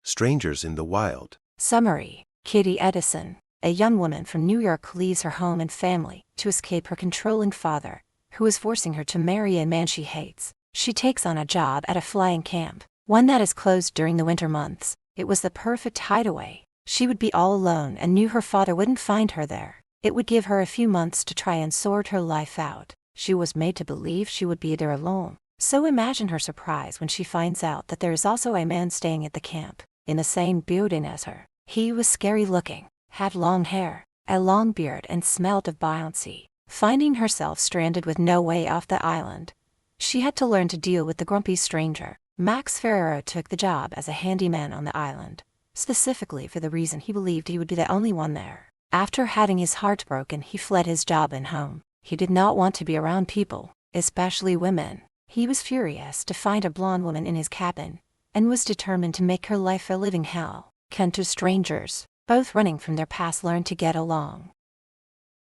Strangers in the Wild. Summary: Kitty Edison, a young woman from New York, leaves her home and family to escape her controlling father, who is forcing her to marry a man she hates. She takes on a job at a flying camp, one that is closed during the winter months. It was the perfect hideaway. She would be all alone and knew her father wouldn't find her there. It would give her a few months to try and sort her life out. She was made to believe she would be there alone. So imagine her surprise when she finds out that there is also a man staying at the camp, in the same building as her. He was scary looking, had long hair, a long beard, and smelled of buoyancy. Finding herself stranded with no way off the island, she had to learn to deal with the grumpy stranger. Max Ferrero took the job as a handyman on the island, specifically for the reason he believed he would be the only one there. After having his heart broken, he fled his job and home. He did not want to be around people, especially women. He was furious to find a blonde woman in his cabin, and was determined to make her life a living hell. Can two strangers, both running from their past, learn to get along?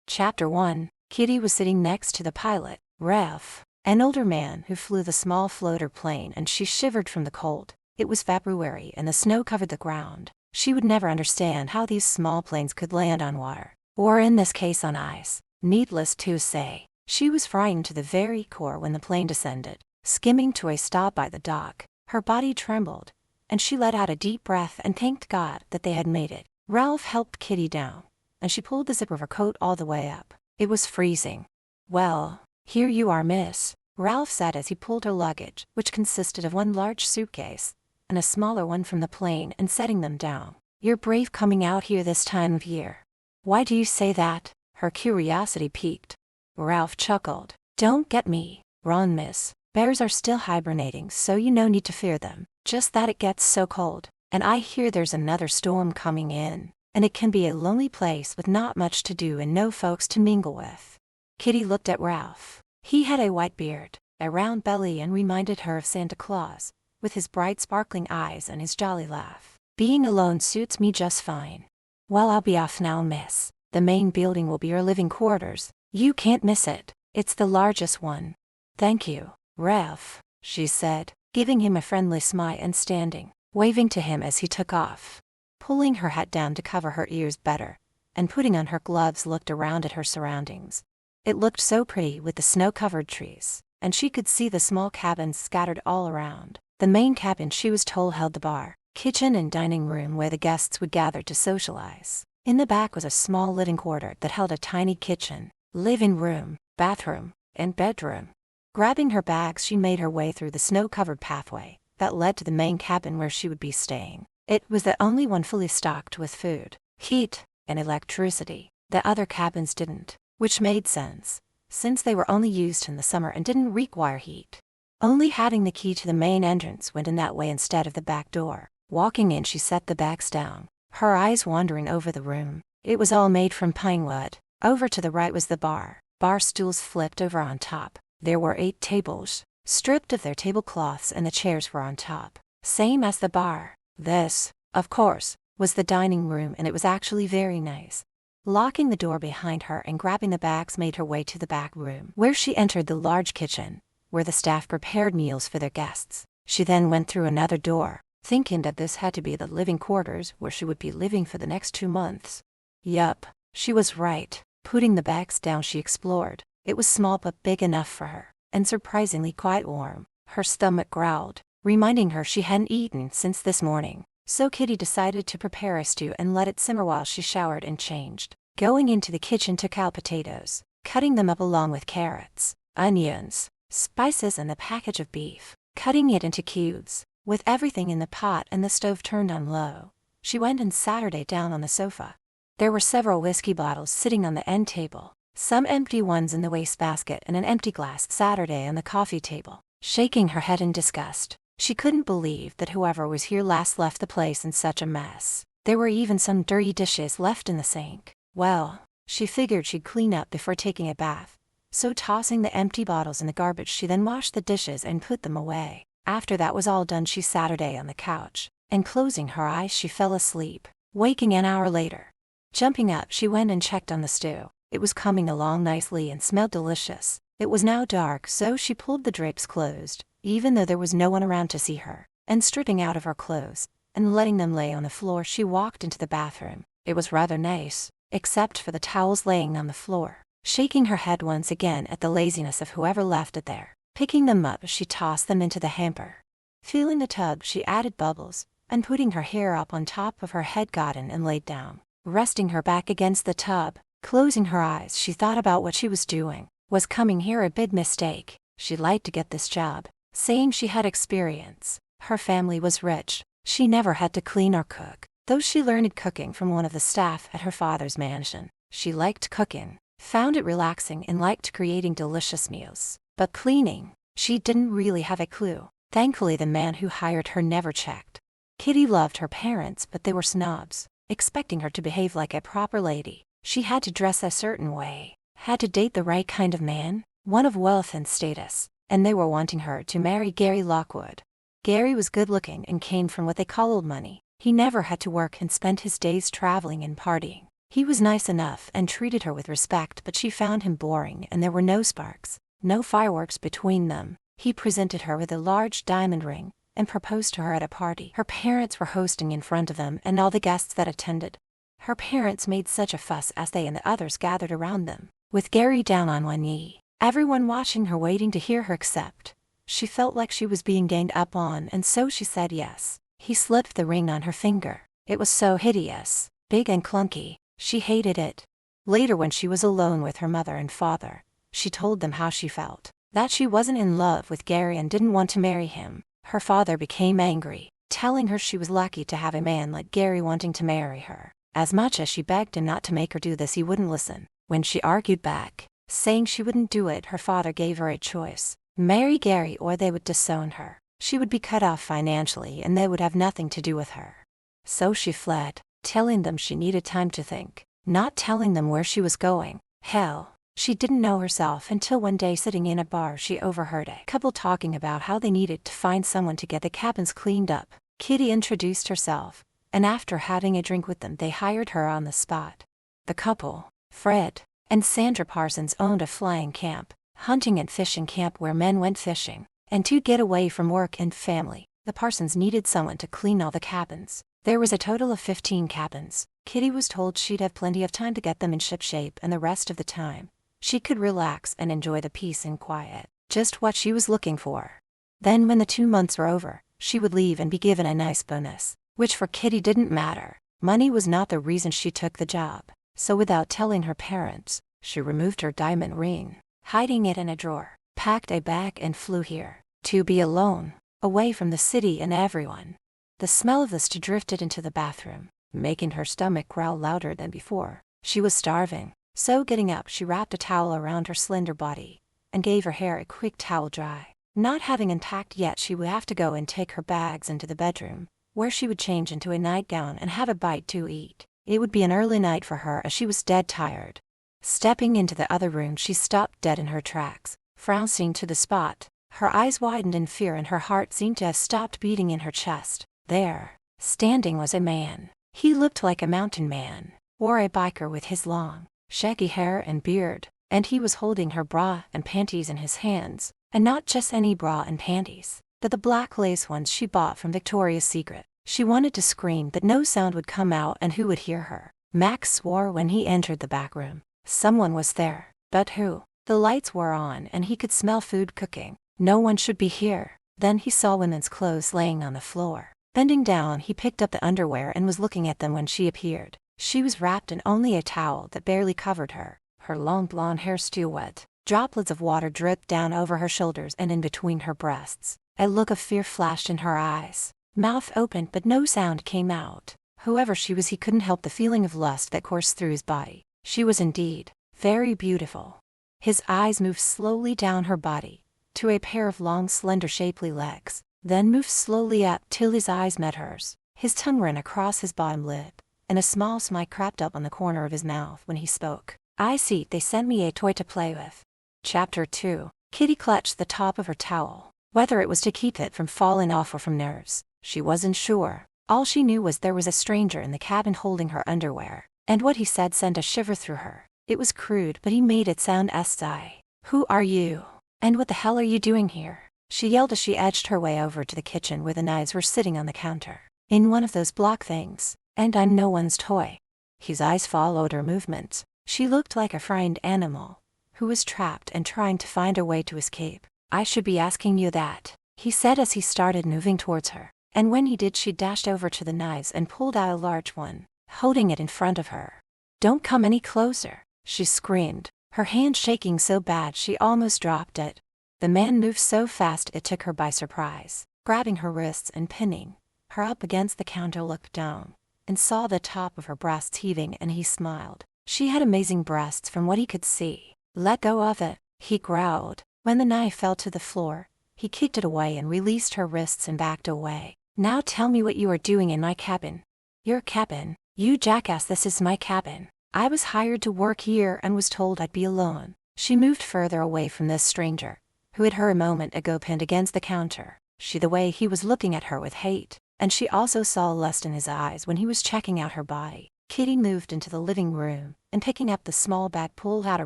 Chapter 1. Kitty was sitting next to the pilot, Ralph, an older man who flew the small floater plane, and she shivered from the cold. It was February and the snow covered the ground. She would never understand how these small planes could land on water, or in this case on ice. Needless to say, she was frightened to the very core when the plane descended, skimming to a stop by the dock. Her body trembled, and she let out a deep breath and thanked God that they had made it. Ralph helped Kitty down, and she pulled the zipper of her coat all the way up. It was freezing. "Well, here you are, miss," Ralph said as he pulled her luggage, which consisted of one large suitcase and a smaller one, from the plane and setting them down. "You're brave coming out here this time of year." "Why do you say that?" Her curiosity piqued. Ralph chuckled. "Don't get me wrong, miss. Bears are still hibernating, so you no need to fear them. Just that it gets so cold, and I hear there's another storm coming in, and it can be a lonely place with not much to do and no folks to mingle with." Kitty looked at Ralph. He had a white beard, a round belly, and reminded her of Santa Claus, with his bright sparkling eyes and his jolly laugh. "Being alone suits me just fine." "Well, I'll be off now, miss. The main building will be your living quarters. You can't miss it. It's the largest one." "Thank you, Ralph," she said, giving him a friendly smile and standing, waving to him as he took off. Pulling her hat down to cover her ears better, and putting on her gloves, looked around at her surroundings. It looked so pretty with the snow-covered trees, and she could see the small cabins scattered all around. The main cabin, she was told, held the bar, kitchen, and dining room where the guests would gather to socialize. In the back was a small living quarter that held a tiny kitchen, living room, bathroom, and bedroom. Grabbing her bags, she made her way through the snow-covered pathway that led to the main cabin where she would be staying. It was the only one fully stocked with food, heat, and electricity. The other cabins didn't, which made sense, since they were only used in the summer and didn't require heat. Only having the key to the main entrance went in that way instead of the back door. Walking in, she set the bags down, her eyes wandering over the room. It was all made from pine wood. Over to the right was the bar stools flipped over on top. There were 8 tables, stripped of their tablecloths, and the chairs were on top, same as the bar. This, of course, was the dining room, and it was actually very nice. Locking the door behind her and grabbing the bags, made her way to the back room, where she entered the large kitchen, where the staff prepared meals for their guests. She then went through another door, thinking that this had to be the living quarters where she would be living for the next 2 months. Yup, she was right. Putting the bags down, she explored. It was small but big enough for her, and surprisingly quite warm. Her stomach growled, reminding her she hadn't eaten since this morning. So Kitty decided to prepare a stew and let it simmer while she showered and changed. Going into the kitchen, took out potatoes, cutting them up along with carrots, onions, spices, and a package of beef, cutting it into cubes. With everything in the pot and the stove turned on low, she went and sat her down on the sofa. There were several whiskey bottles sitting on the end table, some empty ones in the wastebasket, and an empty glass Saturday on the coffee table. Shaking her head in disgust, she couldn't believe that whoever was here last left the place in such a mess. There were even some dirty dishes left in the sink. Well, she figured she'd clean up before taking a bath, so tossing the empty bottles in the garbage, she then washed the dishes and put them away. After that was all done, she sat her on the couch, and closing her eyes, she fell asleep, waking an hour later. Jumping up, she went and checked on the stew. It was coming along nicely and smelled delicious. It was now dark, so she pulled the drapes closed, even though there was no one around to see her, and stripping out of her clothes and letting them lay on the floor, she walked into the bathroom. It was rather nice, except for the towels laying on the floor. Shaking her head once again at the laziness of whoever left it there. Picking them up, she tossed them into the hamper. Feeling the tub, she added bubbles, and putting her hair up on top of her head, got in and laid down, resting her back against the tub. Closing her eyes, she thought about what she was doing. Was coming here a big mistake? She'd like to get this job, saying she had experience. Her family was rich. She never had to clean or cook, though she learned cooking from one of the staff at her father's mansion. She liked cooking, found it relaxing, and liked creating delicious meals. But cleaning, she didn't really have a clue. Thankfully, the man who hired her never checked. Kitty loved her parents, but they were snobs, expecting her to behave like a proper lady. She had to dress a certain way, had to date the right kind of man, one of wealth and status, and they were wanting her to marry Gary Lockwood. Gary was good-looking and came from what they call old money. He never had to work and spent his days traveling and partying. He was nice enough and treated her with respect, but she found him boring, and there were no sparks, no fireworks between them. He presented her with a large diamond ring and proposed to her at a party her parents were hosting in front of them and all the guests that attended. Her parents made such a fuss as they and the others gathered around them, with Gary down on one knee, everyone watching her, waiting to hear her accept. She felt like she was being ganged up on, and so she said yes. He slipped the ring on her finger. It was so hideous, big and clunky. She hated it. Later, when she was alone with her mother and father, she told them how she felt, that she wasn't in love with Gary and didn't want to marry him. Her father became angry, telling her she was lucky to have a man like Gary wanting to marry her. As much as she begged him not to make her do this, he wouldn't listen. When she argued back, saying she wouldn't do it, her father gave her a choice: marry Gary or they would disown her. She would be cut off financially and they would have nothing to do with her. So she fled, telling them she needed time to think, not telling them where she was going. Hell, she didn't know herself until one day, sitting in a bar, she overheard a couple talking about how they needed to find someone to get the cabins cleaned up. Kitty introduced herself, and after having a drink with them, they hired her on the spot. The couple, Fred and Sandra Parsons, owned a flying camp, hunting and fishing camp where men went fishing, and to get away from work and family, the Parsons needed someone to clean all the cabins. There was a total of 15 cabins. Kitty was told she'd have plenty of time to get them in ship shape, and the rest of the time, she could relax and enjoy the peace and quiet, just what she was looking for. Then when the 2 months were over, she would leave and be given a nice bonus, which for Kitty didn't matter. Money was not the reason she took the job. So without telling her parents, she removed her diamond ring, hiding it in a drawer, packed a bag and flew here, to be alone, away from the city and everyone. The smell of the stew drifted into the bathroom, making her stomach growl louder than before. She was starving, so getting up, she wrapped a towel around her slender body and gave her hair a quick towel dry. Not having unpacked yet, she would have to go and take her bags into the bedroom, where she would change into a nightgown and have a bite to eat. It would be an early night for her, as she was dead tired. Stepping into the other room, she stopped dead in her tracks, frowning to the spot. Her eyes widened in fear and her heart seemed to have stopped beating in her chest. There, standing, was a man. He looked like a mountain man, or a biker, with his long, shaggy hair and beard, and he was holding her bra and panties in his hands, and not just any bra and panties, but the black lace ones she bought from Victoria's Secret. She wanted to scream, but no sound would come out, and who would hear her? Max swore when he entered the back room. Someone was there, but who? The lights were on and he could smell food cooking. No one should be here. Then he saw women's clothes laying on the floor. Bending down, he picked up the underwear and was looking at them when she appeared. She was wrapped in only a towel that barely covered her. Her long blonde hair still wet. Droplets of water dripped down over her shoulders and in between her breasts. A look of fear flashed in her eyes. Mouth opened, but no sound came out. Whoever she was, he couldn't help the feeling of lust that coursed through his body. She was indeed very beautiful. His eyes moved slowly down her body to a pair of long, slender, shapely legs, then moved slowly up till his eyes met hers. His tongue ran across his bottom lip, and a small smile crept up on the corner of his mouth when he spoke. "I see, they sent me a toy to play with." Chapter 2. Kitty clutched the top of her towel. Whether it was to keep it from falling off or from nerves, she wasn't sure. All she knew was there was a stranger in the cabin holding her underwear, and what he said sent a shiver through her. It was crude, but he made it sound SI. "Who are you? And what the hell are you doing here?" she yelled as she edged her way over to the kitchen where the knives were sitting on the counter. In one of those block things, and I'm no one's toy. His eyes followed her movements. She looked like a frightened animal who was trapped and trying to find a way to escape. I should be asking you that, he said as he started moving towards her. And when he did, she dashed over to the knives and pulled out a large one, holding it in front of her. Don't come any closer, she screamed, her hand shaking so bad she almost dropped it. The man moved so fast it took her by surprise, grabbing her wrists and pinning her up against the counter. Looked down and saw the top of her breasts heaving, and he smiled. She had amazing breasts from what he could see. Let go of it, he growled. When the knife fell to the floor, he kicked it away and released her wrists and backed away. Now tell me what you are doing in my cabin. Your cabin? You jackass, this is my cabin. I was hired to work here and was told I'd be alone. She moved further away from this stranger, who had her a moment ago pinned against the counter. The way he was looking at her with hate, and she also saw lust in his eyes when he was checking out her body. Kitty moved into the living room, and picking up the small bag pulled out a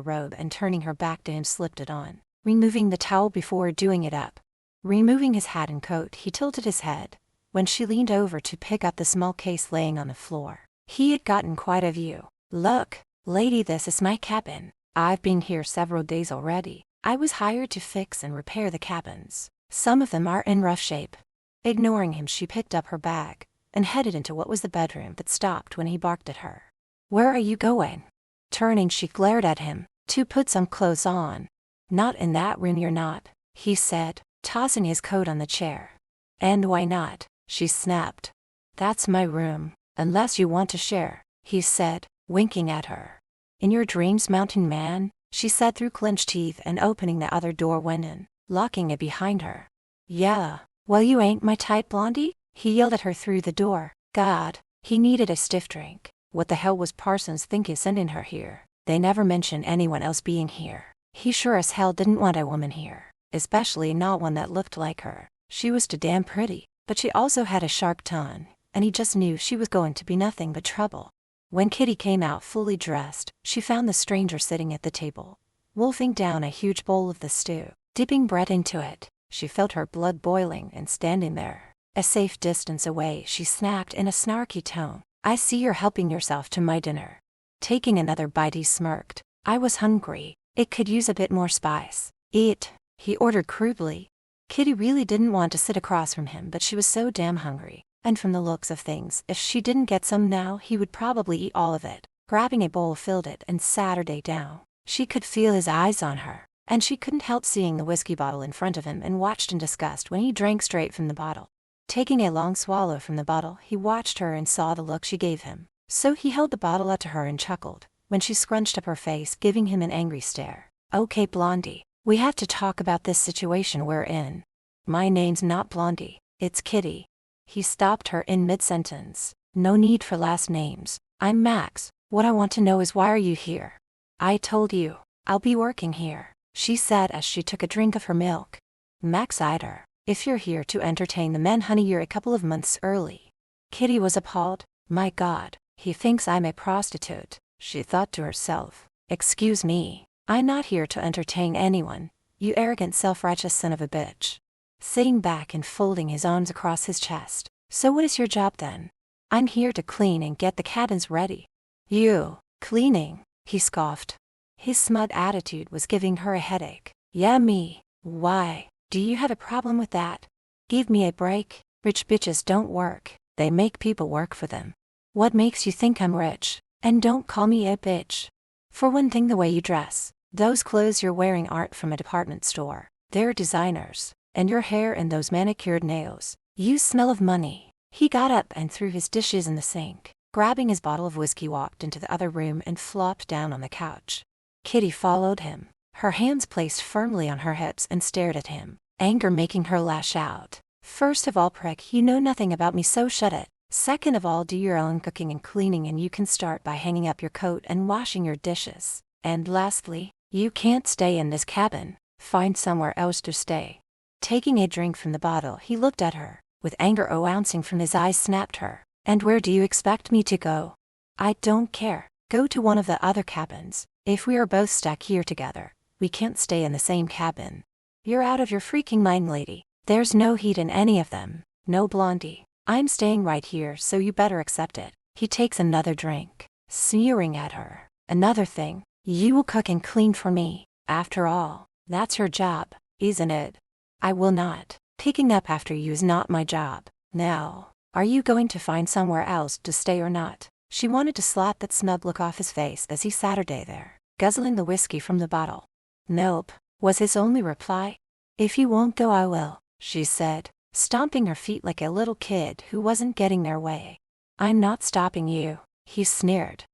robe and turning her back to him slipped it on, removing the towel before doing it up. Removing his hat and coat, he tilted his head when she leaned over to pick up the small case laying on the floor. He had gotten quite a view. Look, lady, this is my cabin. I've been here several days already. I was hired to fix and repair the cabins. Some of them are in rough shape. Ignoring him, she picked up her bag and headed into what was the bedroom, but stopped when he barked at her. Where are you going? Turning, she glared at him. To put some clothes on. Not in that room, you're not, he said, tossing his coat on the chair. And why not? She snapped. That's my room, unless you want to share, he said, winking at her. In your dreams, mountain man, she said through clenched teeth, and opening the other door went in, locking it behind her. Yeah, well, you ain't my type, Blondie, he yelled at her through the door. God, he needed a stiff drink. What the hell was Parsons thinking sending her here? They never mentioned anyone else being here. He sure as hell didn't want a woman here, especially not one that looked like her. She was too damn pretty, but she also had a sharp tongue, and he just knew she was going to be nothing but trouble. When Kitty came out fully dressed, she found the stranger sitting at the table, wolfing down a huge bowl of the stew, dipping bread into it. She felt her blood boiling and standing there, a safe distance away, she snapped in a snarky tone, I see you're helping yourself to my dinner. Taking another bite, he smirked. I was hungry. It could use a bit more spice. Eat, he ordered crudely. Kitty really didn't want to sit across from him, but she was so damn hungry, and from the looks of things, if she didn't get some now, he would probably eat all of it. Grabbing a bowl, filled it and sat her down. She could feel his eyes on her, and she couldn't help seeing the whiskey bottle in front of him, and watched in disgust when he drank straight from the bottle. Taking a long swallow from the bottle, he watched her and saw the look she gave him. So he held the bottle up to her and chuckled when she scrunched up her face, giving him an angry stare. Okay, Blondie, we have to talk about this situation we're in. My name's not Blondie, it's Kitty. He stopped her in mid-sentence. No need for last names. I'm Max. What I want to know is, why are you here? I told you, I'll be working here, she said as she took a drink of her milk. Max eyed her. If you're here to entertain the men, honey, you're a couple of months early. Kitty was appalled. My God, he thinks I'm a prostitute, she thought to herself. Excuse me, I'm not here to entertain anyone, you arrogant self-righteous son of a bitch. Sitting back and folding his arms across his chest. So what is your job then? I'm here to clean and get the cabins ready. You, cleaning, he scoffed. His smug attitude was giving her a headache. Yeah, me. Why, do you have a problem with that? Give me a break. Rich bitches don't work, they make people work for them. What makes you think I'm rich? And don't call me a bitch. For one thing, the way you dress. Those clothes you're wearing aren't from a department store. They're designers. And your hair and those manicured nails. You smell of money. He got up and threw his dishes in the sink. Grabbing his bottle of whiskey, walked into the other room and flopped down on the couch. Kitty followed him, her hands placed firmly on her hips, and stared at him, anger making her lash out. First of all, prick, you know nothing about me, so shut it. Second of all, do your own cooking and cleaning, and you can start by hanging up your coat and washing your dishes. And lastly, you can't stay in this cabin. Find somewhere else to stay. Taking a drink from the bottle, he looked at her, with anger ouncing from his eyes, snapped her. And where do you expect me to go? I don't care. Go to one of the other cabins. If we are both stuck here together, we can't stay in the same cabin. You're out of your freaking mind, lady. There's no heat in any of them. No, Blondie. I'm staying right here, so you better accept it. He takes another drink, sneering at her. Another thing, you will cook and clean for me. After all, that's your job, isn't it? I will not. Picking up after you is not my job. Now, are you going to find somewhere else to stay or not? She wanted to slap that smug look off his face as he sat her there, guzzling the whiskey from the bottle. Nope, was his only reply. If you won't go, I will, she said, stomping her feet like a little kid who wasn't getting their way. I'm not stopping you, he sneered.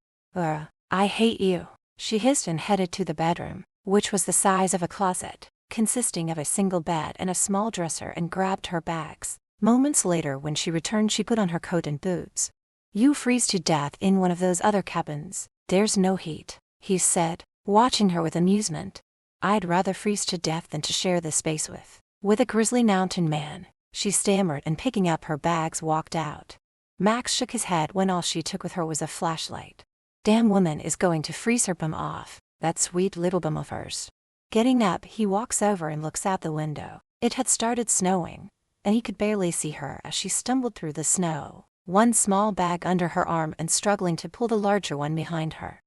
I hate you, she hissed and headed to the bedroom, which was the size of a closet, consisting of a single bed and a small dresser, and grabbed her bags. Moments later, when she returned, she put on her coat and boots. You freeze to death in one of those other cabins. There's no heat, he said, watching her with amusement. I'd rather freeze to death than to share this space with a grizzly mountain man, she stammered, and picking up her bags walked out. Max shook his head when all she took with her was a flashlight. Damn woman is going to freeze her bum off, that sweet little bum of hers. Getting up, he walks over and looks out the window. It had started snowing, and he could barely see her as she stumbled through the snow, one small bag under her arm and struggling to pull the larger one behind her.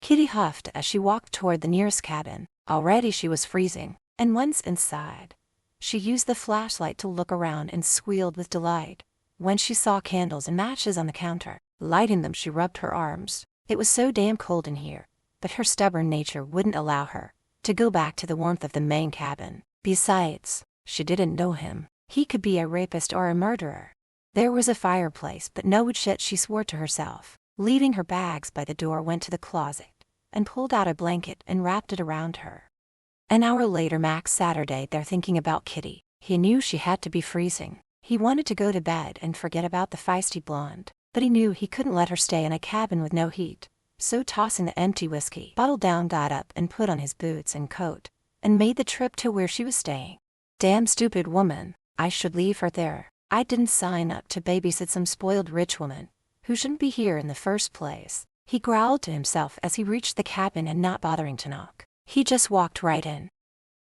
Kitty huffed as she walked toward the nearest cabin. Already she was freezing, and once inside, she used the flashlight to look around and squealed with delight when she saw candles and matches on the counter. Lighting them, she rubbed her arms. It was so damn cold in here, but her stubborn nature wouldn't allow her to go back to the warmth of the main cabin. Besides, she didn't know him. He could be a rapist or a murderer. There was a fireplace, but no shit, she swore to herself. Leaving her bags by the door, went to the closet and pulled out a blanket and wrapped it around her. An hour later, Max sat there thinking about Kitty. He knew she had to be freezing. He wanted to go to bed and forget about the feisty blonde, but he knew he couldn't let her stay in a cabin with no heat. So tossing the empty whiskey bottle down, got up and put on his boots and coat, and made the trip to where she was staying. Damn stupid woman, I should leave her there. I didn't sign up to babysit some spoiled rich woman who shouldn't be here in the first place, he growled to himself as he reached the cabin, and not bothering to knock, he just walked right in.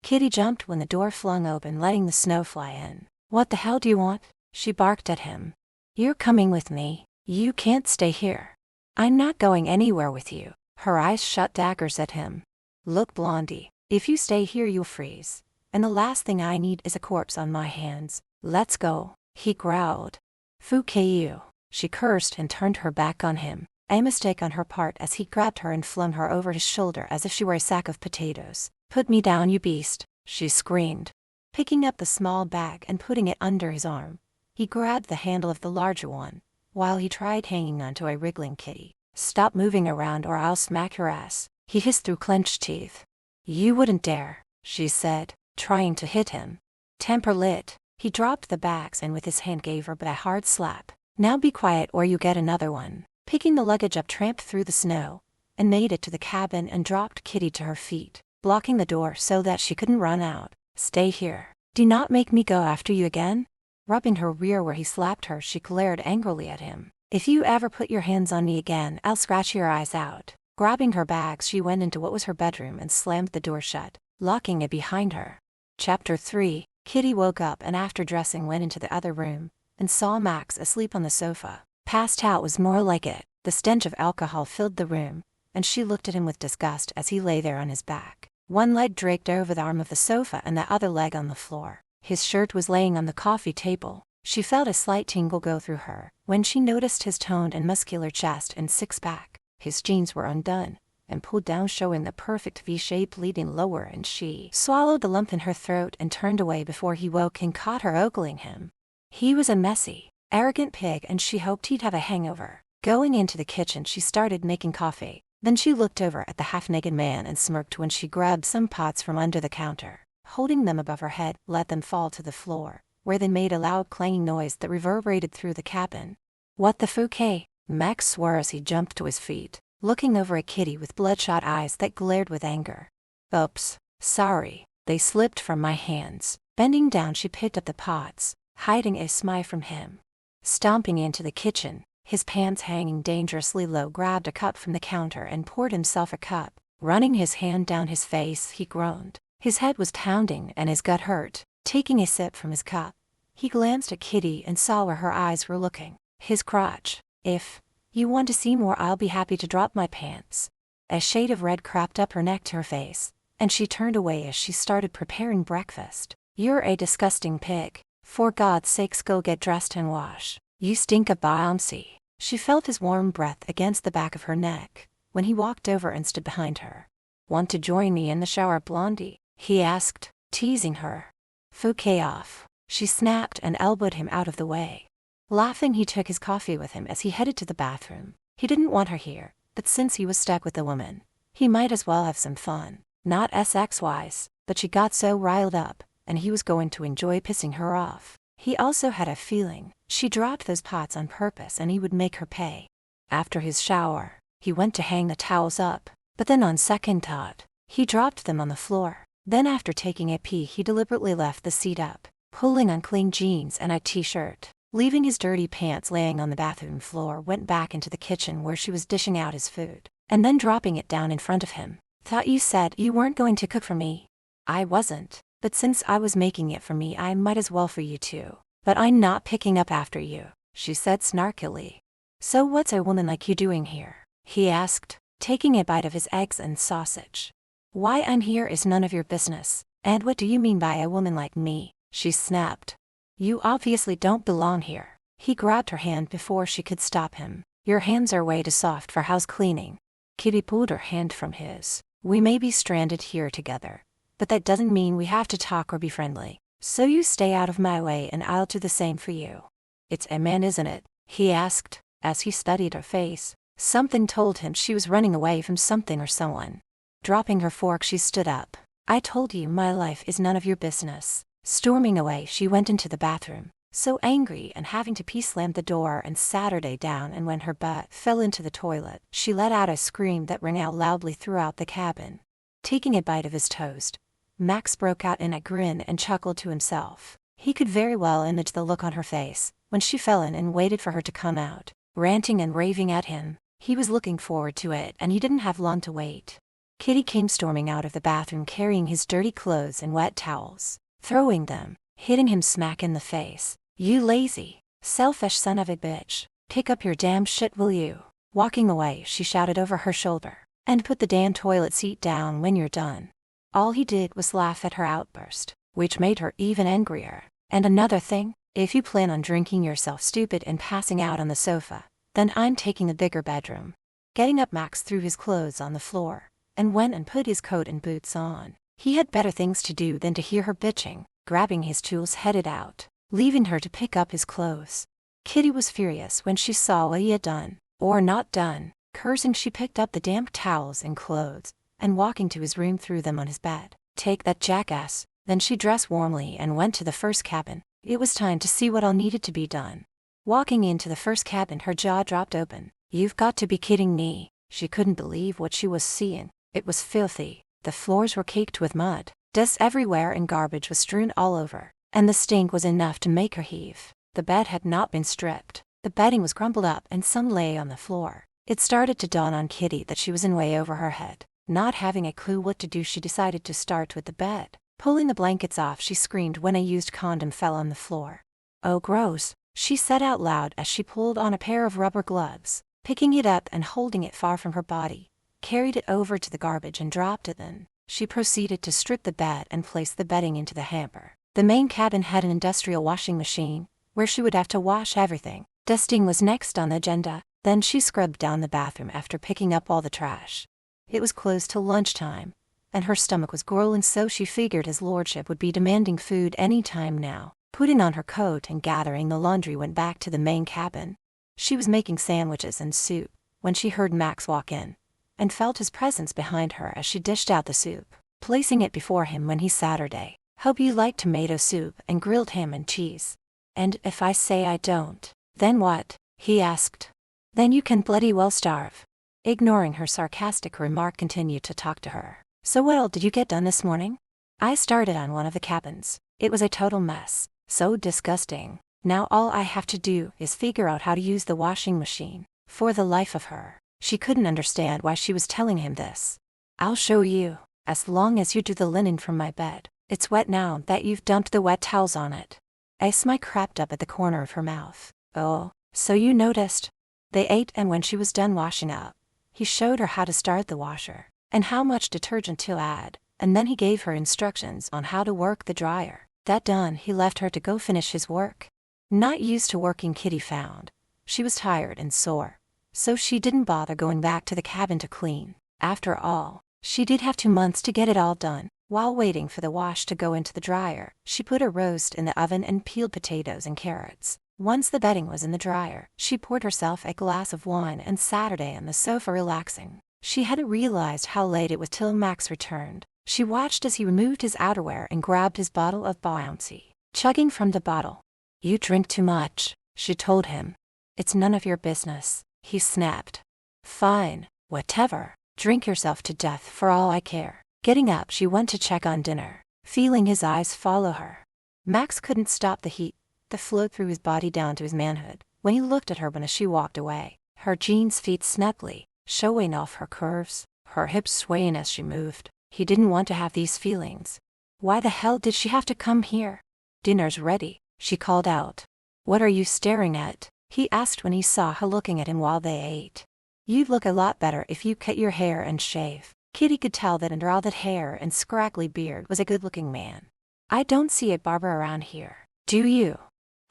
Kitty jumped when the door flung open, letting the snow fly in. What the hell do you want? She barked at him. You're coming with me. You can't stay here. I'm not going anywhere with you. Her eyes shot daggers at him. Look, Blondie, if you stay here you'll freeze, and the last thing I need is a corpse on my hands. Let's go, he growled. Fuck you, she cursed and turned her back on him, a mistake on her part, as he grabbed her and flung her over his shoulder as if she were a sack of potatoes. Put me down, you beast, she screamed. Picking up the small bag and putting it under his arm, he grabbed the handle of the larger one, while he tried hanging onto a wriggling Kitty. Stop moving around or I'll smack your ass, he hissed through clenched teeth. You wouldn't dare, she said, trying to hit him. Temper lit, he dropped the bags and with his hand gave her a hard slap. Now be quiet or you get another one. Picking the luggage up, tramped through the snow, and made it to the cabin and dropped Kitty to her feet, blocking the door so that she couldn't run out. Stay here. Do not make me go after you again. Rubbing her rear where he slapped her, she glared angrily at him. If you ever put your hands on me again, I'll scratch your eyes out. Grabbing her bags, she went into what was her bedroom and slammed the door shut, locking it behind her. Chapter 3. Kitty woke up and after dressing went into the other room and saw Max asleep on the sofa. Passed out was more like it. The stench of alcohol filled the room, and she looked at him with disgust as he lay there on his back, one leg draped over the arm of the sofa and the other leg on the floor. His shirt was laying on the coffee table. She felt a slight tingle go through her when she noticed his toned and muscular chest and six-pack. His jeans were undone and pulled down, showing the perfect V-shape leading lower, and she swallowed the lump in her throat and turned away before he woke and caught her ogling him. He was a messy, arrogant pig, and she hoped he'd have a hangover. Going into the kitchen, she started making coffee. Then she looked over at the half-naked man and smirked when she grabbed some pots from under the counter. Holding them above her head, let them fall to the floor, where they made a loud clanging noise that reverberated through the cabin. What the fuck, hey? Max swore as he jumped to his feet, looking over at Kitty with bloodshot eyes that glared with anger. Oops, sorry, they slipped from my hands. Bending down, she picked up the pots, hiding a smile from him. Stomping into the kitchen, his pants hanging dangerously low, grabbed a cup from the counter and poured himself a cup. Running his hand down his face, he groaned. His head was pounding and his gut hurt. Taking a sip from his cup, He glanced at Kitty and saw where her eyes were looking. His crotch. If you want to see more, I'll be happy to drop my pants. A shade of red crept up her neck to her face, and she turned away as she started preparing breakfast. You're a disgusting pig. For God's sakes, go get dressed and wash. You stink of bouncy. She felt his warm breath against the back of her neck when he walked over and stood behind her. Want to join me in the shower, Blondie? He asked, teasing her. Fouquet off. She snapped and elbowed him out of the way. Laughing, he took his coffee with him as he headed to the bathroom. He didn't want her here, but since he was stuck with the woman, he might as well have some fun. Not sex-wise, but she got so riled up, and he was going to enjoy pissing her off. He also had a feeling she dropped those pots on purpose and he would make her pay. After his shower, he went to hang the towels up, but then on second thought, he dropped them on the floor. Then after taking a pee, he deliberately left the seat up, pulling on clean jeans and a t-shirt. Leaving his dirty pants laying on the bathroom floor, went back into the kitchen where she was dishing out his food, and then dropping it down in front of him. Thought you said you weren't going to cook for me. I wasn't, but since I was making it for me, I might as well for you too. But I'm not picking up after you, she said snarkily. So what's a woman like you doing here? He asked, taking a bite of his eggs and sausage. Why I'm here is none of your business. And what do you mean by a woman like me? She snapped. You obviously don't belong here. He grabbed her hand before she could stop him. Your hands are way too soft for house cleaning. Kitty pulled her hand from his. We may be stranded here together, but that doesn't mean we have to talk or be friendly. So you stay out of my way and I'll do the same for you. It's a man, isn't it? He asked, as he studied her face. Something told him she was running away from something or someone. Dropping her fork, she stood up. I told you my life is none of your business. Storming away, she went into the bathroom, so angry and having to pee, slammed the door and sat her down, and when her butt fell into the toilet, she let out a scream that rang out loudly throughout the cabin. Taking a bite of his toast, Max broke out in a grin and chuckled to himself. He could very well imagine the look on her face when she fell in and waited for her to come out, ranting and raving at him. He was looking forward to it, and he didn't have long to wait. Kitty came storming out of the bathroom carrying his dirty clothes and wet towels, throwing them, hitting him smack in the face. You lazy, selfish son of a bitch. Pick up your damn shit, will you? Walking away, she shouted over her shoulder. And put the damn toilet seat down when you're done. All he did was laugh at her outburst, which made her even angrier. And another thing, if you plan on drinking yourself stupid and passing out on the sofa, then I'm taking the bigger bedroom. Getting up, Max threw his clothes on the floor and went and put his coat and boots on. He had better things to do than to hear her bitching. Grabbing his tools, headed out, leaving her to pick up his clothes. Kitty was furious when she saw what he had done, or not done. Cursing, she picked up the damp towels and clothes, and walking to his room threw them on his bed. Take that, jackass. Then she dressed warmly and went to the first cabin. It was time to see what all needed to be done. Walking into the first cabin, her jaw dropped open. You've got to be kidding me. She couldn't believe what she was seeing. It was filthy. The floors were caked with mud. Dust everywhere and garbage was strewn all over, and the stink was enough to make her heave. The bed had not been stripped. The bedding was crumpled up and some lay on the floor. It started to dawn on Kitty that she was in way over her head. Not having a clue what to do, she decided to start with the bed. Pulling the blankets off, she screamed when a used condom fell on the floor. Oh, gross, she said out loud as she pulled on a pair of rubber gloves. Picking it up and holding it far from her body, carried it over to the garbage and dropped it in. She proceeded to strip the bed and place the bedding into the hamper. The main cabin had an industrial washing machine, where she would have to wash everything. Dusting was next on the agenda. Then she scrubbed down the bathroom after picking up all the trash. It was close to lunchtime, and her stomach was growling, so she figured his lordship would be demanding food any time now. Putting on her coat and gathering the laundry, went back to the main cabin. She was making sandwiches and soup when she heard Max walk in, and felt his presence behind her as she dished out the soup, placing it before him when he Saturday. Hope you like tomato soup and grilled ham and cheese. And if I say I don't, then what? He asked. Then you can bloody well starve. Ignoring her sarcastic remark, continued to talk to her. So what all did you get done this morning? I started on one of the cabins. It was a total mess. So disgusting. Now all I have to do is figure out how to use the washing machine. For the life of her, she couldn't understand why she was telling him this. I'll show you, as long as you do the linen from my bed. It's wet now that you've dumped the wet towels on it. A smile crept up at the corner of her mouth. "Oh, so you noticed." They ate, and when she was done washing up, he showed her how to start the washer and how much detergent to add, and then he gave her instructions on how to work the dryer. That done, he left her to go finish his work. Not used to working, Kitty found she was tired and sore, so she didn't bother going back to the cabin to clean. After all, she did have 2 months to get it all done. While waiting for the wash to go into the dryer, she put a roast in the oven and peeled potatoes and carrots. Once the bedding was in the dryer, she poured herself a glass of wine and Saturday on the sofa relaxing. She hadn't realized how late it was till Max returned. She watched as he removed his outerwear and grabbed his bottle of bouncy, chugging from the bottle. "You drink too much," she told him. "It's none of your business," he snapped. "Fine, whatever. Drink yourself to death for all I care." Getting up, she went to check on dinner, feeling his eyes follow her. Max couldn't stop the heat that flowed through his body down to his manhood when he looked at her when she walked away. Her jeans fit snugly, showing off her curves, her hips swaying as she moved. He didn't want to have these feelings. Why the hell did she have to come here? "Dinner's ready," she called out. "What are you staring at?" he asked when he saw her looking at him while they ate. "You'd look a lot better if you cut your hair and shave." Kitty could tell that under all that hair and scraggly beard was a good-looking man. "I don't see a barber around here. Do you?"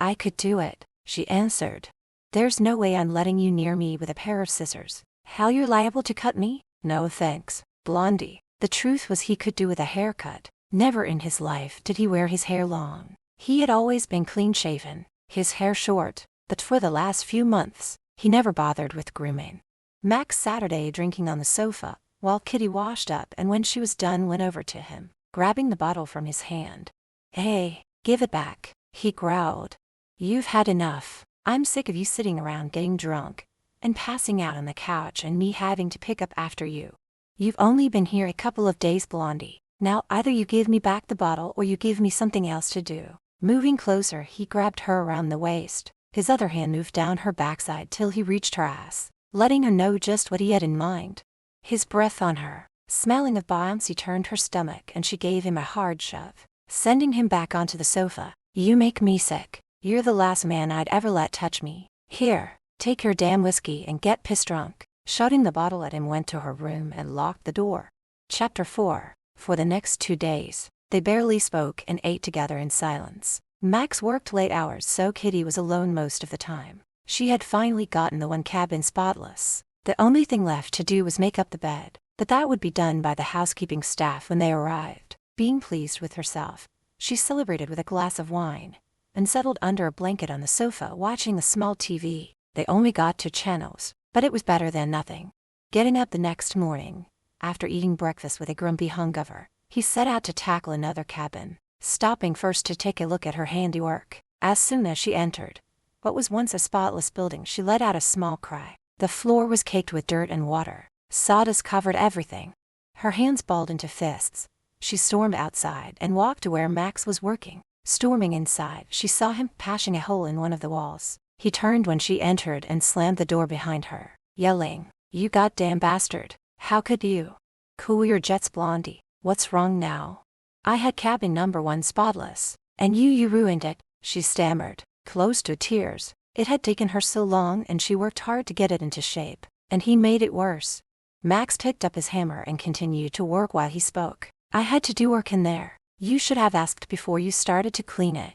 "I could do it," she answered. "There's no way I'm letting you near me with a pair of scissors. How you're liable to cut me?" "No thanks, Blondie." The truth was he could do with a haircut. Never in his life did he wear his hair long. He had always been clean-shaven, his hair short, but for the last few months, he never bothered with grooming. Max Saturday drinking on the sofa, while Kitty washed up, and when she was done went over to him, grabbing the bottle from his hand. "Hey, give it back," he growled. "You've had enough. I'm sick of you sitting around getting drunk and passing out on the couch and me having to pick up after you. You've only been here a couple of days, Blondie. Now either you give me back the bottle or you give me something else to do." Moving closer, he grabbed her around the waist. His other hand moved down her backside till he reached her ass, letting her know just what he had in mind. His breath on her, smelling of bouncy, turned her stomach, and she gave him a hard shove, sending him back onto the sofa. "You make me sick. You're the last man I'd ever let touch me. Here, take your damn whiskey and get pissed drunk." Shutting the bottle at him, went to her room and locked the door. Chapter 4. For the next 2 days, they barely spoke and ate together in silence. Max worked late hours, so Kitty was alone most of the time. She had finally gotten the one cabin spotless. The only thing left to do was make up the bed, but that would be done by the housekeeping staff when they arrived. Being pleased with herself, she celebrated with a glass of wine and settled under a blanket on the sofa watching a small TV. They only got 2 channels, but it was better than nothing. Getting up the next morning, after eating breakfast with a grumpy hungover, he set out to tackle another cabin, stopping first to take a look at her handiwork. As soon as she entered what was once a spotless building, she let out a small cry. The floor was caked with dirt and water. Sawdust covered everything. Her hands balled into fists. She stormed outside and walked to where Max was working. Storming inside, she saw him patching a hole in one of the walls. He turned when she entered and slammed the door behind her, yelling, "You goddamn bastard! How could you? Cool your jets, Blondie. What's wrong now? I had cabin number 1 spotless, and you ruined it," she stammered, close to tears. It had taken her so long and she worked hard to get it into shape, and he made it worse. Max picked up his hammer and continued to work while he spoke. "I had to do work in there. You should have asked before you started to clean it."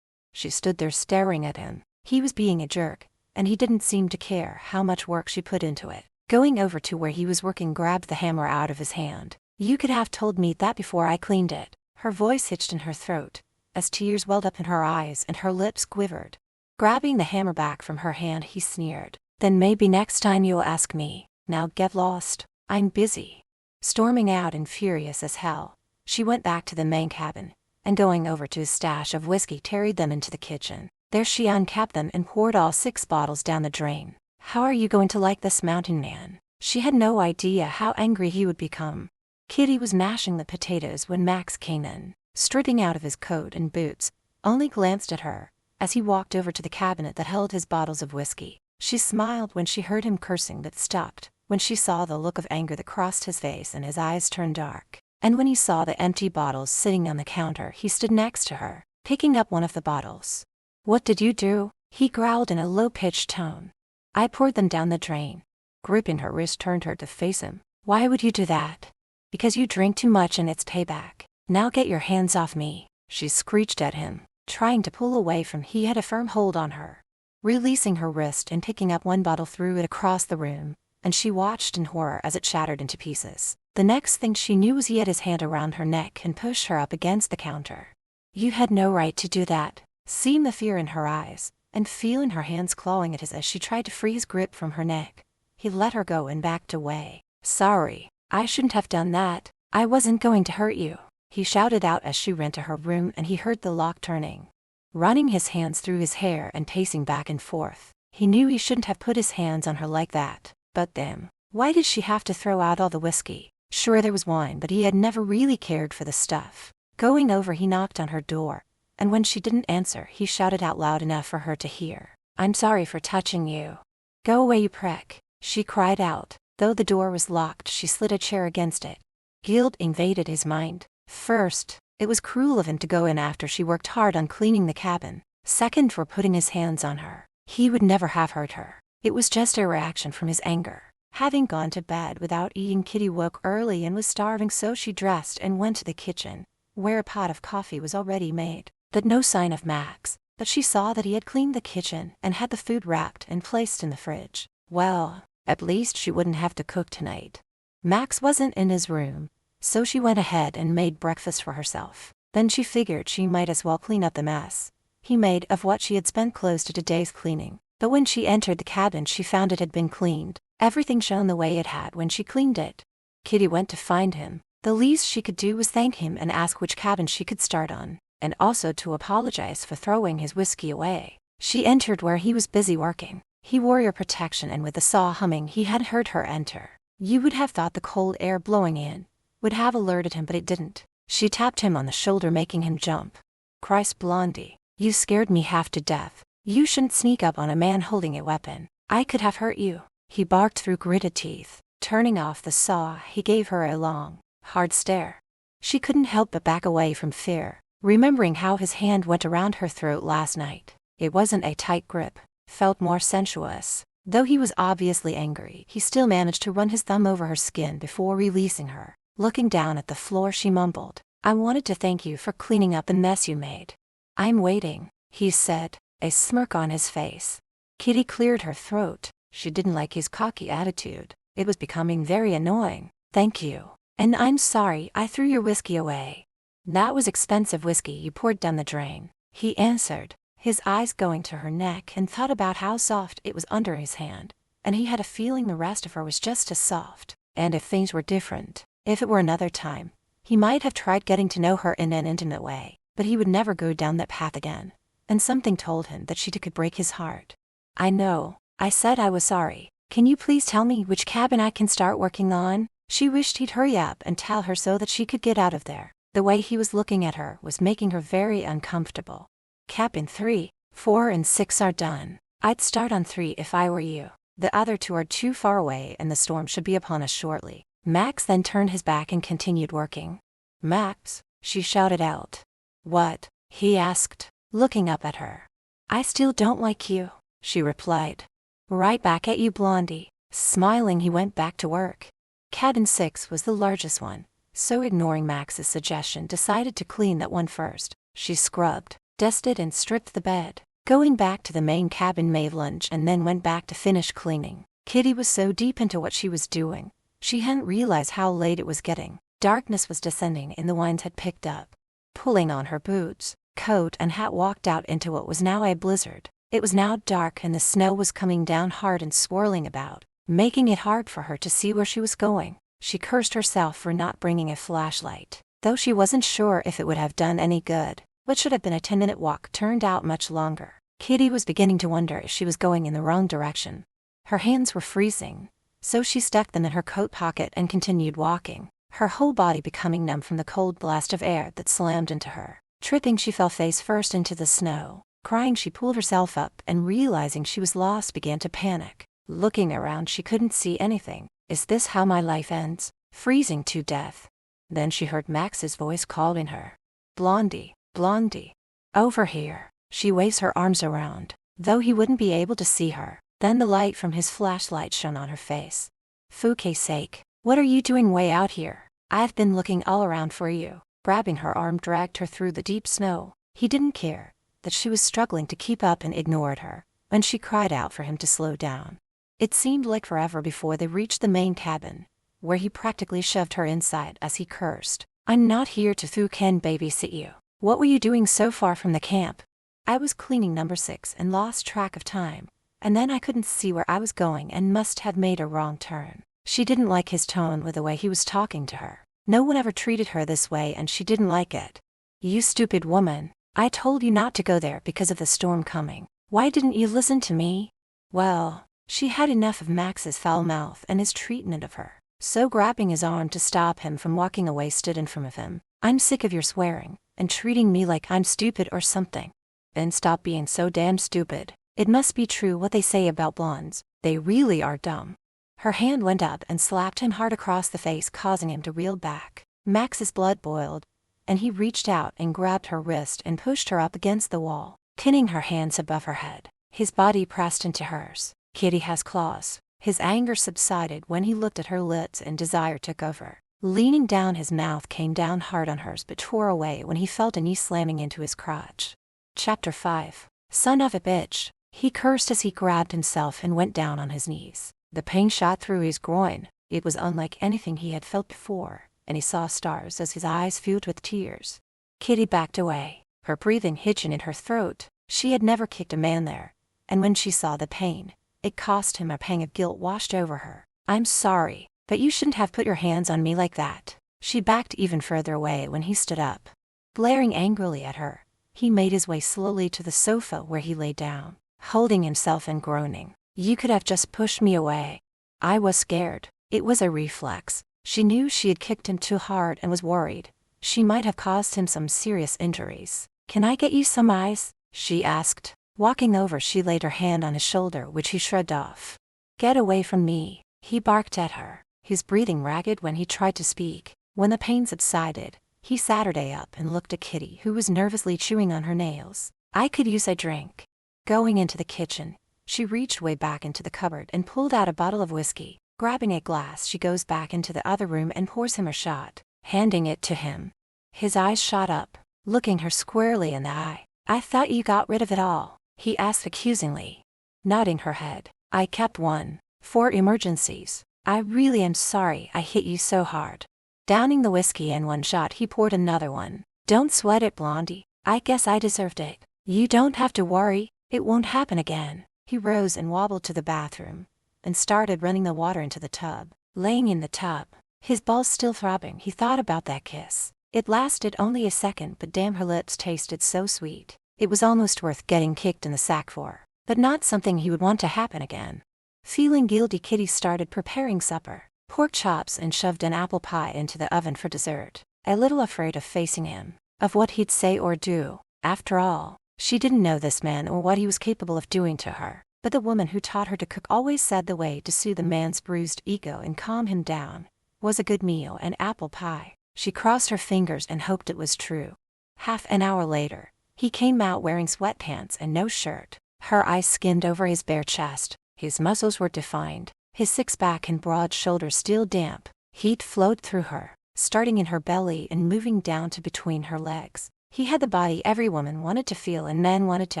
She stood there staring at him. He was being a jerk, and he didn't seem to care how much work she put into it. Going over to where he was working, grabbed the hammer out of his hand. "You could have told me that before I cleaned it." Her voice hitched in her throat, as tears welled up in her eyes and her lips quivered. Grabbing the hammer back from her hand, he sneered, "Then maybe next time you'll ask me. Now get lost. I'm busy." Storming out and furious as hell, she went back to the main cabin, and going over to his stash of whiskey, carried them into the kitchen. There she uncapped them and poured all 6 bottles down the drain. "How are you going to like this, mountain man?" She had no idea how angry he would become. Kitty was mashing the potatoes when Max came in, stripping out of his coat and boots, only glanced at her as he walked over to the cabinet that held his bottles of whiskey. She smiled when she heard him cursing, but stopped when she saw the look of anger that crossed his face and his eyes turned dark. And when he saw the empty bottles sitting on the counter, he stood next to her, picking up one of the bottles. "What did you do?" he growled in a low-pitched tone. "I poured them down the drain." Gripping her wrist turned her to face him. "Why would you do that?" "Because you drink too much and it's payback. Now get your hands off me," she screeched at him, trying to pull away from he had a firm hold on her. Releasing her wrist and picking up one bottle threw it across the room, and she watched in horror as it shattered into pieces. The next thing she knew was he had his hand around her neck and pushed her up against the counter. "You had no right to do that," seeing the fear in her eyes, and feeling her hands clawing at his as she tried to free his grip from her neck. He let her go and backed away. "Sorry, I shouldn't have done that. I wasn't going to hurt you," he shouted out as she ran to her room and he heard the lock turning. Running his hands through his hair and pacing back and forth, he knew he shouldn't have put his hands on her like that. But then, why did she have to throw out all the whiskey? Sure, there was wine, but he had never really cared for the stuff. Going over, he knocked on her door, and when she didn't answer, he shouted out loud enough for her to hear. "I'm sorry for touching you." "Go away, you prick," she cried out. Though the door was locked, she slid a chair against it. Guilt invaded his mind. First, it was cruel of him to go in after she worked hard on cleaning the cabin. Second, for putting his hands on her. He would never have hurt her. It was just a reaction from his anger. Having gone to bed without eating, Kitty woke early and was starving, so she dressed and went to the kitchen, where a pot of coffee was already made. But no sign of Max. But she saw that he had cleaned the kitchen and had the food wrapped and placed in the fridge. Well, at least she wouldn't have to cook tonight. Max wasn't in his room, so she went ahead and made breakfast for herself. Then she figured she might as well clean up the mess he made of what she had spent close to a day's cleaning. But when she entered the cabin, she found it had been cleaned. Everything shone the way it had when she cleaned it. Kitty went to find him. The least she could do was thank him and ask which cabin she could start on, and also to apologize for throwing his whiskey away. She entered where he was busy working. He wore ear protection, and with the saw humming, he had heard her enter. You would have thought the cold air blowing in would have alerted him, but it didn't. She tapped him on the shoulder, making him jump. "Christ, Blondie, you scared me half to death. You shouldn't sneak up on a man holding a weapon. I could have hurt you," he barked through gritted teeth. Turning off the saw, he gave her a long, hard stare. She couldn't help but back away from fear, remembering how his hand went around her throat last night. It wasn't a tight grip, felt more sensuous. Though he was obviously angry, he still managed to run his thumb over her skin before releasing her. Looking down at the floor, she mumbled, "I wanted to thank you for cleaning up the mess you made." "I'm waiting," he said, a smirk on his face. Kitty cleared her throat. She didn't like his cocky attitude. It was becoming very annoying. "Thank you. And I'm sorry I threw your whiskey away." "That was expensive whiskey you poured down the drain," he answered, his eyes going to her neck, and thought about how soft it was under his hand, and he had a feeling the rest of her was just as soft. And if things were different, if it were another time, he might have tried getting to know her in an intimate way, but he would never go down that path again. And something told him that she could break his heart. "I know, I said I was sorry. Can you please tell me which cabin I can start working on?" She wished he'd hurry up and tell her so that she could get out of there. The way he was looking at her was making her very uncomfortable. "Cabin 3, 4, and 6 are done. I'd start on 3 if I were you. The other 2 are too far away and the storm should be upon us shortly." Max then turned his back and continued working. "Max," she shouted out. "What?" he asked, looking up at her. "I still don't like you," she replied. "Right back at you, Blondie." Smiling, he went back to work. Cabin 6 was the largest one, so ignoring Max's suggestion, decided to clean that one first. She scrubbed, dusted, and stripped the bed. Going back to the main cabin, made lunch, and then went back to finish cleaning. Kitty was so deep into what she was doing, she hadn't realized how late it was getting. Darkness was descending and the winds had picked up. Pulling on her boots, coat, and hat, walked out into what was now a blizzard. It was now dark and the snow was coming down hard and swirling about, making it hard for her to see where she was going. She cursed herself for not bringing a flashlight, though she wasn't sure if it would have done any good. What should have been a 10-minute walk turned out much longer. Kitty was beginning to wonder if she was going in the wrong direction. Her hands were freezing, so she stuck them in her coat pocket and continued walking, her whole body becoming numb from the cold blast of air that slammed into her. Tripping, she fell face first into the snow. Crying, she pulled herself up and, realizing she was lost, began to panic. Looking around, she couldn't see anything. "Is this how my life ends? Freezing to death?" Then she heard Max's voice calling her. "Blondie, Blondie." Over here. She waves her arms around, though he wouldn't be able to see her. Then the light from his flashlight shone on her face. "Fuck's sake, what are you doing way out here? I've been looking all around for you." Grabbing her arm dragged her through the deep snow. He didn't care that she was struggling to keep up and ignored her, when she cried out for him to slow down. It seemed like forever before they reached the main cabin, where he practically shoved her inside as he cursed. "I'm not here to fucking babysit you. What were you doing so far from the camp?" "I was cleaning number 6 and lost track of time, and then I couldn't see where I was going and must have made a wrong turn." She didn't like his tone with the way he was talking to her. No one ever treated her this way and she didn't like it. "You stupid woman. I told you not to go there because of the storm coming. Why didn't you listen to me?" Well, she had enough of Max's foul mouth and his treatment of her, so grabbing his arm to stop him from walking away stood in front of him. "I'm sick of your swearing and treating me like I'm stupid or something." "Then stop being so damn stupid. It must be true what they say about blondes. They really are dumb." Her hand went up and slapped him hard across the face, causing him to reel back. Max's blood boiled, and he reached out and grabbed her wrist and pushed her up against the wall, pinning her hands above her head. His body pressed into hers. "Kitty has claws." His anger subsided when he looked at her lips and desire took over. Leaning down, his mouth came down hard on hers but tore away when he felt a knee slamming into his crotch. Chapter 5. "Son of a bitch." He cursed as he grabbed himself and went down on his knees. The pain shot through his groin. It was unlike anything he had felt before, and he saw stars as his eyes filled with tears. Kitty backed away, her breathing hitching in her throat. She had never kicked a man there, and when she saw the pain, it cost him a pang of guilt washed over her. "I'm sorry, but you shouldn't have put your hands on me like that." She backed even further away when he stood up. Glaring angrily at her, he made his way slowly to the sofa where he lay down, holding himself and groaning. "You could have just pushed me away." "I was scared." It was a reflex. She knew she had kicked him too hard and was worried she might have caused him some serious injuries. "Can I get you some ice?" she asked. Walking over, she laid her hand on his shoulder, which he shrugged off. "Get away from me," he barked at her, his breathing ragged when he tried to speak. When the pain subsided, he sat her up and looked at Kitty, who was nervously chewing on her nails. "I could use a drink." Going into the kitchen, she reached way back into the cupboard and pulled out a bottle of whiskey. Grabbing a glass, she goes back into the other room and pours him a shot, handing it to him. His eyes shot up, looking her squarely in the eye. "I thought you got rid of it all," he asked accusingly. Nodding her head. "I kept one for emergencies. I really am sorry I hit you so hard." Downing the whiskey in one shot, he poured another one. "Don't sweat it, Blondie. I guess I deserved it. You don't have to worry, it won't happen again." He rose and wobbled to the bathroom, and started running the water into the tub. Laying in the tub, his balls still throbbing, he thought about that kiss. It lasted only a second, but damn, her lips tasted so sweet. It was almost worth getting kicked in the sack for, but not something he would want to happen again. Feeling guilty, Kitty started preparing supper. Pork chops, and shoved an apple pie into the oven for dessert. A little afraid of facing him, of what he'd say or do. After all, she didn't know this man or what he was capable of doing to her. But the woman who taught her to cook always said the way to soothe a man's bruised ego and calm him down was a good meal and apple pie. She crossed her fingers and hoped it was true. Half an hour later, he came out wearing sweatpants and no shirt. Her eyes skimmed over his bare chest. His muscles were defined, his six-pack and broad shoulders still damp. Heat flowed through her, starting in her belly and moving down to between her legs. He had the body every woman wanted to feel and men wanted to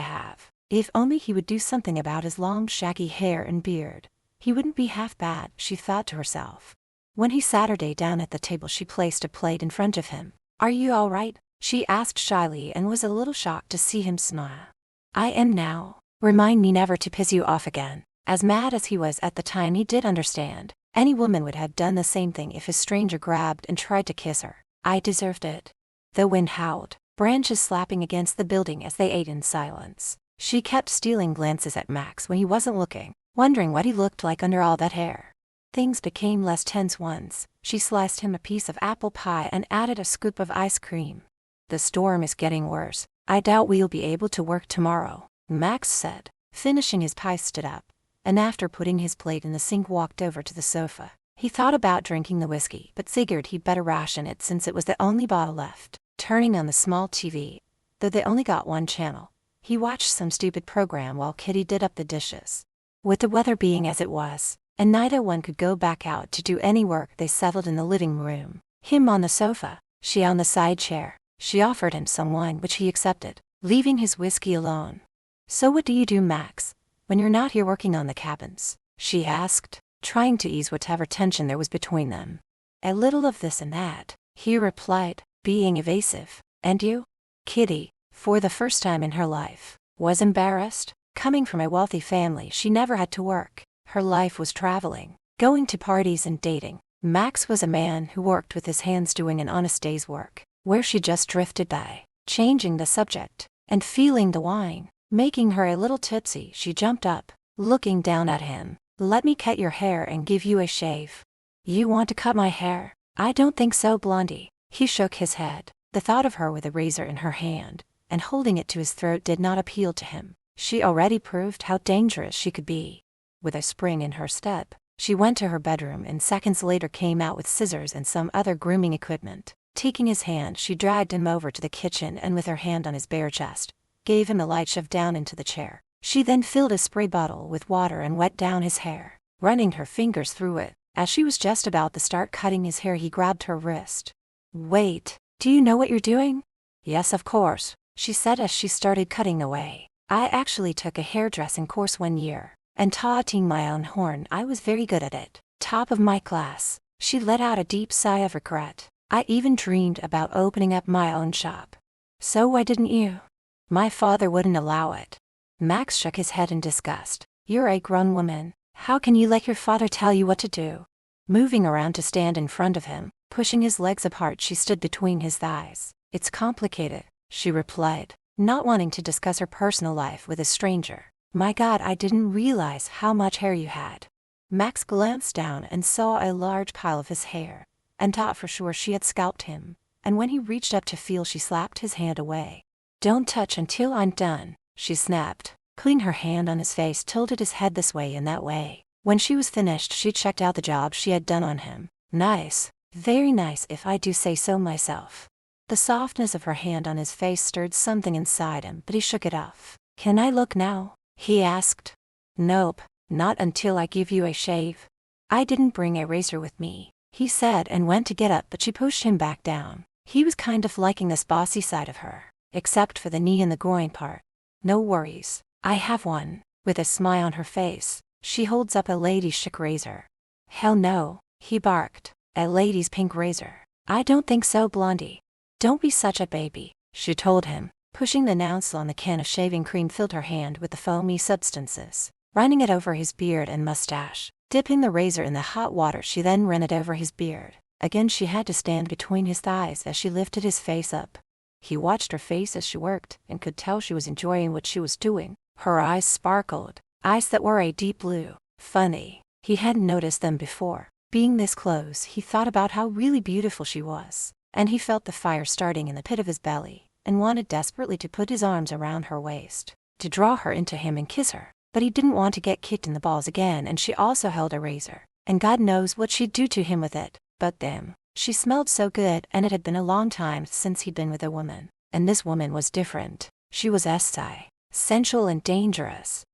have. If only he would do something about his long, shaggy hair and beard, he wouldn't be half bad, she thought to herself. When he sat her down at the table, she placed a plate in front of him. "Are you all right?" she asked shyly, and was a little shocked to see him smile. "I am now. Remind me never to piss you off again." As mad as he was at the time, he did understand. Any woman would have done the same thing if a stranger grabbed and tried to kiss her. "I deserved it." The wind howled, branches slapping against the building as they ate in silence. She kept stealing glances at Max when he wasn't looking, wondering what he looked like under all that hair. Things became less tense once she sliced him a piece of apple pie and added a scoop of ice cream. "The storm is getting worse. I doubt we'll be able to work tomorrow," Max said. Finishing his pie, stood up, and after putting his plate in the sink, walked over to the sofa. He thought about drinking the whiskey, but figured he'd better ration it since it was the only bottle left. Turning on the small TV, though they only got one channel. He watched some stupid program while Kitty did up the dishes. With the weather being as it was, and neither one could go back out to do any work, they settled in the living room, him on the sofa, she on the side chair. She offered him some wine which he accepted, leaving his whiskey alone. "So what do you do, Max, when you're not here working on the cabins?" she asked, trying to ease whatever tension there was between them. "A little of this and that," he replied, being evasive. "And you?" Kitty, for the first time in her life, was embarrassed. Coming from a wealthy family, she never had to work. Her life was traveling, going to parties and dating. Max was a man who worked with his hands doing an honest day's work, where she just drifted by, changing the subject, and feeling the wine, making her a little tipsy. She jumped up, looking down at him. "Let me cut your hair and give you a shave." "You want to cut my hair?" "I don't think so, Blondie." He shook his head. The thought of her with a razor in her hand, and holding it to his throat, did not appeal to him. She already proved how dangerous she could be. With a spring in her step, she went to her bedroom and seconds later came out with scissors and some other grooming equipment. Taking his hand, she dragged him over to the kitchen and with her hand on his bare chest, gave him a light shove down into the chair. She then filled a spray bottle with water and wet down his hair, running her fingers through it. As she was just about to start cutting his hair, he grabbed her wrist. "Wait, do you know what you're doing?" "Yes, of course," she said as she started cutting away. "I actually took a hairdressing course 1 year, and taughting my own horn, I was very good at it. Top of my class." She let out a deep sigh of regret. "I even dreamed about opening up my own shop." "So why didn't you?" "My father wouldn't allow it." Max shook his head in disgust. "You're a grown woman. How can you let your father tell you what to do?" Moving around to stand in front of him, pushing his legs apart, she stood between his thighs. "It's complicated," she replied, not wanting to discuss her personal life with a stranger. "My God, I didn't realize how much hair you had." Max glanced down and saw a large pile of his hair, and thought for sure she had scalped him, and when he reached up to feel, she slapped his hand away. "Don't touch until I'm done," she snapped, putting her hand on his face, tilted his head this way and that way. When she was finished, she checked out the job she had done on him. "Nice, very nice if I do say so myself." The softness of her hand on his face stirred something inside him, but he shook it off. "Can I look now?" he asked. "Nope, not until I give you a shave." "I didn't bring a razor with me," he said and went to get up, but she pushed him back down. He was kind of liking this bossy side of her, except for the knee and the groin part. "No worries, I have one." With a smile on her face, she holds up a lady's chic razor. "Hell no," he barked. "A lady's pink razor?" "I don't think so, Blondie." "Don't be such a baby," she told him, pushing the nozzle on the can of shaving cream, filled her hand with the foamy substances, running it over his beard and mustache. Dipping the razor in the hot water, she then ran it over his beard. Again she had to stand between his thighs as she lifted his face up. He watched her face as she worked, and could tell she was enjoying what she was doing. Her eyes sparkled, eyes that were a deep blue. Funny, he hadn't noticed them before. Being this close, he thought about how really beautiful she was, and he felt the fire starting in the pit of his belly, and wanted desperately to put his arms around her waist, to draw her into him and kiss her. But he didn't want to get kicked in the balls again, and she also held a razor, and God knows what she'd do to him with it. But damn, she smelled so good, and it had been a long time since he'd been with a woman. And this woman was different. She was sensual and dangerous.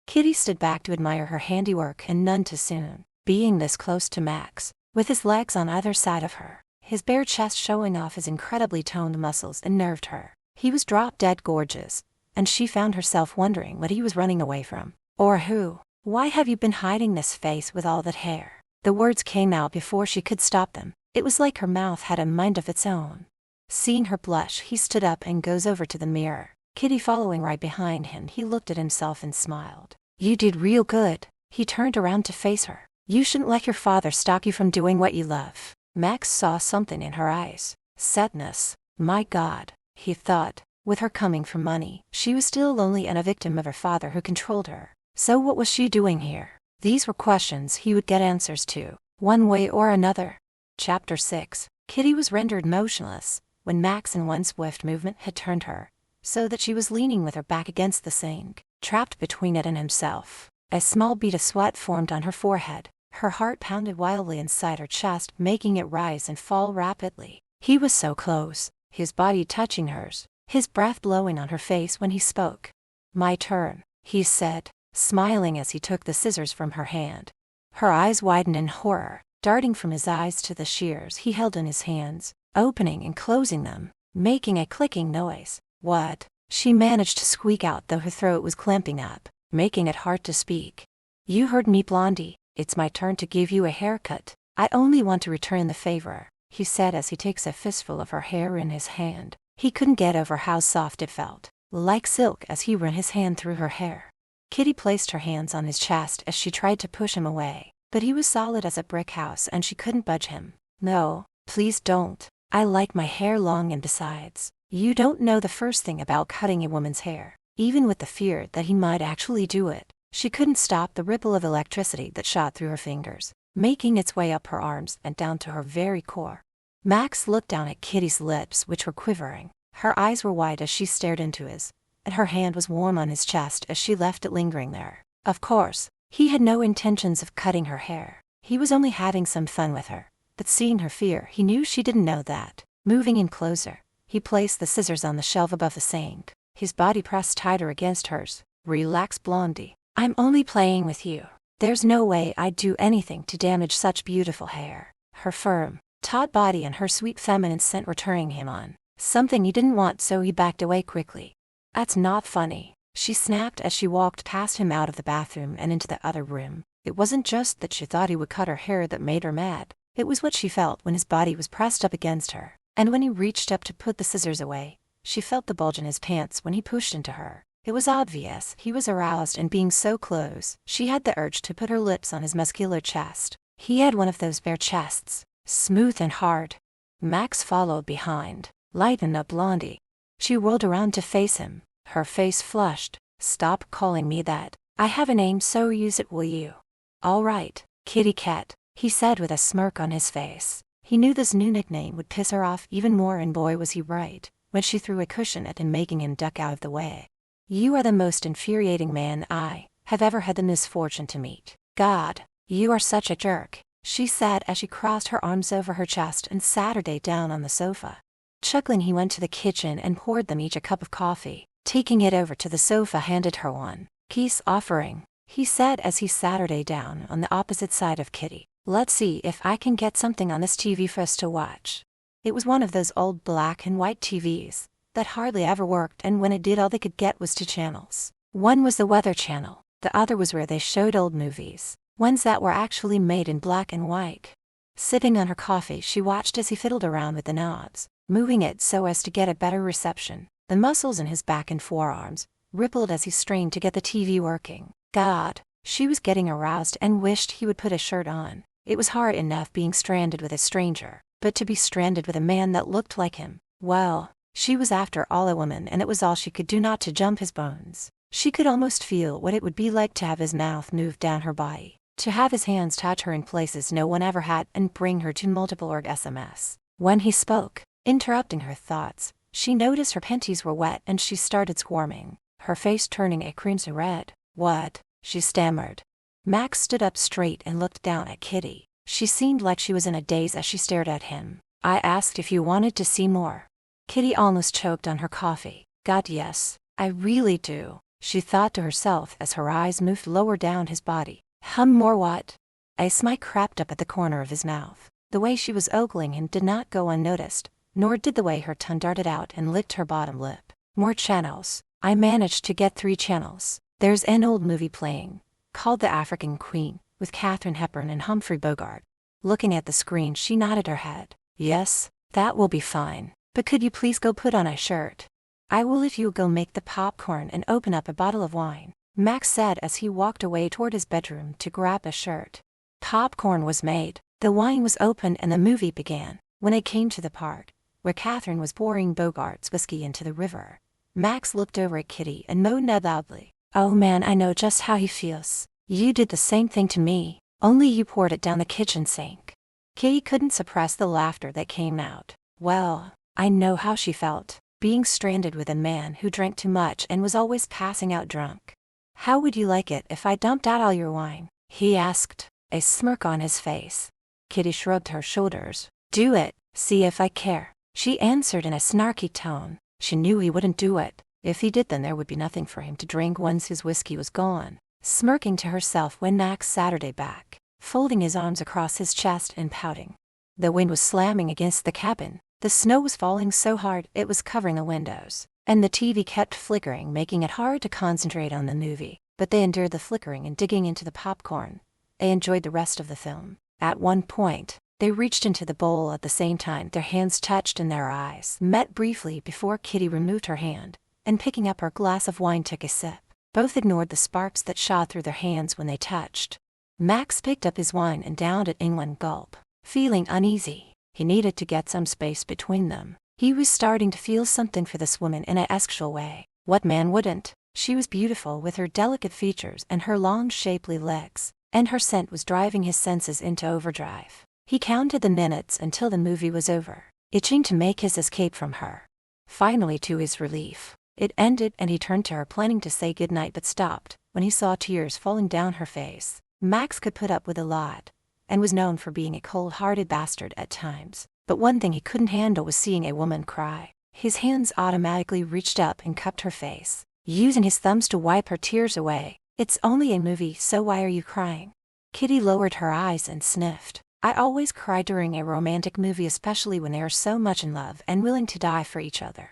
Kitty stood back to admire her handiwork, and none too soon. Being this close to Max, with his legs on either side of her, his bare chest showing off his incredibly toned muscles, unnerved her. He was drop-dead gorgeous, and she found herself wondering what he was running away from. Or who. "Why have you been hiding this face with all that hair?" The words came out before she could stop them. It was like her mouth had a mind of its own. Seeing her blush, he stood up and goes over to the mirror. Kitty following right behind him, he looked at himself and smiled. "You did real good." He turned around to face her. "You shouldn't let your father stop you from doing what you love." Max saw something in her eyes. Sadness. My God, he thought. With her coming from money, she was still lonely and a victim of her father who controlled her. So what was she doing here? These were questions he would get answers to, one way or another. Chapter 6. Kitty was rendered motionless when Max in one swift movement had turned her, so that she was leaning with her back against the sink, trapped between it and himself. A small bead of sweat formed on her forehead. Her heart pounded wildly inside her chest, making it rise and fall rapidly. He was so close, his body touching hers, his breath blowing on her face when he spoke. "My turn," he said, smiling as he took the scissors from her hand. Her eyes widened in horror, darting from his eyes to the shears he held in his hands, opening and closing them, making a clicking noise. "What?" she managed to squeak out, though her throat was clamping up, making it hard to speak. "You heard me, Blondie. It's my turn to give you a haircut. I only want to return the favor," he said as he takes a fistful of her hair in his hand. He couldn't get over how soft it felt, like silk, as he ran his hand through her hair. Kitty placed her hands on his chest as she tried to push him away, but he was solid as a brick house and she couldn't budge him. "No, please don't. I like my hair long, and besides, you don't know the first thing about cutting a woman's hair." Even with the fear that he might actually do it, she couldn't stop the ripple of electricity that shot through her fingers, making its way up her arms and down to her very core. Max looked down at Kitty's lips, which were quivering. Her eyes were wide as she stared into his, and her hand was warm on his chest as she left it lingering there. Of course, he had no intentions of cutting her hair. He was only having some fun with her, but seeing her fear, he knew she didn't know that. Moving in closer, he placed the scissors on the shelf above the sink, his body pressed tighter against hers. "Relax, Blondie. I'm only playing with you. There's no way I'd do anything to damage such beautiful hair." Her firm, taut body and her sweet feminine scent were turning him on, something he didn't want, so he backed away quickly. "That's not funny," she snapped as she walked past him out of the bathroom and into the other room. It wasn't just that she thought he would cut her hair that made her mad. It was what she felt when his body was pressed up against her, and when he reached up to put the scissors away, she felt the bulge in his pants when he pushed into her. It was obvious he was aroused, and being so close, she had the urge to put her lips on his muscular chest. He had one of those bare chests, smooth and hard. Max followed behind. "Lighten up, Blondie." She whirled around to face him, her face flushed. "Stop calling me that. I have a name, so use it, will you?" "All right, Kitty Cat," he said with a smirk on his face. He knew this new nickname would piss her off even more, and boy was he right, when she threw a cushion at him, making him duck out of the way. "You are the most infuriating man I have ever had the misfortune to meet. God, you are such a jerk," she said as she crossed her arms over her chest and sat her down on the sofa. Chuckling, he went to the kitchen and poured them each a cup of coffee. Taking it over to the sofa, handed her one. "Peace offering," he said as he sat her down on the opposite side of Kitty. "Let's see if I can get something on this TV for us to watch." It was one of those old black and white TVs that hardly ever worked, and when it did, all they could get was two channels. One was the Weather Channel, the other was where they showed old movies, ones that were actually made in black and white. Sipping on her coffee, she watched as he fiddled around with the knobs, moving it so as to get a better reception. The muscles in his back and forearms rippled as he strained to get the TV working. God, she was getting aroused and wished he would put a shirt on. It was hard enough being stranded with a stranger, but to be stranded with a man that looked like him, well, she was after all a woman, and it was all she could do not to jump his bones. She could almost feel what it would be like to have his mouth move down her body, to have his hands touch her in places no one ever had, and bring her to multiple orgasms. When he spoke, interrupting her thoughts, she noticed her panties were wet and she started squirming, her face turning a crimson red. "What?" she stammered. Max stood up straight and looked down at Kitty. She seemed like she was in a daze as she stared at him. "I asked if you wanted to see more." Kitty almost choked on her coffee. "God, yes, I really do," she thought to herself as her eyes moved lower down his body. More what?" A smile crept up at the corner of his mouth. The way she was ogling him did not go unnoticed, nor did the way her tongue darted out and licked her bottom lip. "More channels. I managed to get 3 channels. There's an old movie playing, called The African Queen, with Katharine Hepburn and Humphrey Bogart." Looking at the screen, she nodded her head. "Yes, that will be fine. But could you please go put on a shirt?" "I will if you go make the popcorn and open up a bottle of wine," Max said as he walked away toward his bedroom to grab a shirt. Popcorn was made, the wine was opened, and the movie began. When it came to the part where Katharine was pouring Bogart's whiskey into the river, Max looked over at Kitty and moaned loudly. "Oh man, I know just how he feels. You did the same thing to me, only you poured it down the kitchen sink." Kitty couldn't suppress the laughter that came out. "Well, I know how she felt, being stranded with a man who drank too much and was always passing out drunk." "How would you like it if I dumped out all your wine?" he asked, a smirk on his face. Kitty shrugged her shoulders. "Do it, see if I care," she answered in a snarky tone. She knew he wouldn't do it. If he did, then there would be nothing for him to drink once his whiskey was gone. Smirking to herself when Max Saturday back, folding his arms across his chest and pouting. The wind was slamming against the cabin, the snow was falling so hard it was covering the windows, and the TV kept flickering, making it hard to concentrate on the movie. But they endured the flickering and digging into the popcorn. They enjoyed the rest of the film. At one point, they reached into the bowl at the same time. Their hands touched and their eyes met briefly before Kitty removed her hand, and picking up her glass of wine took a sip. Both ignored the sparks that shot through their hands when they touched. Max picked up his wine and downed it in one gulp. Feeling uneasy, he needed to get some space between them. He was starting to feel something for this woman in a sexual way. What man wouldn't? She was beautiful with her delicate features and her long shapely legs, and her scent was driving his senses into overdrive. He counted the minutes until the movie was over, itching to make his escape from her. Finally, to his relief, it ended and he turned to her, planning to say goodnight, but stopped when he saw tears falling down her face. Max could put up with a lot, and was known for being a cold-hearted bastard at times. But one thing he couldn't handle was seeing a woman cry. His hands automatically reached up and cupped her face, using his thumbs to wipe her tears away. "It's only a movie, so why are you crying?" Kitty lowered her eyes and sniffed. "I always cry during a romantic movie, especially when they are so much in love and willing to die for each other."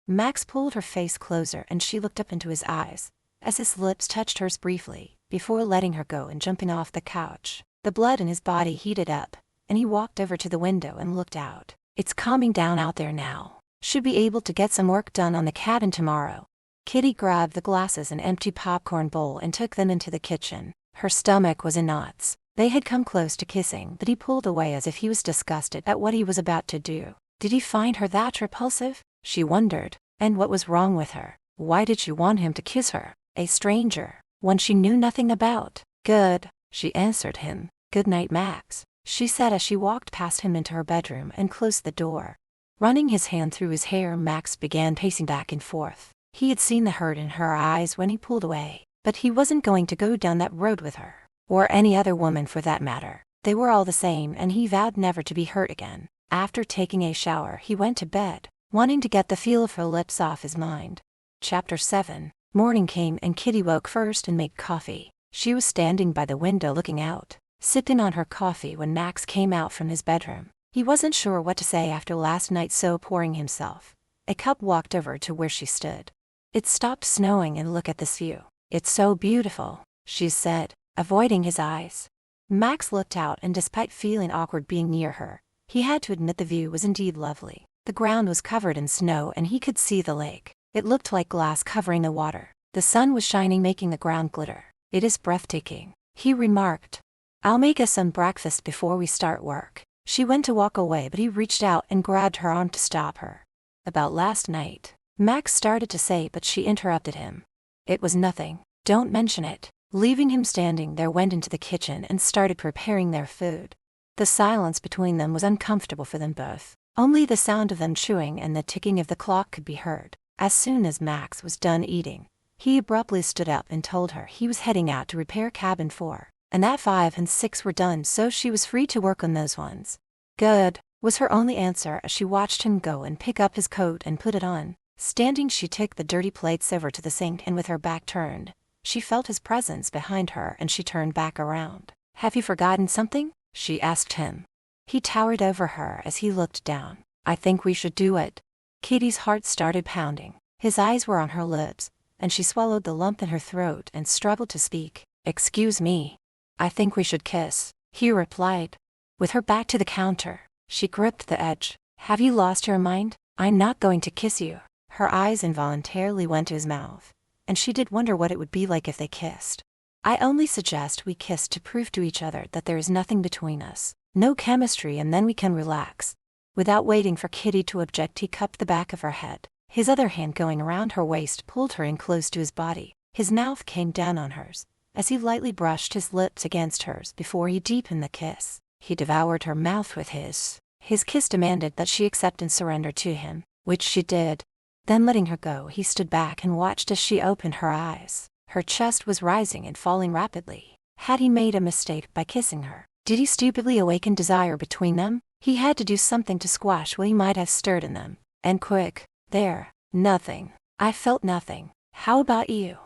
Max pulled her face closer and she looked up into his eyes, as his lips touched hers briefly, before letting her go and jumping off the couch. The blood in his body heated up, and he walked over to the window and looked out. "It's calming down out there now. Should be able to get some work done on the cabin tomorrow." Kitty grabbed the glasses and empty popcorn bowl and took them into the kitchen. Her stomach was in knots. They had come close to kissing, but he pulled away as if he was disgusted at what he was about to do. Did he find her that repulsive? She wondered. And what was wrong with her? Why did she want him to kiss her? A stranger, one she knew nothing about. "Good," she answered him. "Good night, Max," she said as she walked past him into her bedroom and closed the door. Running his hand through his hair, Max began pacing back and forth. He had seen the hurt in her eyes when he pulled away, but he wasn't going to go down that road with her, or any other woman for that matter. They were all the same, and he vowed never to be hurt again. After taking a shower, he went to bed, wanting to get the feel of her lips off his mind. Chapter 7. Morning came and Kitty woke first and made coffee. She was standing by the window looking out, sipping on her coffee when Max came out from his bedroom. He wasn't sure what to say after last night, so pouring himself a cup, walked over to where she stood. "It stopped snowing and look at this view. It's so beautiful," she said, avoiding his eyes. Max looked out, and despite feeling awkward being near her, he had to admit the view was indeed lovely. The ground was covered in snow and he could see the lake. It looked like glass covering the water. The sun was shining, making the ground glitter. "It is breathtaking," he remarked. "I'll make us some breakfast before we start work." She went to walk away, but he reached out and grabbed her arm to stop her. "About last night," Max started to say, but she interrupted him. "It was nothing. Don't mention it." Leaving him standing there, went into the kitchen and started preparing their food. The silence between them was uncomfortable for them both. Only the sound of them chewing and the ticking of the clock could be heard. As soon as Max was done eating, he abruptly stood up and told her he was heading out to repair cabin 4, and that 5 and 6 were done, so she was free to work on those ones. "Good," was her only answer as she watched him go and pick up his coat and put it on. Standing, she took the dirty plates over to the sink, and with her back turned, she felt his presence behind her and she turned back around. "Have you forgotten something?" she asked him. He towered over her as he looked down. "I think we should do it." Kitty's heart started pounding. His eyes were on her lips, and she swallowed the lump in her throat and struggled to speak. "Excuse me. I think we should kiss," he replied. With her back to the counter, she gripped the edge. "Have you lost your mind? I'm not going to kiss you." Her eyes involuntarily went to his mouth, and she did wonder what it would be like if they kissed. "I only suggest we kiss to prove to each other that there is nothing between us. No chemistry, and then we can relax." Without waiting for Kitty to object, he cupped the back of her head. His other hand, going around her waist, pulled her in close to his body. His mouth came down on hers, as he lightly brushed his lips against hers before he deepened the kiss. He devoured her mouth with his. His kiss demanded that she accept and surrender to him, which she did. Then, letting her go, he stood back and watched as she opened her eyes. Her chest was rising and falling rapidly. Had he made a mistake by kissing her? Did he stupidly awaken desire between them? He had to do something to squash what he might have stirred in them. And quick. There. Nothing. I felt nothing. How about you?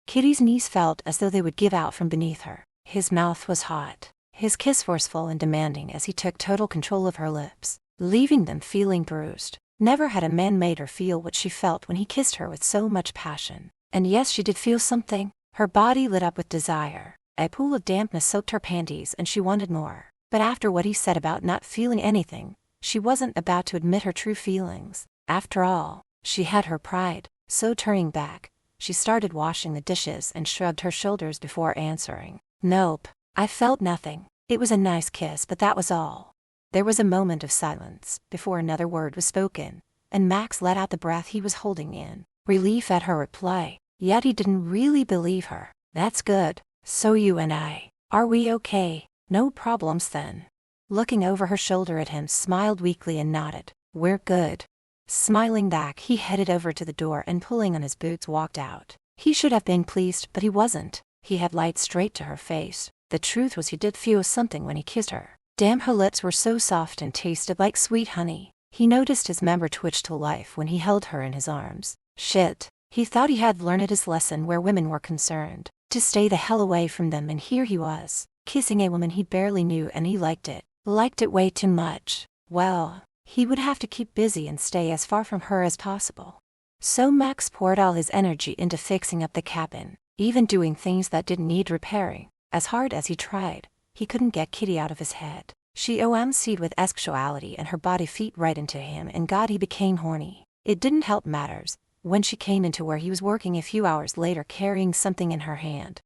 Kitty's knees felt as though they would give out from beneath her. His mouth was hot, his kiss forceful and demanding as he took total control of her lips, leaving them feeling bruised. Never had a man made her feel what she felt when he kissed her with so much passion. And yes, she did feel something. Her body lit up with desire. A pool of dampness soaked her panties and she wanted more. But after what he said about not feeling anything, she wasn't about to admit her true feelings. After all, she had her pride. So turning back, she started washing the dishes and shrugged her shoulders before answering. Nope. I felt nothing. It was a nice kiss, but that was all. There was a moment of silence before another word was spoken, and Max let out the breath he was holding in, relief at her reply. Yet he didn't really believe her. That's good. So you and I, are we okay? No problems then. Looking over her shoulder at him, smiled weakly and nodded. We're good. Smiling back, he headed over to the door and pulling on his boots walked out. He should have been pleased, but he wasn't. He had light straight to her face. The truth was he did feel something when he kissed her. Damn, her lips were so soft and tasted like sweet honey. He noticed his member twitch to life when he held her in his arms. Shit. He thought he had learned his lesson where women were concerned, to stay the hell away from them, and here he was, kissing a woman he barely knew, and he liked it. Liked it way too much. Well, he would have to keep busy and stay as far from her as possible. So Max poured all his energy into fixing up the cabin, even doing things that didn't need repairing. As hard as he tried, he couldn't get Kitty out of his head. She OMC'd with sexuality and her body feet right into him, and God, he became horny. It didn't help matters when she came into where he was working a few hours later carrying something in her hand.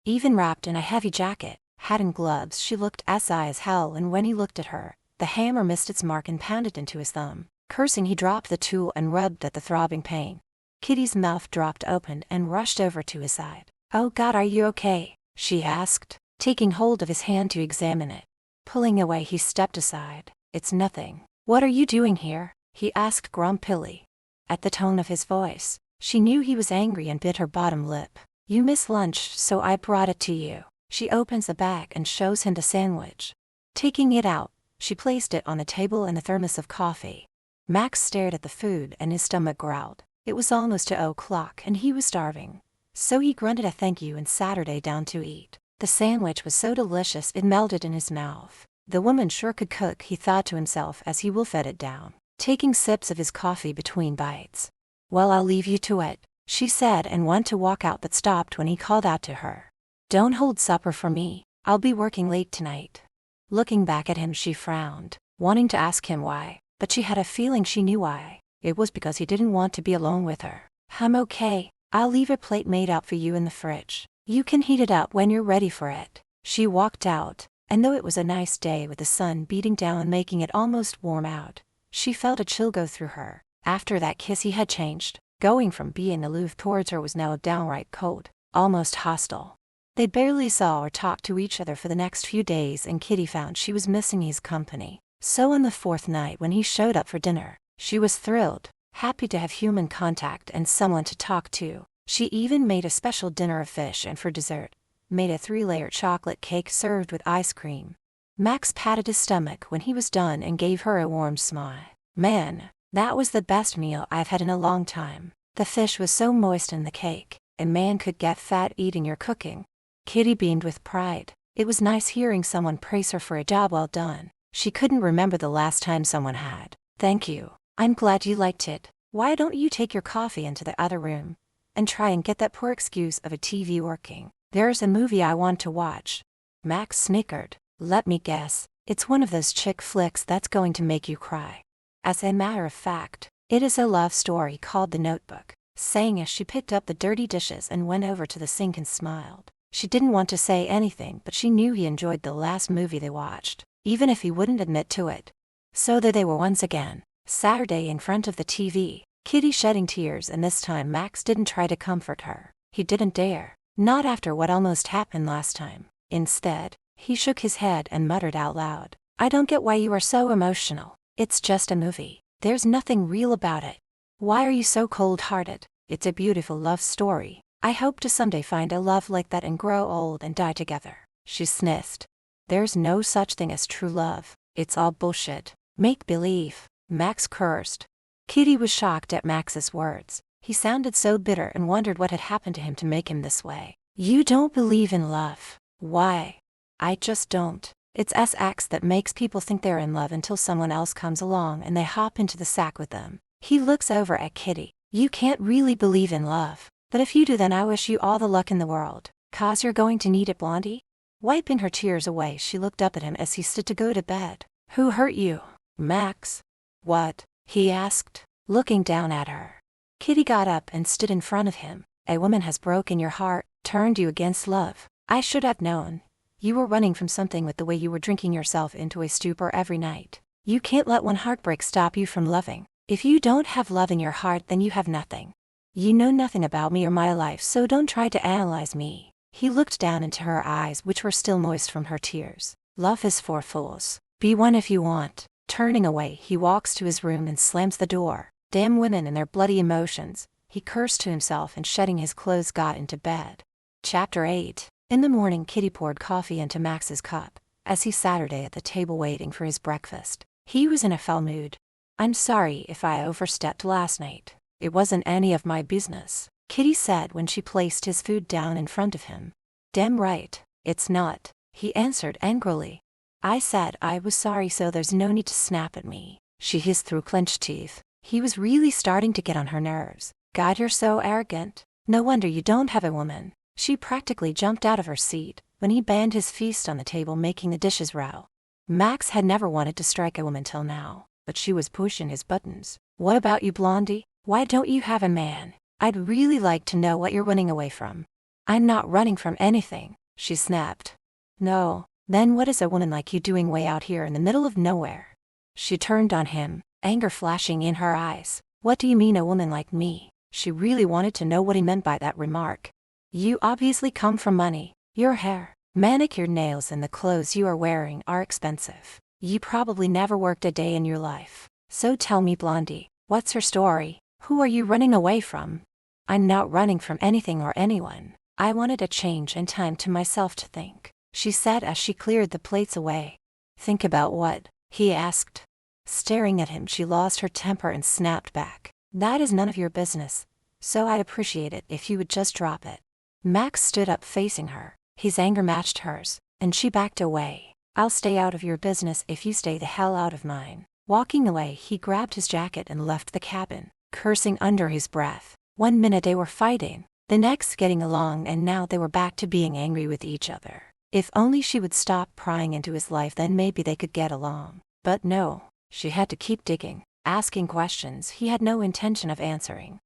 Even wrapped in a heavy jacket, hat and gloves, she looked SI as hell, and when he looked at her, the hammer missed its mark and pounded into his thumb. Cursing, he dropped the tool and rubbed at the throbbing pain. Kitty's mouth dropped open and rushed over to his side. Oh God, are you okay? She asked, taking hold of his hand to examine it. Pulling away, he stepped aside. It's nothing. What are you doing here? He asked grumpily. At the tone of his voice, she knew he was angry and bit her bottom lip. You missed lunch, so I brought it to you. She opens the bag and shows him the sandwich. Taking it out, she placed it on the table and a thermos of coffee. Max stared at the food and his stomach growled. It was almost 2 o'clock and he was starving. So he grunted a thank you and sat her down to eat. The sandwich was so delicious it melted in his mouth. The woman sure could cook, he thought to himself as he wolfed it down, taking sips of his coffee between bites. Well, I'll leave you to it, she said, and went to walk out but stopped when he called out to her. Don't hold supper for me. I'll be working late tonight. Looking back at him, she frowned, wanting to ask him why, but she had a feeling she knew why. It was because he didn't want to be alone with her. I'm okay. I'll leave a plate made out for you in the fridge. You can heat it up when you're ready for it. She walked out, and though it was a nice day with the sun beating down making it almost warm out, she felt a chill go through her. After that kiss he had changed. Going from being aloof towards her was now downright cold, almost hostile. They barely saw or talked to each other for the next few days, and Kitty found she was missing his company. So on the 4th night when he showed up for dinner, she was thrilled, happy to have human contact and someone to talk to. She even made a special dinner of fish, and for dessert, made a 3-layer chocolate cake served with ice cream. Max patted his stomach when he was done and gave her a warm smile. Man, that was the best meal I've had in a long time. The fish was so moist in the cake, a man could get fat eating your cooking. Kitty beamed with pride. It was nice hearing someone praise her for a job well done. She couldn't remember the last time someone had. Thank you. I'm glad you liked it. Why don't you take your coffee into the other room and try and get that poor excuse of a TV working? There's a movie I want to watch. Max snickered. Let me guess, it's one of those chick flicks that's going to make you cry. As a matter of fact, it is a love story called The Notebook, saying as she picked up the dirty dishes and went over to the sink and smiled. She didn't want to say anything, but she knew he enjoyed the last movie they watched, even if he wouldn't admit to it. So there they were once again, Saturday in front of the TV, Kitty shedding tears, and this time Max didn't try to comfort her. He didn't dare, not after what almost happened last time. Instead, he shook his head and muttered out loud, I don't get why you are so emotional. It's just a movie. There's nothing real about it. Why are you so cold-hearted? It's a beautiful love story. I hope to someday find a love like that and grow old and die together. She sniffed. There's no such thing as true love. It's all bullshit. Make believe. Max cursed. Kitty was shocked at Max's words. He sounded so bitter and wondered what had happened to him to make him this way. You don't believe in love. Why? I just don't. It's sex that makes people think they're in love until someone else comes along and they hop into the sack with them. He looks over at Kitty. You can't really believe in love. But if you do, then I wish you all the luck in the world. 'Cause you're going to need it, Blondie. Wiping her tears away, she looked up at him as he stood to go to bed. Who hurt you? Max. What? He asked, looking down at her. Kitty got up and stood in front of him. A woman has broken your heart, turned you against love. I should have known. You were running from something with the way you were drinking yourself into a stupor every night. You can't let one heartbreak stop you from loving. If you don't have love in your heart, then you have nothing. You know nothing about me or my life, so don't try to analyze me. He looked down into her eyes, which were still moist from her tears. Love is for fools. Be one if you want. Turning away, he walks to his room and slams the door. Damn women and their bloody emotions, he cursed to himself and shedding his clothes got into bed. Chapter 8. In the morning, Kitty poured coffee into Max's cup, as he sat at the table waiting for his breakfast. He was in a foul mood. I'm sorry if I overstepped last night. It wasn't any of my business, Kitty said when she placed his food down in front of him. Damn right, it's not, he answered angrily. I said I was sorry, so there's no need to snap at me, she hissed through clenched teeth. He was really starting to get on her nerves. God, you're so arrogant. No wonder you don't have a woman. She practically jumped out of her seat when he banged his fist on the table, making the dishes rattle. Max had never wanted to strike a woman till now, but she was pushing his buttons. What about you, Blondie? Why don't you have a man? I'd really like to know what you're running away from. I'm not running from anything, she snapped. No, then what is a woman like you doing way out here in the middle of nowhere? She turned on him, anger flashing in her eyes. What do you mean, a woman like me? She really wanted to know what he meant by that remark. You obviously come from money. Your hair, manicured nails, and the clothes you are wearing are expensive. You probably never worked a day in your life. So tell me, Blondie, what's her story? Who are you running away from? I'm not running from anything or anyone. I wanted a change and time to myself to think, she said as she cleared the plates away. Think about what? He asked. Staring at him, she lost her temper and snapped back. That is none of your business, so I'd appreciate it if you would just drop it. Max stood up facing her. His anger matched hers, and she backed away. I'll stay out of your business if you stay the hell out of mine. Walking away, he grabbed his jacket and left the cabin, cursing under his breath. 1 minute they were fighting, the next getting along, and now they were back to being angry with each other. If only she would stop prying into his life, then maybe they could get along. But no, she had to keep digging, asking questions he had no intention of answering.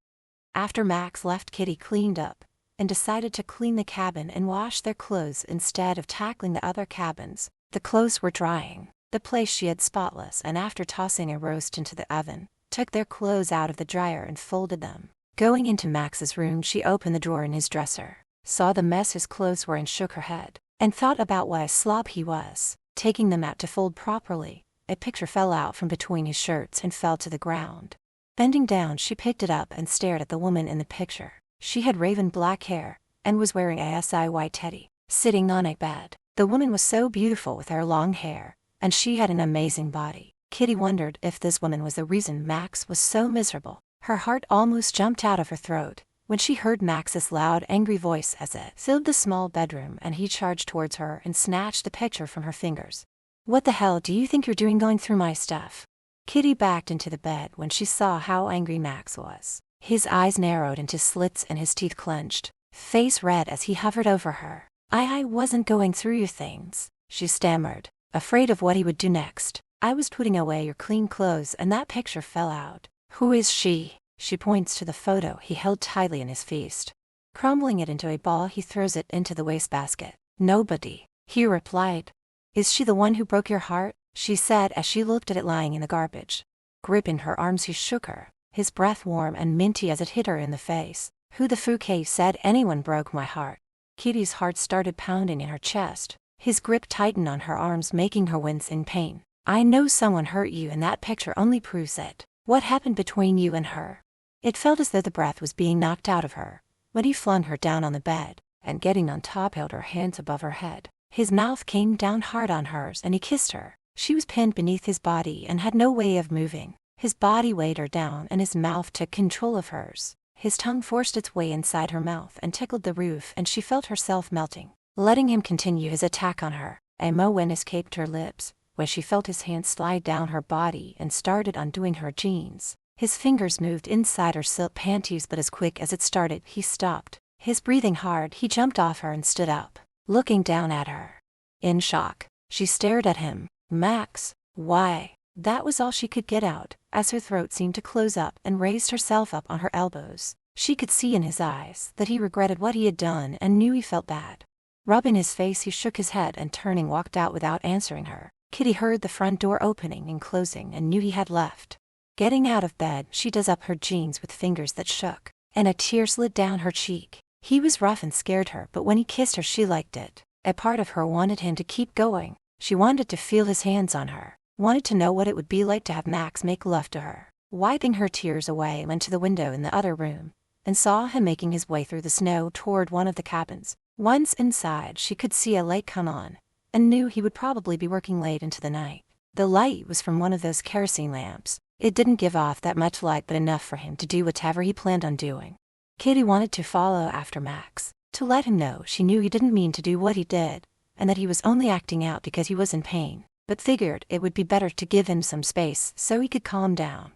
After Max left, Kitty cleaned up and decided to clean the cabin and wash their clothes instead of tackling the other cabins. The clothes were drying, the place she had spotless, and after tossing a roast into the oven, took their clothes out of the dryer and folded them. Going into Max's room, she opened the drawer in his dresser, saw the mess his clothes were, and shook her head, and thought about what a slob he was. Taking them out to fold properly, a picture fell out from between his shirts and fell to the ground. Bending down, she picked it up and stared at the woman in the picture. She had raven black hair and was wearing a white teddy, sitting on a bed. The woman was so beautiful with her long hair, and she had an amazing body. Kitty wondered if this woman was the reason Max was so miserable. Her heart almost jumped out of her throat when she heard Max's loud, angry voice as it filled the small bedroom, and he charged towards her and snatched the picture from her fingers. What the hell do you think you're doing going through my stuff? Kitty backed into the bed when she saw how angry Max was. His eyes narrowed into slits and his teeth clenched, face red as he hovered over her. I wasn't going through your things, she stammered, afraid of what he would do next. I was putting away your clean clothes and that picture fell out. Who is she? She points to the photo he held tightly in his fist. Crumbling it into a ball, he throws it into the wastebasket. Nobody, he replied. Is she the one who broke your heart? She said as she looked at it lying in the garbage. Gripping her arms, he shook her, his breath warm and minty as it hit her in the face. Who the fuck said anyone broke my heart? Kitty's heart started pounding in her chest. His grip tightened on her arms, making her wince in pain. I know someone hurt you, and that picture only proves it. What happened between you and her? It felt as though the breath was being knocked out of her when he flung her down on the bed and, getting on top, held her hands above her head. His mouth came down hard on hers and he kissed her. She was pinned beneath his body and had no way of moving. His body weighed her down and his mouth took control of hers. His tongue forced its way inside her mouth and tickled the roof, and she felt herself melting. Letting him continue his attack on her, a moan escaped her lips, where she felt his hand slide down her body and started undoing her jeans. His fingers moved inside her silk panties, but as quick as it started, he stopped. His breathing hard, he jumped off her and stood up, looking down at her. In shock, she stared at him. "Max, why?" That was all she could get out, as her throat seemed to close up, and raised herself up on her elbows. She could see in his eyes that he regretted what he had done and knew he felt bad. Rubbing his face, he shook his head and turning walked out without answering her. Kitty heard the front door opening and closing and knew he had left. Getting out of bed, she does up her jeans with fingers that shook, and a tear slid down her cheek. He was rough and scared her, but when he kissed her she liked it. A part of her wanted him to keep going. She wanted to feel his hands on her, wanted to know what it would be like to have Max make love to her. Wiping her tears away, went to the window in the other room, and saw him making his way through the snow toward one of the cabins. Once inside, she could see a light come on, and knew he would probably be working late into the night. The light was from one of those kerosene lamps. It didn't give off that much light, but enough for him to do whatever he planned on doing. Kitty wanted to follow after Max, to let him know she knew he didn't mean to do what he did, and that he was only acting out because he was in pain, but figured it would be better to give him some space so he could calm down.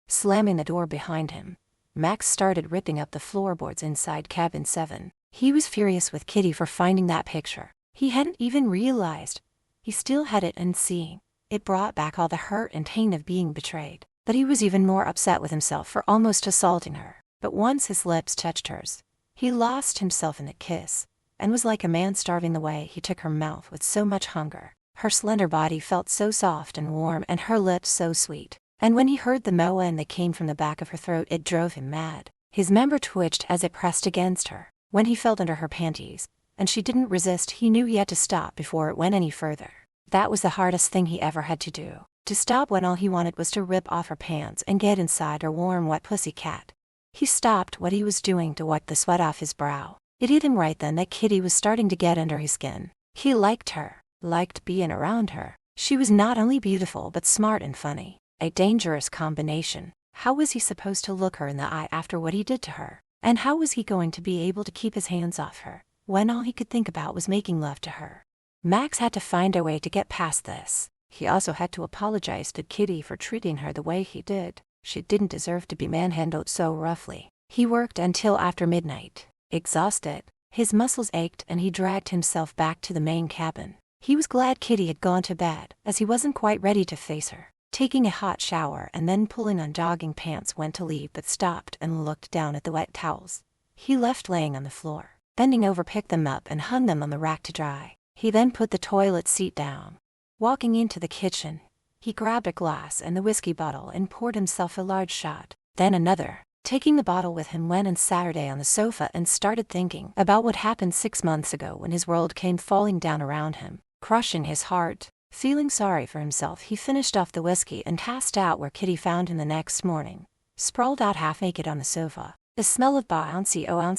Slamming the door behind him, Max started ripping up the floorboards inside cabin 7. He was furious with Kitty for finding that picture. He hadn't even realized. He still had it, and seeing it brought back all the hurt and pain of being betrayed. But he was even more upset with himself for almost assaulting her. But once his lips touched hers, he lost himself in the kiss, and was like a man starving the way he took her mouth with so much hunger. Her slender body felt so soft and warm, and her lips so sweet. And when he heard the moan that came from the back of her throat, it drove him mad. His member twitched as it pressed against her. When he felt under her panties, and she didn't resist, he knew he had to stop before it went any further. That was the hardest thing he ever had to do. To stop when all he wanted was to rip off her pants and get inside her warm, wet pussycat. He stopped what he was doing to wipe the sweat off his brow. It hit him right then that Kitty was starting to get under his skin. He liked her, liked being around her. She was not only beautiful but smart and funny. A dangerous combination. How was he supposed to look her in the eye after what he did to her? And how was he going to be able to keep his hands off her, when all he could think about was making love to her? Max had to find a way to get past this. He also had to apologize to Kitty for treating her the way he did. She didn't deserve to be manhandled so roughly. He worked until after midnight. Exhausted, his muscles ached, and he dragged himself back to the main cabin. He was glad Kitty had gone to bed, as he wasn't quite ready to face her. Taking a hot shower and then pulling on jogging pants, went to leave, but stopped and looked down at the wet towels he left laying on the floor. Bending over, picked them up and hung them on the rack to dry. He then put the toilet seat down. Walking into the kitchen, he grabbed a glass and the whiskey bottle and poured himself a large shot, then another. Taking the bottle with him, went on Saturday on the sofa and started thinking about what happened 6 months ago when his world came falling down around him, crushing his heart. Feeling sorry for himself, he finished off the whiskey and passed out, where Kitty found him the next morning, sprawled out half naked on the sofa, the smell of ounce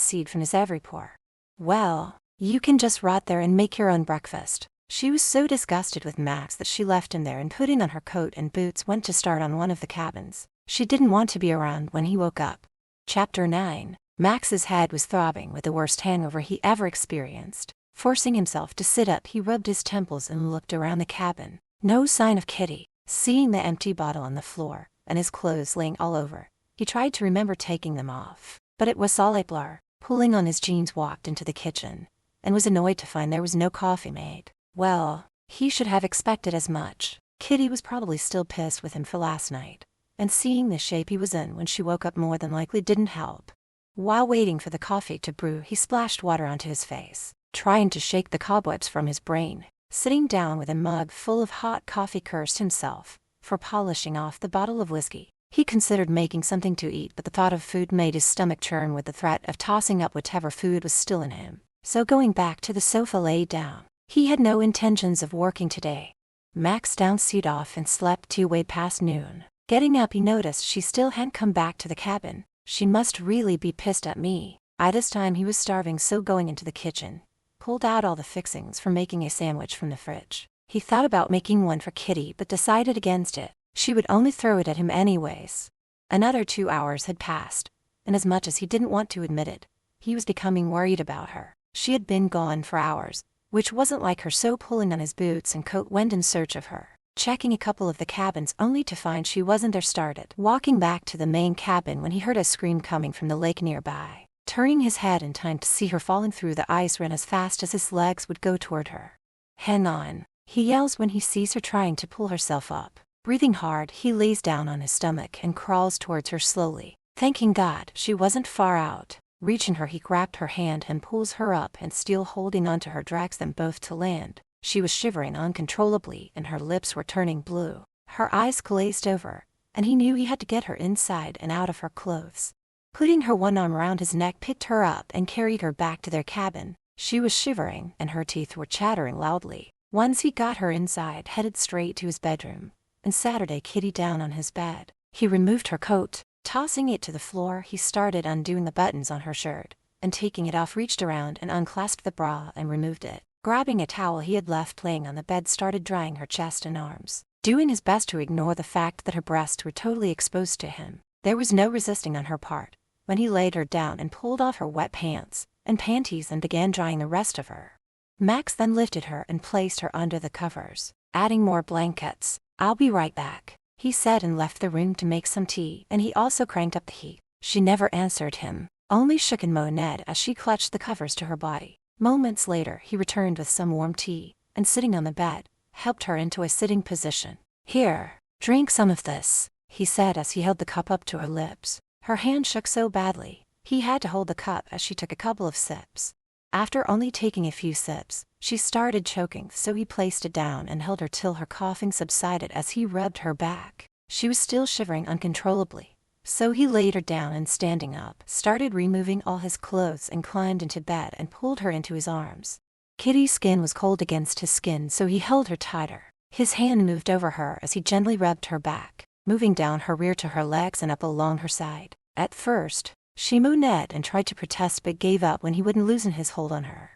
seed from his every pore. "Well, you can just rot there and make your own breakfast." She was so disgusted with Max that she left him there and, putting on her coat and boots, went to start on one of the cabins. She didn't want to be around when he woke up. Chapter 9. Max's head was throbbing with the worst hangover he ever experienced. Forcing himself to sit up, he rubbed his temples and looked around the cabin. No sign of Kitty. Seeing the empty bottle on the floor, and his clothes laying all over, he tried to remember taking them off, but it was all a blur. Pulling on his jeans, walked into the kitchen, and was annoyed to find there was no coffee made. Well, he should have expected as much. Kitty was probably still pissed with him for last night, and seeing the shape he was in when she woke up more than likely didn't help. While waiting for the coffee to brew, he splashed water onto his face, trying to shake the cobwebs from his brain. Sitting down with a mug full of hot coffee, cursed himself for polishing off the bottle of whiskey. He considered making something to eat, but the thought of food made his stomach churn with the threat of tossing up whatever food was still in him. So going back to the sofa, lay down. He had no intentions of working today. Max downsized off and slept till way past noon. Getting up, he noticed she still hadn't come back to the cabin. She must really be pissed at me. By this time he was starving, so going into the kitchen, pulled out all the fixings for making a sandwich from the fridge. He thought about making one for Kitty but decided against it. She would only throw it at him anyways. Another 2 hours had passed, and as much as he didn't want to admit it, he was becoming worried about her. She had been gone for hours, which wasn't like her, so pulling on his boots and coat went in search of her, checking a couple of the cabins only to find she wasn't there. Started walking back to the main cabin when he heard a scream coming from the lake nearby. Turning his head in time to see her falling through the ice, ran as fast as his legs would go toward her. "Hang on," he yells when he sees her trying to pull herself up. Breathing hard, he lays down on his stomach and crawls towards her slowly, thanking God she wasn't far out. Reaching her, he grabbed her hand and pulls her up, and still holding onto her drags them both to land. She was shivering uncontrollably and her lips were turning blue. Her eyes glazed over, and he knew he had to get her inside and out of her clothes. Putting her one arm around his neck, picked her up and carried her back to their cabin. She was shivering and her teeth were chattering loudly. Once he got her inside, headed straight to his bedroom and Saturday Kitty down on his bed. He removed her coat. Tossing it to the floor, he started undoing the buttons on her shirt, and taking it off, reached around and unclasped the bra and removed it. Grabbing a towel he had left laying on the bed, started drying her chest and arms, doing his best to ignore the fact that her breasts were totally exposed to him. There was no resisting on her part when he laid her down and pulled off her wet pants and panties and began drying the rest of her. Max then lifted her and placed her under the covers, adding more blankets. "I'll be right back," he said, and left the room to make some tea, and he also cranked up the heat. She never answered him, only shook and moaned as she clutched the covers to her body. Moments later, he returned with some warm tea, and sitting on the bed, helped her into a sitting position. "Here, drink some of this," he said as he held the cup up to her lips. Her hand shook so badly, he had to hold the cup as she took a couple of sips. After only taking a few sips, she started choking, so he placed it down and held her till her coughing subsided as he rubbed her back. She was still shivering uncontrollably, so he laid her down and, standing up, started removing all his clothes and climbed into bed and pulled her into his arms. Kitty's skin was cold against his skin, so he held her tighter. His hand moved over her as he gently rubbed her back, moving down her rear to her legs and up along her side. At first, she moaned and tried to protest but gave up when he wouldn't loosen his hold on her.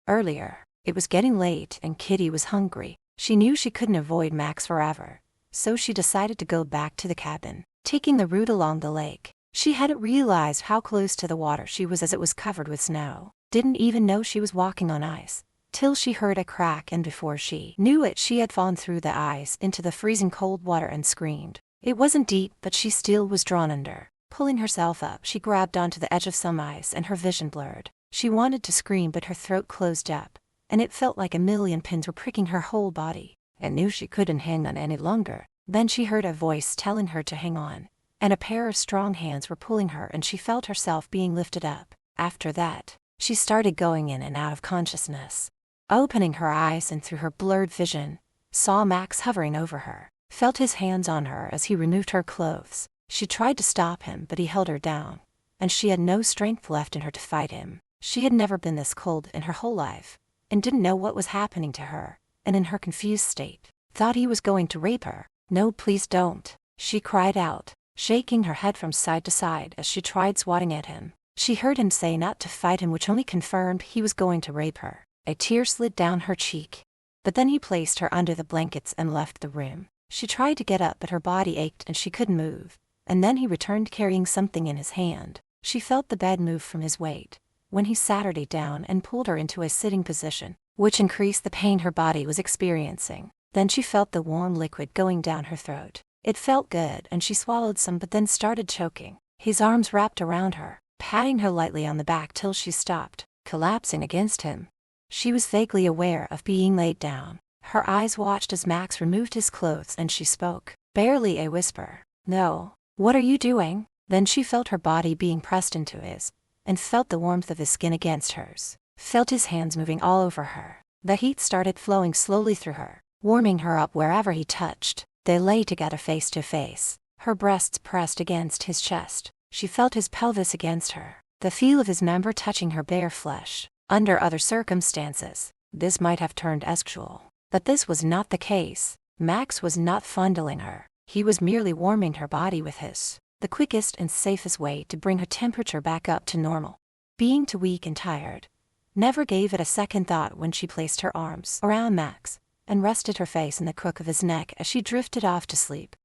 Earlier, it was getting late and Kitty was hungry. She knew she couldn't avoid Max forever, so she decided to go back to the cabin, taking the route along the lake. She hadn't realized how close to the water she was as it was covered with snow. Didn't even know she was walking on ice, till she heard a crack, and before she knew it, she had fallen through the ice into the freezing cold water and screamed. It wasn't deep, but she still was drawn under. Pulling herself up, she grabbed onto the edge of some ice and her vision blurred. She wanted to scream, but her throat closed up, and it felt like a million pins were pricking her whole body, and knew she couldn't hang on any longer. Then she heard a voice telling her to hang on, and a pair of strong hands were pulling her, and she felt herself being lifted up. After that, she started going in and out of consciousness. Opening her eyes and through her blurred vision, saw Max hovering over her, felt his hands on her as he removed her clothes. She tried to stop him, but he held her down, and she had no strength left in her to fight him. She had never been this cold in her whole life, and didn't know what was happening to her, and in her confused state, thought he was going to rape her. "No, please don't," she cried out, shaking her head from side to side as she tried swatting at him. She heard him say not to fight him, which only confirmed he was going to rape her. A tear slid down her cheek, but then he placed her under the blankets and left the room. She tried to get up, but her body ached and she couldn't move. And then he returned carrying something in his hand. She felt the bed move from his weight when he sat her down and pulled her into a sitting position, which increased the pain her body was experiencing. Then she felt the warm liquid going down her throat. It felt good and she swallowed some, but then started choking. His arms wrapped around her, patting her lightly on the back till she stopped, collapsing against him. She was vaguely aware of being laid down. Her eyes watched as Max removed his clothes and she spoke, barely a whisper. "No. What are you doing?" Then she felt her body being pressed into his, and felt the warmth of his skin against hers, felt his hands moving all over her. The heat started flowing slowly through her, warming her up wherever he touched. They lay together face to face, her breasts pressed against his chest. She felt his pelvis against her, the feel of his member touching her bare flesh. Under other circumstances, this might have turned sexual, but this was not the case. Max was not fondling her. He was merely warming her body with his, the quickest and safest way to bring her temperature back up to normal. Being too weak and tired, never gave it a second thought when she placed her arms around Max and rested her face in the crook of his neck as she drifted off to sleep.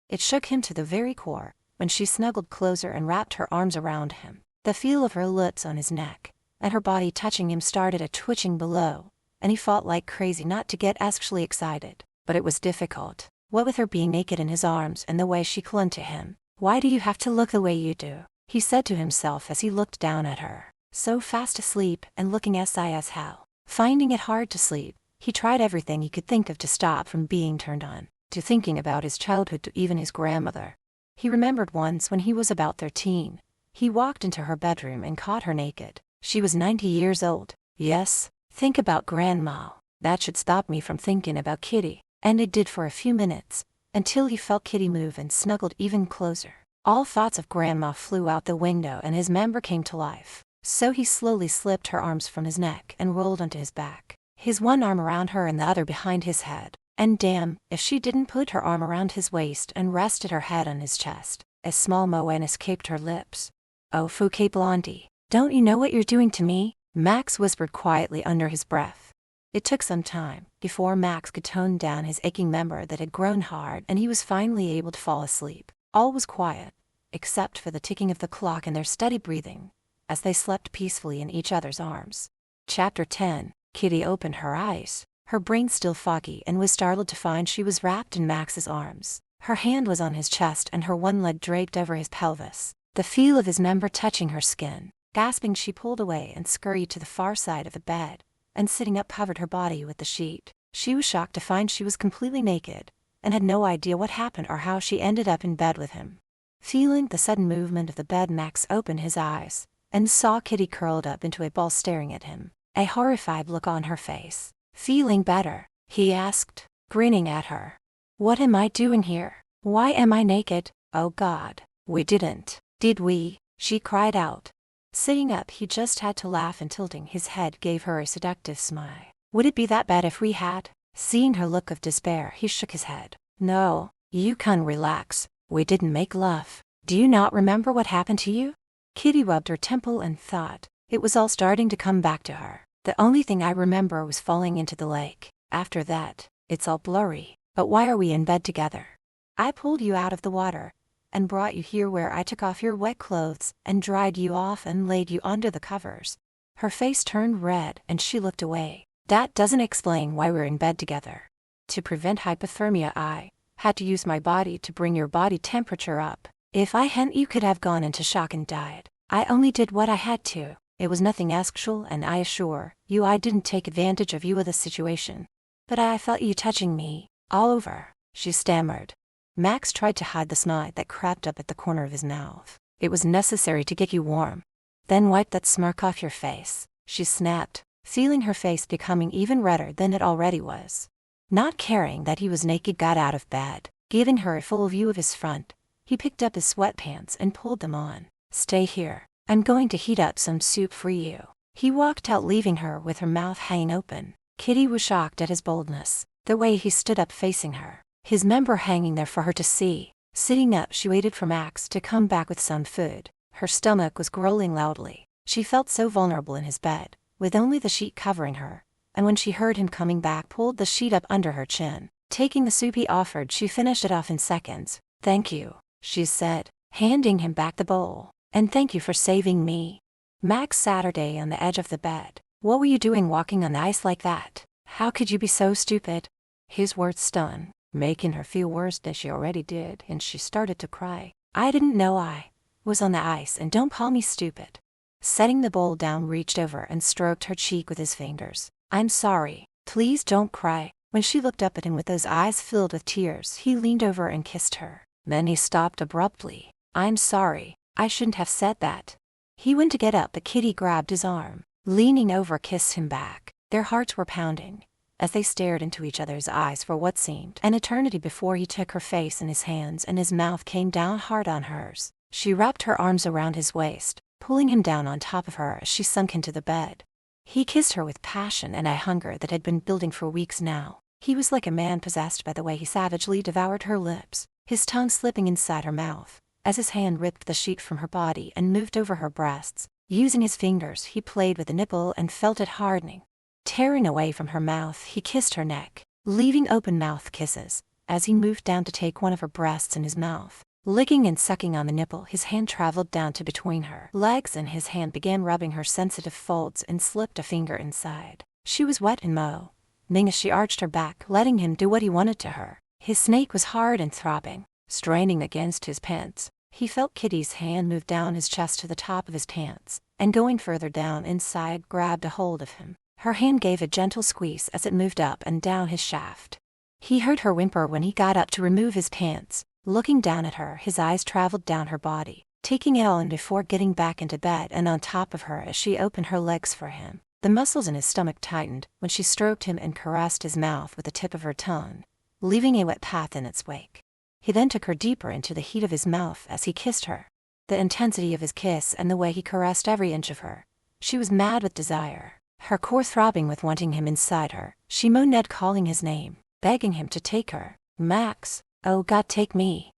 It shook him to the very core when she snuggled closer and wrapped her arms around him. The feel of her lips on his neck and her body touching him started a twitching below, and he fought like crazy not to get actually excited. But it was difficult. What with her being naked in his arms and the way she clung to him. "Why do you have to look the way you do?" he said to himself as he looked down at her. So fast asleep and looking as how. Finding it hard to sleep, he tried everything he could think of to stop from being turned on, to thinking about his childhood, to even his grandmother. He remembered once when he was about 13. He walked into her bedroom and caught her naked. She was 90 years old. Yes, think about Grandma. That should stop me from thinking about Kitty. And it did for a few minutes, until he felt Kitty move and snuggled even closer. All thoughts of Grandma flew out the window and his member came to life. So he slowly slipped her arms from his neck and rolled onto his back, his one arm around her and the other behind his head. And damn, if she didn't put her arm around his waist and rested her head on his chest. A small moan escaped her lips. "Oh, Fouquet Blondie, don't you know what you're doing to me?" Max whispered quietly under his breath. It took some time before Max could tone down his aching member that had grown hard, and he was finally able to fall asleep. All was quiet, except for the ticking of the clock and their steady breathing, as they slept peacefully in each other's arms. Chapter 10. Kitty opened her eyes, her brain still foggy, and was startled to find she was wrapped in Max's arms. Her hand was on his chest and her one leg draped over his pelvis, the feel of his member touching her skin. Gasping, she pulled away and scurried to the far side of the bed, and sitting up covered her body with the sheet. She was shocked to find she was completely naked, and had no idea what happened or how she ended up in bed with him. Feeling the sudden movement of the bed, Max opened his eyes, and saw Kitty curled up into a ball staring at him, a horrified look on her face. "Feeling better?" he asked, grinning at her. "What am I doing here? Why am I naked? Oh God, we didn't, did we?" she cried out. Sitting up, he just had to laugh, and tilting his head gave her a seductive smile. "Would it be that bad if we had?" Seeing her look of despair, he shook his head. "No, you can relax. We didn't make love. Do you not remember what happened to you?" Kitty rubbed her temple and thought. It was all starting to come back to her. "The only thing I remember was falling into the lake. After that, it's all blurry. But why are we in bed together? I pulled you out of the water and brought you here, where I took off your wet clothes and dried you off and laid you under the covers." Her face turned red and she looked away. "That doesn't explain why we're in bed together. To prevent hypothermia, I had to use my body to bring your body temperature up. If I hadn't, you could have gone into shock and died. I only did what I had to. It was nothing actual, and I assure you I didn't take advantage of you or the situation. But I felt you touching me all over," she stammered. Max tried to hide the smile that crept up at the corner of his mouth. "It was necessary to get you warm." "Then wipe that smirk off your face," she snapped, feeling her face becoming even redder than it already was. Not caring that he was naked, got out of bed. Giving her a full view of his front, he picked up his sweatpants and pulled them on. "Stay here. I'm going to heat up some soup for you." He walked out, leaving her with her mouth hanging open. Kitty was shocked at his boldness, the way he stood up facing her, his member hanging there for her to see. Sitting up, she waited for Max to come back with some food. Her stomach was growling loudly. She felt so vulnerable in his bed, with only the sheet covering her, and when she heard him coming back, pulled the sheet up under her chin. Taking the soup he offered, she finished it off in seconds. "Thank you," she said, handing him back the bowl. "And thank you for saving me." Max sat her day on the edge of the bed. "What were you doing walking on the ice like that? How could you be so stupid?" His words stung, making her feel worse than she already did, and she started to cry. "I didn't know I was on the ice, and don't call me stupid." Setting the bowl down, reached over and stroked her cheek with his fingers. "I'm sorry. Please don't cry." When she looked up at him with those eyes filled with tears, he leaned over and kissed her. Then he stopped abruptly. "I'm sorry. I shouldn't have said that." He went to get up, but Kitty grabbed his arm. Leaning over, kissed him back. Their hearts were pounding as they stared into each other's eyes for what seemed an eternity before he took her face in his hands and his mouth came down hard on hers. She wrapped her arms around his waist, pulling him down on top of her as she sunk into the bed. He kissed her with passion and a hunger that had been building for weeks now. He was like a man possessed by the way he savagely devoured her lips, his tongue slipping inside her mouth, as his hand ripped the sheet from her body and moved over her breasts. Using his fingers, he played with the nipple and felt it hardening. Tearing away from her mouth, he kissed her neck, leaving open mouth kisses, As he moved down to take one of her breasts in his mouth, licking and sucking on the nipple, his hand traveled down to between her legs and his hand began rubbing her sensitive folds and slipped a finger inside. She was wet and moaning as she arched her back, letting him do what he wanted to her. His snake was hard and throbbing, straining against his pants. He felt Kitty's hand move down his chest to the top of his pants, and going further down inside grabbed a hold of him. Her hand gave a gentle squeeze as it moved up and down his shaft. He heard her whimper when he got up to remove his pants. Looking down at her, his eyes traveled down her body, taking it all in before getting back into bed and on top of her as she opened her legs for him. The muscles in his stomach tightened when she stroked him and caressed his mouth with the tip of her tongue, leaving a wet path in its wake. He then took her deeper into the heat of his mouth as he kissed her. The intensity of his kiss and the way he caressed every inch of her. She was mad with desire, her core throbbing with wanting him inside her. She moaned, calling his name, begging him to take her. Max, oh God, take me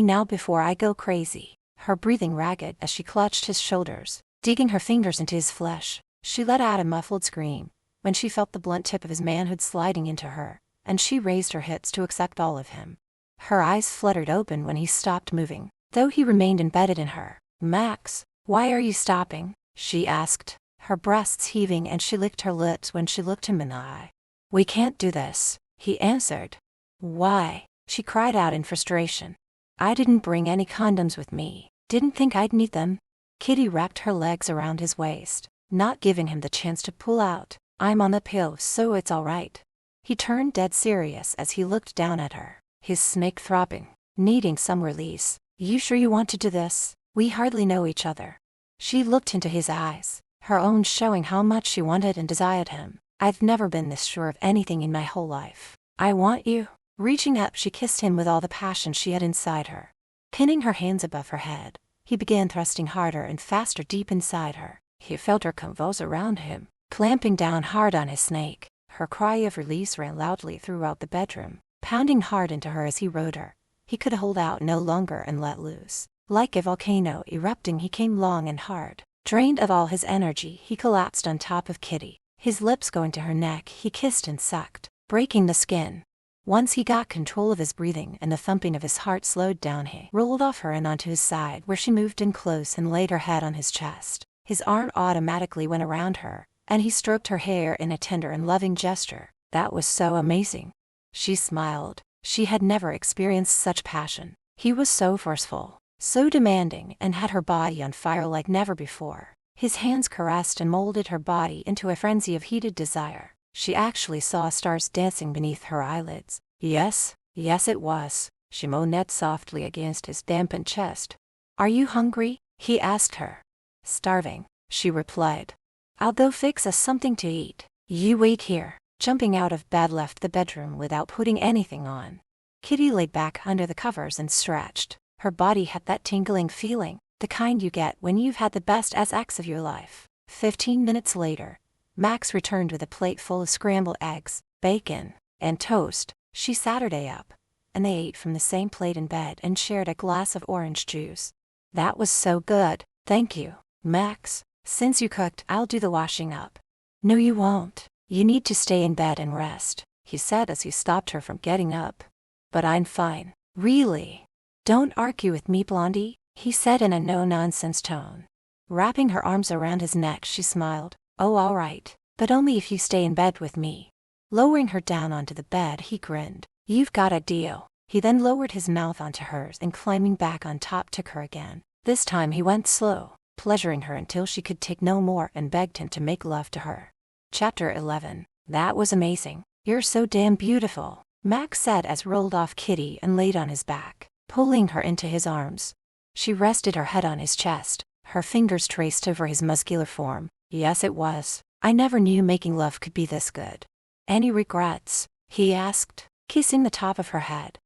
now before I go crazy. Her breathing ragged as she clutched his shoulders, digging her fingers into his flesh. She let out a muffled scream when she felt the blunt tip of his manhood sliding into her, and she raised her hips to accept all of him. Her eyes fluttered open when he stopped moving, though he remained embedded in her. Max, why are you stopping? She asked, her breasts heaving, and she licked her lips when she looked him in the eye. We can't do this, he answered. Why? She cried out in frustration. I didn't bring any condoms with me. Didn't think I'd need them. Kitty wrapped her legs around his waist, not giving him the chance to pull out. I'm on the pill, so it's all right. He turned dead serious as he looked down at her, his snake throbbing, needing some release. You sure you want to do this? We hardly know each other. She looked into his eyes, her own showing how much she wanted and desired him. I've never been this sure of anything in my whole life. I want you. Reaching up, she kissed him with all the passion she had inside her. Pinning her hands above her head, he began thrusting harder and faster deep inside her. He felt her convulse around him, clamping down hard on his snake. Her cry of release ran loudly throughout the bedroom, pounding hard into her as he rode her. He could hold out no longer and let loose. Like a volcano erupting, he came long and hard. Drained of all his energy, he collapsed on top of Kitty. His lips going to her neck, he kissed and sucked, breaking the skin. Once he got control of his breathing and the thumping of his heart slowed down, he rolled off her and onto his side, where she moved in close and laid her head on his chest. His arm automatically went around her, and he stroked her hair in a tender and loving gesture. That was so amazing. She smiled. She had never experienced such passion. He was so forceful, so demanding, and had her body on fire like never before. His hands caressed and molded her body into a frenzy of heated desire. She actually saw stars dancing beneath her eyelids. Yes, it was. She moaned softly against his dampened chest. Are you hungry? He asked her. Starving, she replied. I'll go fix us something to eat. You wait here. Jumping out of bed, left the bedroom without putting anything on. Kitty laid back under the covers and stretched. Her body had that tingling feeling, the kind you get when you've had the best sex of your life. 15 minutes later, Max returned with a plate full of scrambled eggs, bacon, and toast. She sat her up, and they ate from the same plate in bed and shared a glass of orange juice. That was so good, thank you, Max. Since you cooked, I'll do the washing up. No, you won't. You need to stay in bed and rest, he said as he stopped her from getting up. But I'm fine. Really? Don't argue with me, Blondie, he said in a no-nonsense tone. Wrapping her arms around his neck, she smiled. Oh, all right, but only if you stay in bed with me. Lowering her down onto the bed, he grinned. You've got a deal. He then lowered his mouth onto hers and climbing back on top took her again. This time he went slow, pleasuring her until she could take no more and begged him to make love to her. Chapter 11. That was amazing. You're so damn beautiful, Max said as rolled off Kitty and laid on his back, pulling her into his arms. She rested her head on his chest, her fingers traced over his muscular form. Yes, it was. I never knew making love could be this good. Any regrets? He asked, kissing the top of her head.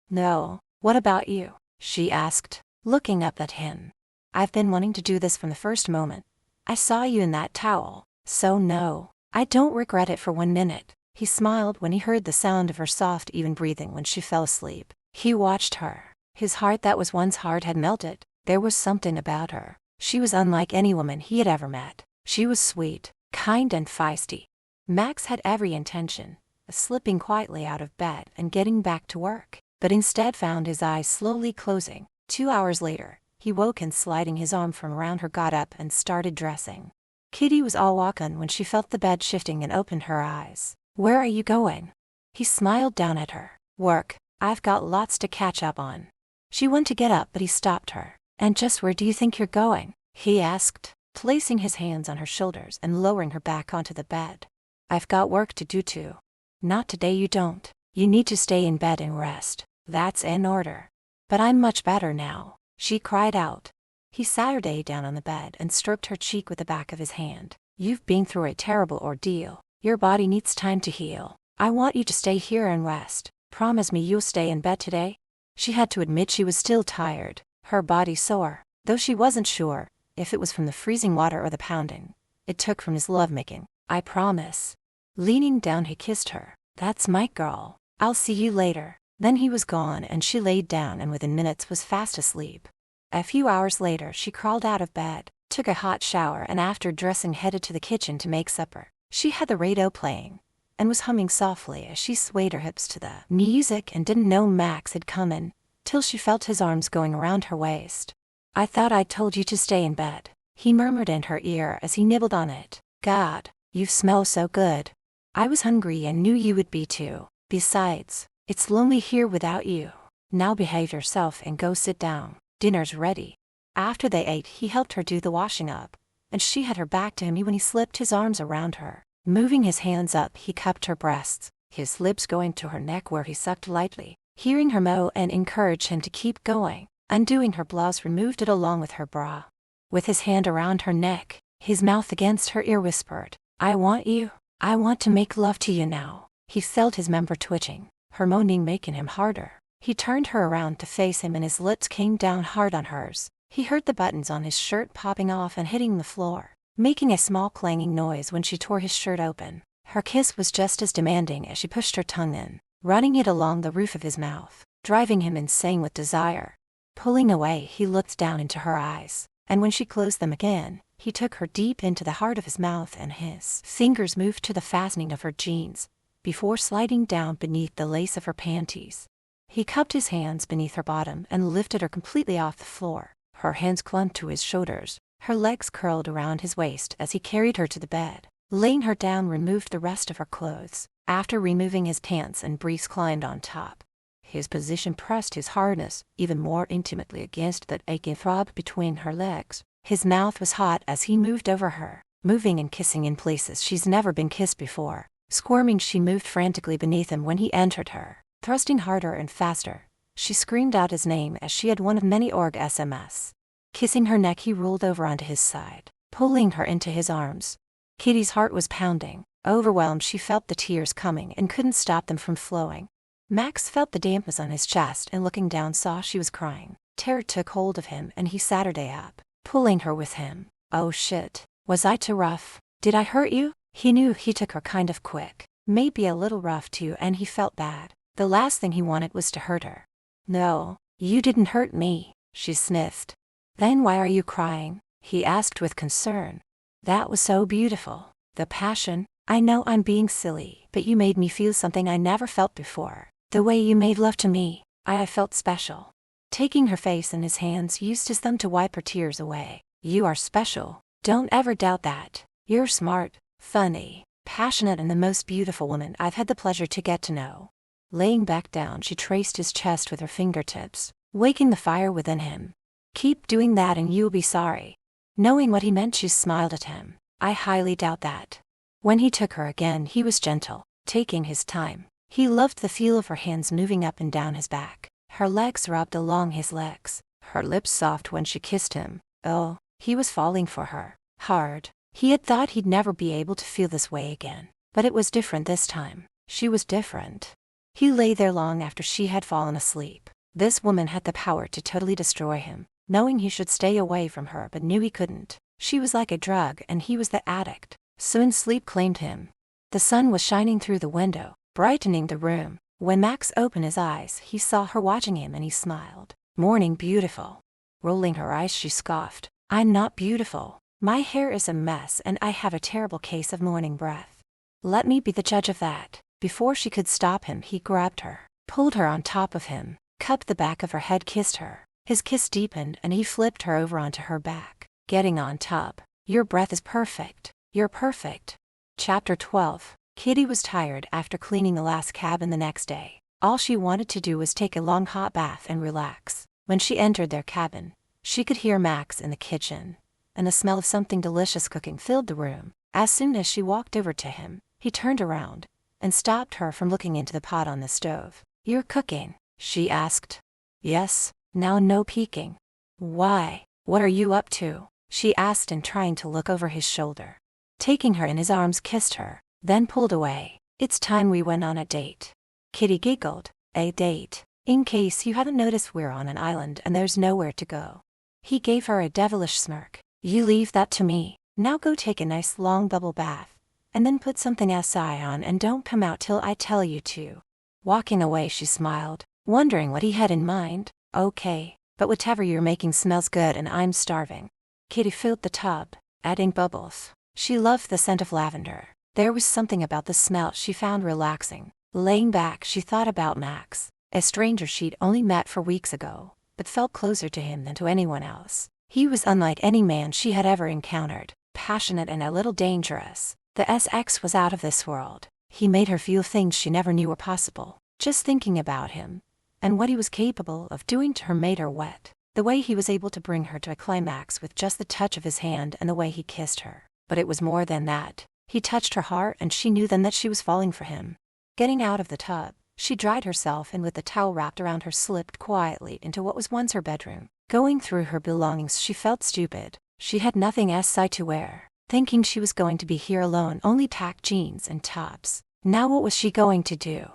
No. What about you? She asked, looking up at him. I've been wanting to do this from the first moment I saw you in that towel, so no, I don't regret it for 1 minute. He smiled when he heard the sound of her soft, even breathing when she fell asleep. He watched her. His heart that was once hard had melted. There was something about her. She was unlike any woman he had ever met. She was sweet, kind, and feisty. Max had every intention slipping quietly out of bed and getting back to work, but instead found his eyes slowly closing. 2 hours later, he woke and sliding his arm from around her got up and started dressing. Kitty was all walking when she felt the bed shifting and opened her eyes. "Where are you going?" He smiled down at her. "Work. I've got lots to catch up on." She went to get up but he stopped her. "And just where do you think you're going?" he asked, placing his hands on her shoulders and lowering her back onto the bed. "I've got work to do too." "Not today you don't. You need to stay in bed and rest. That's an order." "But I'm much better now," she cried out. He sat her down on the bed and stroked her cheek with the back of his hand. "You've been through a terrible ordeal. Your body needs time to heal. I want you to stay here and rest. Promise me you'll stay in bed today?" She had to admit she was still tired, her body sore, though she wasn't sure if it was from the freezing water or the pounding it took from his lovemaking. "I promise." Leaning down he kissed her. "That's my girl. I'll see you later." Then he was gone and she laid down and within minutes was fast asleep. A few hours later she crawled out of bed, took a hot shower and after dressing headed to the kitchen to make supper. She had the radio playing and was humming softly as she swayed her hips to the music and didn't know Max had come in till she felt his arms going around her waist. "I thought I told you to stay in bed," he murmured in her ear as he nibbled on it. "God, you smell so good." "I was hungry and knew you would be too. Besides, it's lonely here without you. Now behave yourself and go sit down. Dinner's ready." After they ate he helped her do the washing up, and she had her back to him when he slipped his arms around her. Moving his hands up he cupped her breasts, his lips going to her neck where he sucked lightly. Hearing her moan and encourage him to keep going, undoing her blouse removed it along with her bra. With his hand around her neck, his mouth against her ear whispered, "I want you. I want to make love to you now." He felt his member twitching, her moaning making him harder. He turned her around to face him and his lips came down hard on hers. He heard the buttons on his shirt popping off and hitting the floor, making a small clanging noise when she tore his shirt open. Her kiss was just as demanding as she pushed her tongue in, running it along the roof of his mouth, driving him insane with desire. Pulling away he looked down into her eyes, and when she closed them again, he took her deep into the heart of his mouth and his fingers moved to the fastening of her jeans, before sliding down beneath the lace of her panties. He cupped his hands beneath her bottom and lifted her completely off the floor. Her hands clung to his shoulders, her legs curled around his waist as he carried her to the bed. Laying her down removed the rest of her clothes. After removing his pants and briefs climbed on top. His position pressed his hardness even more intimately against that aching throb between her legs. His mouth was hot as he moved over her, moving and kissing in places she's never been kissed before. Squirming she moved frantically beneath him when he entered her. Thrusting harder and faster, she screamed out his name as she had one of many SMS. Kissing her neck he rolled over onto his side, pulling her into his arms. Kitty's heart was pounding. Overwhelmed she felt the tears coming and couldn't stop them from flowing. Max felt the dampness on his chest and looking down saw she was crying. Terror took hold of him and he sat her up, pulling her with him. "Oh shit, was I too rough? Did I hurt you?" He knew he took her kind of quick, maybe a little rough too, and he felt bad. The last thing he wanted was to hurt her. "No, you didn't hurt me," she sniffed. "Then why are you crying?" he asked with concern. "That was so beautiful. The passion. I know I'm being silly, but you made me feel something I never felt before. The way you made love to me, I felt special." Taking her face in his hands used his thumb to wipe her tears away. "You are special. Don't ever doubt that. You're smart, funny, passionate and the most beautiful woman I've had the pleasure to get to know." Laying back down she traced his chest with her fingertips, waking the fire within him. "Keep doing that and you'll be sorry." Knowing what he meant she smiled at him. "I highly doubt that." When he took her again he was gentle, taking his time. He loved the feel of her hands moving up and down his back, her legs rubbed along his legs, her lips soft when she kissed him. Oh, he was falling for her, hard. He had thought he'd never be able to feel this way again, but it was different this time. She was different. He lay there long after she had fallen asleep. This woman had the power to totally destroy him, knowing he should stay away from her but knew he couldn't. She was like a drug and he was the addict. Soon sleep claimed him. The sun was shining through the window, brightening the room. When Max opened his eyes he saw her watching him and he smiled. "Morning beautiful." Rolling her eyes she scoffed. "I'm not beautiful. My hair is a mess and I have a terrible case of morning breath. Let me be the judge of that." Before she could stop him, he grabbed her, pulled her on top of him, cupped the back of her head, kissed her. His kiss deepened and he flipped her over onto her back, getting on top. Your breath is perfect. You're perfect. Chapter 12. Kitty was tired after cleaning the last cabin the next day. All she wanted to do was take a long hot bath and relax. When she entered their cabin, she could hear Max in the kitchen, and the smell of something delicious cooking filled the room. As soon as she walked over to him, he turned around and stopped her from looking into the pot on the stove. You're cooking? She asked. Yes. Now no peeking. Why? What are you up to? She asked in trying to look over his shoulder. Taking her in his arms, kissed her, then pulled away. It's time we went on a date. Kitty giggled. A date? In case you haven't noticed, we're on an island and there's nowhere to go. He gave her a devilish smirk. You leave that to me. Now go take a nice long bubble bath, and then put something SI on and don't come out till I tell you to. Walking away, she smiled, wondering what he had in mind. Okay, but whatever you're making smells good and I'm starving. Kitty filled the tub, adding bubbles. She loved the scent of lavender. There was something about the smell she found relaxing. Laying back, she thought about Max, a stranger she'd only met for weeks ago, but felt closer to him than to anyone else. He was unlike any man she had ever encountered, passionate and a little dangerous. The SX was out of this world. He made her feel things she never knew were possible. Just thinking about him and what he was capable of doing to her made her wet. The way he was able to bring her to a climax with just the touch of his hand and the way he kissed her. But it was more than that. He touched her heart and she knew then that she was falling for him. Getting out of the tub, she dried herself and with the towel wrapped around her slipped quietly into what was once her bedroom. Going through her belongings, she felt stupid. She had nothing SI to wear. Thinking she was going to be here alone, only packed jeans and tops. Now what was she going to do?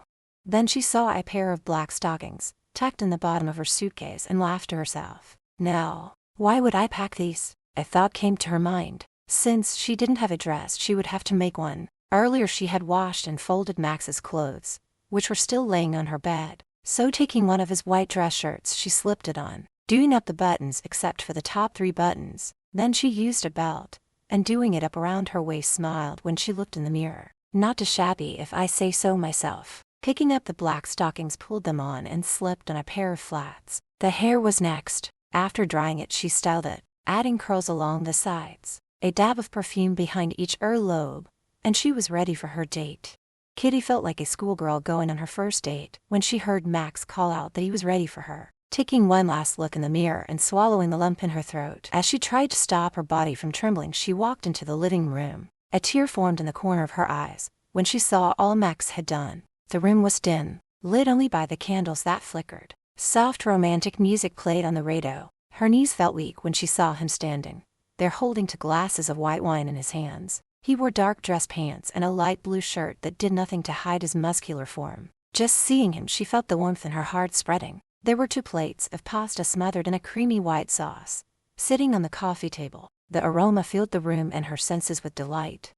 Then she saw a pair of black stockings tucked in the bottom of her suitcase and laughed to herself. No, why would I pack these? A thought came to her mind. Since she didn't have a dress, she would have to make one. Earlier she had washed and folded Max's clothes, which were still laying on her bed. So taking one of his white dress shirts, she slipped it on, doing up the buttons except for the top 3 buttons. Then she used a belt, and doing it up around her waist, smiled when she looked in the mirror. Not too shabby if I say so myself. Picking up the black stockings, pulled them on and slipped on a pair of flats. The hair was next. After drying it, she styled it, adding curls along the sides, a dab of perfume behind each earlobe, and she was ready for her date. Kitty felt like a schoolgirl going on her first date when she heard Max call out that he was ready for her. Taking one last look in the mirror and swallowing the lump in her throat as she tried to stop her body from trembling, she walked into the living room. A tear formed in the corner of her eyes when she saw all Max had done. The room was dim, lit only by the candles that flickered. Soft romantic music played on the radio. Her knees felt weak when she saw him standing there holding 2 glasses of white wine in his hands. He wore dark dress pants and a light blue shirt that did nothing to hide his muscular form. Just seeing him, she felt the warmth in her heart spreading. There were 2 plates of pasta smothered in a creamy white sauce, sitting on the coffee table. The aroma filled the room and her senses with delight.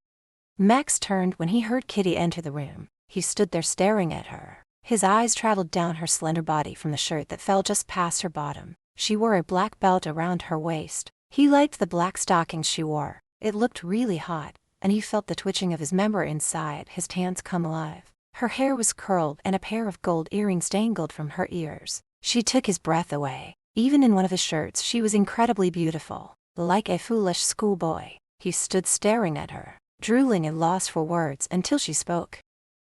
Max turned when he heard Kitty enter the room. He stood there staring at her. His eyes traveled down her slender body from the shirt that fell just past her bottom. She wore a black belt around her waist. He liked the black stockings she wore. It looked really hot, and he felt the twitching of his member inside his hands come alive. Her hair was curled and a pair of gold earrings dangled from her ears. She took his breath away. Even in one of his shirts, she was incredibly beautiful, like a foolish schoolboy. He stood staring at her, drooling and lost for words until she spoke.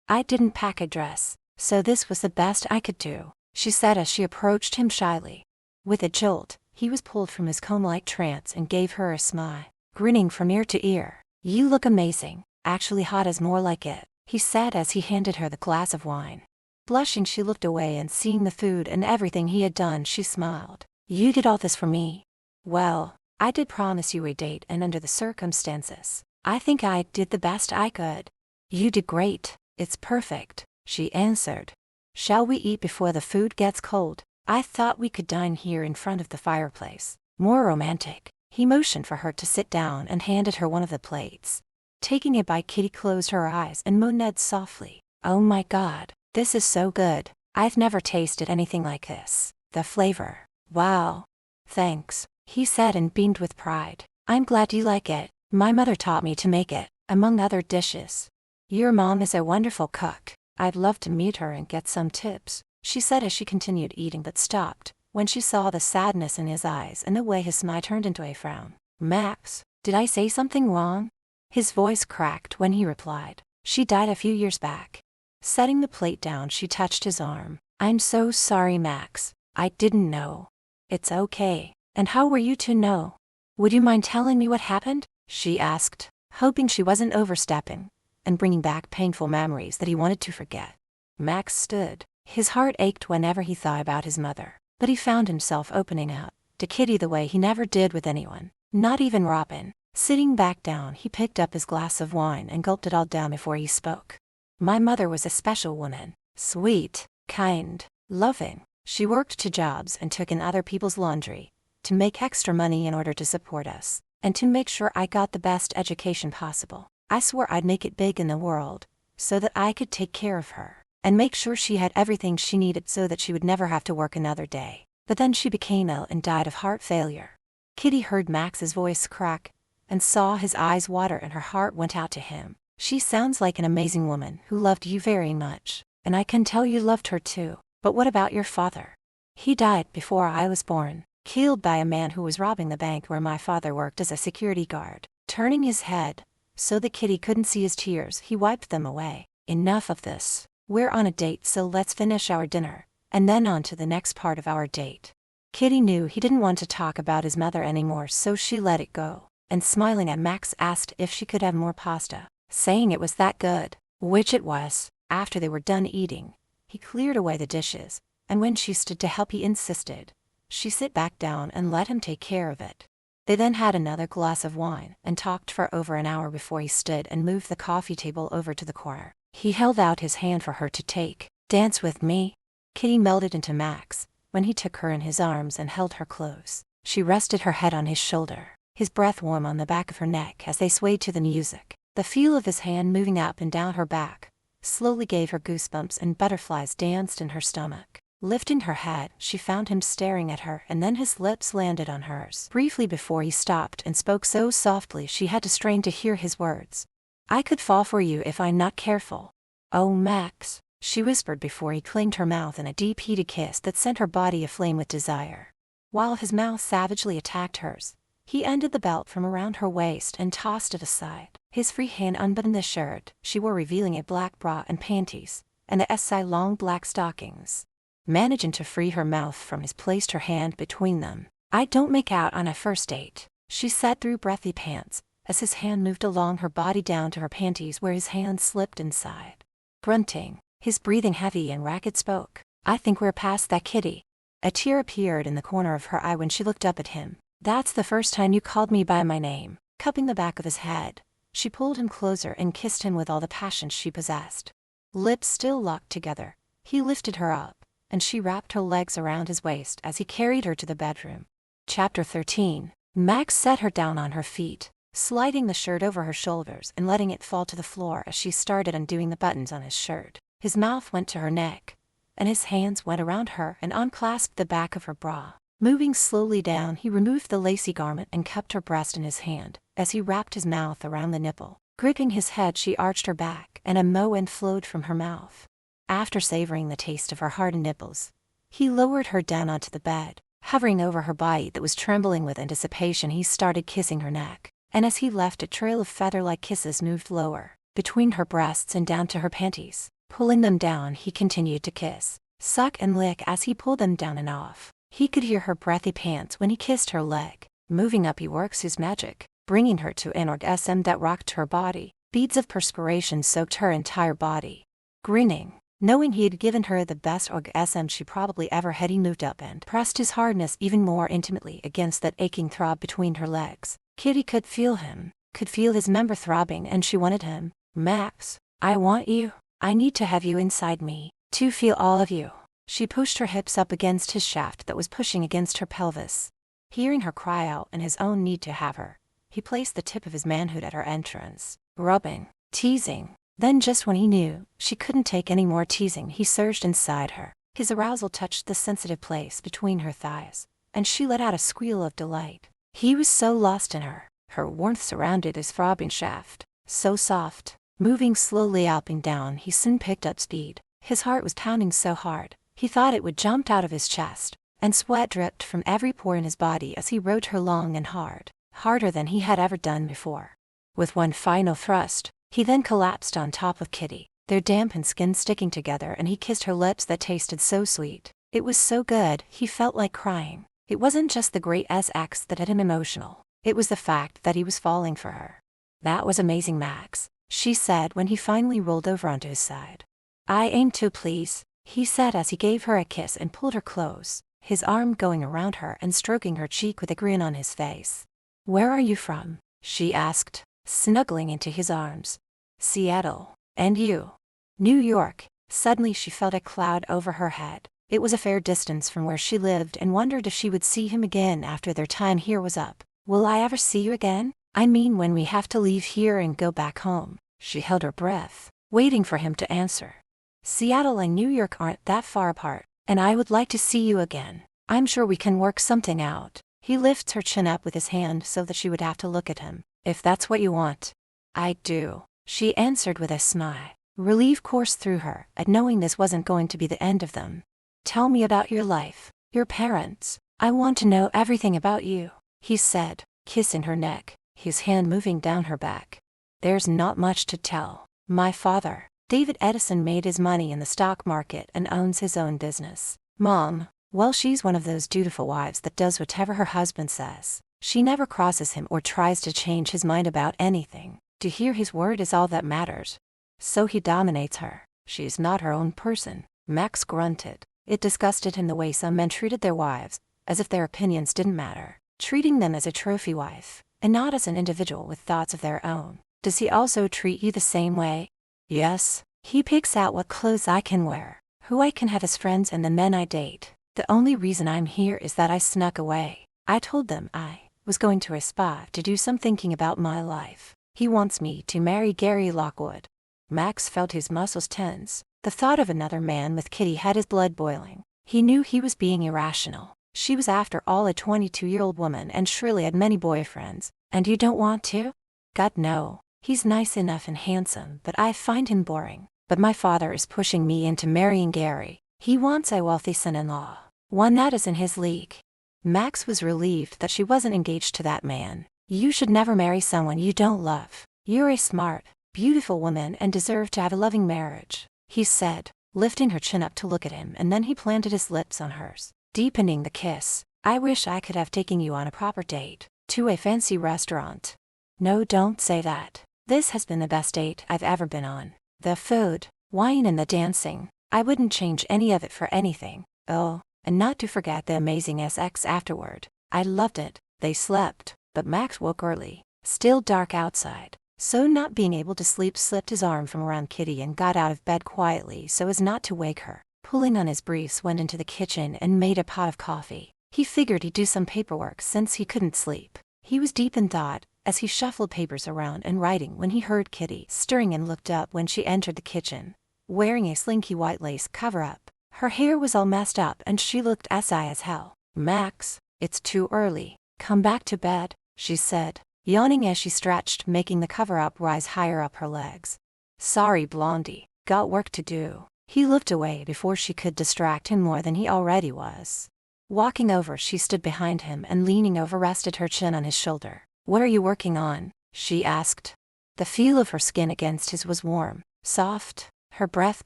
I didn't pack a dress, so this was the best I could do, she said as she approached him shyly. With a jolt, he was pulled from his comb-like trance and gave her a smile, grinning from ear to ear. You look amazing, actually hot is more like it, he said as he handed her the glass of wine. Blushing, she looked away and seeing the food and everything he had done, she smiled. You did all this for me? Well, I did promise you a date, and under the circumstances, I think I did the best I could. You did great. It's perfect, she answered. Shall we eat before the food gets cold? I thought we could dine here in front of the fireplace. More romantic. He motioned for her to sit down and handed her one of the plates. Taking a bite, Kitty closed her eyes and moaned softly. Oh my God, this is so good. I've never tasted anything like this. The flavor. Wow. Thanks, he said and beamed with pride. I'm glad you like it. My mother taught me to make it, among other dishes. Your mom is a wonderful cook. I'd love to meet her and get some tips, she said as she continued eating but stopped when she saw the sadness in his eyes and the way his smile turned into a frown. Max, did I say something wrong? His voice cracked when he replied. She died a few years back. Setting the plate down, she touched his arm. I'm so sorry, Max. I didn't know. It's okay. And how were you to know? Would you mind telling me what happened? She asked, hoping she wasn't overstepping and bringing back painful memories that he wanted to forget. Max stood. His heart ached whenever he thought about his mother, but he found himself opening up to Kitty the way he never did with anyone, not even Robin. Sitting back down, he picked up his glass of wine and gulped it all down before he spoke. My mother was a special woman. Sweet, kind, loving. She worked 2 jobs and took in other people's laundry to make extra money in order to support us and to make sure I got the best education possible. I swore I'd make it big in the world so that I could take care of her and make sure she had everything she needed so that she would never have to work another day. But then she became ill and died of heart failure. Kitty heard Max's voice crack and saw his eyes water, and her heart went out to him. She sounds like an amazing woman who loved you very much, and I can tell you loved her too. But what about your father? He died before I was born, killed by a man who was robbing the bank where my father worked as a security guard. Turning his head so that Kitty couldn't see his tears, he wiped them away. Enough of this. We're on a date, so let's finish our dinner and then on to the next part of our date. Kitty knew he didn't want to talk about his mother anymore, so she let it go, and smiling at Max asked if she could have more pasta, saying it was that good, which it was. After they were done eating, he cleared away the dishes, and when she stood to help, he insisted she sit back down and let him take care of it. They then had another glass of wine and talked for over an hour before he stood and moved the coffee table over to the corner. He held out his hand for her to take. Dance with me? Kitty melted into Max when he took her in his arms and held her close. She rested her head on his shoulder, his breath warm on the back of her neck as they swayed to the music. The feel of his hand moving up and down her back slowly gave her goosebumps, and butterflies danced in her stomach. Lifting her head, she found him staring at her, and then his lips landed on hers briefly before he stopped and spoke so softly she had to strain to hear his words. I could fall for you if I'm not careful. Oh, Max, she whispered before he claimed her mouth in a deep heated kiss that sent her body aflame with desire. While his mouth savagely attacked hers, he undid the belt from around her waist and tossed it aside. His free hand unbuttoned the shirt she wore, revealing a black bra and panties, and the SI long black stockings. Managing to free her mouth from his, placed her hand between them. I don't make out on a first date, she said through breathy pants, as his hand moved along her body down to her panties where his hand slipped inside. Grunting, his breathing heavy and ragged, spoke. I think we're past that, Kitty. A tear appeared in the corner of her eye when she looked up at him. That's the first time you called me by my name. Cupping the back of his head, she pulled him closer and kissed him with all the passion she possessed. Lips still locked together, he lifted her up, and she wrapped her legs around his waist as he carried her to the bedroom. Chapter 13. Max set her down on her feet, sliding the shirt over her shoulders and letting it fall to the floor as she started undoing the buttons on his shirt. His mouth went to her neck, and his hands went around her and unclasped the back of her bra. Moving slowly down, he removed the lacy garment and cupped her breast in his hand as he wrapped his mouth around the nipple. Gripping his head, she arched her back, and a moan flowed from her mouth. After savoring the taste of her hardened nipples, he lowered her down onto the bed. Hovering over her body that was trembling with anticipation, he started kissing her neck, and as he left, a trail of feather-like kisses moved lower, between her breasts and down to her panties. Pulling them down, he continued to kiss, suck and lick as he pulled them down and off. He could hear her breathy pants when he kissed her leg. Moving up, he works his magic, bringing her to an orgasm that rocked her body. Beads of perspiration soaked her entire body. Grinning, knowing he had given her the best orgasm she probably ever had, he moved up and pressed his hardness even more intimately against that aching throb between her legs. Kitty could feel him, could feel his member throbbing, and she wanted him. Max, I want you. I need to have you inside me, to feel all of you. She pushed her hips up against his shaft that was pushing against her pelvis. Hearing her cry out and his own need to have her, he placed the tip of his manhood at her entrance, rubbing, teasing. Then, just when he knew she couldn't take any more teasing, he surged inside her. His arousal touched the sensitive place between her thighs, and she let out a squeal of delight. He was so lost in her. Her warmth surrounded his throbbing shaft, so soft, Moving slowly up and down, he soon picked up speed. His heart was pounding so hard, he thought it would jump out of his chest, and sweat dripped from every pore in his body as he rode her long and hard, harder than he had ever done before. With one final thrust, he then collapsed on top of Kitty, their dampened skin sticking together, and he kissed her lips that tasted so sweet. It was so good, he felt like crying. It wasn't just the great sex that had him emotional, it was the fact that he was falling for her. "That was amazing, Max," she said when he finally rolled over onto his side. "I aim to please," he said as he gave her a kiss and pulled her close, his arm going around her and stroking her cheek with a grin on his face. "Where are you from?" she asked, snuggling into his arms. "Seattle. And you?" "New York." Suddenly she felt a cloud over her head. It was a fair distance from where she lived and wondered if she would see him again after their time here was up. "Will I ever see you again? I mean when we have to leave here and go back home?" She held her breath, waiting for him to answer. "Seattle and New York aren't that far apart, and I would like to see you again. I'm sure we can work something out." He lifts her chin up with his hand so that she would have to look at him. "If that's what you want." "I do," she answered with a smile. Relief coursed through her at knowing this wasn't going to be the end of them. "Tell me about your life, your parents. I want to know everything about you," he said, kissing her neck, his hand moving down her back. "There's not much to tell. My father, David Edison, made his money in the stock market and owns his own business. Mom, well, she's one of those dutiful wives that does whatever her husband says. She never crosses him or tries to change his mind about anything. To hear his word is all that matters. So he dominates her. She's not her own person." Max grunted. It disgusted him the way some men treated their wives, as if their opinions didn't matter, treating them as a trophy wife, and not as an individual with thoughts of their own. "Does he also treat you the same way?" "Yes. He picks out what clothes I can wear, who I can have as friends, and the men I date. The only reason I'm here is that I snuck away. I told them I was going to a spa to do some thinking about my life. He wants me to marry Gary Lockwood." Max felt his muscles tense. The thought of another man with Kitty had his blood boiling. He knew he was being irrational. She was after all a 22-year-old woman and surely had many boyfriends. "And you don't want to?" "God, no. He's nice enough and handsome, but I find him boring. But my father is pushing me into marrying Gary. He wants a wealthy son-in-law, one that is in his league." Max was relieved that she wasn't engaged to that man. "You should never marry someone you don't love. You're a smart, beautiful woman and deserve to have a loving marriage," he said, lifting her chin up to look at him, and then he planted his lips on hers, deepening the kiss. "I wish I could have taken you on a proper date, to a fancy restaurant." "No, don't say that. This has been the best date I've ever been on. The food, wine and the dancing, I wouldn't change any of it for anything. Oh, and not to forget the amazing sex afterward. I loved it." They slept, but Max woke early, still dark outside. So not being able to sleep, slipped his arm from around Kitty and got out of bed quietly so as not to wake her. Pulling on his briefs, went into the kitchen and made a pot of coffee. He figured he'd do some paperwork since he couldn't sleep. He was deep in thought as he shuffled papers around and writing when he heard Kitty stirring and looked up when she entered the kitchen, wearing a slinky white lace cover-up. Her hair was all messed up and she looked SI as hell. "Max, it's too early. Come back to bed," she said, yawning as she stretched, making the cover-up rise higher up her legs. "Sorry, Blondie. Got work to do." He looked away before she could distract him more than he already was. Walking over, she stood behind him and leaning over rested her chin on his shoulder. "What are you working on?" she asked. The feel of her skin against his was warm, soft. Her breath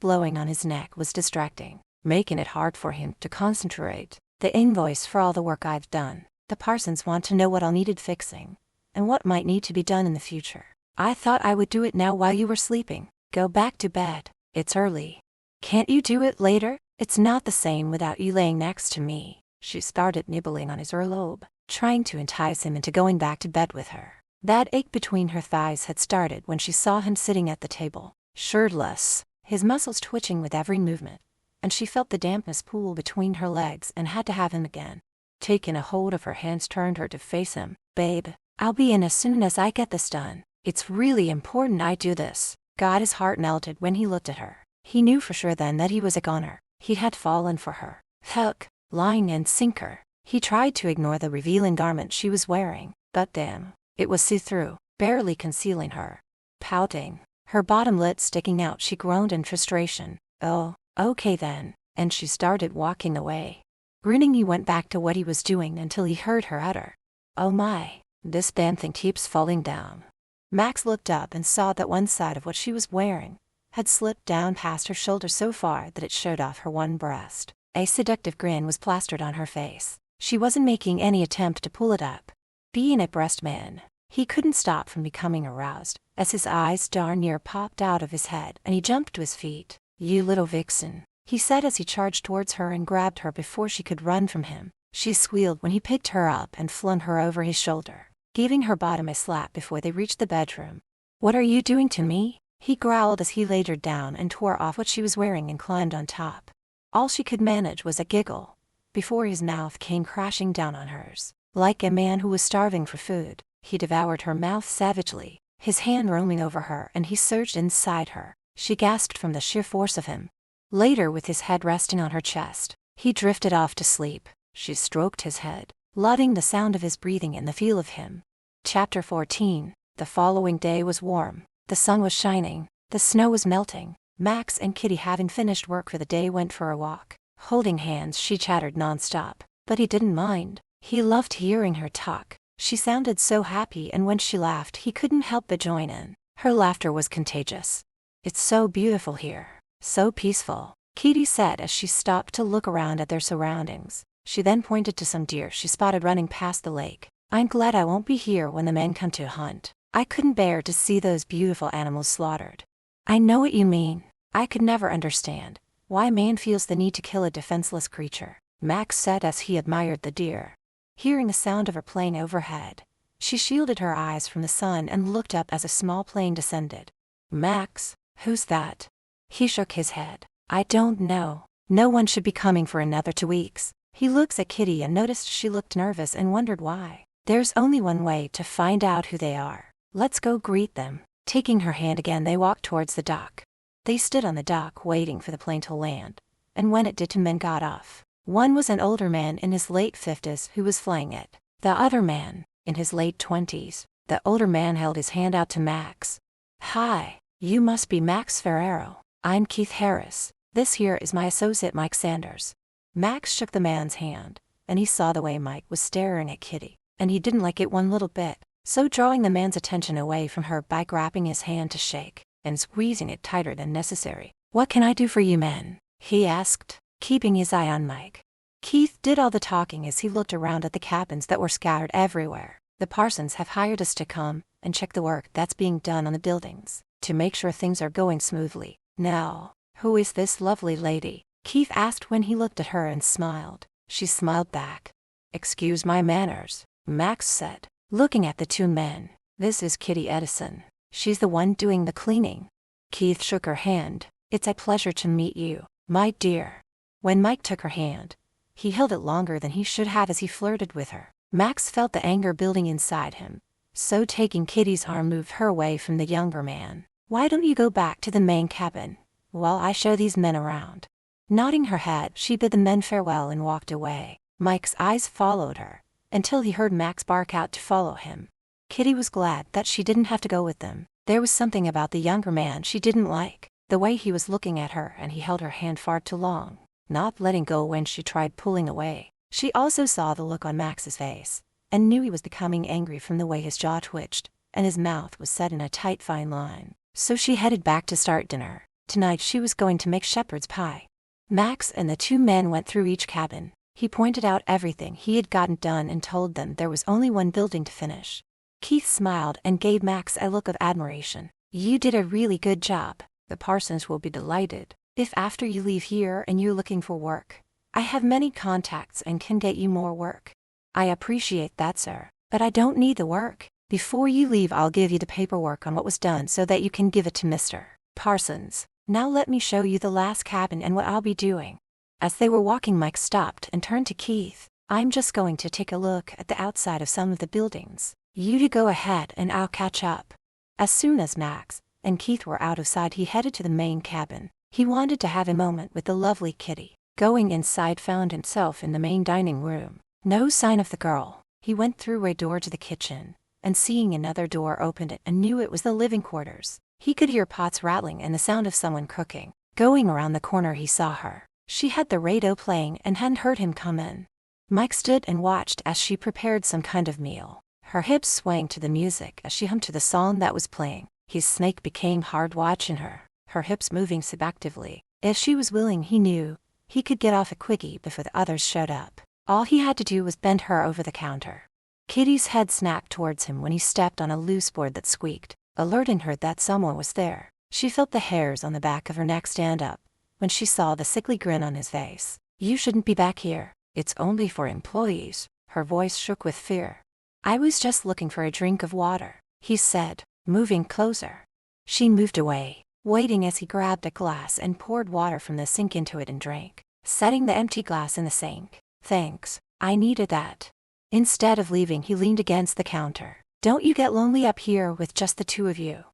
blowing on his neck was distracting, making it hard for him to concentrate. "The invoice for all the work I've done. The Parsons want to know what all needed fixing, and what might need to be done in the future. I thought I would do it now while you were sleeping. Go back to bed. It's early." "Can't you do it later? It's not the same without you laying next to me." She started nibbling on his earlobe, trying to entice him into going back to bed with her. That ache between her thighs had started when she saw him sitting at the table, shirtless, his muscles twitching with every movement, and she felt the dampness pool between her legs and had to have him again. Taking a hold of her hands, turned her to face him. "Babe, I'll be in as soon as I get this done. It's really important I do this." God, his heart melted when he looked at her. He knew for sure then that he was a goner. He had fallen for her. Hook, line and sinker. He tried to ignore the revealing garment she was wearing, but damn, it was see-through, barely concealing her. Pouting, her bottom lip sticking out. She groaned in frustration. "Oh, okay then," and she started walking away. Grinning, he went back to what he was doing until he heard her utter, "Oh my, this damn thing keeps falling down." Max looked up and saw that one side of what she was wearing had slipped down past her shoulder so far that it showed off her one breast. A seductive grin was plastered on her face. She wasn't making any attempt to pull it up. Being a breast man, he couldn't stop from becoming aroused, as his eyes darn near popped out of his head and he jumped to his feet. "You little vixen," he said as he charged towards her and grabbed her before she could run from him. She squealed when he picked her up and flung her over his shoulder, giving her bottom a slap before they reached the bedroom. "What are you doing to me?" he growled as he laid her down and tore off what she was wearing and climbed on top. All she could manage was a giggle before his mouth came crashing down on hers. Like a man who was starving for food, he devoured her mouth savagely, his hand roaming over her, and he surged inside her. She gasped from the sheer force of him. Later, with his head resting on her chest, he drifted off to sleep. She stroked his head, loving the sound of his breathing and the feel of him. Chapter 14. The following day was warm. The sun was shining. The snow was melting. Max and Kitty, having finished work for the day, went for a walk. Holding hands, she chattered nonstop, but he didn't mind. He loved hearing her talk. She sounded so happy, and when she laughed, he couldn't help but join in. Her laughter was contagious. "It's so beautiful here, so peaceful," Kitty said as she stopped to look around at their surroundings. She then pointed to some deer she spotted running past the lake. "I'm glad I won't be here when the men come to hunt. I couldn't bear to see those beautiful animals slaughtered." "I know what you mean. I could never understand why man feels the need to kill a defenseless creature," Max said as he admired the deer. Hearing the sound of her plane overhead, she shielded her eyes from the sun and looked up as a small plane descended. "Max, who's that?" He shook his head. "I don't know. No one should be coming for another 2 weeks." He looked at Kitty and noticed she looked nervous and wondered why. "There's only one way to find out who they are. Let's go greet them." Taking her hand again, they walked towards the dock. They stood on the dock waiting for the plane to land, and when it did, 2 men got off. One was an older man in his late 50s who was flying it. The other man, in his late 20s. The older man held his hand out to Max. "Hi, you must be Max Ferrero. I'm Keith Harris. This here is my associate Mike Sanders." Max shook the man's hand, and he saw the way Mike was staring at Kitty, and he didn't like it one little bit. So drawing the man's attention away from her by grabbing his hand to shake and squeezing it tighter than necessary. "What can I do for you men?" he asked, keeping his eye on Mike. Keith did all the talking as he looked around at the cabins that were scattered everywhere. "The Parsons have hired us to come and check the work that's being done on the buildings, to make sure things are going smoothly. Now, who is this lovely lady?" Keith asked when he looked at her and smiled. She smiled back. "Excuse my manners," Max said, looking at the 2 men. "This is Kitty Edison. She's the one doing the cleaning." Keith shook her hand. "It's a pleasure to meet you, my dear." When Mike took her hand, he held it longer than he should have as he flirted with her. Max felt the anger building inside him, so taking Kitty's arm moved her away from the younger man. "Why don't you go back to the main cabin while I show these men around?" Nodding her head, she bid the men farewell and walked away. Mike's eyes followed her until he heard Max bark out to follow him. Kitty was glad that she didn't have to go with them. There was something about the younger man she didn't like, the way he was looking at her, and he held her hand far too long, not letting go when she tried pulling away. She also saw the look on Max's face, and knew he was becoming angry from the way his jaw twitched, and his mouth was set in a tight fine line. So she headed back to start dinner. Tonight she was going to make shepherd's pie. Max and the 2 men went through each cabin. He pointed out everything he had gotten done and told them there was only one building to finish. Keith smiled and gave Max a look of admiration. "You did a really good job. The Parsons will be delighted. If after you leave here and you're looking for work, I have many contacts and can get you more work." "I appreciate that, sir, but I don't need the work. Before you leave, I'll give you the paperwork on what was done so that you can give it to Mr. Parsons. Now let me show you the last cabin and what I'll be doing." As they were walking, Mike stopped and turned to Keith. "I'm just going to take a look at the outside of some of the buildings. You to go ahead and I'll catch up." As soon as Max and Keith were out of sight, he headed to the main cabin. He wanted to have a moment with the lovely Kitty. Going inside, found himself in the main dining room. No sign of the girl. He went through a door to the kitchen, and seeing another door, opened it and knew it was the living quarters. He could hear pots rattling and the sound of someone cooking. Going around the corner he saw her. She had the radio playing and hadn't heard him come in. Mike stood and watched as she prepared some kind of meal. Her hips swaying to the music as she hummed to the song that was playing. His snake became hard watching her, her hips moving seductively. If she was willing, he knew he could get off a quickie before the others showed up. All he had to do was bend her over the counter. Kitty's head snapped towards him when he stepped on a loose board that squeaked, alerting her that someone was there. She felt the hairs on the back of her neck stand up when she saw the sickly grin on his face. "You shouldn't be back here. It's only for employees." Her voice shook with fear. "I was just looking for a drink of water," he said, moving closer. She moved away, waiting as he grabbed a glass and poured water from the sink into it and drank, setting the empty glass in the sink. "Thanks, I needed that." Instead of leaving, he leaned against the counter. "Don't you get lonely up here with just the two of you?"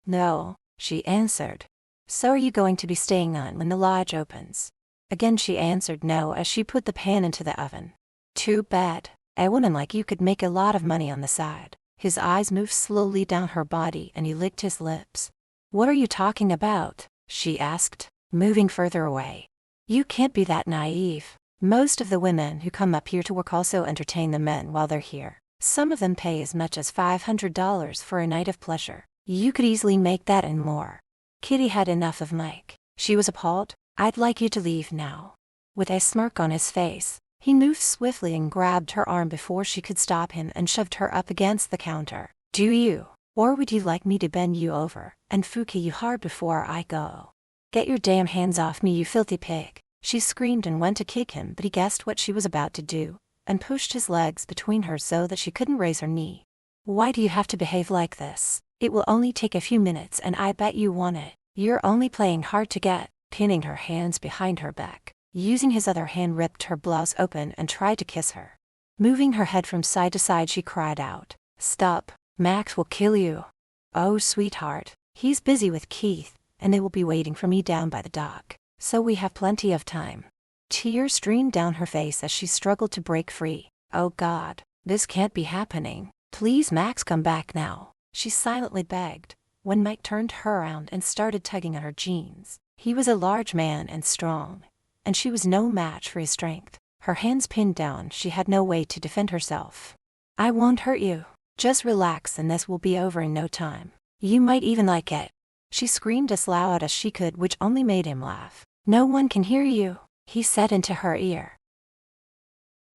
"No," she answered. "So are you going to be staying on when the lodge opens?" Again she answered no as she put the pan into the oven. "Too bad. A woman like you could make a lot of money on the side." His eyes moved slowly down her body and he licked his lips. "What are you talking about?" she asked, moving further away. "You can't be that naive. Most of the women who come up here to work also entertain the men while they're here. Some of them pay as much as $500 for a night of pleasure. You could easily make that and more." Kitty had enough of Mike. She was appalled. "I'd like you to leave now." With a smirk on his face, he moved swiftly and grabbed her arm before she could stop him and shoved her up against the counter. "Do you? Or would you like me to bend you over and fuki you hard before I go?" "Get your damn hands off me, you filthy pig." She screamed and went to kick him, but he guessed what she was about to do and pushed his legs between her so that she couldn't raise her knee. "Why do you have to behave like this? It will only take a few minutes and I bet you want it. You're only playing hard to get." Pinning her hands behind her back, using his other hand ripped her blouse open and tried to kiss her. Moving her head from side to side, she cried out, "Stop, Max will kill you." "Oh, sweetheart, he's busy with Keith, and they will be waiting for me down by the dock, so we have plenty of time." Tears streamed down her face as she struggled to break free. "Oh God, this can't be happening. Please, Max, come back now," she silently begged, when Mike turned her around and started tugging at her jeans. He was a large man and strong, and she was no match for his strength. Her hands pinned down, she had no way to defend herself. "I won't hurt you. Just relax and this will be over in no time. You might even like it." She screamed as loud as she could, which only made him laugh. "No one can hear you," he said into her ear.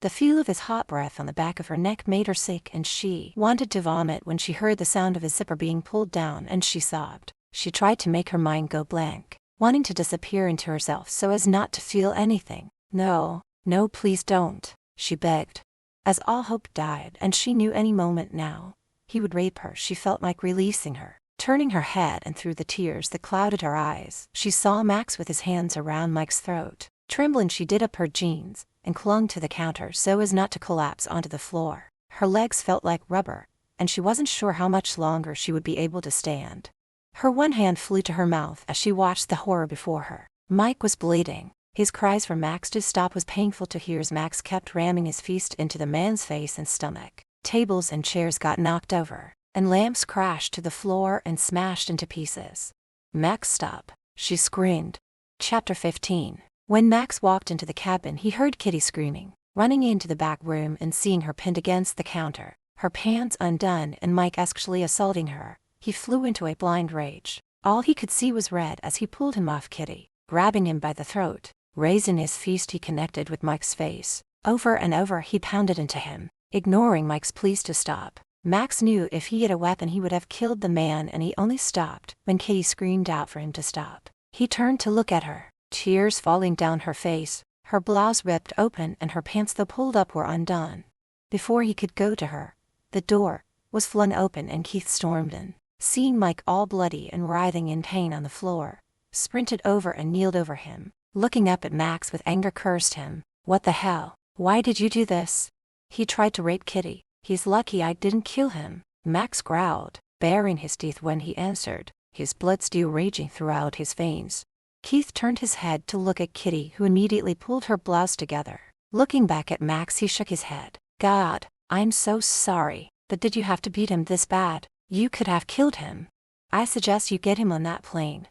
The feel of his hot breath on the back of her neck made her sick and she wanted to vomit when she heard the sound of his zipper being pulled down and she sobbed. She tried to make her mind go blank, wanting to disappear into herself so as not to feel anything. "No, no, please don't," she begged. As all hope died and she knew any moment now he would rape her, she felt Mike releasing her. Turning her head and through the tears that clouded her eyes, she saw Max with his hands around Mike's throat. Trembling, she did up her jeans and clung to the counter so as not to collapse onto the floor. Her legs felt like rubber, and she wasn't sure how much longer she would be able to stand. Her one hand flew to her mouth as she watched the horror before her. Mike was bleeding. His cries for Max to stop was painful to hear as Max kept ramming his fist into the man's face and stomach. Tables and chairs got knocked over, and lamps crashed to the floor and smashed into pieces. "Max, stop," she screamed. Chapter 15. When Max walked into the cabin, he heard Kitty screaming, running into the back room and seeing her pinned against the counter, her pants undone and Mike actually assaulting her. He flew into a blind rage. All he could see was red as he pulled him off Kitty, grabbing him by the throat. Raising his fist, he connected with Mike's face. Over and over he pounded into him, ignoring Mike's pleas to stop. Max knew if he had a weapon he would have killed the man, and he only stopped when Kitty screamed out for him to stop. He turned to look at her, tears falling down her face, her blouse ripped open and her pants though pulled up were undone. Before he could go to her, the door was flung open and Keith stormed in. Seeing Mike all bloody and writhing in pain on the floor, sprinted over and kneeled over him. Looking up at Max with anger, cursed him. "What the hell? Why did you do this? He tried to rape Kitty. He's lucky I didn't kill him," Max growled, baring his teeth when he answered, his blood still raging throughout his veins. Keith turned his head to look at Kitty, who immediately pulled her blouse together. Looking back at Max, he shook his head. "God, I'm so sorry, but did you have to beat him this bad? You could have killed him." I suggest you get him on that plane,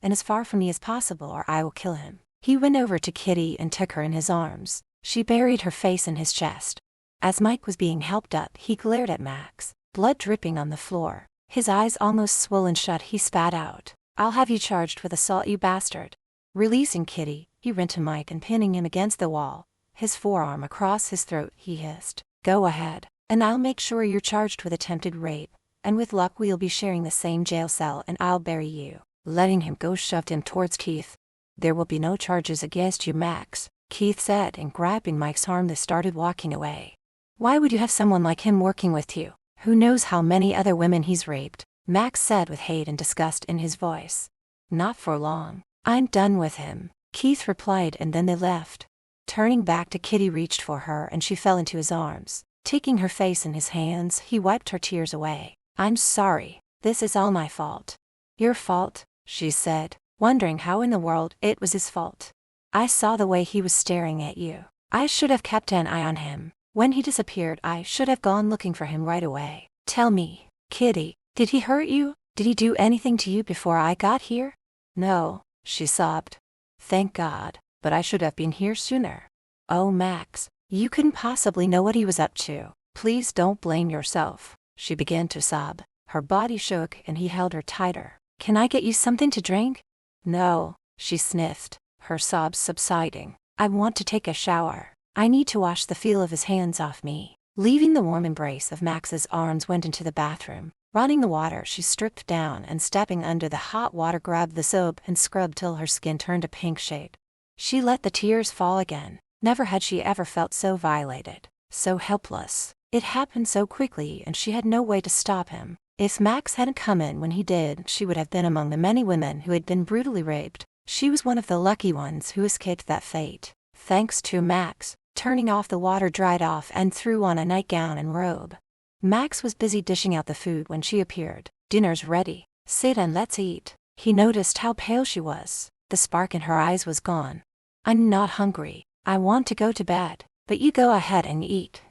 and as far from me as possible, or I will kill him." He went over to Kitty and took her in his arms. She buried her face in his chest. As Mike was being helped up, he glared at Max, blood dripping on the floor. His eyes almost swollen shut, he spat out, "I'll have you charged with assault, you bastard." Releasing Kitty, he ran to Mike and pinning him against the wall, his forearm across his throat, he hissed, "Go ahead, and I'll make sure you're charged with attempted rape, and with luck we'll be sharing the same jail cell and I'll bury you." Letting him go shoved him towards Keith. "There will be no charges against you, Max," Keith said, and grabbing Mike's arm they started walking away. "Why would you have someone like him working with you? Who knows how many other women he's raped?" Max said with hate and disgust in his voice. "Not for long. I'm done with him," Keith replied, and then they left. Turning back to Kitty reached for her and she fell into his arms. Taking her face in his hands, he wiped her tears away. "I'm sorry. This is all my fault." "Your fault?" she said, wondering how in the world it was his fault. "I saw the way he was staring at you. I should have kept an eye on him. When he disappeared, I should have gone looking for him right away. Tell me, Kitty, did he hurt you? Did he do anything to you before I got here?" "No," she sobbed. "Thank God, but I should have been here sooner." "Oh, Max, you couldn't possibly know what he was up to. Please don't blame yourself." She began to sob. Her body shook and he held her tighter. "Can I get you something to drink?" "No," she sniffed, her sobs subsiding. "I want to take a shower. I need to wash the feel of his hands off me." Leaving the warm embrace of Max's arms, went into the bathroom. Running the water, she stripped down and stepping under the hot water grabbed the soap and scrubbed till her skin turned a pink shade. She let the tears fall again. Never had she ever felt so violated, so helpless. It happened so quickly and she had no way to stop him. If Max hadn't come in when he did, she would have been among the many women who had been brutally raped. She was one of the lucky ones who escaped that fate. Thanks to Max. Turning off the water, dried off and threw on a nightgown and robe. Max was busy dishing out the food when she appeared. "Dinner's ready. Sit and let's eat." He noticed how pale she was. The spark in her eyes was gone. "I'm not hungry. I want to go to bed, but you go ahead and eat."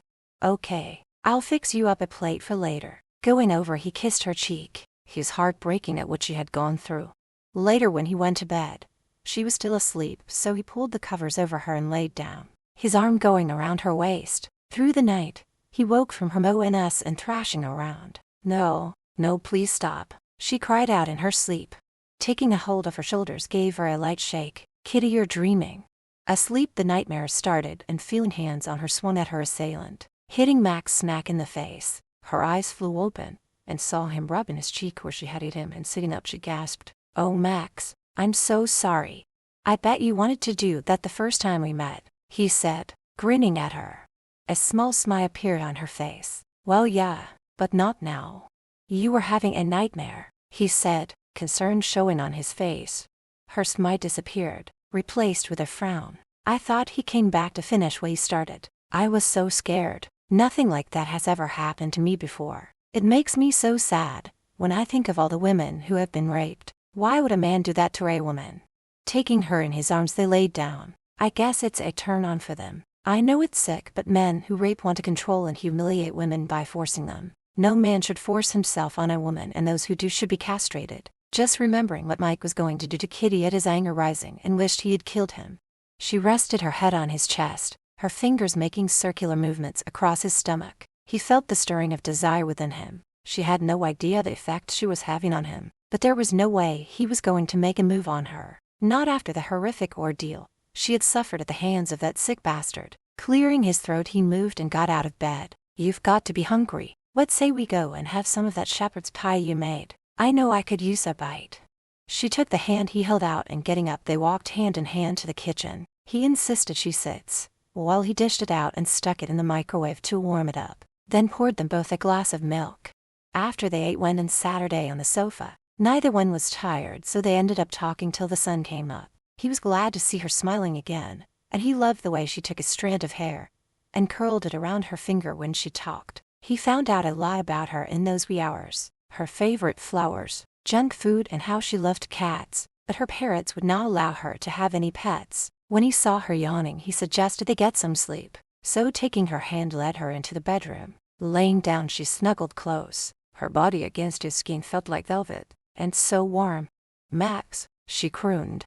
"Okay, I'll fix you up a plate for later." Going over, he kissed her cheek. He was heartbreaking at what she had gone through. Later, when he went to bed, she was still asleep, so he pulled the covers over her and laid down, his arm going around her waist. Through the night, he woke from her moans and thrashing around. "No, no, please stop," she cried out in her sleep. Taking a hold of her shoulders gave her a light shake. "Kitty, you're dreaming." Asleep, the nightmares started and feeling hands on her swung at her assailant, hitting Max smack in the face. Her eyes flew open and saw him rubbing his cheek where she had hit him, and sitting up she gasped, "Oh, Max, I'm so sorry. I bet you wanted to do that the first time we met," he said, grinning at her. A small smile appeared on her face. "Well, yeah, but not now." "You were having a nightmare," he said, concern showing on his face. Her smile disappeared, replaced with a frown. "I thought he came back to finish what he started. I was so scared. Nothing like that has ever happened to me before. It makes me so sad when I think of all the women who have been raped. Why would a man do that to a woman?" Taking her in his arms, they laid down. "I guess it's a turn on for them. I know it's sick, but men who rape want to control and humiliate women by forcing them. No man should force himself on a woman, and those who do should be castrated." Just remembering what Mike was going to do to Kitty, at his anger rising, and wished he had killed him. She rested her head on his chest, her fingers making circular movements across his stomach. He felt the stirring of desire within him. She had no idea the effect she was having on him, but there was no way he was going to make a move on her. Not after the horrific ordeal she had suffered at the hands of that sick bastard. Clearing his throat, he moved and got out of bed. "You've got to be hungry. What say we go and have some of that shepherd's pie you made? I know I could use a bite." She took the hand he held out, and getting up they walked hand in hand to the kitchen. He insisted she sits, while he dished it out and stuck it in the microwave to warm it up, then poured them both a glass of milk. After they ate, went and Saturday on the sofa. Neither one was tired, so they ended up talking till the sun came up. He was glad to see her smiling again, and he loved the way she took a strand of hair and curled it around her finger when she talked. He found out a lot about her in those wee hours. Her favorite flowers, junk food, and how she loved cats, but her parents would not allow her to have any pets. When he saw her yawning, he suggested they get some sleep, so taking her hand led her into the bedroom. Laying down, she snuggled close. Her body against his skin felt like velvet. And so warm. Max, she crooned.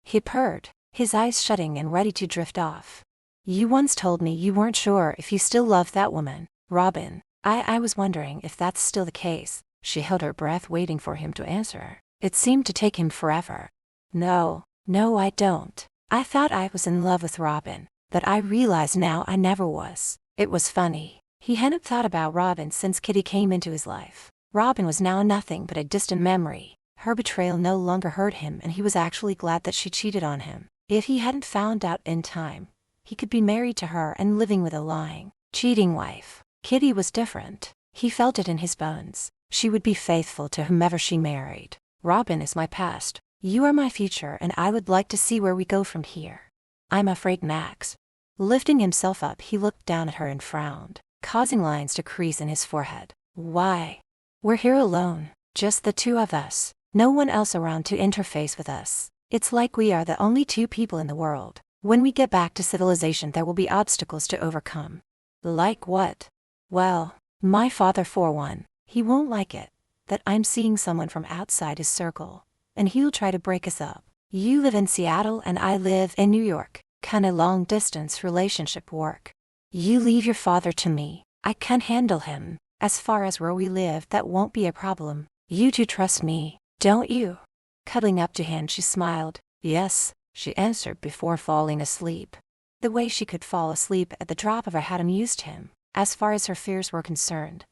He purred, his eyes shutting and ready to drift off. You once told me you weren't sure if you still loved that woman, Robin. I was wondering if that's still the case. She held her breath waiting for him to answer. It seemed to take him forever. No, I don't. I thought I was in love with Robin, but I realize now I never was. It was funny. He hadn't thought about Robin since Kitty came into his life. Robin was now nothing but a distant memory. Her betrayal no longer hurt him, and he was actually glad that she cheated on him. If he hadn't found out in time, he could be married to her and living with a lying, cheating wife. Kitty was different. He felt it in his bones. She would be faithful to whomever she married. Robin is my past. You are my future, and I would like to see where we go from here. I'm afraid Max. Lifting himself up, he looked down at her and frowned, causing lines to crease in his forehead. Why? We're here alone, just the two of us. No one else around to interface with us. It's like we are the only two people in the world. When we get back to civilization, there will be obstacles to overcome. Like what? Well, my father for one. He won't like it that I'm seeing someone from outside his circle, and he'll try to break us up. You live in Seattle and I live in New York. Can a long-distance relationship work? You leave your father to me. I can handle him. As far as where we live, that won't be a problem. You two trust me, don't you? Cuddling up to him, she smiled. Yes, she answered before falling asleep. The way she could fall asleep at the drop of a hat amused him. As far as her fears were concerned,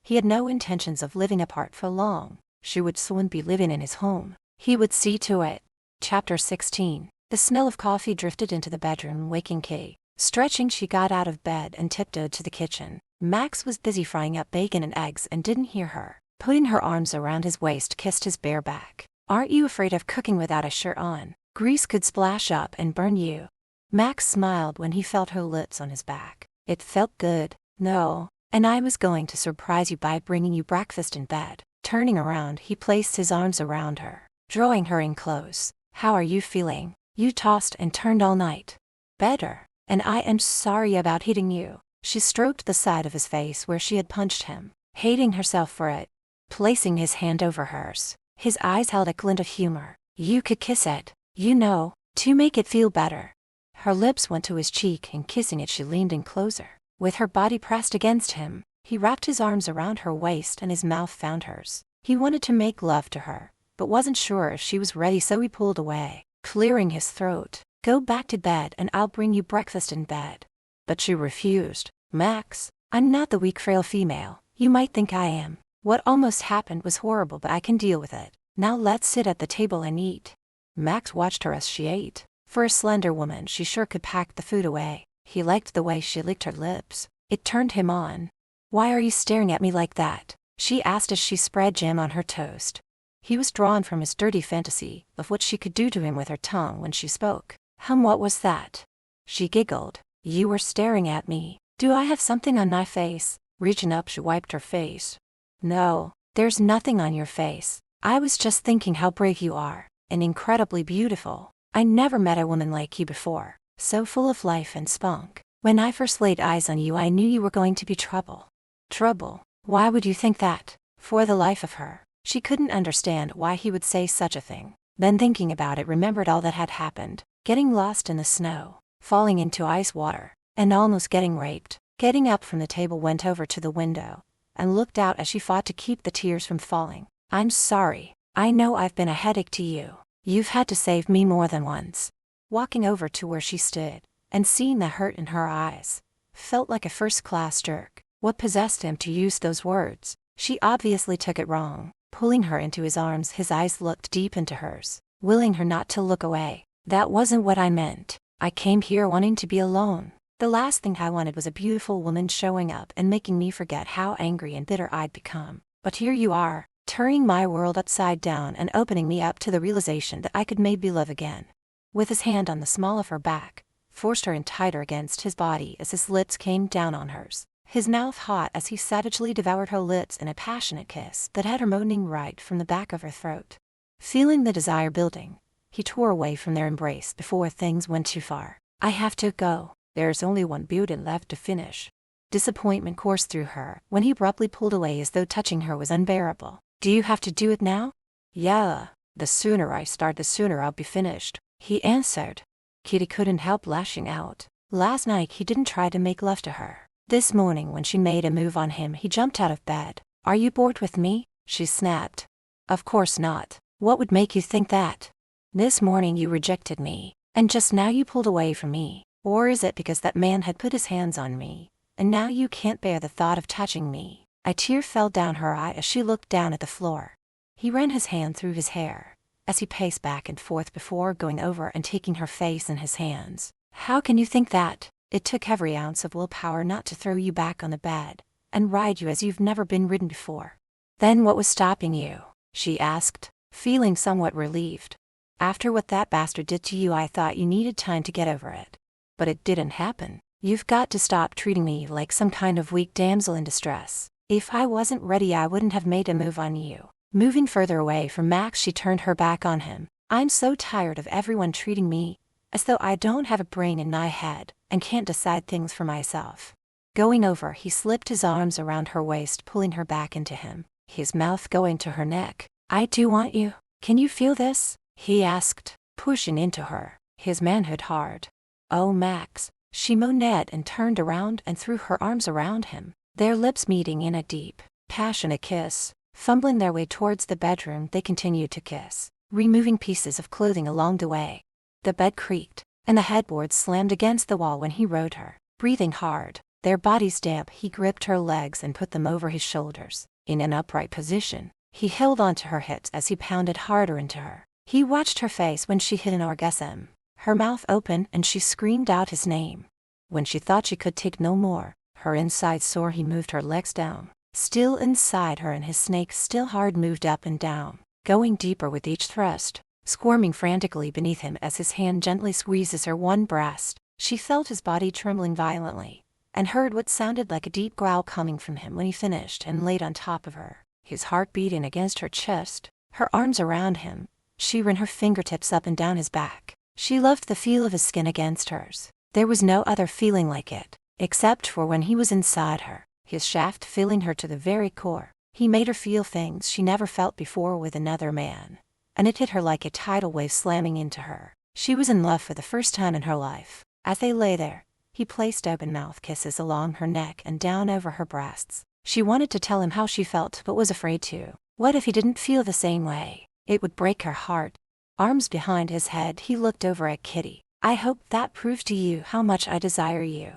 he had no intentions of living apart for long. She would soon be living in his home. He would see to it. Chapter 16. The smell of coffee drifted into the bedroom, waking Kitty. Stretching, she got out of bed and tiptoed to the kitchen. Max was busy frying up bacon and eggs and didn't hear her. Putting her arms around his waist, kissed his bare back. Aren't you afraid of cooking without a shirt on? Grease could splash up and burn you. Max smiled when he felt her lips on his back. It felt good. No, and I was going to surprise you by bringing you breakfast in bed. Turning around, he placed his arms around her, drawing her in close. How are you feeling? You tossed and turned all night. Better, and I am sorry about hitting you. She stroked the side of his face where she had punched him, hating herself for it. Placing his hand over hers, his eyes held a glint of humor. You could kiss it, you know, to make it feel better. Her lips went to his cheek, and kissing it, she leaned in closer. With her body pressed against him, he wrapped his arms around her waist and his mouth found hers. He wanted to make love to her, but wasn't sure if she was ready, so he pulled away, clearing his throat. Go back to bed and I'll bring you breakfast in bed. But she refused. Max, I'm not the weak, frail female you might think I am. What almost happened was horrible, but I can deal with it. Now let's sit at the table and eat. Max watched her as she ate. For a slender woman, she sure could pack the food away. He liked the way she licked her lips. It turned him on. Why are you staring at me like that? She asked as she spread jam on her toast. He was drawn from his dirty fantasy of what she could do to him with her tongue when she spoke. What was that? She giggled. You were staring at me. Do I have something on my face? Reaching up, she wiped her face. No, there's nothing on your face. I was just thinking how brave you are, and incredibly beautiful. I never met a woman like you before, so full of life and spunk. When I first laid eyes on you, I knew you were going to be trouble. Trouble? Why would you think that? For the life of her, she couldn't understand why he would say such a thing. Then, thinking about it, remembered all that had happened. Getting lost in the snow, falling into ice water, and almost getting raped. Getting up from the table, went over to the window and looked out as she fought to keep the tears from falling. I'm sorry. I know I've been a headache to you. You've had to save me more than once. Walking over to where she stood and seeing the hurt in her eyes, felt like a first-class jerk. What possessed him to use those words? She obviously took it wrong. Pulling her into his arms, his eyes looked deep into hers, willing her not to look away. That wasn't what I meant. I came here wanting to be alone. The last thing I wanted was a beautiful woman showing up and making me forget how angry and bitter I'd become. But here you are, turning my world upside down and opening me up to the realization that I could maybe love again. With his hand on the small of her back, forced her in tighter against his body as his lips came down on hers. His mouth hot as he savagely devoured her lips in a passionate kiss that had her moaning right from the back of her throat. Feeling the desire building, he tore away from their embrace before things went too far. I have to go. There's only one beauty left to finish. Disappointment coursed through her when he abruptly pulled away as though touching her was unbearable. Do you have to do it now? Yeah, the sooner I start the sooner I'll be finished, he answered. Kitty couldn't help lashing out. Last night he didn't try to make love to her. This morning when she made a move on him he jumped out of bed. Are you bored with me? She snapped. Of course not. What would make you think that? This morning you rejected me, and just now you pulled away from me. Or is it because that man had put his hands on me, and now you can't bear the thought of touching me? A tear fell down her eye as she looked down at the floor. He ran his hand through his hair, as he paced back and forth before going over and taking her face in his hands. How can you think that? It took every ounce of willpower not to throw you back on the bed, and ride you as you've never been ridden before. Then what was stopping you? She asked, feeling somewhat relieved. After what that bastard did to you I thought you needed time to get over it. But it didn't happen. You've got to stop treating me like some kind of weak damsel in distress. If I wasn't ready I wouldn't have made a move on you. Moving further away from Max she turned her back on him. I'm so tired of everyone treating me as though I don't have a brain in my head and can't decide things for myself. Going over he slipped his arms around her waist pulling her back into him, his mouth going to her neck. I do want you. Can you feel this? He asked, pushing into her, his manhood hard. Oh Max, she moaned and turned around and threw her arms around him, their lips meeting in a deep, passionate kiss. Fumbling their way towards the bedroom they continued to kiss, removing pieces of clothing along the way. The bed creaked, and the headboard slammed against the wall when he rode her. Breathing hard, their bodies damp, he gripped her legs and put them over his shoulders. In an upright position, he held onto her hips as he pounded harder into her. He watched her face when she hit an orgasm, her mouth open and she screamed out his name. When she thought she could take no more, her insides sore, he moved her legs down. Still inside her and his snake still hard moved up and down, going deeper with each thrust, squirming frantically beneath him as his hand gently squeezes her one breast. She felt his body trembling violently, and heard what sounded like a deep growl coming from him when he finished and laid on top of her, his heart beating against her chest, her arms around him. She ran her fingertips up and down his back. She loved the feel of his skin against hers. There was no other feeling like it, except for when he was inside her, his shaft filling her to the very core. He made her feel things she never felt before with another man, and it hit her like a tidal wave slamming into her. She was in love for the first time in her life. As they lay there, he placed open-mouth kisses along her neck and down over her breasts. She wanted to tell him how she felt but was afraid to. What if he didn't feel the same way? It would break her heart. Arms behind his head, he looked over at Kitty. I hope that proves to you how much I desire you.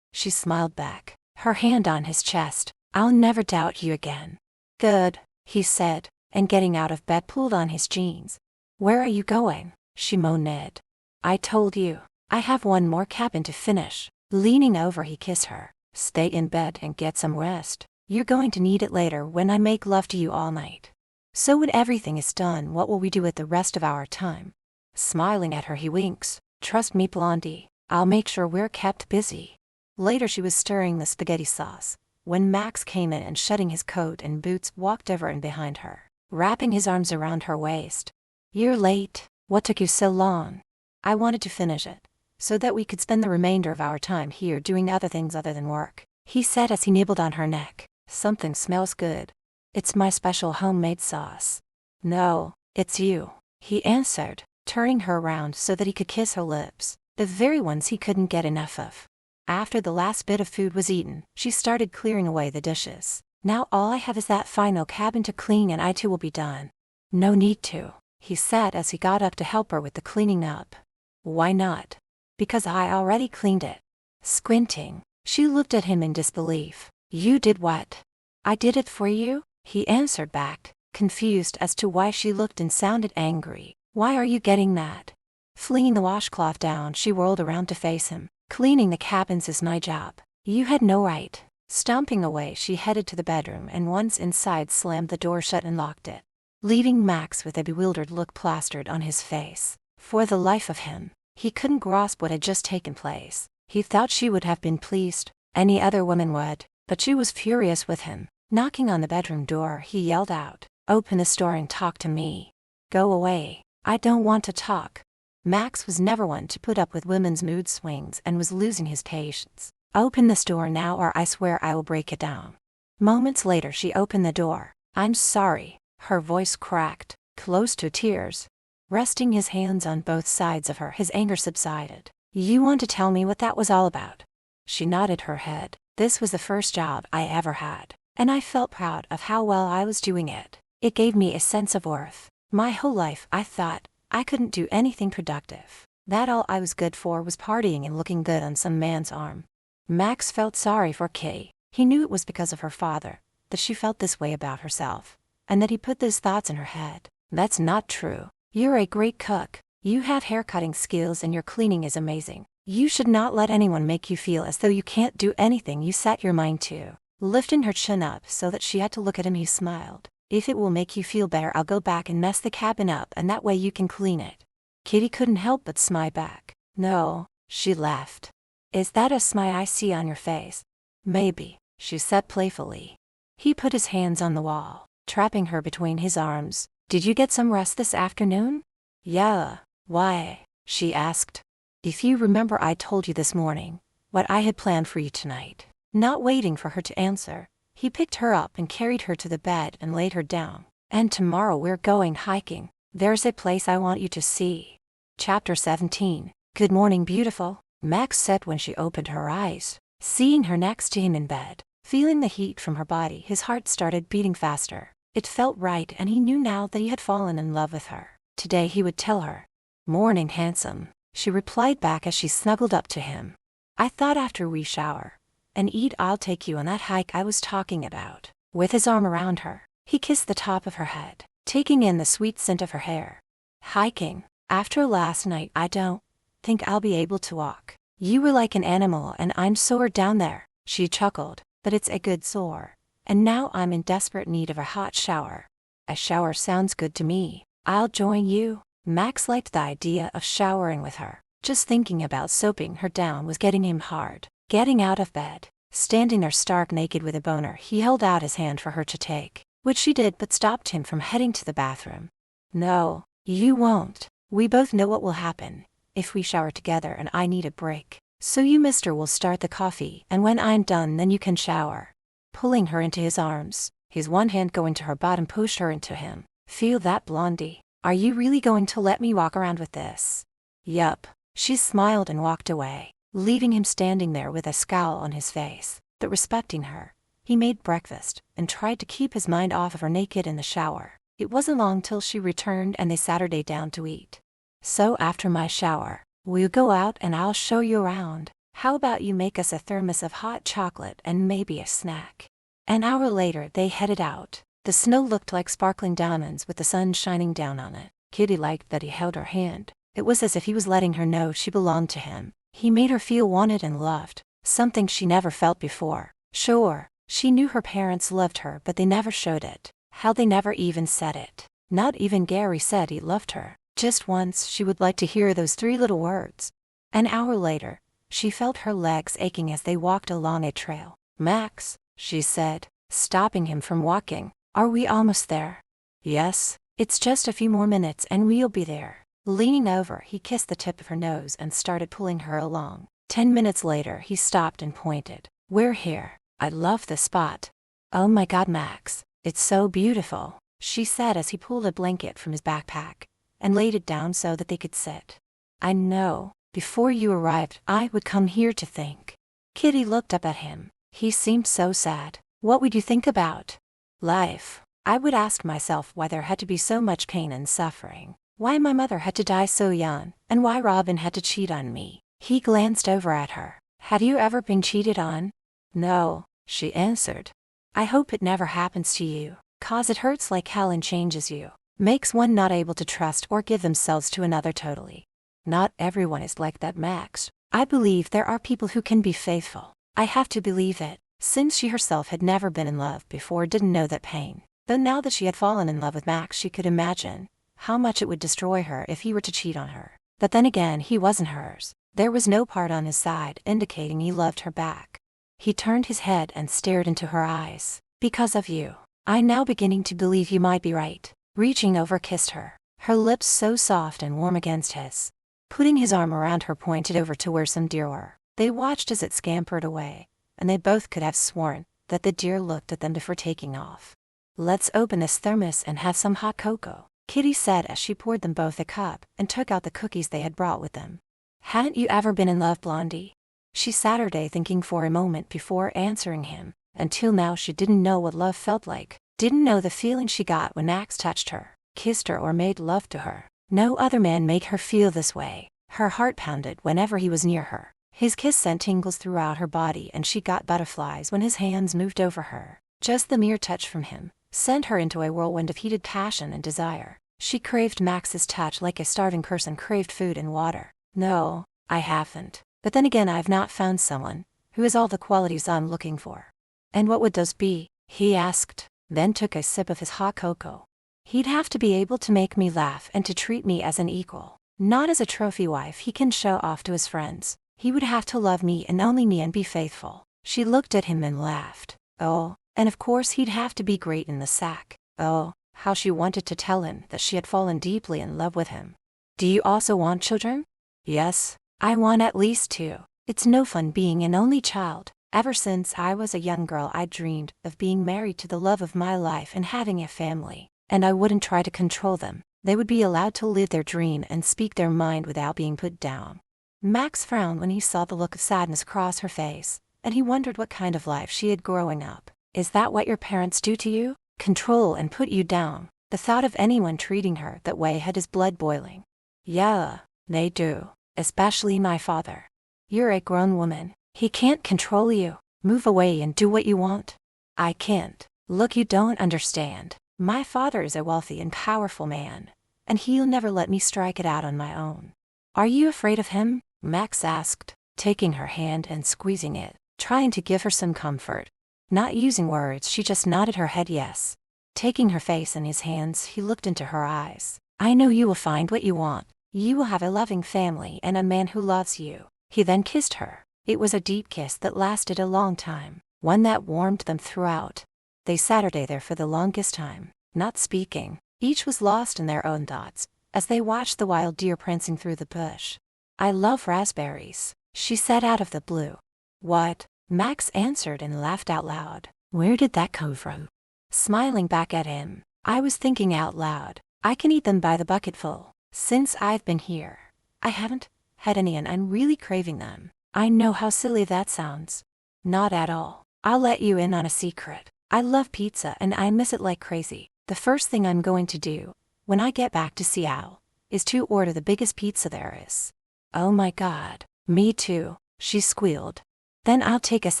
She smiled back, her hand on his chest. I'll never doubt you again. Good, he said, and getting out of bed pulled on his jeans. Where are you going? She moaned. I told you, I have one more cabin to finish. Leaning over he kissed her. Stay in bed and get some rest. You're going to need it later when I make love to you all night. So when everything is done, what will we do with the rest of our time? Smiling at her he winks. Trust me, Blondie, I'll make sure we're kept busy. Later she was stirring the spaghetti sauce, when Max came in and shedding his coat and boots walked over and behind her, wrapping his arms around her waist. You're late. What took you so long? I wanted to finish it, so that we could spend the remainder of our time here doing other things other than work, he said as he nibbled on her neck. Something smells good. It's my special homemade sauce. No, it's you, he answered, turning her around so that he could kiss her lips, the very ones he couldn't get enough of. After the last bit of food was eaten, she started clearing away the dishes. Now all I have is that final cabin to clean and I too will be done. No need to, he said as he got up to help her with the cleaning up. Why not? Because I already cleaned it. Squinting, she looked at him in disbelief. You did what? I did it for you, he answered back, confused as to why she looked and sounded angry. Why are you getting that? Flinging the washcloth down, she whirled around to face him. Cleaning the cabins is my job. You had no right. Stomping away, she headed to the bedroom and once inside slammed the door shut and locked it, leaving Max with a bewildered look plastered on his face. For the life of him, he couldn't grasp what had just taken place. He thought she would have been pleased. Any other woman would, but she was furious with him. Knocking on the bedroom door, he yelled out, "Open this door and talk to me." Go away. I don't want to talk. Max was never one to put up with women's mood swings and was losing his patience. Open this door now or I swear I will break it down. Moments later she opened the door. I'm sorry, Her voice cracked, close to tears. Resting his hands on both sides of her, his anger subsided. "You want to tell me what that was all about?" She nodded her head. "This was the first job I ever had, and I felt proud of how well I was doing it. It gave me a sense of worth. My whole life I thought I couldn't do anything productive, that all I was good for was partying and looking good on some man's arm." Max felt sorry for Kitty. He knew it was because of her father that she felt this way about herself, and that he put those thoughts in her head. "That's not true. You're a great cook. You have haircutting skills and your cleaning is amazing. You should not let anyone make you feel as though you can't do anything you set your mind to." Lifting her chin up so that she had to look at him, he smiled. "If it will make you feel better, I'll go back and mess the cabin up, and that way you can clean it." Kitty couldn't help but smile back. "No," she laughed. "Is that a smile I see on your face?" "Maybe," she said playfully. He put his hands on the wall, trapping her between his arms. "Did you get some rest this afternoon?" "Yeah. Why?" she asked. "If you remember, I told you this morning what I had planned for you tonight." Not waiting for her to answer, he picked her up and carried her to the bed and laid her down. "And tomorrow we're going hiking. There's a place I want you to see." Chapter 17. "Good morning, beautiful," Max said when she opened her eyes. Seeing her next to him in bed, feeling the heat from her body, his heart started beating faster. It felt right, and he knew now that he had fallen in love with her. Today he would tell her. "Morning, handsome," she replied back as she snuggled up to him. "I thought after we shower and eat, I'll take you on that hike I was talking about." With his arm around her, he kissed the top of her head, taking in the sweet scent of her hair. "Hiking? After last night, I don't think I'll be able to walk. You were like an animal and I'm sore down there." She chuckled. "But it's a good sore. And now I'm in desperate need of a hot shower." "A shower sounds good to me. I'll join you." Max liked the idea of showering with her. Just thinking about soaping her down was getting him hard. Getting out of bed, standing there stark naked with a boner, he held out his hand for her to take, which she did, but stopped him from heading to the bathroom. "No, you won't. We both know what will happen if we shower together, and I need a break. So you, mister, will start the coffee, and when I'm done, then you can shower." Pulling her into his arms, his one hand going to her bottom, pushed her into him. "Feel that, blondie? Are you really going to let me walk around with this?" "Yup." She smiled and walked away, leaving him standing there with a scowl on his face. But respecting her, he made breakfast and tried to keep his mind off of her naked in the shower. It wasn't long till she returned and they sat her down to eat. "So after my shower, we'll go out and I'll show you around. How about you make us a thermos of hot chocolate and maybe a snack?" An hour later they headed out. The snow looked like sparkling diamonds with the sun shining down on it. Kitty liked that he held her hand. It was as if he was letting her know she belonged to him. He made her feel wanted and loved, something she never felt before. Sure, she knew her parents loved her, but they never showed it. How they never even said it. Not even Gary said he loved her. Just once she would like to hear those 3 little words. An hour later, she felt her legs aching as they walked along a trail. "Max," she said, stopping him from walking, "are we almost there?" "Yes, it's just a few more minutes and we'll be there." Leaning over, he kissed the tip of her nose and started pulling her along. 10 minutes later, he stopped and pointed. "We're here. I love this spot." "Oh my God, Max, it's so beautiful," she said as he pulled a blanket from his backpack and laid it down so that they could sit. "I know. Before you arrived, I would come here to think." Kitty looked up at him. He seemed so sad. "What would you think about?" "Life. I would ask myself why there had to be so much pain and suffering. Why my mother had to die so young, and why Robin had to cheat on me." He glanced over at her. "Have you ever been cheated on?" "No," she answered. "I hope it never happens to you, 'cause it hurts like hell and changes you. Makes one not able to trust or give themselves to another totally." "Not everyone is like that, Max. I believe there are people who can be faithful. I have to believe it." Since she herself had never been in love before, didn't know that pain. Though now that she had fallen in love with Max, she could imagine how much it would destroy her if he were to cheat on her. But then again, he wasn't hers. There was no part on his side indicating he loved her back. He turned his head and stared into her eyes. "Because of you, I'm now beginning to believe you might be right." Reaching over, kissed her, her lips so soft and warm against his. Putting his arm around her, pointed over to where some deer were. They watched as it scampered away, and they both could have sworn that the deer looked at them before taking off. Let's open this thermos and have some hot cocoa, Kitty said as she poured them both a cup and took out the cookies they had brought with them. Hadn't you ever been in love, Blondie? She sat her day thinking for a moment before answering him. Until now she didn't know what love felt like, didn't know the feeling she got when Max touched her, kissed her or made love to her. No other man made her feel this way. Her heart pounded whenever he was near her. His kiss sent tingles throughout her body and she got butterflies when his hands moved over her. Just the mere touch from him sent her into a whirlwind of heated passion and desire. She craved Max's touch like a starving person craved food and water. No, I haven't. But then again, I've not found someone who has all the qualities I'm looking for. And what would those be? He asked, then took a sip of his hot cocoa. He'd have to be able to make me laugh and to treat me as an equal, not as a trophy wife he can show off to his friends. He would have to love me and only me and be faithful. She looked at him and laughed. Oh, and of course he'd have to be great in the sack. Oh, how she wanted to tell him that she had fallen deeply in love with him. Do you also want children? Yes, I want at least 2. It's no fun being an only child. Ever since I was a young girl I dreamed of being married to the love of my life and having a family. And I wouldn't try to control them. They would be allowed to live their dream and speak their mind without being put down. Max frowned when he saw the look of sadness cross her face, and he wondered what kind of life she had growing up. Is that what your parents do to you? Control and put you down? The thought of anyone treating her that way had his blood boiling. Yeah, they do. Especially my father. You're a grown woman. He can't control you. Move away and do what you want. I can't. Look, you don't understand. My father is a wealthy and powerful man, and he'll never let me strike it out on my own. Are you afraid of him? Max asked, taking her hand and squeezing it, trying to give her some comfort. Not using words, she just nodded her head yes. Taking her face in his hands, he looked into her eyes. I know you will find what you want. You will have a loving family and a man who loves you. He then kissed her. It was a deep kiss that lasted a long time, one that warmed them throughout. They sat there for the longest time, not speaking. Each was lost in their own thoughts, as they watched the wild deer prancing through the bush. I love raspberries, she said out of the blue. What? Max answered and laughed out loud. Where did that come from? Smiling back at him, I was thinking out loud. I can eat them by the bucketful. Since I've been here, I haven't had any and I'm really craving them. I know how silly that sounds. Not at all. I'll let you in on a secret. I love pizza and I miss it like crazy. The first thing I'm going to do, when I get back to Seattle, is to order the biggest pizza there is. Oh my God, me too, she squealed. Then I'll take us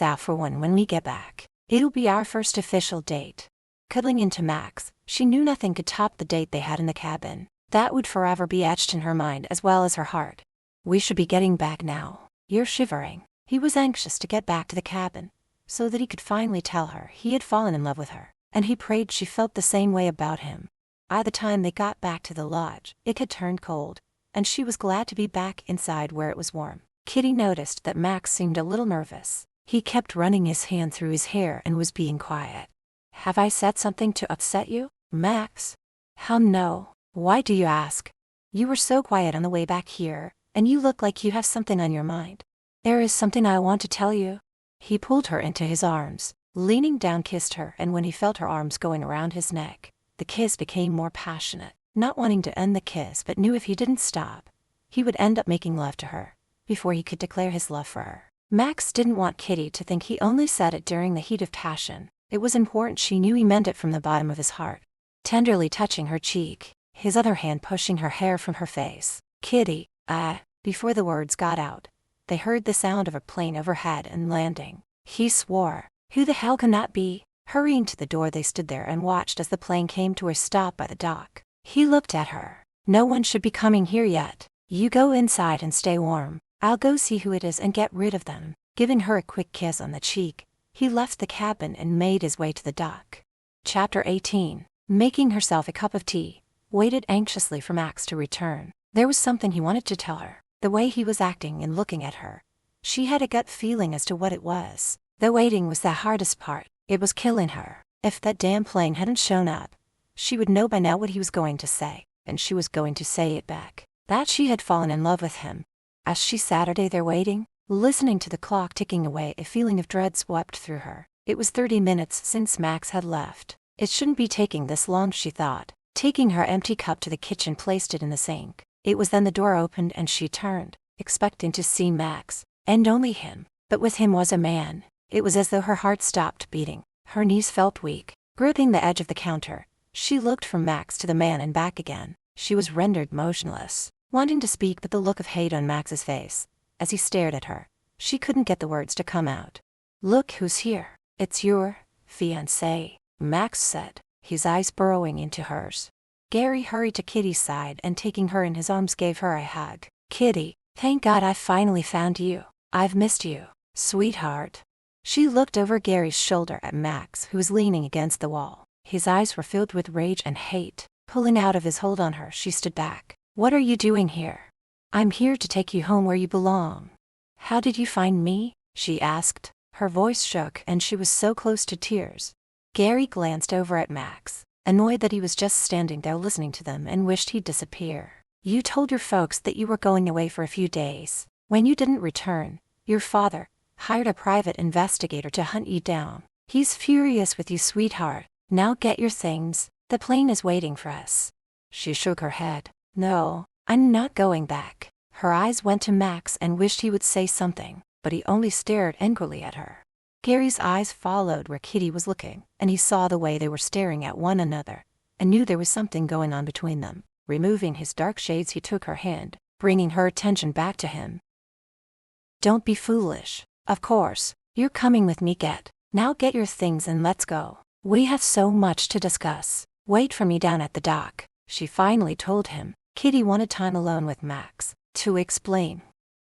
out for one when we get back. It'll be our first official date. Cuddling into Max, she knew nothing could top the date they had in the cabin. That would forever be etched in her mind as well as her heart. We should be getting back now. You're shivering. He was anxious to get back to the cabin, so that he could finally tell her he had fallen in love with her, and he prayed she felt the same way about him. By the time they got back to the lodge, it had turned cold, and she was glad to be back inside where it was warm. Kitty noticed that Max seemed a little nervous. He kept running his hand through his hair and was being quiet. Have I said something to upset you, Max? Hell no. Why do you ask? You were so quiet on the way back here, and you look like you have something on your mind. There is something I want to tell you. He pulled her into his arms, leaning down kissed her, and when he felt her arms going around his neck, the kiss became more passionate, not wanting to end the kiss but knew if he didn't stop, he would end up making love to her, before he could declare his love for her. Max didn't want Kitty to think he only said it during the heat of passion. It was important she knew he meant it from the bottom of his heart. Tenderly touching her cheek, his other hand pushing her hair from her face. Kitty, before the words got out, they heard the sound of a plane overhead and landing. He swore. Who the hell can that be? Hurrying to the door, they stood there and watched as the plane came to a stop by the dock. He looked at her. No one should be coming here yet. You go inside and stay warm. I'll go see who it is and get rid of them. Giving her a quick kiss on the cheek, he left the cabin and made his way to the dock. Chapter 18. Making herself a cup of tea, waited anxiously for Max to return. There was something he wanted to tell her. The way he was acting and looking at her. She had a gut feeling as to what it was. The waiting was the hardest part. It was killing her. If that damn plane hadn't shown up, she would know by now what he was going to say, and she was going to say it back. That she had fallen in love with him. As she sat there waiting, listening to the clock ticking away, a feeling of dread swept through her. It was 30 minutes since Max had left. It shouldn't be taking this long, she thought. Taking her empty cup to the kitchen, placed it in the sink. It was then the door opened and she turned, expecting to see Max, and only him. But with him was a man. It was as though her heart stopped beating. Her knees felt weak. Gripping the edge of the counter, she looked from Max to the man and back again. She was rendered motionless, wanting to speak, but the look of hate on Max's face, as he stared at her, she couldn't get the words to come out. "Look who's here. It's your fiancé," Max said, his eyes burrowing into hers. Gary hurried to Kitty's side and, taking her in his arms, gave her a hug. "Kitty, thank God I finally found you. I've missed you, sweetheart." She looked over Gary's shoulder at Max, who was leaning against the wall. His eyes were filled with rage and hate. Pulling out of his hold on her, she stood back. "What are you doing here?" "I'm here to take you home where you belong." "How did you find me?" she asked. Her voice shook and she was so close to tears. Gary glanced over at Max, annoyed that he was just standing there listening to them, and wished he'd disappear. "You told your folks that you were going away for a few days. When you didn't return, your father hired a private investigator to hunt you down. He's furious with you, sweetheart. Now get your things. The plane is waiting for us." She shook her head. "No, I'm not going back." Her eyes went to Max and wished he would say something, but he only stared angrily at her. Gary's eyes followed where Kitty was looking, and he saw the way they were staring at one another, and knew there was something going on between them. Removing his dark shades, he took her hand, bringing her attention back to him. "Don't be foolish. Of course, you're coming with me. Now get your things and let's go. We have so much to discuss. Wait for me down at the dock," she finally told him. Kitty wanted time alone with Max to explain.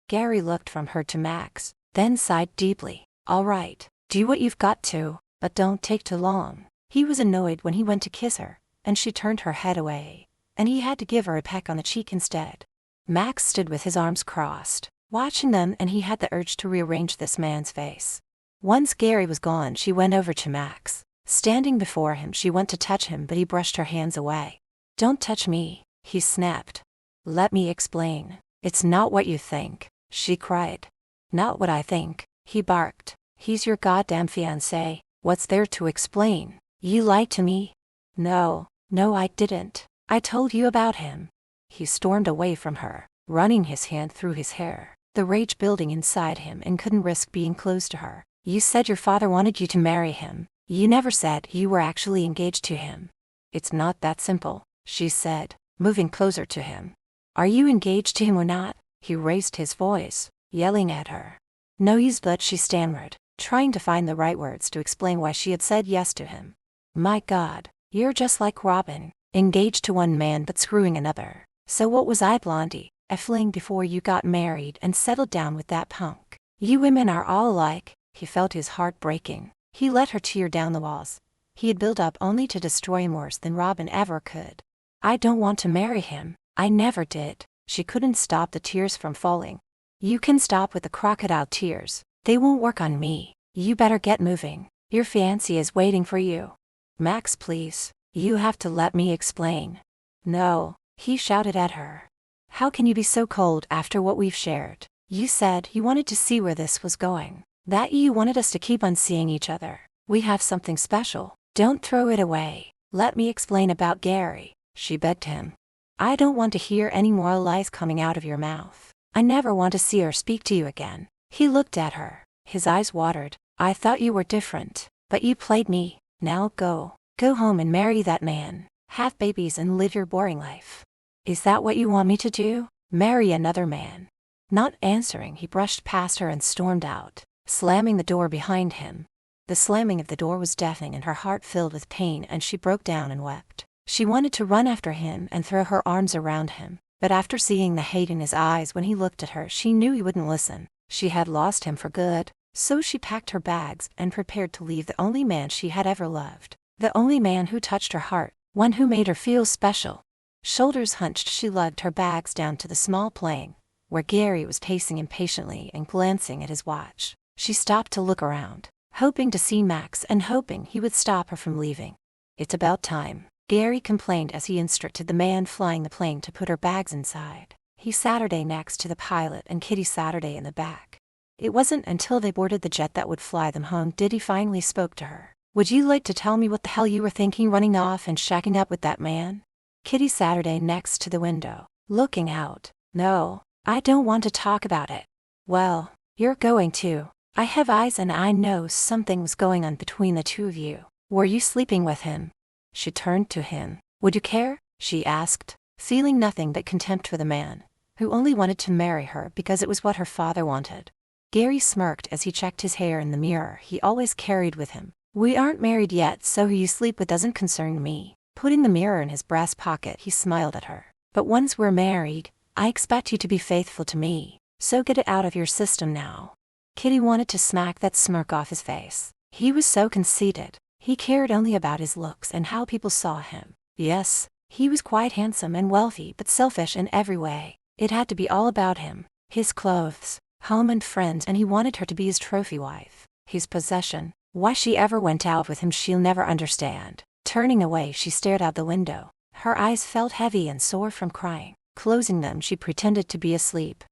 Gary looked from her to Max, then sighed deeply. "All right, do what you've got to, but don't take too long." He was annoyed when he went to kiss her, and she turned her head away, and he had to give her a peck on the cheek instead. Max stood with his arms crossed, watching them, and he had the urge to rearrange this man's face. Once Gary was gone, she went over to Max. Standing before him, she went to touch him, but he brushed her hands away. "Don't touch me," he snapped. "Let me explain. It's not what you think," she cried. "Not what I think," he barked. "He's your goddamn fiancé. What's there to explain? You lied to me." No, I didn't. I told you about him." He stormed away from her, running his hand through his hair, the rage building inside him, and couldn't risk being close to her. "You said your father wanted you to marry him. You never said you were actually engaged to him." "It's not that simple," she said, moving closer to him. "Are you engaged to him or not?" He raised his voice, yelling at her. "No, he's but," she stammered, trying to find the right words to explain why she had said yes to him. "My God, you're just like Robin, engaged to one man but screwing another. So what was I, Blondie, a fling before you got married and settled down with that punk? You women are all alike." He felt his heart breaking. He let her tear down the walls he had built up, only to destroy him worse than Robin ever could. "I don't want to marry him. I never did." She couldn't stop the tears from falling. "You can stop with the crocodile tears. They won't work on me. You better get moving. Your fiancé is waiting for you." "Max, please. You have to let me explain." "No," he shouted at her. "How can you be so cold after what we've shared? You said you wanted to see where this was going. That you wanted us to keep on seeing each other. We have something special. Don't throw it away. Let me explain about Gary," she begged him. "I don't want to hear any more lies coming out of your mouth. I never want to see or speak to you again." He looked at her, his eyes watered. "I thought you were different, but you played me. Now go home and marry that man. Have babies and live your boring life." "Is that what you want me to do? Marry another man?" Not answering, he brushed past her and stormed out, slamming the door behind him. The slamming of the door was deafening, and her heart filled with pain, and she broke down and wept. She wanted to run after him and throw her arms around him, but after seeing the hate in his eyes when he looked at her, she knew he wouldn't listen. She had lost him for good, so she packed her bags and prepared to leave the only man she had ever loved, the only man who touched her heart, one who made her feel special. Shoulders hunched, she lugged her bags down to the small plane, where Gary was pacing impatiently and glancing at his watch. She stopped to look around, hoping to see Max and hoping he would stop her from leaving. "It's about time," Gary complained as he instructed the man flying the plane to put her bags inside. He Saturday next to the pilot and Kitty Saturday in the back. It wasn't until they boarded the jet that would fly them home did he finally spoke to her. Would you like to tell me what the hell you were thinking running off and shacking up with that man? Kitty sat her day next to the window, looking out. No, I don't want to talk about it. Well, you're going to. I have eyes and I know something was going on between the two of you. Were you sleeping with him? She turned to him. Would you care? She asked, feeling nothing but contempt for the man, who only wanted to marry her because it was what her father wanted. Gary smirked as he checked his hair in the mirror he always carried with him. We aren't married yet, so who you sleep with doesn't concern me. Putting the mirror in his breast pocket, he smiled at her. But once we're married, I expect you to be faithful to me, so get it out of your system now. Kitty wanted to smack that smirk off his face. He was so conceited. He cared only about his looks and how people saw him. Yes, he was quite handsome and wealthy, but selfish in every way. It had to be all about him, his clothes, home and friends, and he wanted her to be his trophy wife, his possession. Why she ever went out with him she'll never understand. Turning away, she stared out the window. Her eyes felt heavy and sore from crying. Closing them, she pretended to be asleep.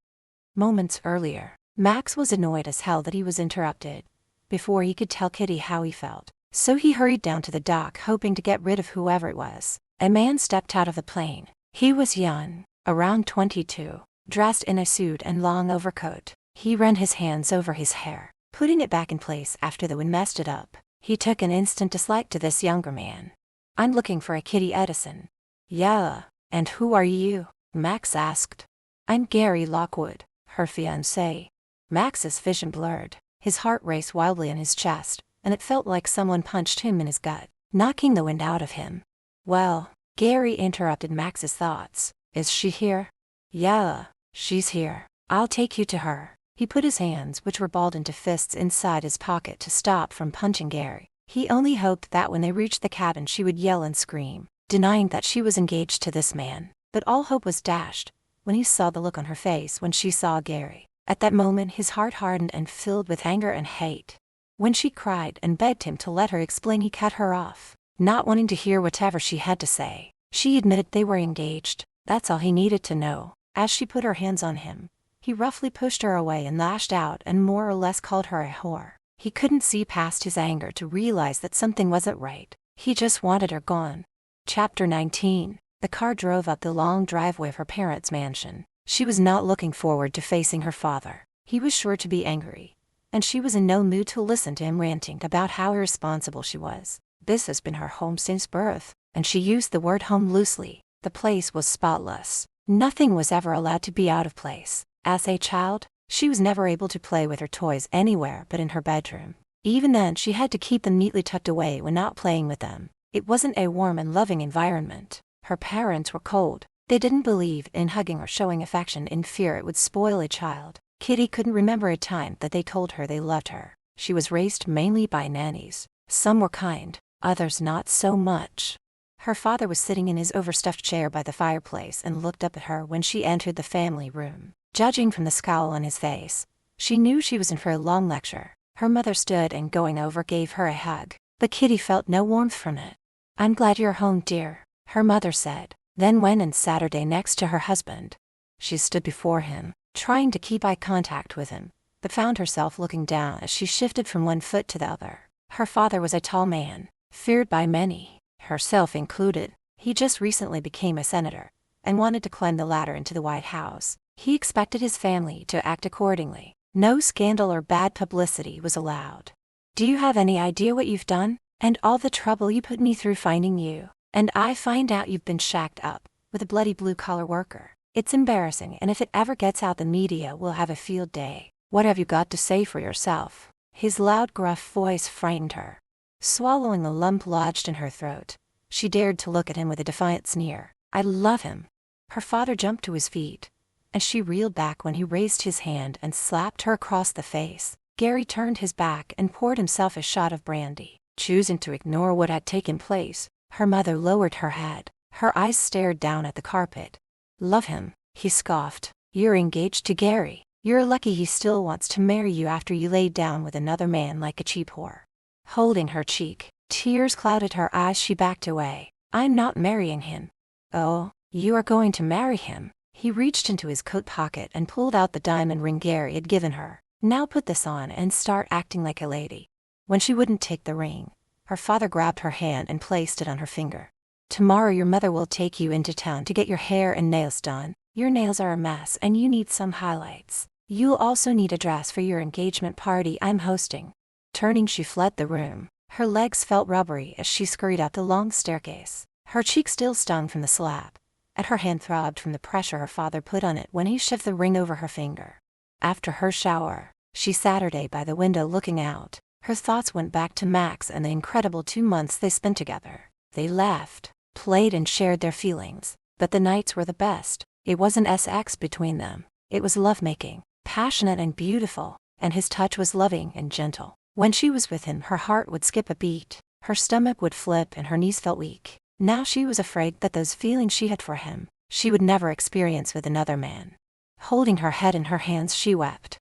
Moments earlier, Max was annoyed as hell that he was interrupted before he could tell Kitty how he felt. So he hurried down to the dock, hoping to get rid of whoever it was. A man stepped out of the plane. He was young, around 22, dressed in a suit and long overcoat. He ran his hands over his hair, putting it back in place after the wind messed it up. He took an instant dislike to this younger man. I'm looking for a Kitty Edison. Yeah, and who are you? Max asked. I'm Gary Lockwood, her fiancé. Max's vision blurred. His heart raced wildly in his chest, and it felt like someone punched him in his gut, knocking the wind out of him. Well, Gary interrupted Max's thoughts. Is she here? Yeah, she's here. I'll take you to her. He put his hands, which were balled into fists, inside his pocket to stop from punching Gary. He only hoped that when they reached the cabin she would yell and scream, denying that she was engaged to this man. But all hope was dashed when he saw the look on her face when she saw Gary. At that moment his heart hardened and filled with anger and hate. When she cried and begged him to let her explain, he cut her off, not wanting to hear whatever she had to say. She admitted they were engaged. That's all he needed to know. As she put her hands on him, he roughly pushed her away and lashed out and more or less called her a whore. He couldn't see past his anger to realize that something wasn't right. He just wanted her gone. Chapter 19. The car drove up the long driveway of her parents' mansion. She was not looking forward to facing her father. He was sure to be angry, and she was in no mood to listen to him ranting about how irresponsible she was. This has been her home since birth, and she used the word home loosely. The place was spotless. Nothing was ever allowed to be out of place. As a child, she was never able to play with her toys anywhere but in her bedroom. Even then, she had to keep them neatly tucked away when not playing with them. It wasn't a warm and loving environment. Her parents were cold. They didn't believe in hugging or showing affection in fear it would spoil a child. Kitty couldn't remember a time that they told her they loved her. She was raised mainly by nannies. Some were kind, others not so much. Her father was sitting in his overstuffed chair by the fireplace and looked up at her when she entered the family room. Judging from the scowl on his face, she knew she was in for a long lecture. Her mother stood and going over gave her a hug, but Kitty felt no warmth from it. I'm glad you're home, dear, her mother said, then went and sat her day next to her husband. She stood before him, trying to keep eye contact with him, but found herself looking down as she shifted from one foot to the other. Her father was a tall man, feared by many, herself included. He just recently became a senator and wanted to climb the ladder into the White House. He expected his family to act accordingly. No scandal or bad publicity was allowed. Do you have any idea what you've done? And all the trouble you put me through finding you. And I find out you've been shacked up with a bloody blue-collar worker. It's embarrassing, and if it ever gets out, the media will have a field day. What have you got to say for yourself? His loud, gruff voice frightened her. Swallowing the lump lodged in her throat, she dared to look at him with a defiant sneer. I love him. Her father jumped to his feet, and she reeled back when he raised his hand and slapped her across the face. Gary turned his back and poured himself a shot of brandy. Choosing to ignore what had taken place, her mother lowered her head. Her eyes stared down at the carpet. Love him, he scoffed. You're engaged to Gary. You're lucky he still wants to marry you after you laid down with another man like a cheap whore. Holding her cheek, tears clouded her eyes. She backed away. I'm not marrying him. Oh, you are going to marry him. He reached into his coat pocket and pulled out the diamond ring Gary had given her. Now put this on and start acting like a lady. When she wouldn't take the ring, Her father grabbed her hand and placed it on her finger. Tomorrow your mother will take you into town to get your hair and nails done. Your nails are a mess and you need some highlights. You'll also need a dress for your engagement party I'm hosting. Turning, she fled the room. Her legs felt rubbery as she scurried up the long staircase. Her cheek still stung from the slap, and her hand throbbed from the pressure her father put on it when he shoved the ring over her finger. After her shower, she Saturday by the window looking out. Her thoughts went back to Max and the incredible 2 months they spent together. They laughed, played and shared their feelings, but the nights were the best. It wasn't sex between them. It was lovemaking, passionate and beautiful, and his touch was loving and gentle. When she was with him, her heart would skip a beat, her stomach would flip and her knees felt weak. Now she was afraid that those feelings she had for him, she would never experience with another man. Holding her head in her hands, she wept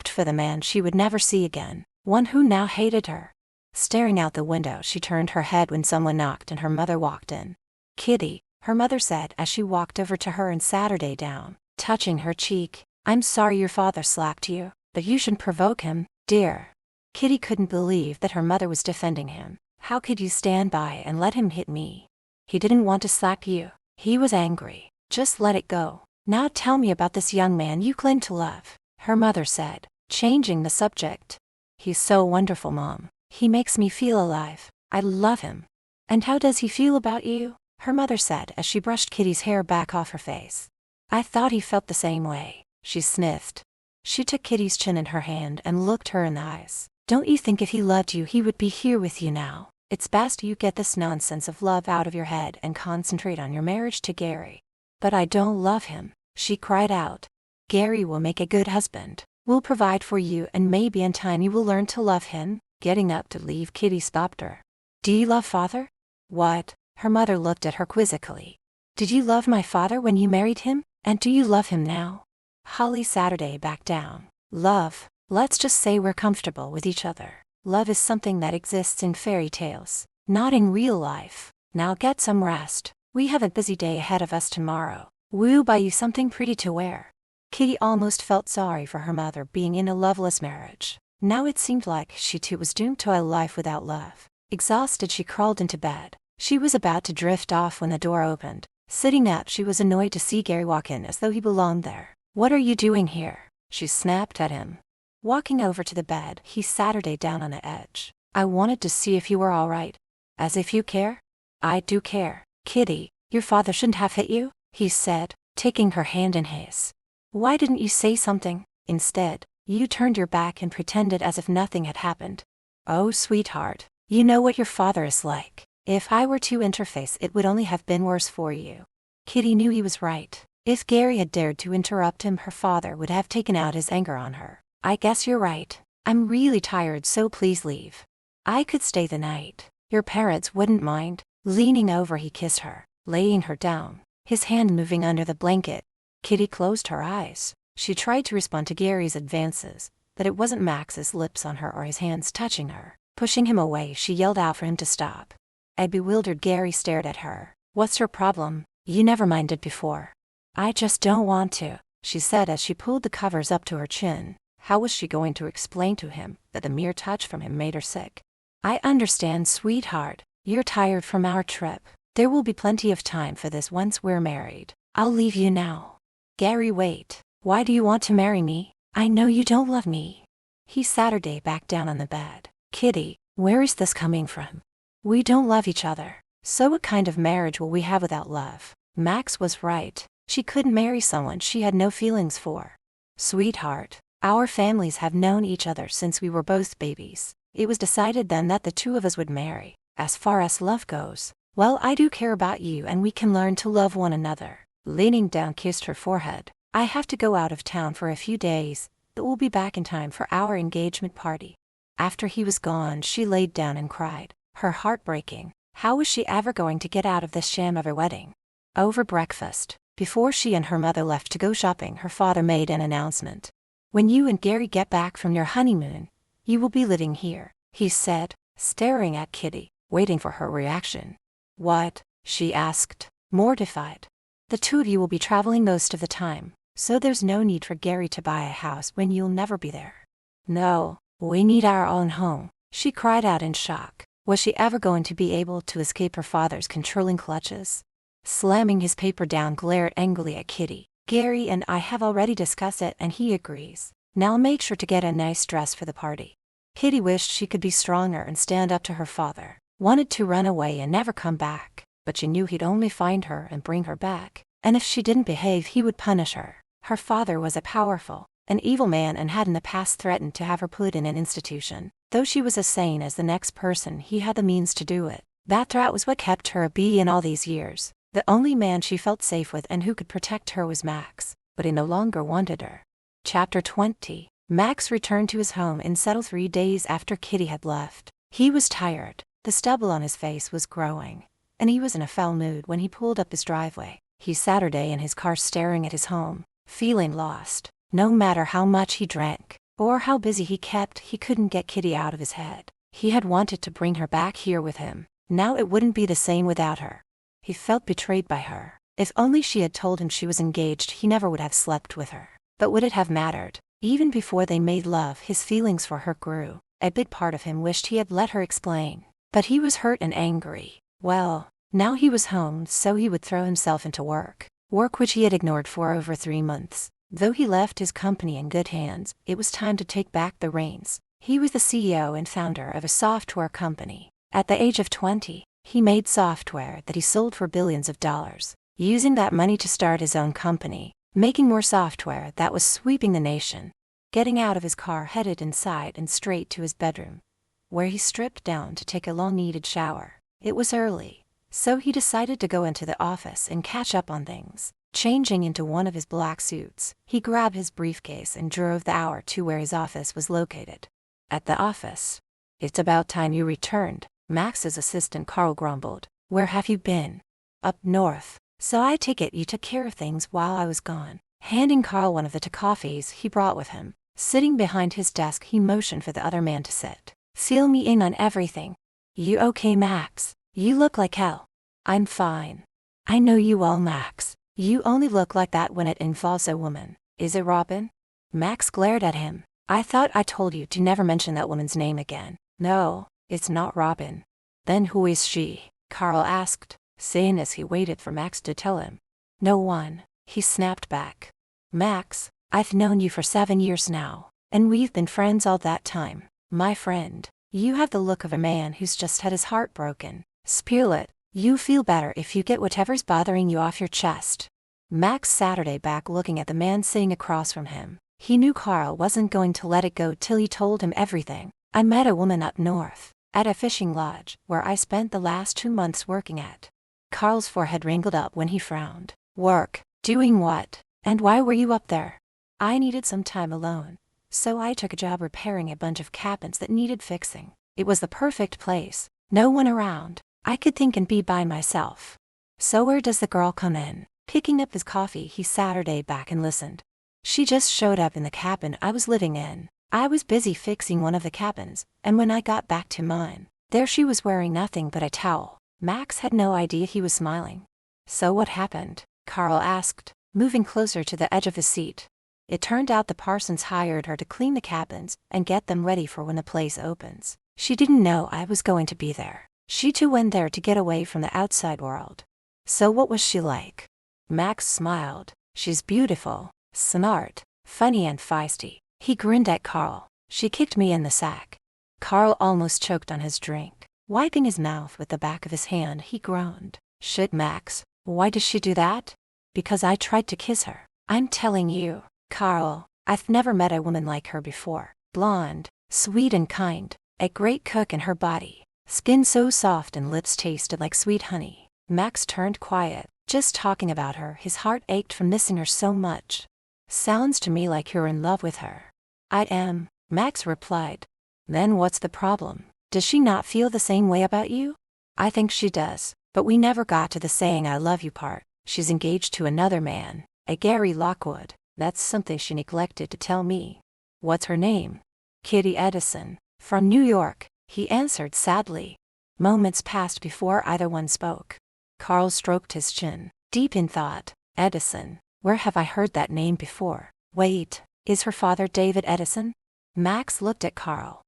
for the man she would never see again, one who now hated her. Staring out the window, she turned her head when someone knocked and her mother walked in. "Kitty," her mother said as she walked over to her and sat her down, touching her cheek. "I'm sorry your father slapped you, but you shouldn't provoke him, dear." Kitty couldn't believe that her mother was defending him. "How could you stand by and let him hit me? He didn't want to slap you. He was angry. Just let it go. Now tell me about this young man you claim to love," her mother said, changing the subject. "He's so wonderful, Mom. He makes me feel alive. I love him." "And how does he feel about you?" her mother said as she brushed Kitty's hair back off her face. "I thought he felt the same way," she sniffed. She took Kitty's chin in her hand and looked her in the eyes. "Don't you think if he loved you he would be here with you now? It's best you get this nonsense of love out of your head and concentrate on your marriage to Gary." "But I don't love him," she cried out. "Gary will make a good husband, will provide for you, and maybe in time you will learn to love him." Getting up to leave, Kitty stopped her. "Do you love father?" "What?" Her mother looked at her quizzically. "Did you love my father when you married him, and do you love him now?" Holly Saturday backed down. "Love? Let's just say we're comfortable with each other. Love is something that exists in fairy tales, not in real life. Now get some rest. We have a busy day ahead of us tomorrow. We'll buy you something pretty to wear." Kitty almost felt sorry for her mother being in a loveless marriage. Now it seemed like she too was doomed to a life without love. Exhausted, she crawled into bed. She was about to drift off when the door opened. Sitting up, she was annoyed to see Gary walk in as though he belonged there. "What are you doing here?" she snapped at him. Walking over to the bed, he sat her down on the edge. "I wanted to see if you were all right." "As if you care?" "I do care, Kitty. Your father shouldn't have hit you," he said, taking her hand in his. "Why didn't you say something? Instead, you turned your back and pretended as if nothing had happened." "Oh, sweetheart, you know what your father is like. If I were to interface, it would only have been worse for you." Kitty knew he was right. If Gary had dared to interrupt him, her father would have taken out his anger on her. "I guess you're right. I'm really tired, so please leave. I could stay the night. Your parents wouldn't mind." Leaning over, he kissed her, laying her down, his hand moving under the blanket. Kitty closed her eyes. She tried to respond to Gary's advances, but it wasn't Max's lips on her or his hands touching her. Pushing him away, she yelled out for him to stop. A bewildered Gary stared at her. "What's your problem? You never minded before." "I just don't want to," she said as she pulled the covers up to her chin. How was she going to explain to him that the mere touch from him made her sick? "I understand, sweetheart. You're tired from our trip. There will be plenty of time for this once we're married. I'll leave you now." "Gary, wait. Why do you want to marry me? I know you don't love me." He sat her back down on the bed. "Kitty, where is this coming from? We don't love each other. So what kind of marriage will we have without love?" Max was right. She couldn't marry someone she had no feelings for. "Sweetheart, our families have known each other since we were both babies. It was decided then that the two of us would marry. As far as love goes, well, I do care about you and we can learn to love one another." Leaning down, kissed her forehead. "I have to go out of town for a few days, but we'll be back in time for our engagement party." After he was gone, she laid down and cried, her heart breaking. How was she ever going to get out of this sham of a wedding? Over breakfast, before she and her mother left to go shopping, her father made an announcement. "When you and Gary get back from your honeymoon, you will be living here," he said, staring at Kitty, waiting for her reaction. "What?" she asked, mortified. "The two of you will be traveling most of the time, so there's no need for Gary to buy a house when you'll never be there." "No, we need our own home," she cried out in shock. Was she ever going to be able to escape her father's controlling clutches? Slamming his paper down, glared angrily at Kitty. Gary and I have already discussed it and he agrees. Now make sure to get a nice dress for the party. Kitty wished she could be stronger and stand up to her father. Wanted to run away and never come back, but she knew he'd only find her and bring her back. And if she didn't behave, he would punish her. Her father was a powerful, an evil man and had in the past threatened to have her put in an institution. Though she was as sane as the next person, he had the means to do it. That threat was what kept her a bee in all these years. The only man she felt safe with and who could protect her was Max, but he no longer wanted her. Chapter 20. Max returned to his home and settled 3 days after Kitty had left. He was tired, the stubble on his face was growing, and he was in a foul mood when he pulled up his driveway. He sat all day in his car staring at his home, feeling lost. No matter how much he drank, or how busy he kept, he couldn't get Kitty out of his head. He had wanted to bring her back here with him. Now it wouldn't be the same without her. He felt betrayed by her. If only she had told him she was engaged, he never would have slept with her. But would it have mattered? Even before they made love, his feelings for her grew. A big part of him wished he had let her explain. But he was hurt and angry. Well, now he was home, so he would throw himself into work. Work which he had ignored for over 3 months. Though he left his company in good hands, it was time to take back the reins. He was the CEO and founder of a software company. At the age of 20, he made software that he sold for billions of dollars, using that money to start his own company, making more software that was sweeping the nation. Getting out of his car, headed inside and straight to his bedroom, where he stripped down to take a long-needed shower. It was early, so he decided to go into the office and catch up on things. Changing into one of his black suits, he grabbed his briefcase and drove the hour to where his office was located. At the office, "It's about time you returned," Max's assistant Carl grumbled. "Where have you been?" "Up north. So I take it you took care of things while I was gone." Handing Carl one of the coffees he brought with him. Sitting behind his desk, he motioned for the other man to sit. "Fill me in on everything." "You okay, Max? You look like hell." "I'm fine." "I know you well, Max. You only look like that when it involves a woman. Is it Robin?" Max glared at him. "I thought I told you to never mention that woman's name again." "No, it's not Robin." "Then who is she?" Carl asked, saying as he waited for Max to tell him. "No one," he snapped back. "Max, I've known you for 7 years now, and we've been friends all that time. My friend, you have the look of a man who's just had his heart broken. Spill it. You feel better if you get whatever's bothering you off your chest." Max sat back looking at the man sitting across from him. He knew Carl wasn't going to let it go till he told him everything. "I met a woman up north, at a fishing lodge, where I spent the last 2 months working at." Carl's forehead wrinkled up when he frowned. "Work? Doing what? And why were you up there?" "I needed some time alone, so I took a job repairing a bunch of cabins that needed fixing. It was the perfect place. No one around. I could think and be by myself." "So where does the girl come in?" Picking up his coffee, he sat back and listened. "She just showed up in the cabin I was living in. I was busy fixing one of the cabins, and when I got back to mine, there she was wearing nothing but a towel." Max had no idea he was smiling. "So what happened?" Carl asked, moving closer to the edge of his seat. "It turned out the Parsons hired her to clean the cabins and get them ready for when the place opens. She didn't know I was going to be there. She too went there to get away from the outside world." "So what was she like?" Max smiled. "She's beautiful, smart, funny and feisty." He grinned at Carl. "She kicked me in the sack." Carl almost choked on his drink. Wiping his mouth with the back of his hand, he groaned. "Shit, Max. Why does she do that?" "Because I tried to kiss her. I'm telling you, Carl, I've never met a woman like her before. Blonde, sweet and kind, a great cook in her body, skin so soft and lips tasted like sweet honey." Max turned quiet. Just talking about her, his heart ached from missing her so much. "Sounds to me like you're in love with her." "I am," Max replied. "Then what's the problem? Does she not feel the same way about you?" "I think she does, but we never got to the saying I love you part. She's engaged to another man, a Gary Lockwood. That's something she neglected to tell me." "What's her name?" "Kitty Edison, from New York," he answered sadly. Moments passed before either one spoke. Carl stroked his chin, deep in thought. "Edison, where have I heard that name before? Wait, is her father David Edison?" Max looked at Carl.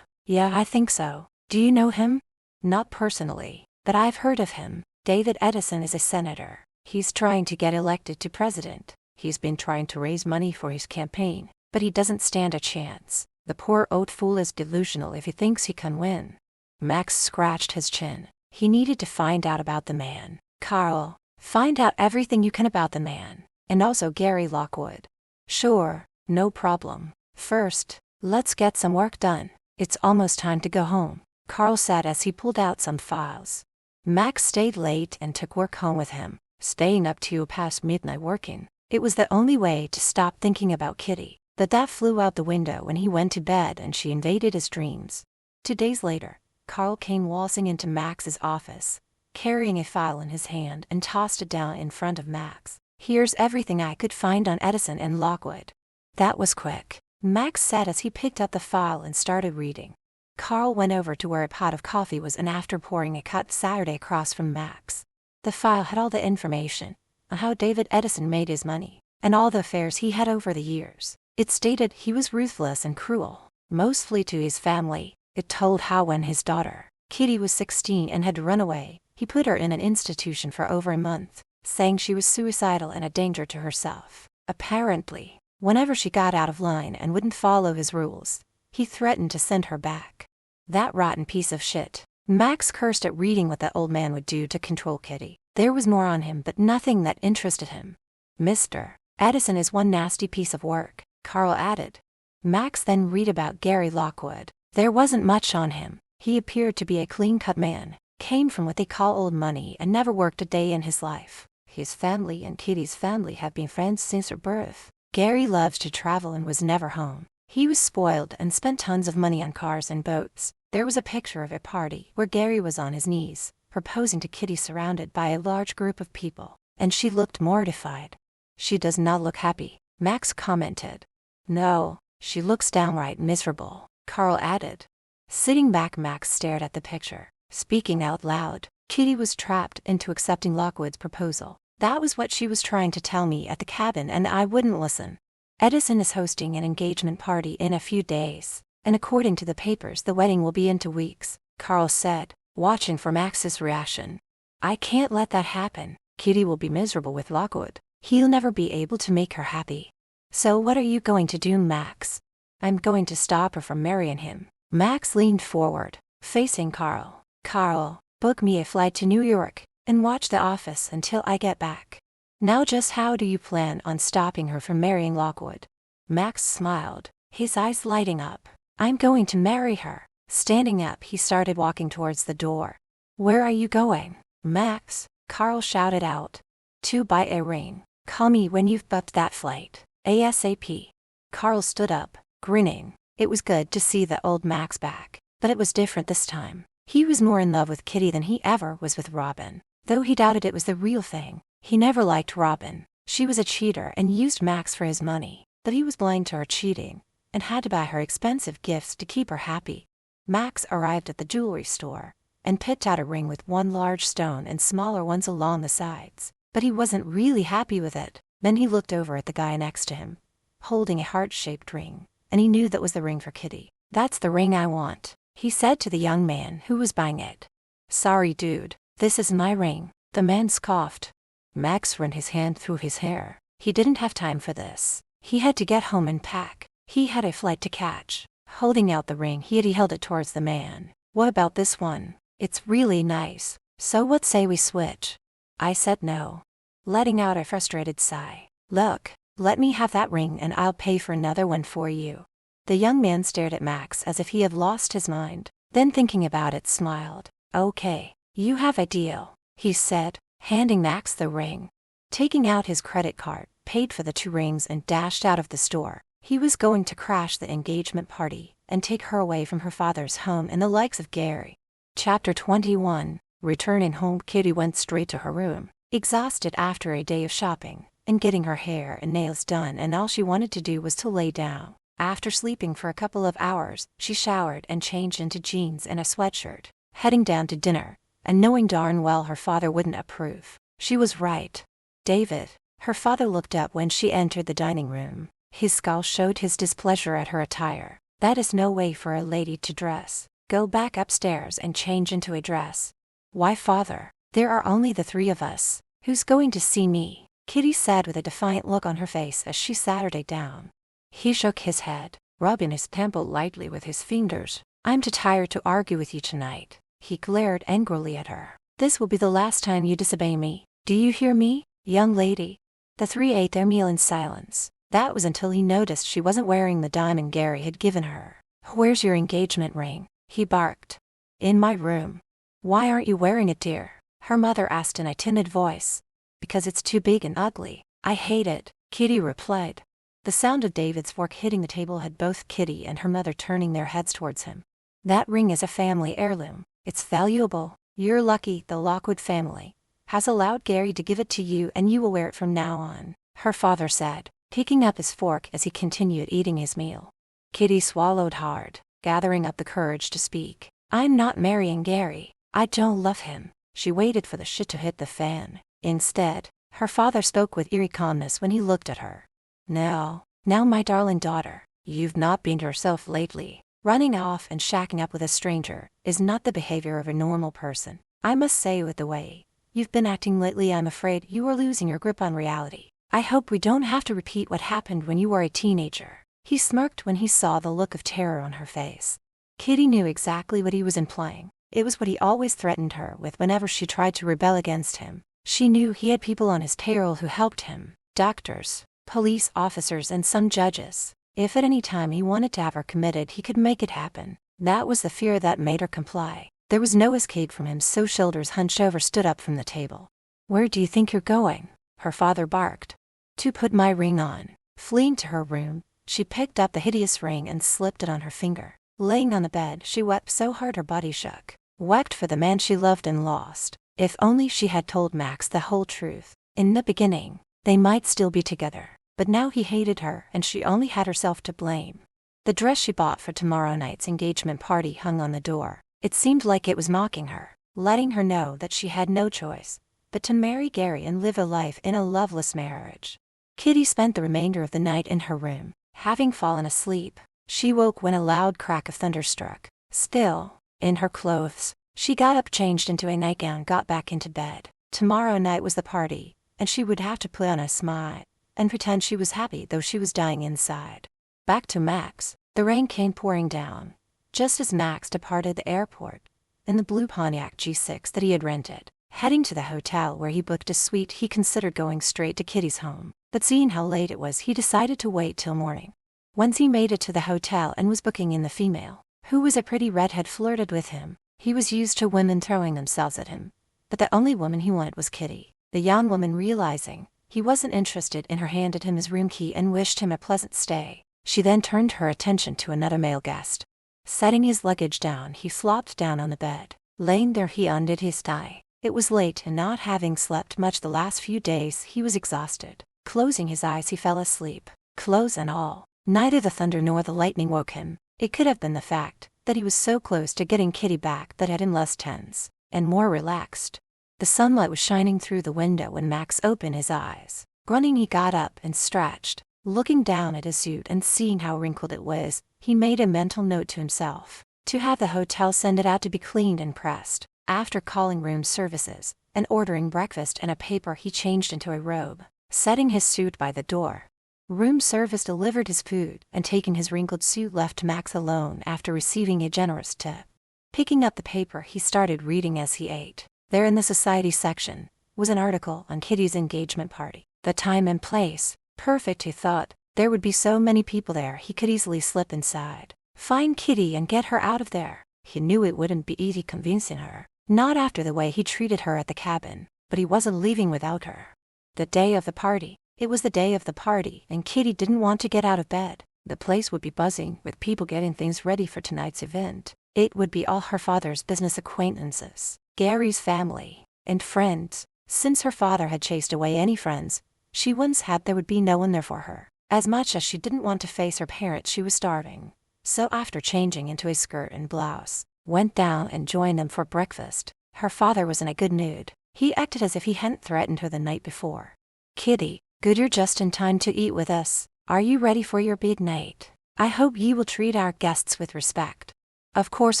Yeah, I think so. Do you know him?" Not personally, but I've heard of him. David Edison is a senator. He's trying to get elected to president. He's been trying to raise money for his campaign, but he doesn't stand a chance. The poor old fool is delusional if he thinks he can win. Max scratched his chin. He needed to find out about the man. Carl, find out everything you can about the man, and also Gary Lockwood. Sure, no problem. First, let's get some work done. It's almost time to go home, Carl said as he pulled out some files. Max stayed late and took work home with him, staying up to past midnight working. It was the only way to stop thinking about Kitty, but that flew out the window when he went to bed and she invaded his dreams. 2 days later, Carl came waltzing into Max's office, carrying a file in his hand, and tossed it down in front of Max. Here's everything I could find on Edison and Lockwood. That was quick, Max said as he picked up the file and started reading. Carl went over to where a pot of coffee was and after pouring a cut Saturday across from Max. The file had all the information on how David Edison made his money, and all the affairs he had over the years. It stated he was ruthless and cruel, mostly to his family. It told how when his daughter, Kitty, was 16 and had run away, he put her in an institution for over a month, saying she was suicidal and a danger to herself. Apparently, whenever she got out of line and wouldn't follow his rules, he threatened to send her back. That rotten piece of shit. Max cursed at reading what that old man would do to control Kitty. There was more on him, but nothing that interested him. Mr. Edison is one nasty piece of work, Carl added. Max then read about Gary Lockwood. There wasn't much on him. He appeared to be a clean-cut man, came from what they call old money, and never worked a day in his life. His family and Kitty's family have been friends since her birth. Gary loves to travel and was never home. He was spoiled and spent tons of money on cars and boats. There was a picture of a party where Gary was on his knees, proposing to Kitty surrounded by a large group of people, and she looked mortified. She does not look happy, Max commented. No, she looks downright miserable, Carl added. Sitting back, Max stared at the picture, speaking out loud. Kitty was trapped into accepting Lockwood's proposal. That was what she was trying to tell me at the cabin, and I wouldn't listen. Edison is hosting an engagement party in a few days, and according to the papers the wedding will be in 2 weeks, Carl said, watching for Max's reaction. I can't let that happen. Kitty will be miserable with Lockwood. He'll never be able to make her happy. So what are you going to do, Max? I'm going to stop her from marrying him. Max leaned forward, facing Carl. Carl, book me a flight to New York, and watch The Office until I get back. Now just how do you plan on stopping her from marrying Lockwood? Max smiled, his eyes lighting up. I'm going to marry her. Standing up, he started walking towards the door. Where are you going, Max? Carl shouted out. To buy a ring. Call me when you've booked that flight. ASAP. Carl stood up, grinning. It was good to see the old Max back, but it was different this time. He was more in love with Kitty than he ever was with Robin, though he doubted it was the real thing. He never liked Robin. She was a cheater and used Max for his money, but he was blind to her cheating, and had to buy her expensive gifts to keep her happy. Max arrived at the jewelry store, and picked out a ring with one large stone and smaller ones along the sides, but he wasn't really happy with it. Then he looked over at the guy next to him, holding a heart-shaped ring, and he knew that was the ring for Kitty. That's the ring I want, he said to the young man who was buying it. Sorry, dude, this is my ring, the man scoffed. Max ran his hand through his hair. He didn't have time for this. He had to get home and pack. He had a flight to catch. Holding out the ring, he held it towards the man. What about this one? It's really nice. So what say we switch? I said no, letting out a frustrated sigh. Look, let me have that ring and I'll pay for another one for you. The young man stared at Max as if he had lost his mind, then thinking about it smiled. Okay, you have a deal, he said, handing Max the ring. Taking out his credit card, paid for the 2 rings and dashed out of the store. He was going to crash the engagement party and take her away from her father's home and the likes of Gary. Chapter 21. Returning home, Kitty went straight to her room, exhausted after a day of shopping and getting her hair and nails done, and all she wanted to do was to lay down. After sleeping for a couple of hours, she showered and changed into jeans and a sweatshirt, heading down to dinner, and knowing darn well her father wouldn't approve. She was right. David, her father, looked up when she entered the dining room. His scowl showed his displeasure at her attire. That is no way for a lady to dress. Go back upstairs and change into a dress. Why, father? There are only the three of us. Who's going to see me? Kitty said with a defiant look on her face as she sat her down. He shook his head, rubbing his temple lightly with his fingers. I'm too tired to argue with you tonight. He glared angrily at her. This will be the last time you disobey me. Do you hear me, young lady? The three ate their meal in silence. That was until he noticed she wasn't wearing the diamond Gary had given her. Where's your engagement ring? He barked. In my room. Why aren't you wearing it, dear? Her mother asked in a timid voice. Because it's too big and ugly. I hate it, Kitty replied. The sound of David's fork hitting the table had both Kitty and her mother turning their heads towards him. That ring is a family heirloom. It's valuable. You're lucky the Lockwood family has allowed Gary to give it to you, and you will wear it from now on, her father said, picking up his fork as he continued eating his meal. Kitty swallowed hard, gathering up the courage to speak. I'm not marrying Gary. I don't love him. She waited for the shit to hit the fan. Instead, her father spoke with eerie calmness when he looked at her. Now, my darling daughter, you've not been yourself lately. Running off and shacking up with a stranger is not the behavior of a normal person. I must say, with the way you've been acting lately, I'm afraid you are losing your grip on reality. I hope we don't have to repeat what happened when you were a teenager. He smirked when he saw the look of terror on her face. Kitty knew exactly what he was implying. It was what he always threatened her with whenever she tried to rebel against him. She knew he had people on his payroll who helped him, doctors, police officers, and some judges. If at any time he wanted to have her committed, he could make it happen. That was the fear that made her comply. There was no escape from him, so shoulders hunched over stood up from the table. Where do you think you're going? Her father barked. To put my ring on. Fleeing to her room, she picked up the hideous ring and slipped it on her finger. Laying on the bed, she wept so hard her body shook. Wept for the man she loved and lost. If only she had told Max the whole truth. In the beginning, they might still be together. But now he hated her, and she only had herself to blame. The dress she bought for tomorrow night's engagement party hung on the door. It seemed like it was mocking her, letting her know that she had no choice but to marry Gary and live a life in a loveless marriage. Kitty spent the remainder of the night in her room. Having fallen asleep, she woke when a loud crack of thunder struck. Still, in her clothes, she got up, changed into a nightgown, got back into bed. Tomorrow night was the party, and she would have to put on a smile and pretend she was happy, though she was dying inside. Back to Max. The rain came pouring down, just as Max departed the airport, in the blue Pontiac G6 that he had rented. Heading to the hotel where he booked a suite, he considered going straight to Kitty's home, but seeing how late it was, he decided to wait till morning. Once he made it to the hotel and was booking in, the female, who was a pretty redhead, flirted with him. He was used to women throwing themselves at him, but the only woman he wanted was Kitty. The young woman, realizing he wasn't interested in her, handed him his room key and wished him a pleasant stay. She then turned her attention to another male guest. Setting his luggage down, he flopped down on the bed. Laying there, he undid his tie. It was late, and not having slept much the last few days, he was exhausted. Closing his eyes, he fell asleep. Clothes and all. Neither the thunder nor the lightning woke him. It could have been the fact that he was so close to getting Kitty back that had him less tense and more relaxed. The sunlight was shining through the window when Max opened his eyes. Grunting, he got up and stretched. Looking down at his suit and seeing how wrinkled it was, he made a mental note to himself to have the hotel send it out to be cleaned and pressed. After calling room services and ordering breakfast and a paper, he changed into a robe, setting his suit by the door. Room service delivered his food, and taking his wrinkled suit, left Max alone after receiving a generous tip. Picking up the paper, he started reading as he ate. There, in the society section, was an article on Kitty's engagement party. The time and place, perfect, he thought. There would be so many people there, he could easily slip inside, find Kitty and get her out of there. He knew it wouldn't be easy convincing her, not after the way he treated her at the cabin, but he wasn't leaving without her. The day of the party. It was the day of the party, and Kitty didn't want to get out of bed. The place would be buzzing with people getting things ready for tonight's event. It would be all her father's business acquaintances, Gary's family, and friends. Since her father had chased away any friends she once had, there would be no one there for her. As much as she didn't want to face her parents, she was starving. So after changing into a skirt and blouse, went down and joined them for breakfast. Her father was in a good mood. He acted as if he hadn't threatened her the night before. Kitty, good, you're just in time to eat with us. Are you ready for your big night? I hope you will treat our guests with respect. Of course,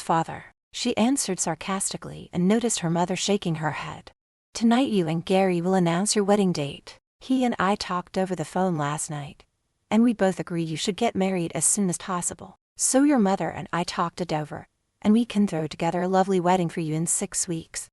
father, she answered sarcastically and noticed her mother shaking her head. Tonight you and Gary will announce your wedding date. He and I talked over the phone last night, and we both agree you should get married as soon as possible. So your mother and I talked it over, and we can throw together a lovely wedding for you in 6 weeks.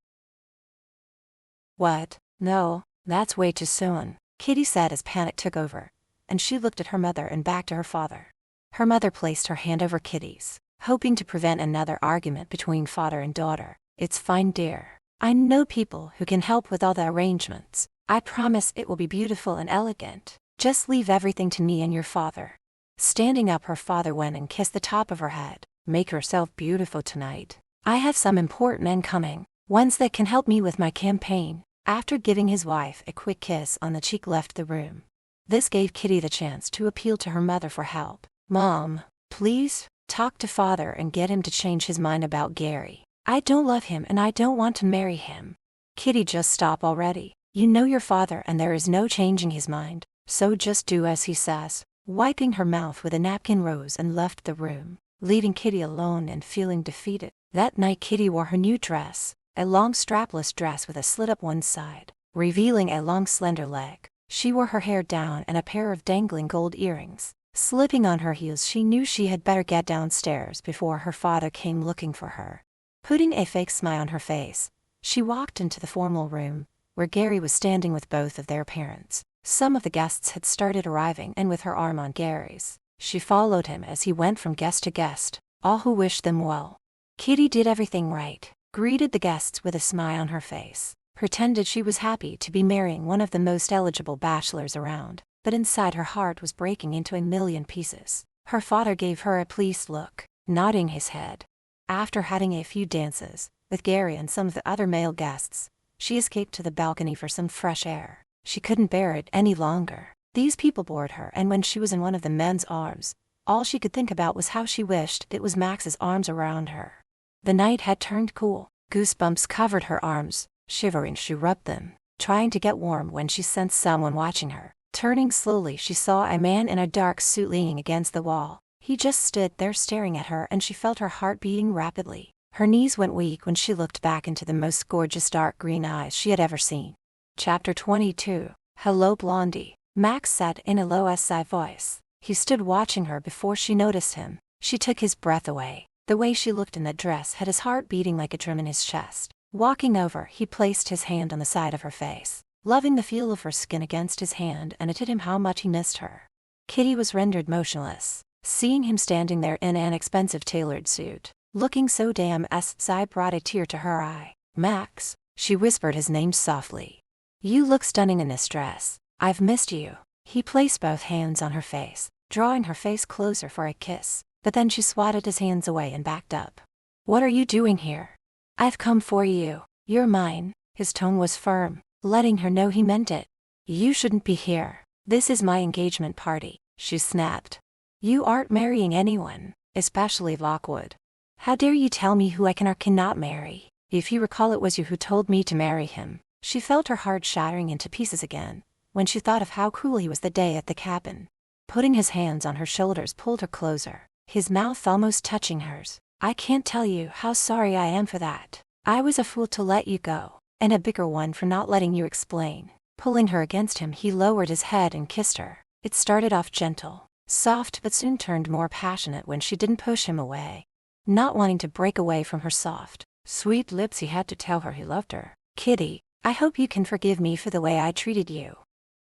What? No, that's way too soon, Kitty said as panic took over, and she looked at her mother and back to her father. Her mother placed her hand over Kitty's, hoping to prevent another argument between father and daughter. It's fine, dear. I know people who can help with all the arrangements. I promise it will be beautiful and elegant. Just leave everything to me and your father. Standing up, her father went and kissed the top of her head. Make yourself beautiful tonight. I have some important men coming, ones that can help me with my campaign. After giving his wife a quick kiss on the cheek, left the room. This gave Kitty the chance to appeal to her mother for help. Mom, please, talk to father and get him to change his mind about Gary. I don't love him and I don't want to marry him. Kitty, just stop already. You know your father and there is no changing his mind, so just do as he says. Wiping her mouth with a napkin, Rose and left the room, leaving Kitty alone and feeling defeated. That night Kitty wore her new dress, a long strapless dress with a slit up one side, revealing a long slender leg. She wore her hair down and a pair of dangling gold earrings. Slipping on her heels, she knew she had better get downstairs before her father came looking for her. Putting a fake smile on her face, she walked into the formal room, where Gary was standing with both of their parents. Some of the guests had started arriving, and with her arm on Gary's, she followed him as he went from guest to guest, all who wished them well. Kitty did everything right, greeted the guests with a smile on her face, pretended she was happy to be marrying one of the most eligible bachelors around, but inside her heart was breaking into a million pieces. Her father gave her a pleased look, nodding his head. After having a few dances with Gary and some of the other male guests, she escaped to the balcony for some fresh air. She couldn't bear it any longer. These people bored her, and when she was in one of the men's arms, all she could think about was how she wished it was Max's arms around her. The night had turned cool. Goosebumps covered her arms. Shivering, she rubbed them, trying to get warm when she sensed someone watching her. Turning slowly, she saw a man in a dark suit leaning against the wall. He just stood there staring at her, and she felt her heart beating rapidly. Her knees went weak when she looked back into the most gorgeous dark green eyes she had ever seen. Chapter 22. Hello, Blondie. Max said in a low sigh voice. He stood watching her before she noticed him. She took his breath away. The way she looked in that dress had his heart beating like a drum in his chest. Walking over, he placed his hand on the side of her face, loving the feel of her skin against his hand, and it hit him how much he missed her. Kitty was rendered motionless, seeing him standing there in an expensive tailored suit, looking so damn sigh brought a tear to her eye. Max, she whispered his name softly. You look stunning in this dress. I've missed you. He placed both hands on her face, drawing her face closer for a kiss, but then she swatted his hands away and backed up. What are you doing here? I've come for you. You're mine. His tone was firm, letting her know he meant it. You shouldn't be here. This is my engagement party, she snapped. You aren't marrying anyone, especially Lockwood. How dare you tell me who I can or cannot marry? If you recall, it was you who told me to marry him. She felt her heart shattering into pieces again when she thought of how cruel he was the day at the cabin. Putting his hands on her shoulders pulled her closer, his mouth almost touching hers. I can't tell you how sorry I am for that. I was a fool to let you go, and a bigger one for not letting you explain. Pulling her against him, he lowered his head and kissed her. It started off gentle, soft, but soon turned more passionate when she didn't push him away. Not wanting to break away from her soft, sweet lips, he had to tell her he loved her. Kitty, I hope you can forgive me for the way I treated you.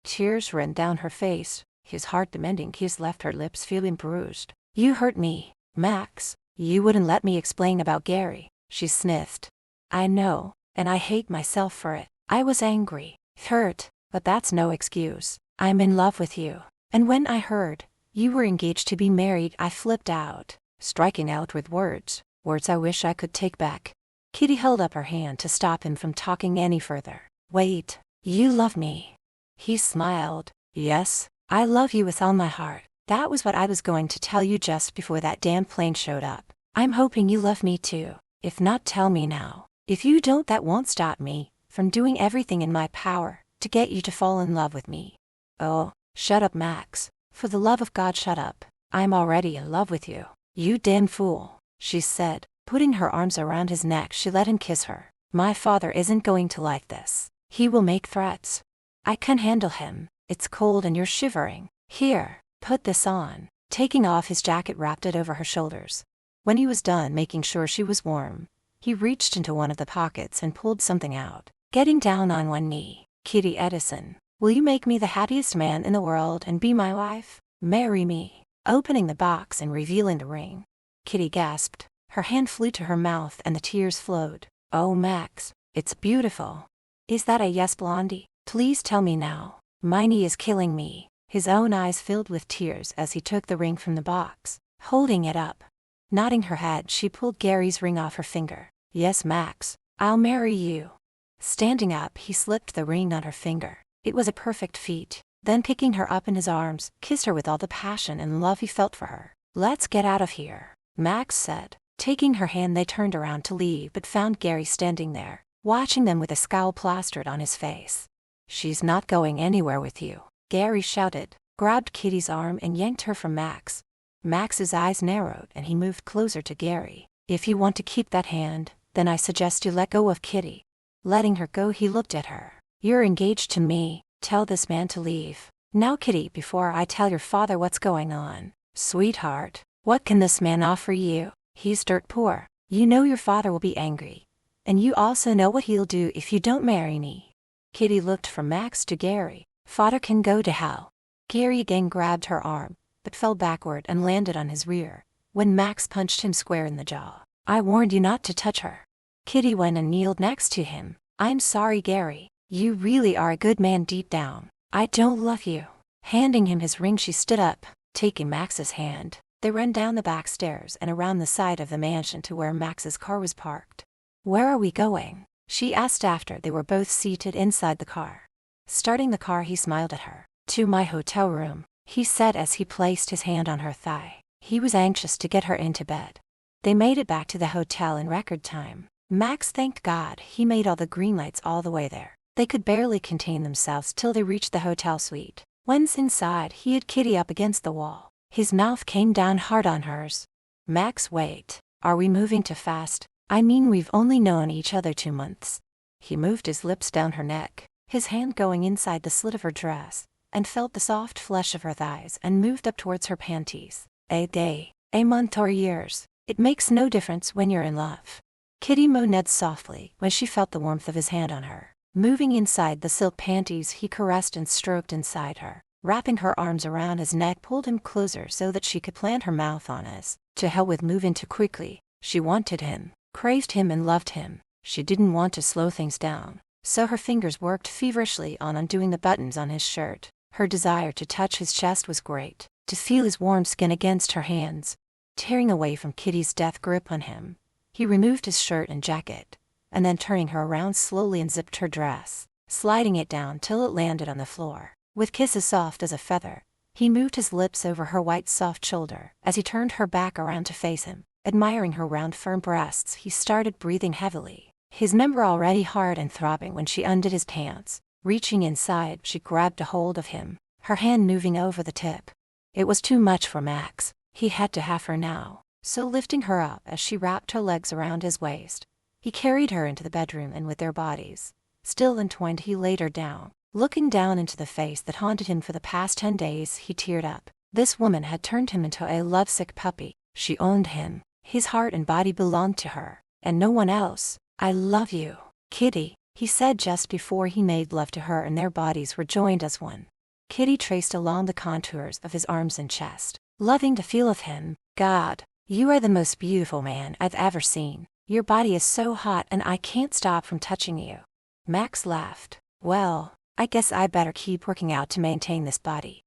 Tears ran down her face. His heart-demanding kiss left her lips feeling bruised. You hurt me, Max. You wouldn't let me explain about Gary, she sniffed. I know, and I hate myself for it. I was angry, hurt, but that's no excuse. I'm in love with you. And when I heard you were engaged to be married, I flipped out, striking out with words I wish I could take back. Kitty held up her hand to stop him from talking any further. Wait, you love me? He smiled. Yes, I love you with all my heart. That was what I was going to tell you just before that damn plane showed up. I'm hoping you love me too. If not, tell me now. If you don't, that won't stop me from doing everything in my power to get you to fall in love with me. Oh, shut up, Max. For the love of God, shut up. I'm already in love with you. You damn fool. she said. Putting her arms around his neck, she let him kiss her. My father isn't going to like this. He will make threats. I can handle him. It's cold and you're shivering. Here, put this on. Taking off his jacket, wrapped it over her shoulders. When he was done making sure she was warm, he reached into one of the pockets and pulled something out. Getting down on one knee, Kitty Edison, will you make me the happiest man in the world and be my wife? Marry me. Opening the box and revealing the ring, Kitty gasped. Her hand flew to her mouth and the tears flowed. Oh, Max, it's beautiful. Is that a yes, Blondie? Please tell me now. My knee is killing me. His own eyes filled with tears as he took the ring from the box, holding it up. Nodding her head, she pulled Gary's ring off her finger. Yes, Max, I'll marry you. Standing up, he slipped the ring on her finger. It was a perfect feat. Then picking her up in his arms, kissed her with all the passion and love he felt for her. Let's get out of here, Max said. Taking her hand, they turned around to leave but found Gary standing there, watching them with a scowl plastered on his face. She's not going anywhere with you, Gary shouted, grabbed Kitty's arm and yanked her from Max. Max's eyes narrowed and he moved closer to Gary. If you want to keep that hand, then I suggest you let go of Kitty. Letting her go, he looked at her. You're engaged to me. Tell this man to leave. Now, Kitty, before I tell your father what's going on. Sweetheart, what can this man offer you? He's dirt poor. You know your father will be angry. And you also know what he'll do if you don't marry me. Kitty looked from Max to Gary. Father can go to hell. Gary again grabbed her arm, but fell backward and landed on his rear, when Max punched him square in the jaw. I warned you not to touch her. Kitty went and kneeled next to him. I'm sorry, Gary. You really are a good man deep down. I don't love you. Handing him his ring, she stood up, taking Max's hand. They ran down the back stairs and around the side of the mansion to where Max's car was parked. Where are we going? She asked after they were both seated inside the car. Starting the car, he smiled at her. To my hotel room, he said as he placed his hand on her thigh. He was anxious to get her into bed. They made it back to the hotel in record time. Max thanked God he made all the green lights all the way there. They could barely contain themselves till they reached the hotel suite. Once inside, he had Kitty up against the wall. His mouth came down hard on hers. Max, wait. Are we moving too fast? I mean, we've only known each other 2 months. He moved his lips down her neck, his hand going inside the slit of her dress, and felt the soft flesh of her thighs and moved up towards her panties. A day, a month, or years, it makes no difference when you're in love. Kitty moaned softly when she felt the warmth of his hand on her. Moving inside the silk panties, he caressed and stroked inside her. Wrapping her arms around his neck, pulled him closer so that she could plant her mouth on his. To hell with moving too quickly. She wanted him, craved him and loved him. She didn't want to slow things down, so her fingers worked feverishly on undoing the buttons on his shirt. Her desire to touch his chest was great, to feel his warm skin against her hands. Tearing away from Kitty's death grip on him, he removed his shirt and jacket, and then turning her around slowly unzipped her dress, sliding it down till it landed on the floor. With kisses soft as a feather, he moved his lips over her white soft shoulder. As he turned her back around to face him, admiring her round firm breasts, he started breathing heavily, his member already hard and throbbing when she undid his pants. Reaching inside, she grabbed a hold of him, her hand moving over the tip. It was too much for Max. He had to have her now, so lifting her up as she wrapped her legs around his waist, he carried her into the bedroom, and with their bodies still entwined, he laid her down. Looking down into the face that haunted him for the past 10 days, he teared up. This woman had turned him into a lovesick puppy. She owned him. His heart and body belonged to her, and no one else. I love you, Kitty, he said just before he made love to her, and their bodies were joined as one. Kitty traced along the contours of his arms and chest, loving the feel of him. God, you are the most beautiful man I've ever seen. Your body is so hot and I can't stop from touching you. Max laughed. Well, I guess I better keep working out to maintain this body.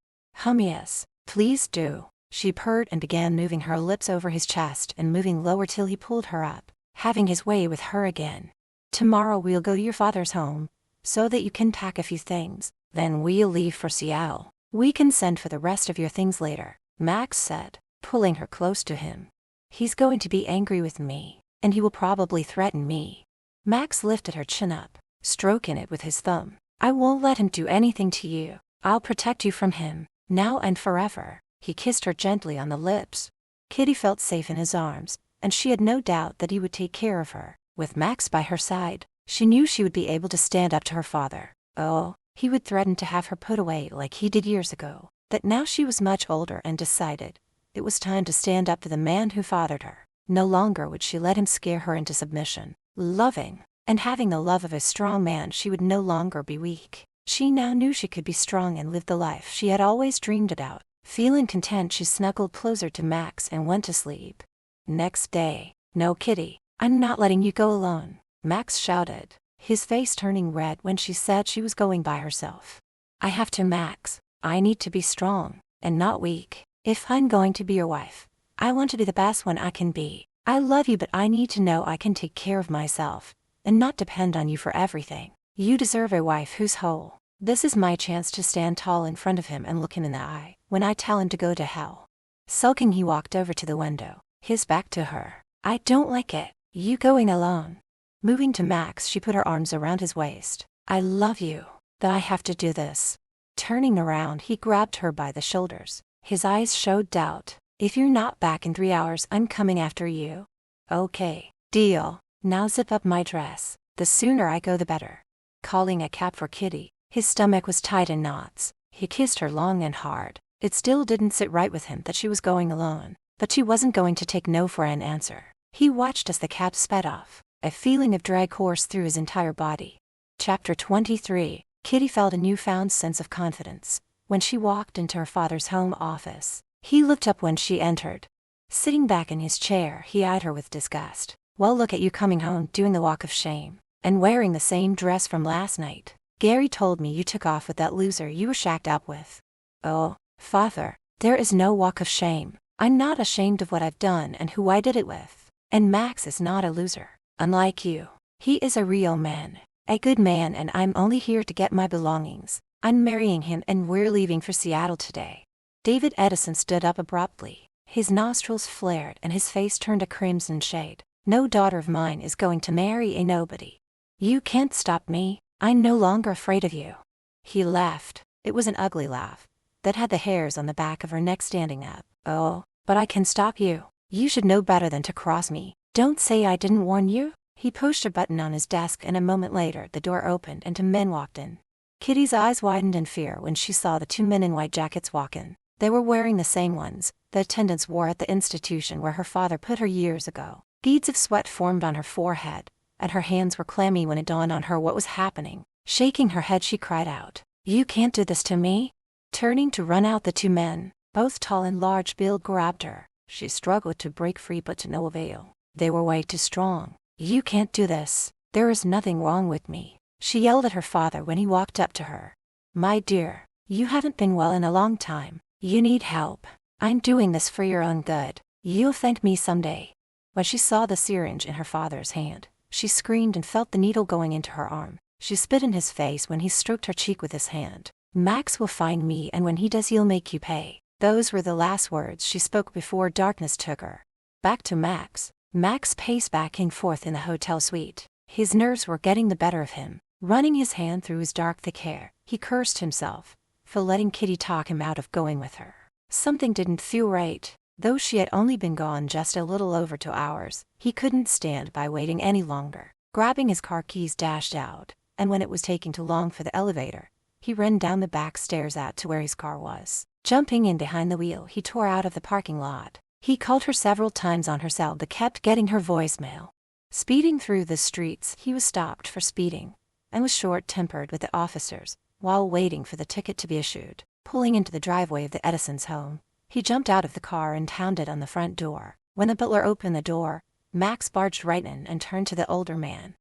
Yes, please do. She purred and began moving her lips over his chest and moving lower till he pulled her up, having his way with her again. Tomorrow we'll go to your father's home, so that you can pack a few things. Then we'll leave for Seattle. We can send for the rest of your things later, Max said, pulling her close to him. He's going to be angry with me, and he will probably threaten me. Max lifted her chin up, stroking it with his thumb. I won't let him do anything to you. I'll protect you from him, now and forever. He kissed her gently on the lips. Kitty felt safe in his arms, and she had no doubt that he would take care of her. With Max by her side, she knew she would be able to stand up to her father. Oh, he would threaten to have her put away like he did years ago. That now she was much older and decided it was time to stand up for the man who fathered her. No longer would she let him scare her into submission. Loving and having the love of a strong man, she would no longer be weak. She now knew she could be strong and live the life she had always dreamed about. Feeling content, she snuggled closer to Max and went to sleep. Next day, "No, Kitty, I'm not letting you go alone," Max shouted, his face turning red when she said she was going by herself. "I have to, Max. I need to be strong and not weak. If I'm going to be your wife, I want to be the best one I can be. I love you, but I need to know I can take care of myself and not depend on you for everything. You deserve a wife who's whole." This is my chance to stand tall in front of him and look him in the eye when I tell him to go to hell. Sulking, he walked over to the window, his back to her. "I don't like it. You going alone." Moving to Max, she put her arms around his waist. "I love you, that I have to do this." Turning around, he grabbed her by the shoulders. His eyes showed doubt. "If you're not back in 3 hours, I'm coming after you." "Okay, deal. Now zip up my dress. The sooner I go, the better." Calling a cab for Kitty, his stomach was tied in knots. He kissed her long and hard. It still didn't sit right with him that she was going alone, but she wasn't going to take no for an answer. He watched as the cab sped off. A feeling of dread coursed through his entire body. Chapter 23. Kitty felt a newfound sense of confidence when she walked into her father's home office. He looked up when she entered. Sitting back in his chair, he eyed her with disgust. "Well, look at you coming home doing the walk of shame, and wearing the same dress from last night. Gary told me you took off with that loser you were shacked up with." "Oh, father, there is no walk of shame. I'm not ashamed of what I've done and who I did it with. And Max is not a loser. Unlike you, he is a real man, a good man, and I'm only here to get my belongings. I'm marrying him and we're leaving for Seattle today." David Edison stood up abruptly. His nostrils flared and his face turned a crimson shade. "No daughter of mine is going to marry a nobody. You can't stop me. I'm no longer afraid of you." He laughed. It was an ugly laugh that had the hairs on the back of her neck standing up. "Oh, but I can stop you. You should know better than to cross me. Don't say I didn't warn you." He pushed a button on his desk, and a moment later the door opened and 2 men walked in. Kitty's eyes widened in fear when she saw the 2 men in white jackets walk in. They were wearing the same ones the attendants wore at the institution where her father put her years ago. Beads of sweat formed on her forehead, and her hands were clammy when it dawned on her what was happening. Shaking her head, she cried out, "You can't do this to me." Turning to run out, the 2 men, both tall and large-built, grabbed her. She struggled to break free, but to no avail. They were way too strong. "You can't do this. There is nothing wrong with me," she yelled at her father when he walked up to her. "My dear, you haven't been well in a long time. You need help. I'm doing this for your own good. You'll thank me someday." When she saw the syringe in her father's hand, she screamed and felt the needle going into her arm. She spit in his face when he stroked her cheek with his hand. "Max will find me, and when he does, he'll make you pay." Those were the last words she spoke before darkness took her. Back to Max. Max paced back and forth in the hotel suite. His nerves were getting the better of him. Running his hand through his dark, thick hair, he cursed himself for letting Kitty talk him out of going with her. Something didn't feel right. Though she had only been gone just a little over 2 hours, he couldn't stand by waiting any longer. Grabbing his car keys, dashed out, and when it was taking too long for the elevator, he ran down the back stairs out to where his car was. Jumping in behind the wheel, he tore out of the parking lot. He called her several times on her cell but kept getting her voicemail. Speeding through the streets, he was stopped for speeding and was short-tempered with the officers while waiting for the ticket to be issued. Pulling into the driveway of the Edison's home, he jumped out of the car and pounded on the front door. When the butler opened the door, Max barged right in and turned to the older man.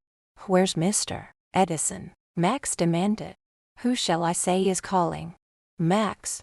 "Where's Mr. Edison?" Max demanded. "Who shall I say is calling?" Max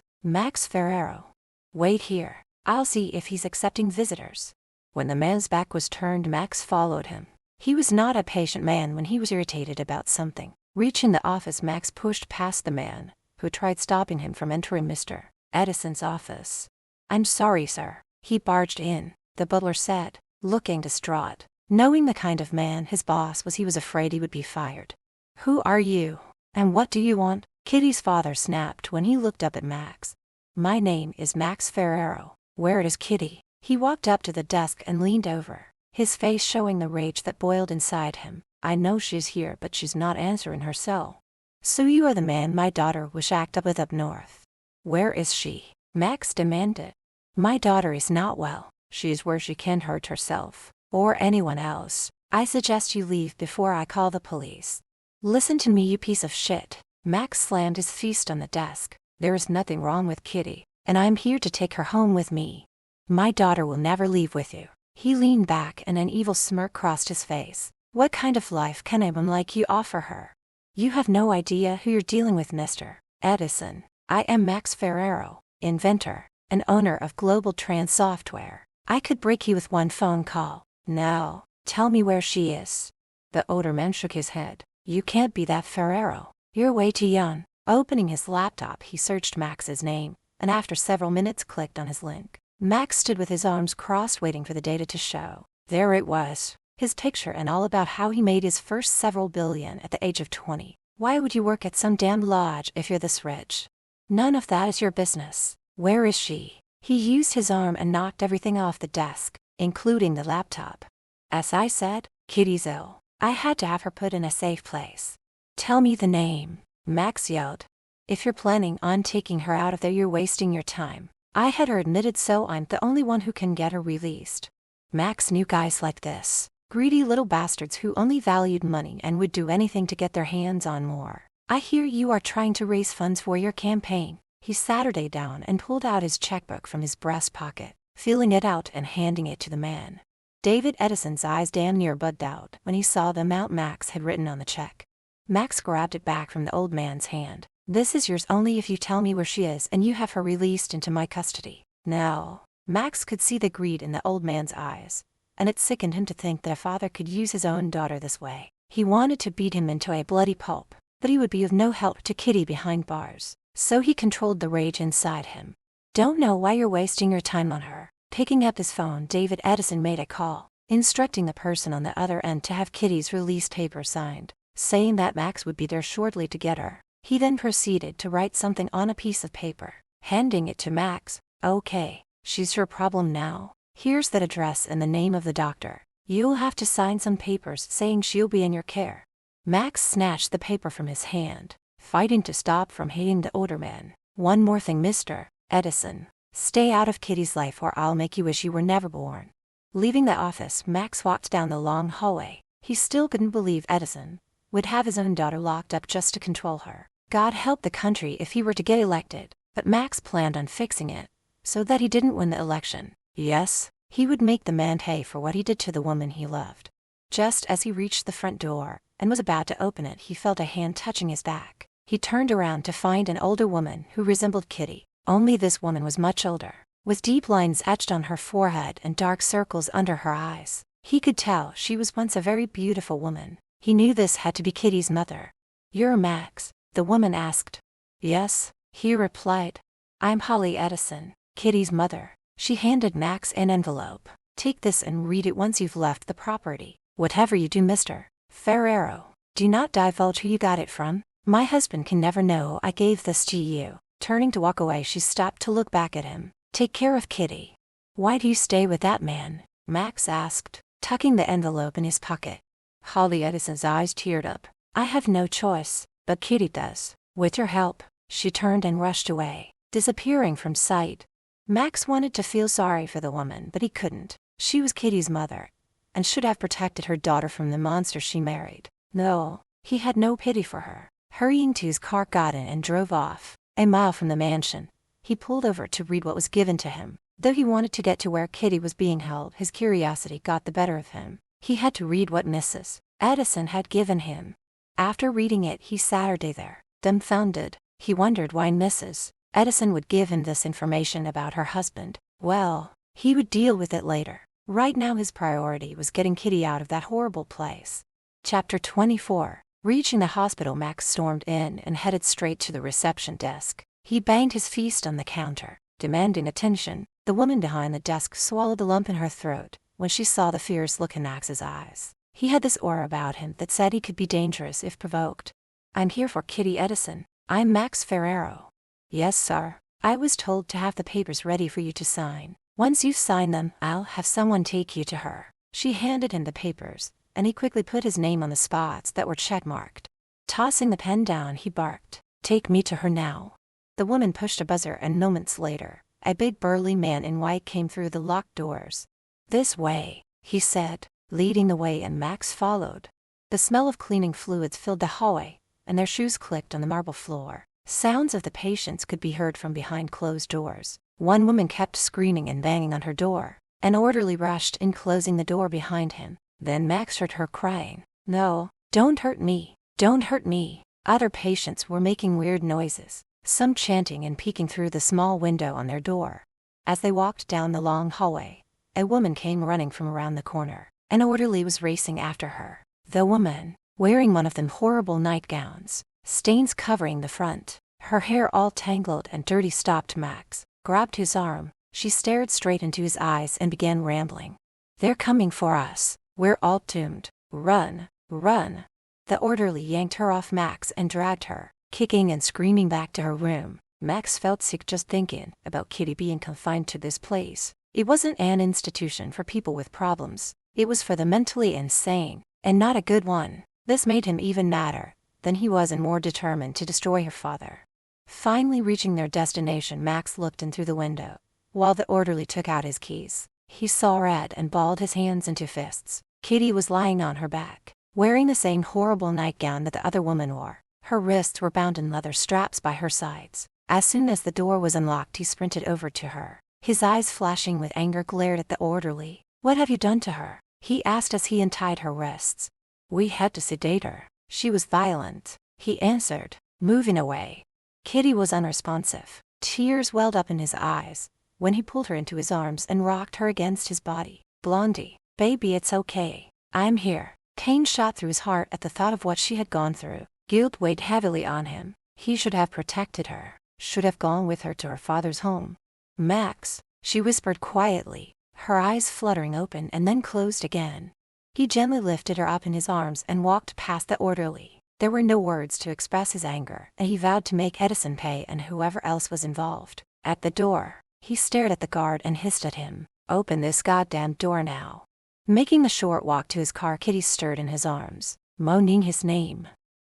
Ferrero." "Wait here. I'll see if he's accepting visitors." When the man's back was turned, Max followed him. He was not a patient man when he was irritated about something. Reaching the office, Max pushed past the man, who tried stopping him from entering Mr. Edison's office. "I'm sorry, sir." He barged in, the butler said, looking distraught. Knowing the kind of man his boss was, he was afraid he would be fired. "Who are you, and what do you want?" Kitty's father snapped when he looked up at Max. "My name is Max Ferrero. Where is Kitty?" He walked up to the desk and leaned over, his face showing the rage that boiled inside him. I know she's here, but she's not answering her cell. So you are the man my daughter was shacked up with up north. Where is she? Max demanded. My daughter is not well. She is where she can't hurt herself, or anyone else. I suggest you leave before I call the police. Listen to me, you piece of shit. Max slammed his fist on the desk. There is nothing wrong with Kitty, and I'm here to take her home with me. My daughter will never leave with you. He leaned back and an evil smirk crossed his face. What kind of life can a woman like you offer her? You have no idea who you're dealing with, Mr. Edison. I am Max Ferrero, inventor and owner of Global Trans Software. I could break you with one phone call. Now, tell me where she is. The older man shook his head. You can't be that Ferrero. You're way too young. Opening his laptop, he searched Max's name, and after several minutes clicked on his link. Max stood with his arms crossed waiting for the data to show. There it was, his picture and all about how he made his first several billion at the age of 20. Why would you work at some damn lodge if you're this rich? None of that is your business. Where is she? He used his arm and knocked everything off the desk, including the laptop. As I said, Kitty's ill. I had to have her put in a safe place. Tell me the name, Max yelled. If you're planning on taking her out of there, you're wasting your time. I had her admitted, so I'm the only one who can get her released. Max knew guys like this, greedy little bastards who only valued money and would do anything to get their hands on more. I hear you are trying to raise funds for your campaign. He sat her down and pulled out his checkbook from his breast pocket, feeling it out and handing it to the man. David Edison's eyes damn near bugged out when he saw the amount Max had written on the check. Max grabbed it back from the old man's hand. This is yours only if you tell me where she is and you have her released into my custody. Now, Max could see the greed in the old man's eyes, and it sickened him to think that a father could use his own daughter this way. He wanted to beat him into a bloody pulp, but he would be of no help to Kitty behind bars, so he controlled the rage inside him. Don't know why you're wasting your time on her. Picking up his phone, David Edison made a call, instructing the person on the other end to have Kitty's release paper signed, saying that Max would be there shortly to get her. He then proceeded to write something on a piece of paper, handing it to Max. Okay, she's your problem now. Here's that address and the name of the doctor. You'll have to sign some papers saying she'll be in your care. Max snatched the paper from his hand, fighting to stop from hating the older man. One more thing, Mr. Edison. Stay out of Kitty's life or I'll make you wish you were never born. Leaving the office, Max walked down the long hallway. He still couldn't believe Edison would have his own daughter locked up just to control her. God help the country if he were to get elected, but Max planned on fixing it so that he didn't win the election. Yes, he would make the man pay for what he did to the woman he loved. Just as he reached the front door and was about to open it, he felt a hand touching his back. He turned around to find an older woman who resembled Kitty, only this woman was much older, with deep lines etched on her forehead and dark circles under her eyes. He could tell she was once a very beautiful woman. He knew this had to be Kitty's mother. You're Max? The woman asked. Yes, he replied. I'm Holly Edison, Kitty's mother. She handed Max an envelope. Take this and read it once you've left the property. Whatever you do, Mr. Ferrero, do not divulge who you got it from. My husband can never know I gave this to you. Turning to walk away, she stopped to look back at him. Take care of Kitty. Why do you stay with that man? Max asked, tucking the envelope in his pocket. Holly Edison's eyes teared up. I have no choice, but Kitty does. With your help. She turned and rushed away, disappearing from sight. Max wanted to feel sorry for the woman, but he couldn't. She was Kitty's mother, and should have protected her daughter from the monster she married. No, he had no pity for her. Hurrying to his car, got in and drove off. A mile from the mansion, he pulled over to read what was given to him. Though he wanted to get to where Kitty was being held, his curiosity got the better of him. He had to read what Mrs. Edison had given him. After reading it, he sat her there, dumbfounded. He wondered why Mrs. Edison would give him this information about her husband. Well, he would deal with it later. Right now his priority was getting Kitty out of that horrible place. Chapter 24. Reaching the hospital, Max stormed in and headed straight to the reception desk. He banged his fist on the counter, demanding attention. The woman behind the desk swallowed the lump in her throat when she saw the fierce look in Max's eyes. He had this aura about him that said he could be dangerous if provoked. I'm here for Kitty Edison. I'm Max Ferrero. Yes, sir. I was told to have the papers ready for you to sign. Once you sign them, I'll have someone take you to her. She handed him the papers, and he quickly put his name on the spots that were checkmarked. Tossing the pen down, he barked, "Take me to her now." The woman pushed a buzzer, and moments later, a big burly man in white came through the locked doors. "This way," he said, leading the way, and Max followed. The smell of cleaning fluids filled the hallway, and their shoes clicked on the marble floor. Sounds of the patients could be heard from behind closed doors. One woman kept screaming and banging on her door. An orderly rushed in, closing the door behind him. Then Max heard her crying, "No, don't hurt me, don't hurt me." Other patients were making weird noises, some chanting and peeking through the small window on their door. As they walked down the long hallway, a woman came running from around the corner. An orderly was racing after her. The woman, wearing one of them horrible nightgowns, stains covering the front, her hair all tangled and dirty, stopped Max, grabbed his arm. She stared straight into his eyes and began rambling. "They're coming for us. We're all doomed. Run, run." The orderly yanked her off Max and dragged her, kicking and screaming, back to her room. Max felt sick just thinking about Kitty being confined to this place. It wasn't an institution for people with problems. It was for the mentally insane, and not a good one. This made him even madder than he was, and more determined to destroy her father. Finally reaching their destination, Max looked in through the window. While the orderly took out his keys, he saw red and balled his hands into fists. Kitty was lying on her back, wearing the same horrible nightgown that the other woman wore. Her wrists were bound in leather straps by her sides. As soon as the door was unlocked, he sprinted over to her. His eyes flashing with anger, glared at the orderly. "What have you done to her?" he asked as he untied her wrists. "We had to sedate her. She was violent," he answered, moving away. Kitty was unresponsive. Tears welled up in his eyes when he pulled her into his arms and rocked her against his body. "Blondie, baby, it's okay. I'm here." Pain shot through his heart at the thought of what she had gone through. Guilt weighed heavily on him. He should have protected her, should have gone with her to her father's home. "Max," she whispered quietly, her eyes fluttering open and then closed again. He gently lifted her up in his arms and walked past the orderly. There were no words to express his anger, and he vowed to make Edison pay, and whoever else was involved. At the door, he stared at the guard and hissed at him, "Open this goddamn door now." Making the short walk to his car, Kitty stirred in his arms, moaning his name.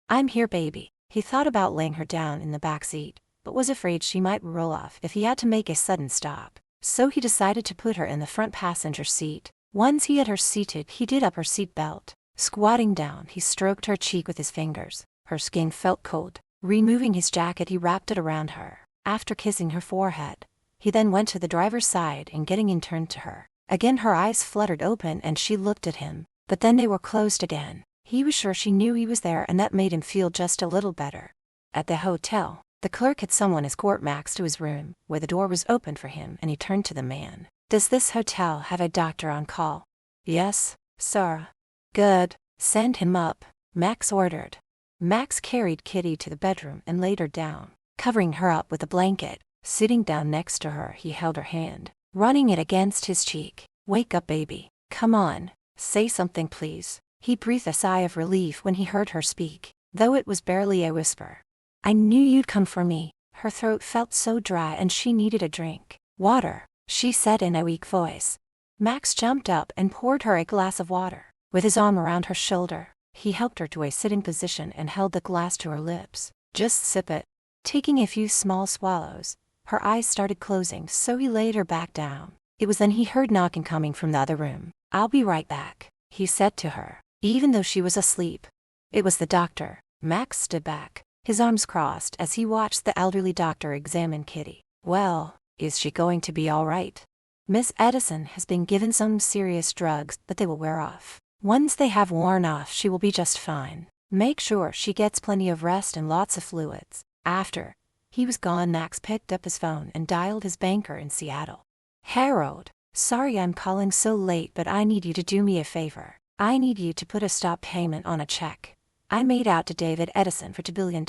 "I'm here, baby." He thought about laying her down in the back seat, but was afraid she might roll off if he had to make a sudden stop. So he decided to put her in the front passenger seat. Once he had her seated, he did up her seat belt. Squatting down, he stroked her cheek with his fingers. Her skin felt cold. Removing his jacket, he wrapped it around her. After kissing her forehead, he then went to the driver's side and, getting in, turned to her. Again her eyes fluttered open and she looked at him, but then they were closed again. He was sure she knew he was there, and that made him feel just a little better. At the hotel, the clerk had someone escort Max to his room, where the door was opened for him, and he turned to the man. "Does this hotel have a doctor on call?" "Yes, sir." "Good. Send him up," Max ordered. Max carried Kitty to the bedroom and laid her down, covering her up with a blanket. Sitting down next to her, he held her hand, running it against his cheek. "Wake up, baby. Come on. Say something, please." He breathed a sigh of relief when he heard her speak, though it was barely a whisper. "I knew you'd come for me." Her throat felt so dry and she needed a drink. "Water," she said in a weak voice. Max jumped up and poured her a glass of water. With his arm around her shoulder, he helped her to a sitting position and held the glass to her lips. "Just sip it." Taking a few small swallows, her eyes started closing, so he laid her back down. It was then he heard knocking coming from the other room. "I'll be right back," he said to her, even though she was asleep. It was the doctor. Max stood back, his arms crossed, as he watched the elderly doctor examine Kitty. "Well, is she going to be all right?" "Miss Edison has been given some serious drugs, but they will wear off. Once they have worn off, she will be just fine. Make sure she gets plenty of rest and lots of fluids." After he was gone, Max picked up his phone and dialed his banker in Seattle. "Harold, sorry I'm calling so late, but I need you to do me a favor. I need you to put a stop payment on a check I made out to David Edison for $2 billion.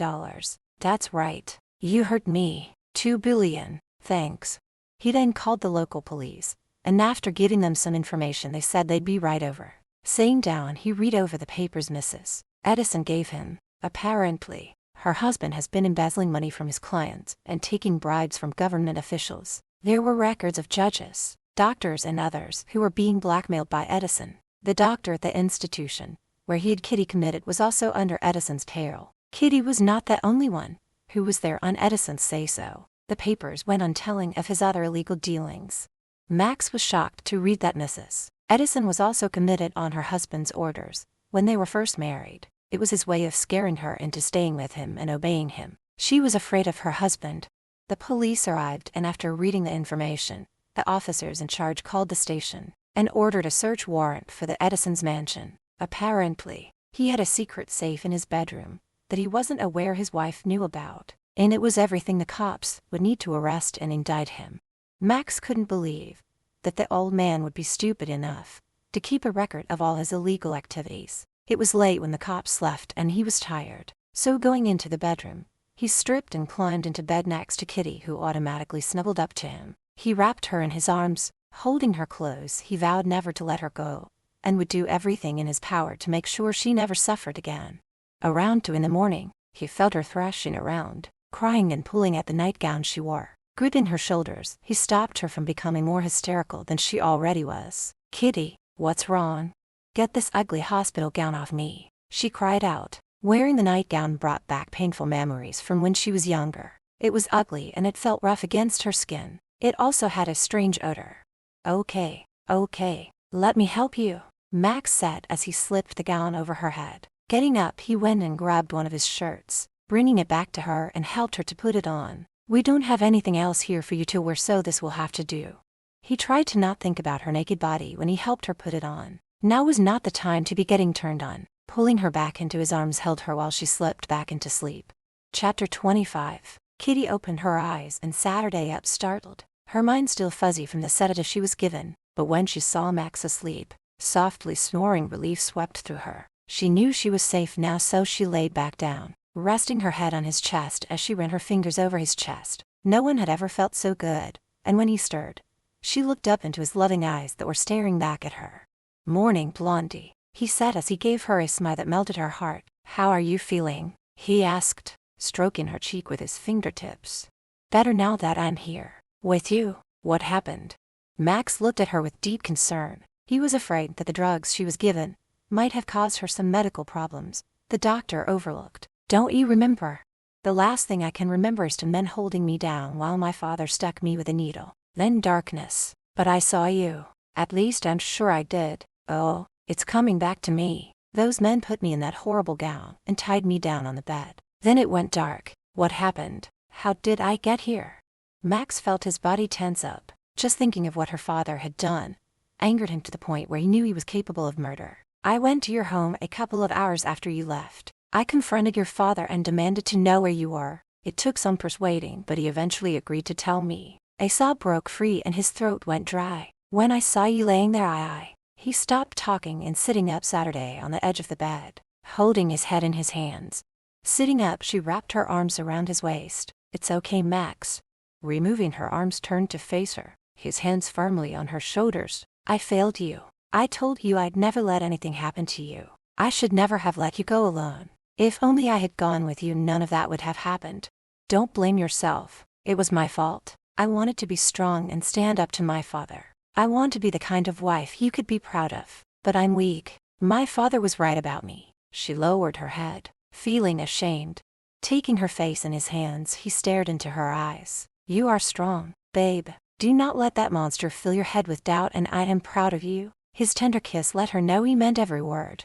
"That's right. You heard me. $2 billion. Thanks." He then called the local police, and after giving them some information, they said they'd be right over. Sitting down, he read over the papers Mrs. Edison gave him. Apparently, her husband has been embezzling money from his clients and taking bribes from government officials. There were records of judges, doctors and others who were being blackmailed by Edison. The doctor at the institution where he had Kitty committed was also under Edison's payroll. Kitty was not the only one who was there on Edison's say-so. The papers went on telling of his other illegal dealings. Max was shocked to read that Mrs. Edison was also committed on her husband's orders. When they were first married, it was his way of scaring her into staying with him and obeying him. She was afraid of her husband. The police arrived, and after reading the information, the officers in charge called the station and ordered a search warrant for the Edison's mansion. Apparently, he had a secret safe in his bedroom that he wasn't aware his wife knew about, and it was everything the cops would need to arrest and indict him. Max couldn't believe that the old man would be stupid enough to keep a record of all his illegal activities. It was late when the cops left and he was tired, so going into the bedroom, he stripped and climbed into bed next to Kitty, who automatically snuggled up to him. He wrapped her in his arms, holding her close. He vowed never to let her go, and would do everything in his power to make sure she never suffered again. Around 2 a.m, he felt her thrashing around, crying and pulling at the nightgown she wore. Gripping her shoulders, he stopped her from becoming more hysterical than she already was. "Kitty, what's wrong? Get this ugly hospital gown off me," she cried out. Wearing the nightgown brought back painful memories from when she was younger. It was ugly and it felt rough against her skin. It also had a strange odor. Okay, let me help you," Max said as he slipped the gown over her head. Getting up, he went and grabbed one of his shirts, bringing it back to her and helped her to put it on. "We don't have anything else here for you to wear, so this will have to do." He tried to not think about her naked body when he helped her put it on. Now was not the time to be getting turned on. Pulling her back into his arms held her while she slipped back into sleep. Chapter 25. Kitty opened her eyes and Saturday up startled. Her mind still fuzzy from the sedative she was given, but when she saw Max asleep, softly snoring, relief swept through her. She knew she was safe now, so she laid back down, resting her head on his chest as she ran her fingers over his chest. No one had ever felt so good, and when he stirred, she looked up into his loving eyes that were staring back at her. "Morning, Blondie," he said as he gave her a smile that melted her heart. "How are you feeling?" he asked, stroking her cheek with his fingertips. "Better now that I'm here with you." "What happened?" Max looked at her with deep concern. He was afraid that the drugs she was given might have caused her some medical problems. The doctor overlooked. "Don't you remember? The last thing I can remember is 2 men holding me down while my father stuck me with a needle. Then darkness. But I saw you. At least I'm sure I did. Oh, it's coming back to me. Those men put me in that horrible gown and tied me down on the bed. Then it went dark. What happened? How did I get here?" Max felt his body tense up. Just thinking of what her father had done angered him to the point where he knew he was capable of murder. "I went to your home a couple of hours after you left. I confronted your father and demanded to know where you were. It took some persuading, but he eventually agreed to tell me." A sob broke free and his throat went dry. "When I saw you laying there, He stopped talking and sitting up Saturday on the edge of the bed, holding his head in his hands. Sitting up, she wrapped her arms around his waist. "It's okay, Max." Removing her arms, turned to face her, his hands firmly on her shoulders. "I failed you. I told you I'd never let anything happen to you. I should never have let you go alone. If only I had gone with you, none of that would have happened. Don't blame yourself. It was my fault. I wanted to be strong and stand up to my father. I want to be the kind of wife you could be proud of. But I'm weak. My father was right about me." She lowered her head, feeling ashamed. Taking her face in his hands, he stared into her eyes. "You are strong, babe. Do not let that monster fill your head with doubt, and I am proud of you." His tender kiss let her know he meant every word.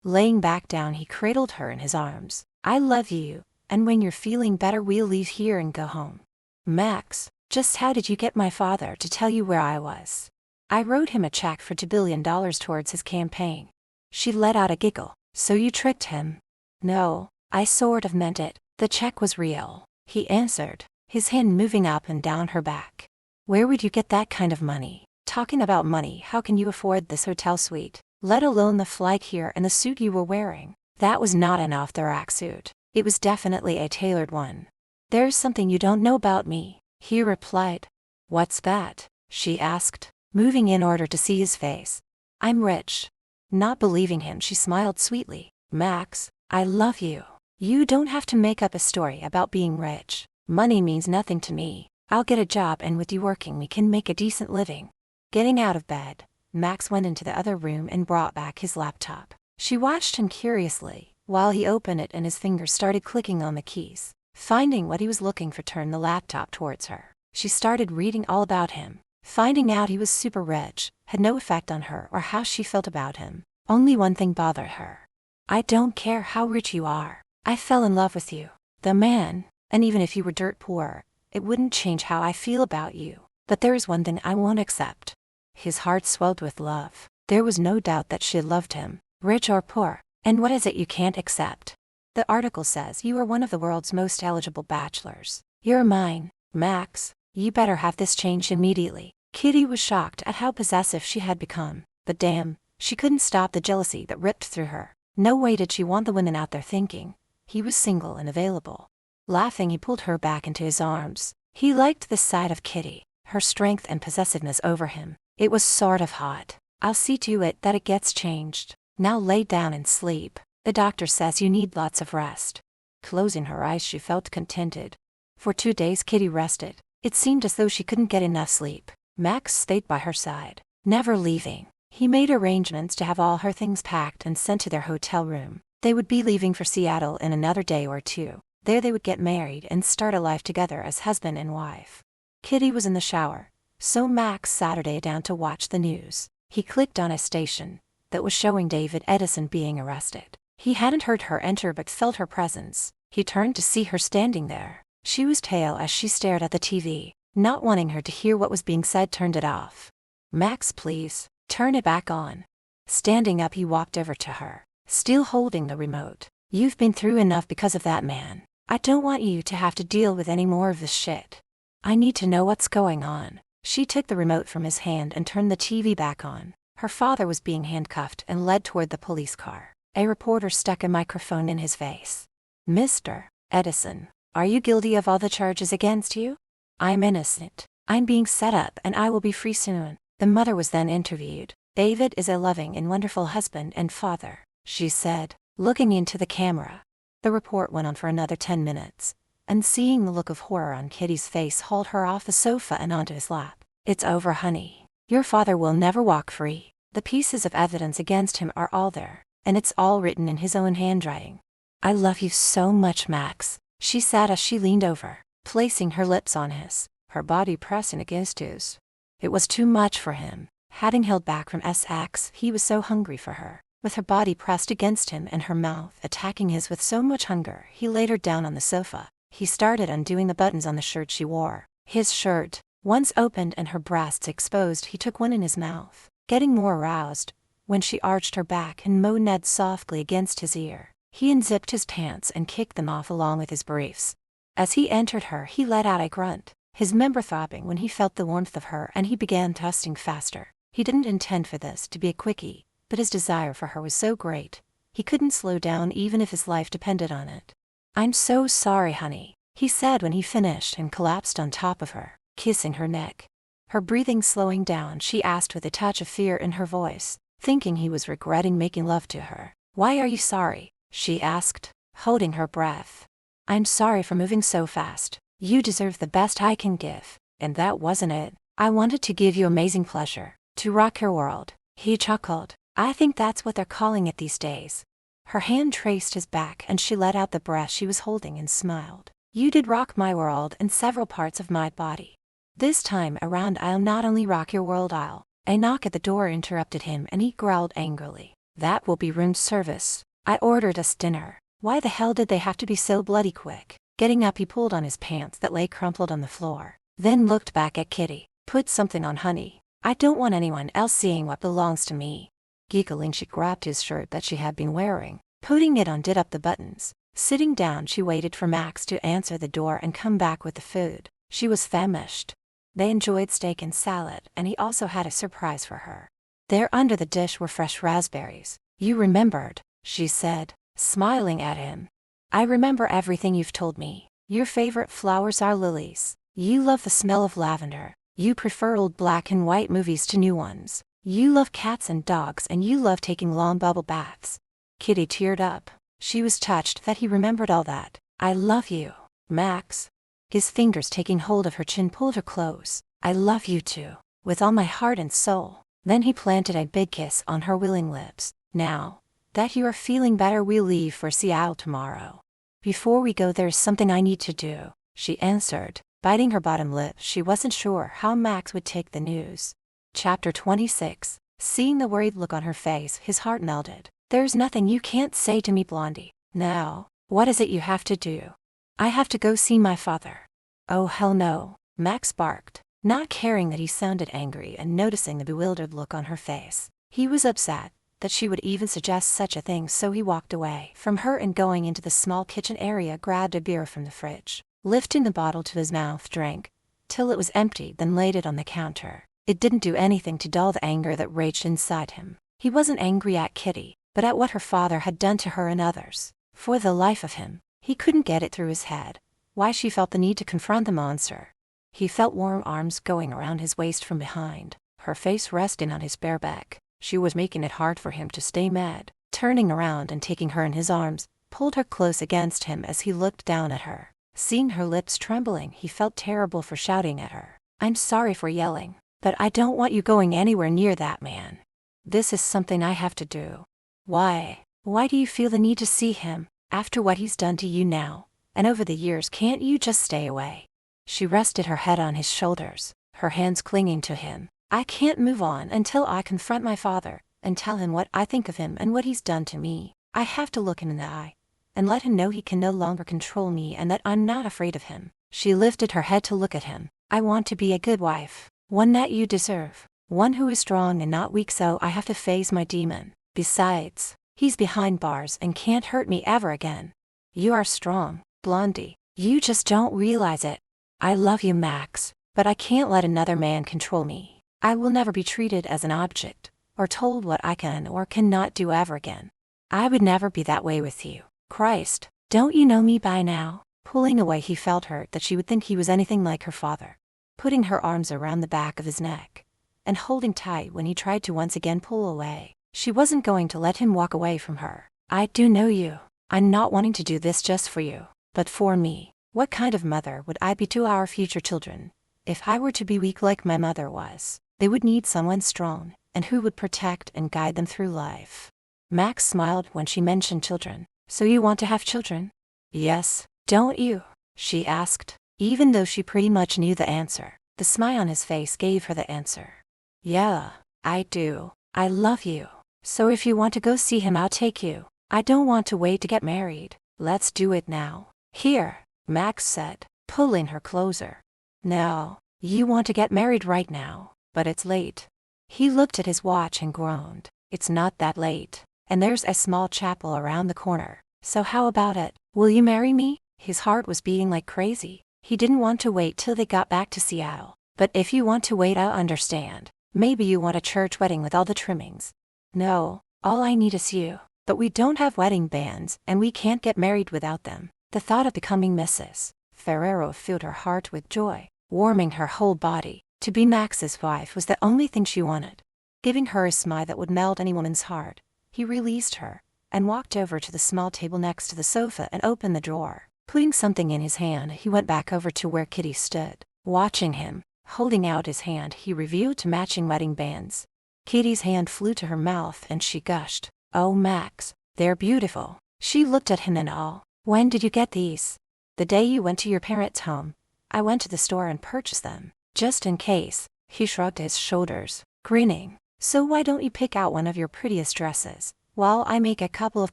Laying back down, he cradled her in his arms. "I love you, and when you're feeling better, we'll leave here and go home." "Max, just how did you get my father to tell you where I was?" "I wrote him a check for $2 billion towards his campaign." She let out a giggle. "So you tricked him?" "No, I sort of meant it. The check was real," he answered, his hand moving up and down her back. "Where would you get that kind of money? Talking about money, how can you afford this hotel suite, let alone the flight here and the suit you were wearing?" That was not an off-the-rack suit. It was definitely a tailored one. "There's something you don't know about me," he replied. "What's that?" she asked, moving in order to see his face. "I'm rich." Not believing him, she smiled sweetly. "Max, I love you. You don't have to make up a story about being rich. Money means nothing to me. I'll get a job, and with you working we can make a decent living." Getting out of bed, Max went into the other room and brought back his laptop. She watched him curiously while he opened it and his fingers started clicking on the keys. Finding what he was looking for turned the laptop towards her. She started reading all about him. Finding out he was super rich had no effect on her or how she felt about him. Only one thing bothered her. "I don't care how rich you are. I fell in love with you, the man, and even if you were dirt poor, it wouldn't change how I feel about you. But there is one thing I won't accept." His heart swelled with love. There was no doubt that she loved him, rich or poor. "And what is it you can't accept?" "The article says you are one of the world's most eligible bachelors. You're mine, Max. You better have this changed immediately." Kitty was shocked at how possessive she had become, but damn, she couldn't stop the jealousy that ripped through her. No way did she want the women out there thinking he was single and available. Laughing, he pulled her back into his arms. He liked this side of Kitty, her strength and possessiveness over him. It was sort of hot. "I'll see to it that it gets changed. Now lay down and sleep. The doctor says you need lots of rest." Closing her eyes, she felt contented. For 2 days Kitty rested. It seemed as though she couldn't get enough sleep. Max stayed by her side, never leaving. He made arrangements to have all her things packed and sent to their hotel room. They would be leaving for Seattle in another day or two. There they would get married and start a life together as husband and wife. Kitty was in the shower, so Max sat her down to watch the news. He clicked on a station that was showing David Edison being arrested. He hadn't heard her enter but felt her presence. He turned to see her standing there. She was pale as she stared at the TV. Not wanting her to hear what was being said, turned it off. "Max, please, turn it back on." Standing up, he walked over to her, still holding the remote. "You've been through enough because of that man. I don't want you to have to deal with any more of this shit. I need to know what's going on." She took the remote from his hand and turned the TV back on. Her father was being handcuffed and led toward the police car. A reporter stuck a microphone in his face. "Mr. Edison, are you guilty of all the charges against you?" "I'm innocent. I'm being set up and I will be free soon." The mother was then interviewed. "David is a loving and wonderful husband and father," she said, looking into the camera. The report went on for another 10 minutes, and seeing the look of horror on Kitty's face hauled her off the sofa and onto his lap. "It's over, honey. Your father will never walk free. The pieces of evidence against him are all there, and it's all written in his own handwriting." "I love you so much, Max," she said as she leaned over, placing her lips on his, her body pressing against his. It was too much for him. Having held back from sex, he was so hungry for her. With her body pressed against him and her mouth attacking his with so much hunger, he laid her down on the sofa. He started undoing the buttons on the shirt she wore. His shirt, once opened and her breasts exposed, he took one in his mouth, getting more aroused when she arched her back and moaned softly against his ear. He unzipped his pants and kicked them off along with his briefs. As he entered her, he let out a grunt, his member throbbing when he felt the warmth of her, and he began thrusting faster. He didn't intend for this to be a quickie, but his desire for her was so great, he couldn't slow down even if his life depended on it. "I'm so sorry, honey," he said when he finished and collapsed on top of her, kissing her neck. Her breathing slowing down, she asked with a touch of fear in her voice, thinking he was regretting making love to her. "Why are you sorry?" she asked, holding her breath. "I'm sorry for moving so fast. You deserve the best I can give, and that wasn't it. I wanted to give you amazing pleasure, to rock your world." He chuckled. "I think that's what they're calling it these days." Her hand traced his back and she let out the breath she was holding and smiled. "You did rock my world and several parts of my body. This time around I'll not only rock your world, I'll..." A knock at the door interrupted him and he growled angrily. "That will be room service. I ordered us dinner. Why the hell did they have to be so bloody quick?" Getting up, he pulled on his pants that lay crumpled on the floor, then looked back at Kitty. "Put something on, honey. I don't want anyone else seeing what belongs to me." Giggling, she grabbed his shirt that she had been wearing, putting it on, did up the buttons. Sitting down, she waited for Max to answer the door and come back with the food. She was famished. They enjoyed steak and salad, and he also had a surprise for her. There under the dish were fresh raspberries. "You remembered," she said, smiling at him. "I remember everything you've told me. Your favorite flowers are lilies. You love the smell of lavender. You prefer old black and white movies to new ones. You love cats and dogs, and you love taking long bubble baths." Kitty teared up. She was touched that he remembered all that. "I love you, Max." His fingers taking hold of her chin pulled her close. I love you too, with all my heart and soul. Then he planted a big kiss on her willing lips. Now that you are feeling better, we'll leave for Seattle tomorrow. Before we go, there's something I need to do, she answered, biting her bottom lip. She wasn't sure how Max would take the news. Chapter 26. Seeing the worried look on her face, his heart melted. There's nothing you can't say to me, Blondie. Now, what is it you have to do? I have to go see my father. Oh hell no, Max barked, not caring that he sounded angry and noticing the bewildered look on her face. He was upset that she would even suggest such a thing, so he walked away from her and going into the small kitchen area grabbed a beer from the fridge. Lifting the bottle to his mouth, drank till it was empty, then laid it on the counter. It didn't do anything to dull the anger that raged inside him. He wasn't angry at Kitty, but at what her father had done to her and others. For the life of him, he couldn't get it through his head why she felt the need to confront the monster. He felt warm arms going around his waist from behind, her face resting on his bare back. She was making it hard for him to stay mad. Turning around and taking her in his arms, pulled her close against him as he looked down at her. Seeing her lips trembling, he felt terrible for shouting at her. I'm sorry for yelling, but I don't want you going anywhere near that man. This is something I have to do. Why? Why do you feel the need to see him, after what he's done to you now, and over the years? Can't you just stay away? She rested her head on his shoulders, her hands clinging to him. I can't move on until I confront my father, and tell him what I think of him and what he's done to me. I have to look him in the eye, and let him know he can no longer control me and that I'm not afraid of him. She lifted her head to look at him. I want to be a good wife, one that you deserve, one who is strong and not weak, so I have to face my demon. Besides, he's behind bars and can't hurt me ever again. You are strong, Blondie. You just don't realize it. I love you, Max, but I can't let another man control me. I will never be treated as an object, or told what I can or cannot do ever again. I would never be that way with you. Christ, don't you know me by now? Pulling away, he felt hurt that she would think he was anything like her father. Putting her arms around the back of his neck, and holding tight when he tried to once again pull away. She wasn't going to let him walk away from her. I do know you. I'm not wanting to do this just for you, but for me. What kind of mother would I be to our future children? If I were to be weak like my mother was, they would need someone strong, and who would protect and guide them through life. Max smiled when she mentioned children. So you want to have children? Yes, don't you? She asked, even though she pretty much knew the answer. The smile on his face gave her the answer. Yeah, I do. I love you. So if you want to go see him, I'll take you. I don't want to wait to get married. Let's do it now. Here, Max said, pulling her closer. No, you want to get married right now, but it's late. He looked at his watch and groaned. It's not that late, and there's a small chapel around the corner. So how about it? Will you marry me? His heart was beating like crazy. He didn't want to wait till they got back to Seattle. But if you want to wait, I'll understand. Maybe you want a church wedding with all the trimmings. No, all I need is you. But we don't have wedding bands, and we can't get married without them. The thought of becoming Mrs. Ferrero filled her heart with joy, warming her whole body. To be Max's wife was the only thing she wanted. Giving her a smile that would melt any woman's heart, he released her, and walked over to the small table next to the sofa and opened the drawer. Putting something in his hand, he went back over to where Kitty stood, watching him. Holding out his hand, he revealed two matching wedding bands. Kitty's hand flew to her mouth and she gushed. Oh, Max, they're beautiful. She looked at him in awe. When did you get these? The day you went to your parents' home. I went to the store and purchased them, just in case. He shrugged his shoulders, grinning. So why don't you pick out one of your prettiest dresses, while I make a couple of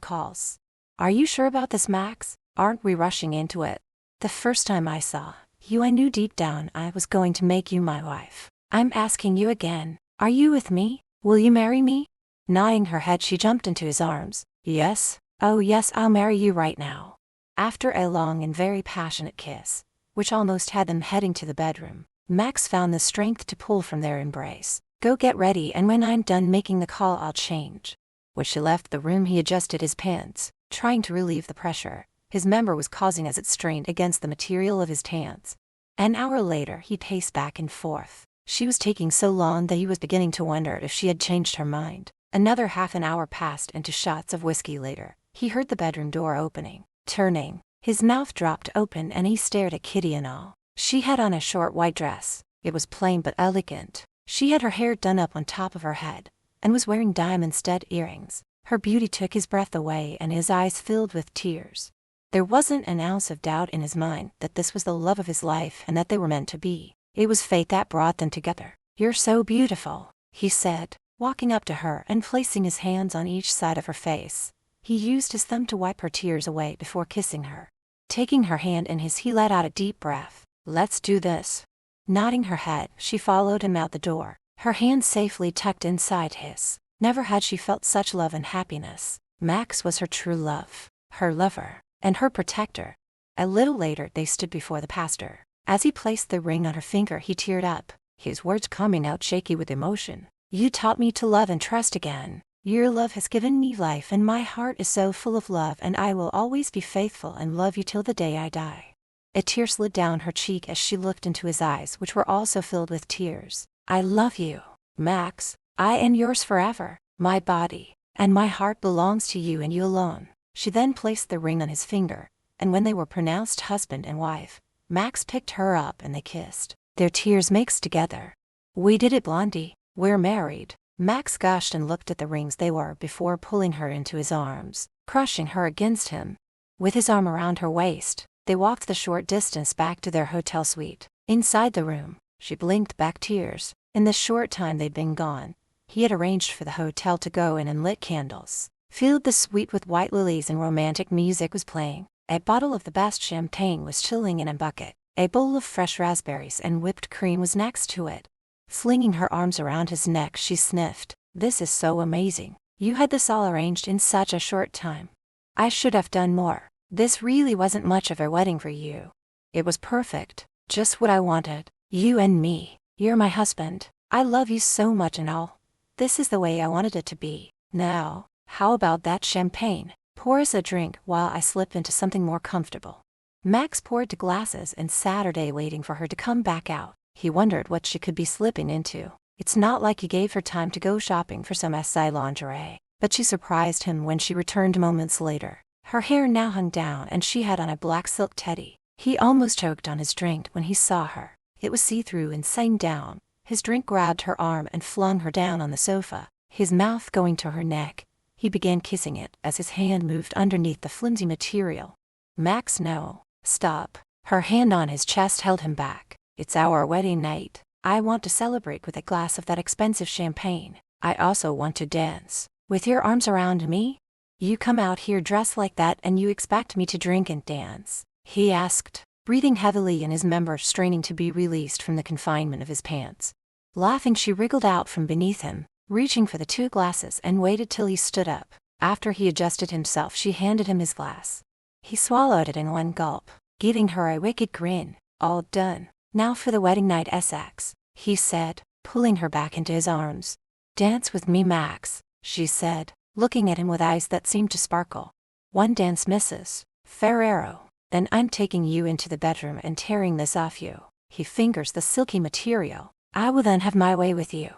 calls? Are you sure about this, Max? Aren't we rushing into it? The first time I saw you, I knew deep down I was going to make you my wife. I'm asking you again. Are you with me? Will you marry me? Nodding her head, she jumped into his arms. Yes. Oh yes, I'll marry you right now. After a long and very passionate kiss, which almost had them heading to the bedroom, Max found the strength to pull from their embrace. Go get ready, and when I'm done making the call, I'll change. When she left the room, he adjusted his pants, trying to relieve the pressure his member was causing as it strained against the material of his pants. An hour later, he paced back and forth. She was taking so long that he was beginning to wonder if she had changed her mind. Another half an hour passed into shots of whiskey later. He heard the bedroom door opening. Turning His mouth dropped open and he stared at Kitty in awe. She had on a short white dress. It was plain but elegant. She had her hair done up on top of her head, and was wearing diamond-stud earrings. Her beauty took his breath away and his eyes filled with tears. There wasn't an ounce of doubt in his mind that this was the love of his life and that they were meant to be. It was fate that brought them together. "You're so beautiful," he said, walking up to her and placing his hands on each side of her face. He used his thumb to wipe her tears away before kissing her. Taking her hand in his, he let out a deep breath. "Let's do this." Nodding her head, she followed him out the door, her hand safely tucked inside his. Never had she felt such love and happiness. Max was her true love, her lover, and her protector. A little later they stood before the pastor. As he placed the ring on her finger, he teared up, his words coming out shaky with emotion. "You taught me to love and trust again. Your love has given me life and my heart is so full of love, and I will always be faithful and love you till the day I die." A tear slid down her cheek as she looked into his eyes, which were also filled with tears. "I love you, Max. I am yours forever. My body and my heart belongs to you and you alone." She then placed the ring on his finger, and when they were pronounced husband and wife, Max picked her up and they kissed, their tears mixed together. "We did it, Blondie. We're married." Max gushed and looked at the rings they were before pulling her into his arms, crushing her against him. With his arm around her waist, they walked the short distance back to their hotel suite. Inside the room, she blinked back tears. In the short time they'd been gone, he had arranged for the hotel to go in and lit candles, filled the suite with white lilies, and romantic music was playing. A bottle of the best champagne was chilling in a bucket. A bowl of fresh raspberries and whipped cream was next to it. Flinging her arms around his neck, she sniffed. "This is so amazing. You had this all arranged in such a short time. I should have done more. This really wasn't much of a wedding for you. It was perfect, just what I wanted. You and me. You're my husband. I love you so much and all. This is the way I wanted it to be. Now, how about that champagne? Pour us a drink while I slip into something more comfortable." Max poured the glasses and Saturday waiting for her to come back out. He wondered what she could be slipping into. It's not like he gave her time to go shopping for some SI lingerie, but she surprised him when she returned moments later. Her hair now hung down and she had on a black silk teddy. He almost choked on his drink when he saw her. It was see-through and sang down. His drink grabbed her arm and flung her down on the sofa, his mouth going to her neck. He began kissing it as his hand moved underneath the flimsy material. "Max, no. Stop." Her hand on his chest held him back. "It's our wedding night. I want to celebrate with a glass of that expensive champagne. I also want to dance. With your arms around me? You come out here dressed like that and you expect me to drink and dance?" he asked, breathing heavily and his members straining to be released from the confinement of his pants. Laughing, she wriggled out from beneath him, reaching for the 2 glasses, and waited till he stood up. After he adjusted himself, she handed him his glass. He swallowed it in one gulp, giving her a wicked grin. "All done. Now for the wedding night, SX, he said, pulling her back into his arms. "Dance with me, Max," she said, looking at him with eyes that seemed to sparkle. "One dance, Mrs. Ferrero. Then I'm taking you into the bedroom and tearing this off you." He fingers the silky material. "I will then have my way with you."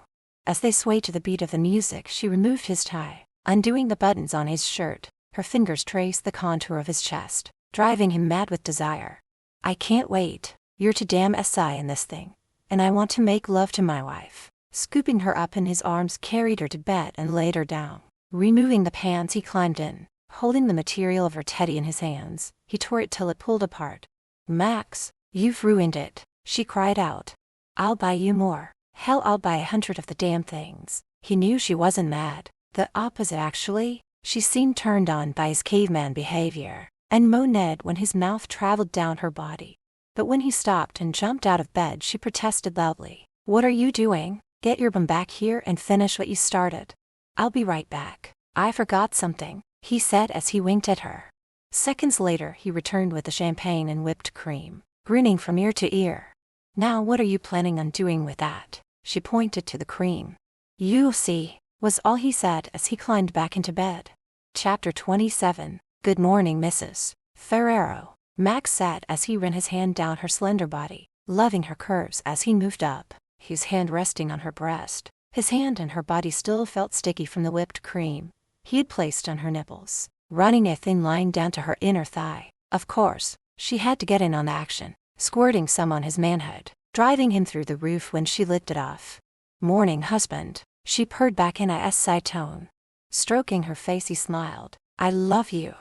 As they swayed to the beat of the music, she removed his tie, undoing the buttons on his shirt. Her fingers traced the contour of his chest, driving him mad with desire. "I can't wait. You're too damn SI in this thing. And I want to make love to my wife." Scooping her up in his arms, carried her to bed and laid her down. Removing the pants, he climbed in. Holding the material of her teddy in his hands, he tore it till it pulled apart. "Max, you've ruined it," she cried out. "I'll buy you more. Hell, I'll buy 100 of the damn things." He knew she wasn't mad. The opposite, actually. She seemed turned on by his caveman behavior, and moaned when his mouth traveled down her body. But when he stopped and jumped out of bed, she protested loudly. "What are you doing? Get your bum back here and finish what you started." "I'll be right back. I forgot something," he said as he winked at her. Seconds later, he returned with the champagne and whipped cream, grinning from ear to ear. "Now what are you planning on doing with that?" She pointed to the cream. "You'll see," was all he said as he climbed back into bed. Chapter 27. "Good morning, Mrs. Ferrero," Max said as he ran his hand down her slender body, loving her curves as he moved up, his hand resting on her breast. His hand and her body still felt sticky from the whipped cream he had placed on her nipples, running a thin line down to her inner thigh. Of course, she had to get in on the action, squirting some on his manhood, driving him through the roof when she licked it off. "Morning, husband," she purred back in a sigh tone. Stroking her face, he smiled. "I love you."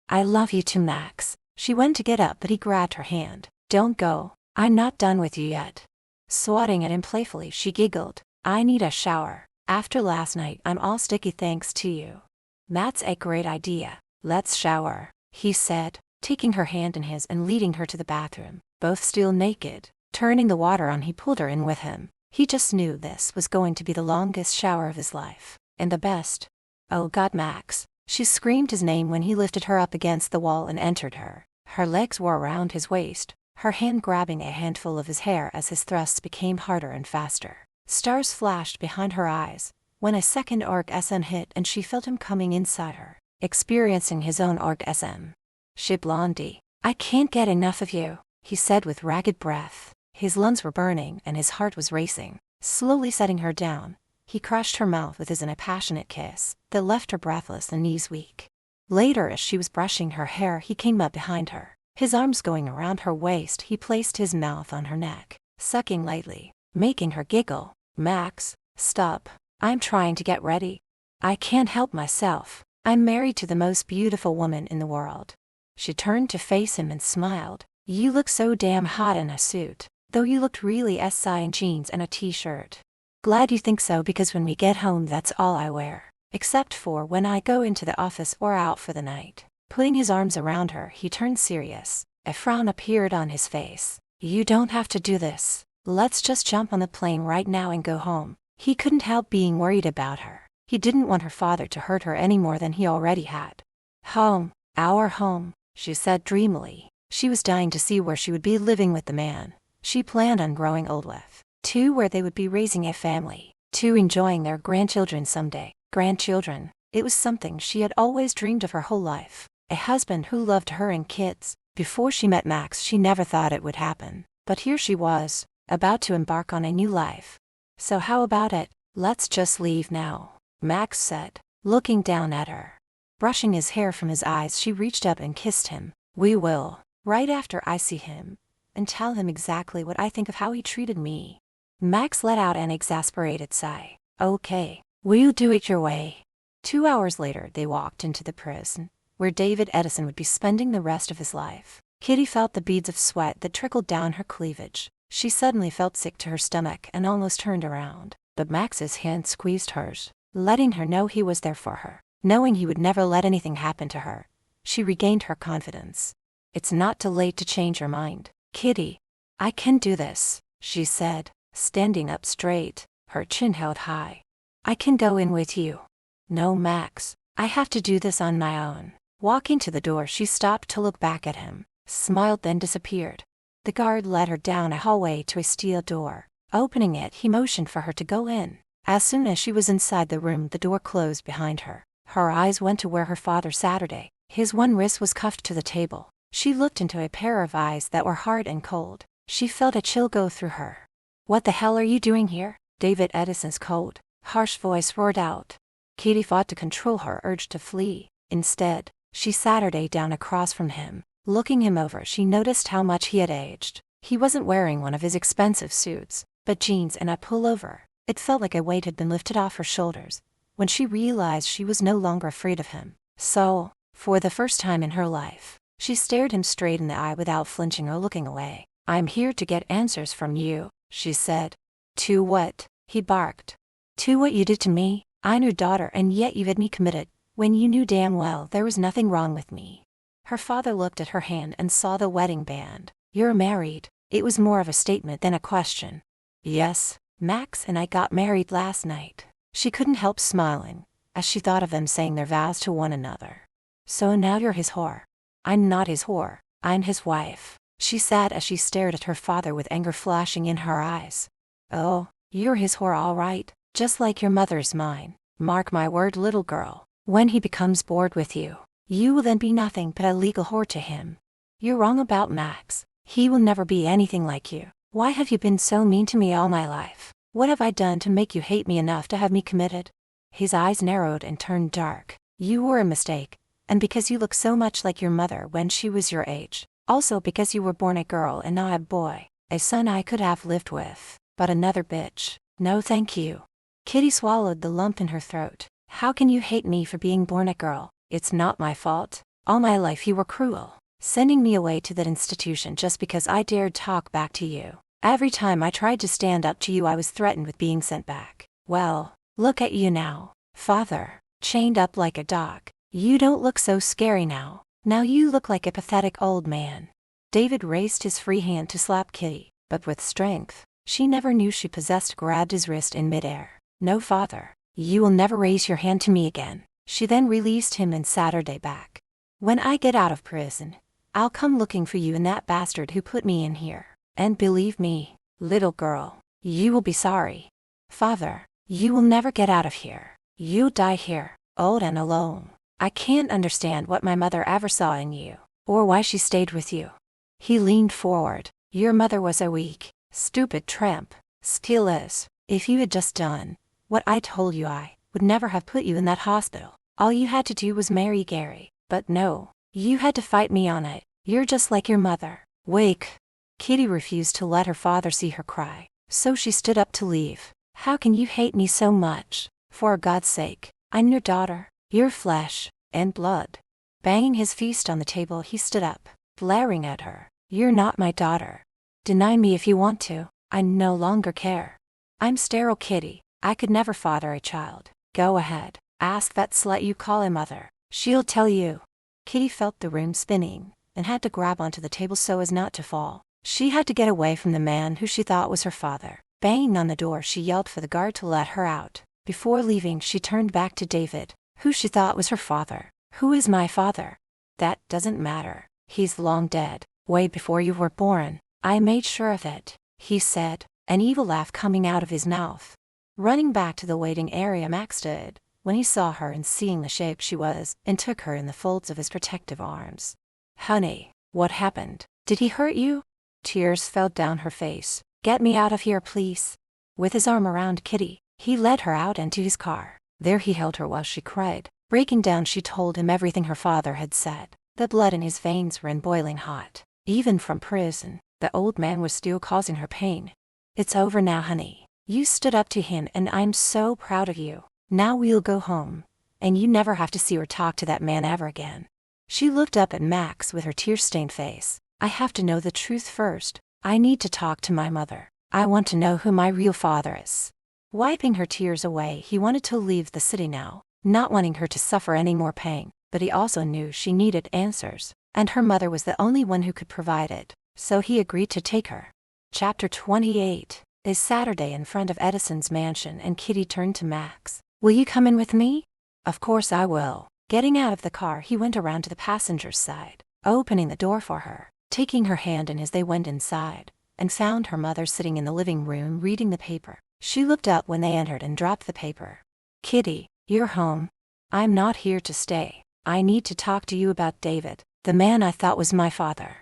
"I love you too, Max." She went to get up, but he grabbed her hand. "Don't go. I'm not done with you yet." Swatting at him playfully, she giggled. "I need a shower. After last night, I'm all sticky thanks to you." "That's a great idea. Let's shower," he said, taking her hand in his and leading her to the bathroom, both still naked. Turning the water on, he pulled her in with him. He just knew this was going to be the longest shower of his life, and the best. "Oh God, Max." She screamed his name when he lifted her up against the wall and entered her. Her legs were around his waist, her hand grabbing a handful of his hair as his thrusts became harder and faster. Stars flashed behind her eyes when a second orgasm hit and she felt him coming inside her, experiencing his own orgasm. "Shit, Blondie, I can't get enough of you," he said with ragged breath. His lungs were burning and his heart was racing. Slowly setting her down, he crushed her mouth with his in a passionate kiss that left her breathless and knees weak. Later, as she was brushing her hair, he came up behind her. His arms going around her waist, he placed his mouth on her neck, sucking lightly, making her giggle. "Max, stop. I'm trying to get ready. I can't help myself. I'm married to the most beautiful woman in the world." She turned to face him and smiled. "You look so damn hot in a suit, though you looked really in jeans and a t-shirt." "Glad you think so, because when we get home that's all I wear, except for when I go into the office or out for the night." Putting his arms around her, he turned serious. A frown appeared on his face. "You don't have to do this. Let's just jump on the plane right now and go home." He couldn't help being worried about her. He didn't want her father to hurt her any more than he already had. "Home, our home," she said dreamily. She was dying to see where she would be living with the man she planned on growing old with. To where they would be raising a family. To enjoying their grandchildren someday. Grandchildren. It was something she had always dreamed of her whole life. A husband who loved her and kids. Before she met Max, she never thought it would happen. But here she was, about to embark on a new life. "So how about it? Let's just leave now," Max said, looking down at her. Brushing his hair from his eyes, she reached up and kissed him. "We will, right after I see him, and tell him exactly what I think of how he treated me." Max let out an exasperated sigh. "Okay, we'll do it your way." 2 hours later, they walked into the prison, where David Edison would be spending the rest of his life. Kitty felt the beads of sweat that trickled down her cleavage. She suddenly felt sick to her stomach and almost turned around. But Max's hand squeezed hers, letting her know he was there for her. Knowing he would never let anything happen to her, she regained her confidence. "It's not too late to change your mind, Kitty. I can do this," she said, standing up straight, her chin held high. "I can go in with you." "No, Max, I have to do this on my own." Walking to the door, she stopped to look back at him, smiled, then disappeared. The guard led her down a hallway to a steel door. Opening it, he motioned for her to go in. As soon as she was inside the room, the door closed behind her. Her eyes went to where her father Saturday. His one wrist was cuffed to the table. She looked into a pair of eyes that were hard and cold. She felt a chill go through her. "What the hell are you doing here?" David Edison's cold, harsh voice roared out. Kitty fought to control her urge to flee. Instead, she Saturday down across from him. Looking him over, she noticed how much he had aged. He wasn't wearing one of his expensive suits, but jeans and a pullover. It felt like a weight had been lifted off her shoulders when she realized she was no longer afraid of him. So, for the first time in her life, she stared him straight in the eye without flinching or looking away. "I'm here to get answers from you," she said. "To what?" he barked. "To what you did to me. I'm your daughter, and yet you had me committed, when you knew damn well there was nothing wrong with me." Her father looked at her hand and saw the wedding band. "You're married." It was more of a statement than a question. "Yes, Max and I got married last night." She couldn't help smiling as she thought of them saying their vows to one another. "So now you're his whore." "I'm not his whore, I'm his wife," she said as she stared at her father with anger flashing in her eyes. "Oh, you're his whore all right, just like your mother's mine. Mark my word, little girl, when he becomes bored with you, you will then be nothing but a legal whore to him." "You're wrong about Max. He will never be anything like you. Why have you been so mean to me all my life? What have I done to make you hate me enough to have me committed?" His eyes narrowed and turned dark. "You were a mistake, And because you look so much like your mother when she was your age. Also because you were born a girl and not a boy. A son I could have lived with, but another bitch. No thank you. Kitty swallowed the lump in her throat. How can you hate me for being born a girl? It's not my fault. All my life you were cruel, sending me away to that institution just because I dared talk back to you. Every time I tried to stand up to you I was threatened with being sent back. Well, look at you now, father, chained up like a dog. You don't look so scary now. Now you look like a pathetic old man. David raised his free hand to slap Kitty, but with strength she never knew she possessed grabbed his wrist in midair. No, father, you will never raise your hand to me again. She then released him and sat her day back. When I get out of prison, I'll come looking for you and that bastard who put me in here. And believe me, little girl, you will be sorry. Father, you will never get out of here. You'll die here, old and alone. I can't understand what my mother ever saw in you, or why she stayed with you. He leaned forward. Your mother was a weak, stupid tramp. Still is. If you had just done what I told you, I would never have put you in that hospital. All you had to do was marry Gary. But no, you had to fight me on it. You're just like your mother. Wake. Kitty refused to let her father see her cry, so she stood up to leave. How can you hate me so much? For God's sake, I'm your daughter, your flesh and blood. Banging his fist on the table, he stood up, glaring at her. You're not my daughter. Deny me if you want to. I no longer care. I'm sterile, Kitty. I could never father a child. Go ahead. Ask that slut you call a mother. She'll tell you. Kitty felt the room spinning and had to grab onto the table so as not to fall. She had to get away from the man who she thought was her father. Banging on the door, she yelled for the guard to let her out. Before leaving, she turned back to David, who she thought was her father. Who is my father? That doesn't matter. He's long dead. Way before you were born. I made sure of it, he said, an evil laugh coming out of his mouth. Running back to the waiting area, Max stood when he saw her and seeing the shape she was, and took her in the folds of his protective arms. Honey, what happened? Did he hurt you? Tears fell down her face. Get me out of here, please. With his arm around Kitty, he led her out into his car. There he held her while she cried. Breaking down, she told him everything her father had said. The blood in his veins ran boiling hot. Even from prison, the old man was still causing her pain. It's over now, honey. You stood up to him and I'm so proud of you. Now we'll go home, and you never have to see or talk to that man ever again. She looked up at Max with her tear-stained face. I have to know the truth first. I need to talk to my mother. I want to know who my real father is. Wiping her tears away, he wanted to leave the city now, not wanting her to suffer any more pain, but he also knew she needed answers, and her mother was the only one who could provide it, so he agreed to take her. Chapter 28 is Saturday in front of Edison's mansion, and Kitty turned to Max. Will you come in with me? Of course I will. Getting out of the car, he went around to the passenger's side, opening the door for her, taking her hand in as they went inside, and found her mother sitting in the living room reading the paper. She looked up when they entered and dropped the paper. Kitty, you're home. I'm not here to stay. I need to talk to you about David, the man I thought was my father.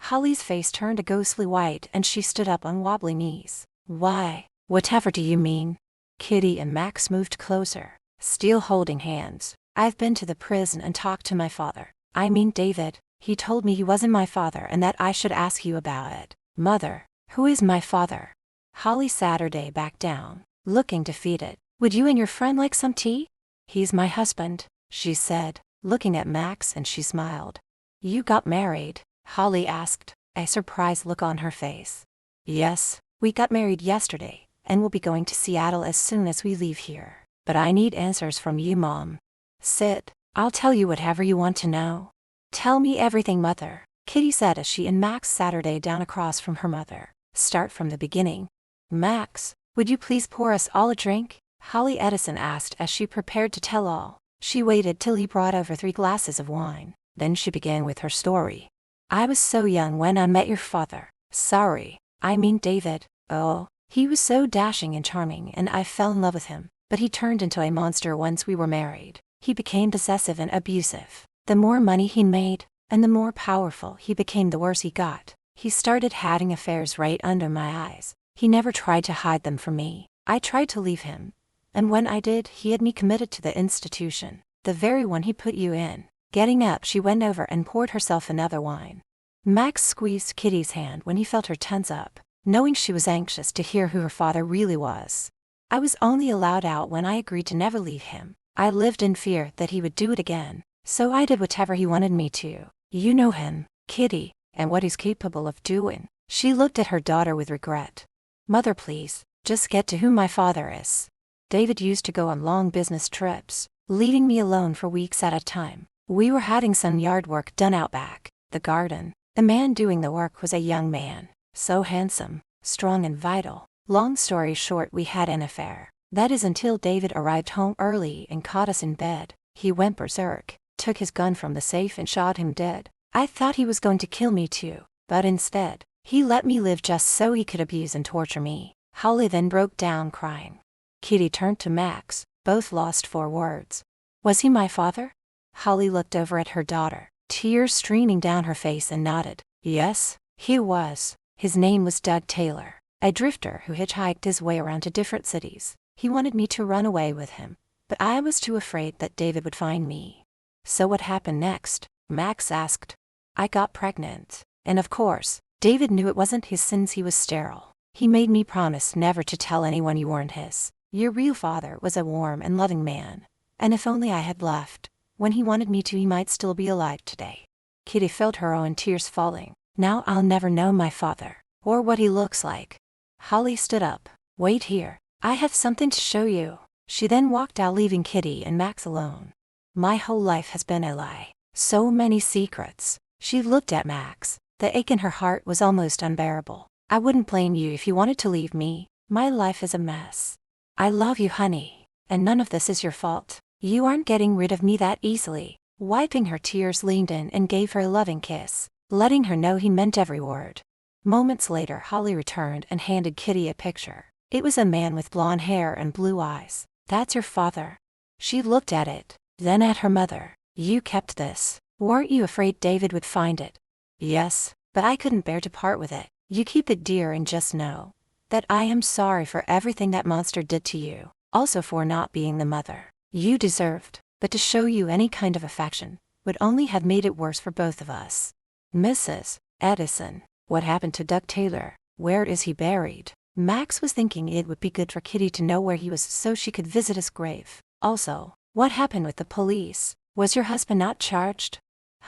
Holly's face turned a ghostly white and she stood up on wobbly knees. Why? Whatever do you mean? Kitty and Max moved closer, still holding hands. I've been to the prison and talked to my father. I mean David. He told me he wasn't my father and that I should ask you about it. Mother, who is my father? Holly sat her day back down, looking defeated. Would you and your friend like some tea? He's my husband, she said, looking at Max, and she smiled. You got married? Holly asked, a surprised look on her face. Yes, we got married yesterday, and we'll be going to Seattle as soon as we leave here. But I need answers from you, Mom. Sit, I'll tell you whatever you want to know. Tell me everything, Mother, Kitty said as she and Max sat her day down across from her mother. Start from the beginning. Max, would you please pour us all a drink? Holly Edison asked as she prepared to tell all. She waited till he brought over 3 glasses of wine. Then she began with her story. I was so young when I met your father. Sorry, I mean David. Oh, he was so dashing and charming and I fell in love with him. But he turned into a monster once we were married. He became possessive and abusive. The more money he made, and the more powerful he became, the worse he got. He started having affairs right under my eyes. He never tried to hide them from me. I tried to leave him. And when I did, he had me committed to the institution, the very one he put you in. Getting up, she went over and poured herself another wine. Max squeezed Kitty's hand when he felt her tense up, knowing she was anxious to hear who her father really was. I was only allowed out when I agreed to never leave him. I lived in fear that he would do it again, so I did whatever he wanted me to. You know him, Kitty, and what he's capable of doing. She looked at her daughter with regret. Mother, please, just get to who my father is. David used to go on long business trips, leaving me alone for weeks at a time. We were having some yard work done out back, the garden. The man doing the work was a young man, so handsome, strong and vital. Long story short, we had an affair. That is until David arrived home early and caught us in bed. He went berserk, took his gun from the safe and shot him dead. I thought he was going to kill me too, but instead, he let me live just so he could abuse and torture me. Holly then broke down crying. Kitty turned to Max, both lost for words. Was he my father? Holly looked over at her daughter, tears streaming down her face, and nodded. Yes, he was. His name was Doug Taylor, a drifter who hitchhiked his way around to different cities. He wanted me to run away with him, but I was too afraid that David would find me. So what happened next? Max asked. I got pregnant, and of course, David knew it wasn't his since he was sterile. He made me promise never to tell anyone you weren't his. Your real father was a warm and loving man, and if only I had left when he wanted me to, he might still be alive today. Kitty felt her own tears falling. Now I'll never know my father, or what he looks like. Holly stood up. Wait here. I have something to show you. She then walked out, leaving Kitty and Max alone. My whole life has been a lie. So many secrets. She looked at Max. The ache in her heart was almost unbearable. I wouldn't blame you if you wanted to leave me. My life is a mess. I love you, honey, and none of this is your fault. You aren't getting rid of me that easily. Wiping her tears, leaned in and gave her a loving kiss, letting her know he meant every word. Moments later, Holly returned and handed Kitty a picture. It was a man with blonde hair and blue eyes. That's your father. She looked at it, then at her mother. You kept this. Weren't you afraid David would find it? Yes, but I couldn't bear to part with it. You keep it, dear, and just know that I am sorry for everything that monster did to you, also for not being the mother you deserved, but to show you any kind of affection would only have made it worse for both of us. Mrs. Edison, what happened to Doug Taylor? Where is he buried? Max was thinking it would be good for Kitty to know where he was so she could visit his grave. Also, what happened with the police? Was your husband not charged?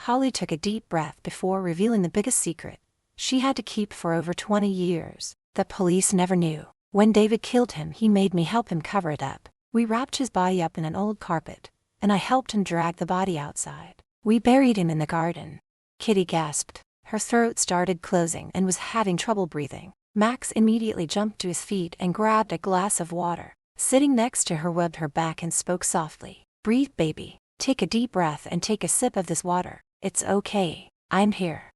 Holly took a deep breath before revealing the biggest secret she had to keep for over 20 years. The police never knew. When David killed him, he made me help him cover it up. We wrapped his body up in an old carpet, and I helped him drag the body outside. We buried him in the garden. Kitty gasped. Her throat started closing and was having trouble breathing. Max immediately jumped to his feet and grabbed a glass of water. Sitting next to her, rubbed her back and spoke softly. Breathe, baby. Take a deep breath and take a sip of this water. It's okay. I'm here.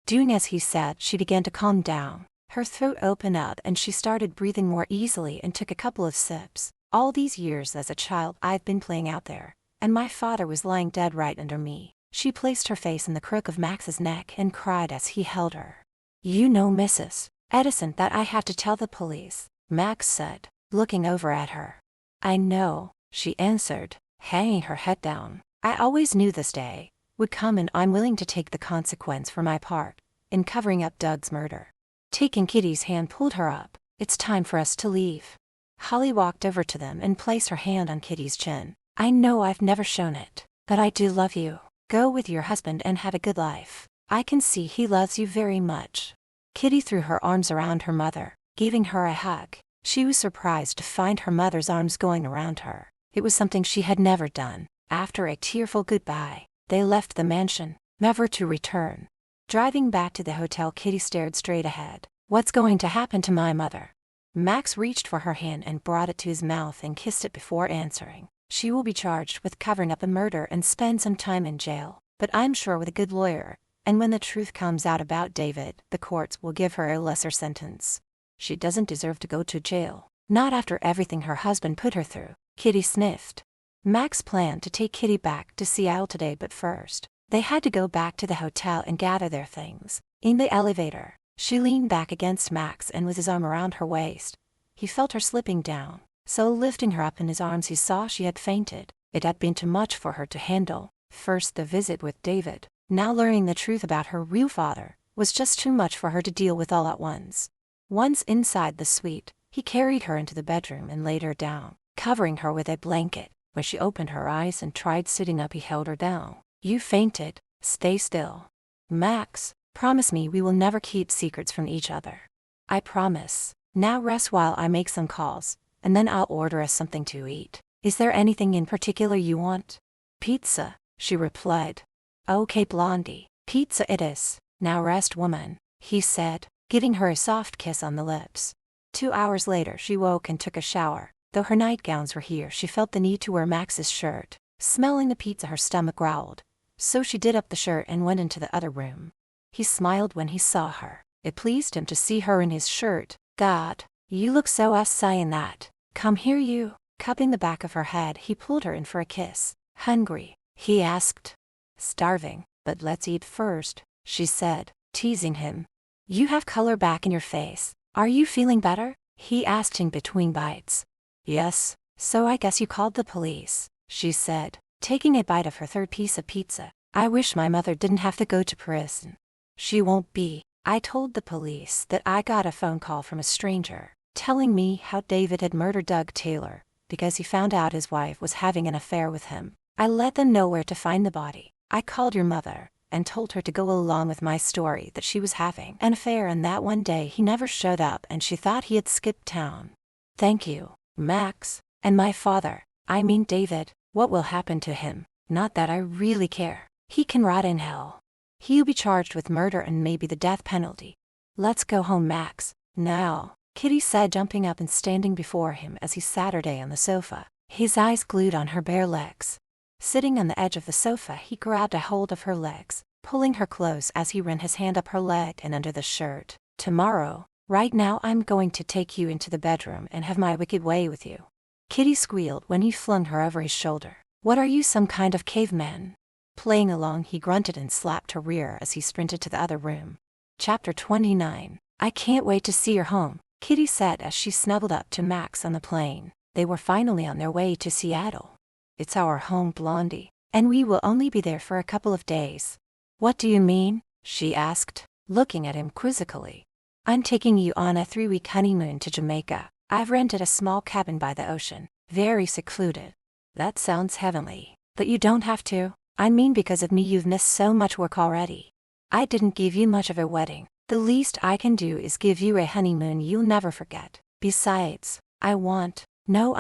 Doing as he said, she began to calm down. Her throat opened up and she started breathing more easily and took a couple of sips. All these years as a child, I've been playing out there, and my father was lying dead right under me. She placed her face in the crook of Max's neck and cried as he held her. You know, Mrs. Edison, that I had to tell the police, Max said, looking over at her. I know, she answered, hanging her head down. I always knew this day would come, and I'm willing to take the consequence for my part in covering up Doug's murder. Taking Kitty's hand, pulled her up. It's time for us to leave. Holly walked over to them and placed her hand on Kitty's chin. I know I've never shown it, but I do love you. Go with your husband and have a good life. I can see he loves you very much. Kitty threw her arms around her mother, giving her a hug. She was surprised to find her mother's arms going around her. It was something she had never done. After a tearful goodbye, they left the mansion, never to return. Driving back to the hotel, Kitty stared straight ahead. What's going to happen to my mother? Max reached for her hand and brought it to his mouth and kissed it before answering. She will be charged with covering up a murder and spend some time in jail, but I'm sure with a good lawyer, and when the truth comes out about David, the courts will give her a lesser sentence. She doesn't deserve to go to jail, not after everything her husband put her through. Kitty sniffed. Max planned to take Kitty back to Seattle today, but first, they had to go back to the hotel and gather their things. In the elevator, she leaned back against Max and with his arm around her waist. He felt her slipping down, so lifting her up in his arms, he saw she had fainted. It had been too much for her to handle. First the visit with David, now learning the truth about her real father, was just too much for her to deal with all at once. Once inside the suite, he carried her into the bedroom and laid her down, covering her with a blanket. When she opened her eyes and tried sitting up, he held her down. "You fainted. Stay still. Max, promise me we will never keep secrets from each other." "I promise. Now rest while I make some calls, and then I'll order us something to eat. Is there anything in particular you want?" "Pizza," she replied. "Okay, Blondie, pizza it is. Now rest, woman," he said, giving her a soft kiss on the lips. 2 hours later she woke and took a shower. Though her nightgowns were here, she felt the need to wear Max's shirt. Smelling the pizza, her stomach growled. So she did up the shirt and went into the other room. He smiled when he saw her. It pleased him to see her in his shirt. "God, you look so assy in that. Come here, you." Cupping the back of her head, he pulled her in for a kiss. "Hungry?" he asked. "Starving, but let's eat first," she said, teasing him. "You have color back in your face. Are you feeling better?" he asked in between bites. "Yes, so I guess you called the police," she said, taking a bite of her third piece of pizza. "I wish my mother didn't have to go to prison." "She won't be. I told the police that I got a phone call from a stranger, telling me how David had murdered Doug Taylor, because he found out his wife was having an affair with him. I let them know where to find the body. I called your mother and told her to go along with my story that she was having an affair, and that one day he never showed up and she thought he had skipped town. Thank you, Max. And my father, I mean David, what will happen to him? Not that I really care. He can rot in hell. He'll be charged with murder and maybe the death penalty. Let's go home, Max. Now," Kitty said, jumping up and standing before him as he sat her down on the sofa, his eyes glued on her bare legs. Sitting on the edge of the sofa, he grabbed a hold of her legs, pulling her close as he ran his hand up her leg and under the shirt. "Tomorrow, right now, I'm going to take you into the bedroom and have my wicked way with you." Kitty squealed when he flung her over his shoulder. "What are you, some kind of caveman?" Playing along, he grunted and slapped her rear as he sprinted to the other room. Chapter 29. "I can't wait to see your home," Kitty said as she snuggled up to Max on the plane. They were finally on their way to Seattle. "It's our home, Blondie, and we will only be there for a couple of days." "What do you mean?" she asked, looking at him quizzically. "I'm taking you on a 3-week honeymoon to Jamaica. I've rented a small cabin by the ocean, very secluded." "That sounds heavenly, but you don't have to. I mean, because of me you've missed so much work already. I didn't give you much of a wedding. The least I can do is give you a honeymoon you'll never forget. Besides, I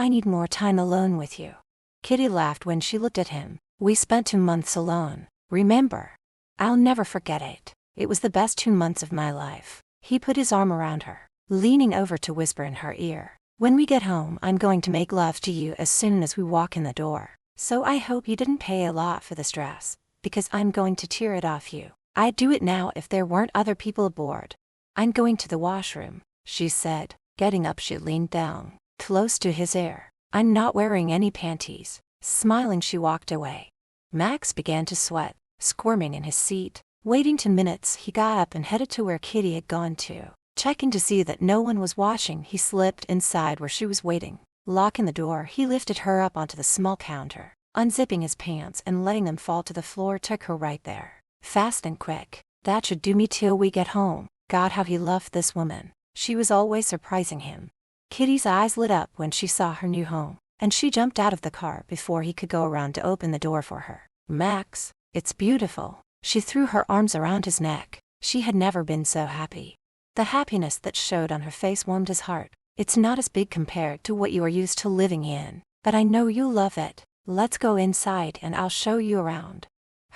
need more time alone with you." Kitty laughed when she looked at him. "We spent 2 months alone, remember? I'll never forget it. It was the best 2 months of my life." He put his arm around her, leaning over to whisper in her ear. "When we get home, I'm going to make love to you as soon as we walk in the door. So I hope you didn't pay a lot for this dress, because I'm going to tear it off you. I'd do it now if there weren't other people aboard." "I'm going to the washroom," she said. Getting up, she leaned down, close to his ear. "I'm not wearing any panties." Smiling, she walked away. Max began to sweat, squirming in his seat. Waiting 2 minutes, he got up and headed to where Kitty had gone to. Checking to see that no one was watching, he slipped inside where she was waiting. Locking the door, he lifted her up onto the small counter. Unzipping his pants and letting them fall to the floor took her right there. Fast and quick. That should do me till we get home. God, how he loved this woman. She was always surprising him. Kitty's eyes lit up when she saw her new home, and she jumped out of the car before he could go around to open the door for her. "Max, it's beautiful." She threw her arms around his neck. She had never been so happy. The happiness that showed on her face warmed his heart. "It's not as big compared to what you are used to living in, but I know you'll love it. Let's go inside and I'll show you around."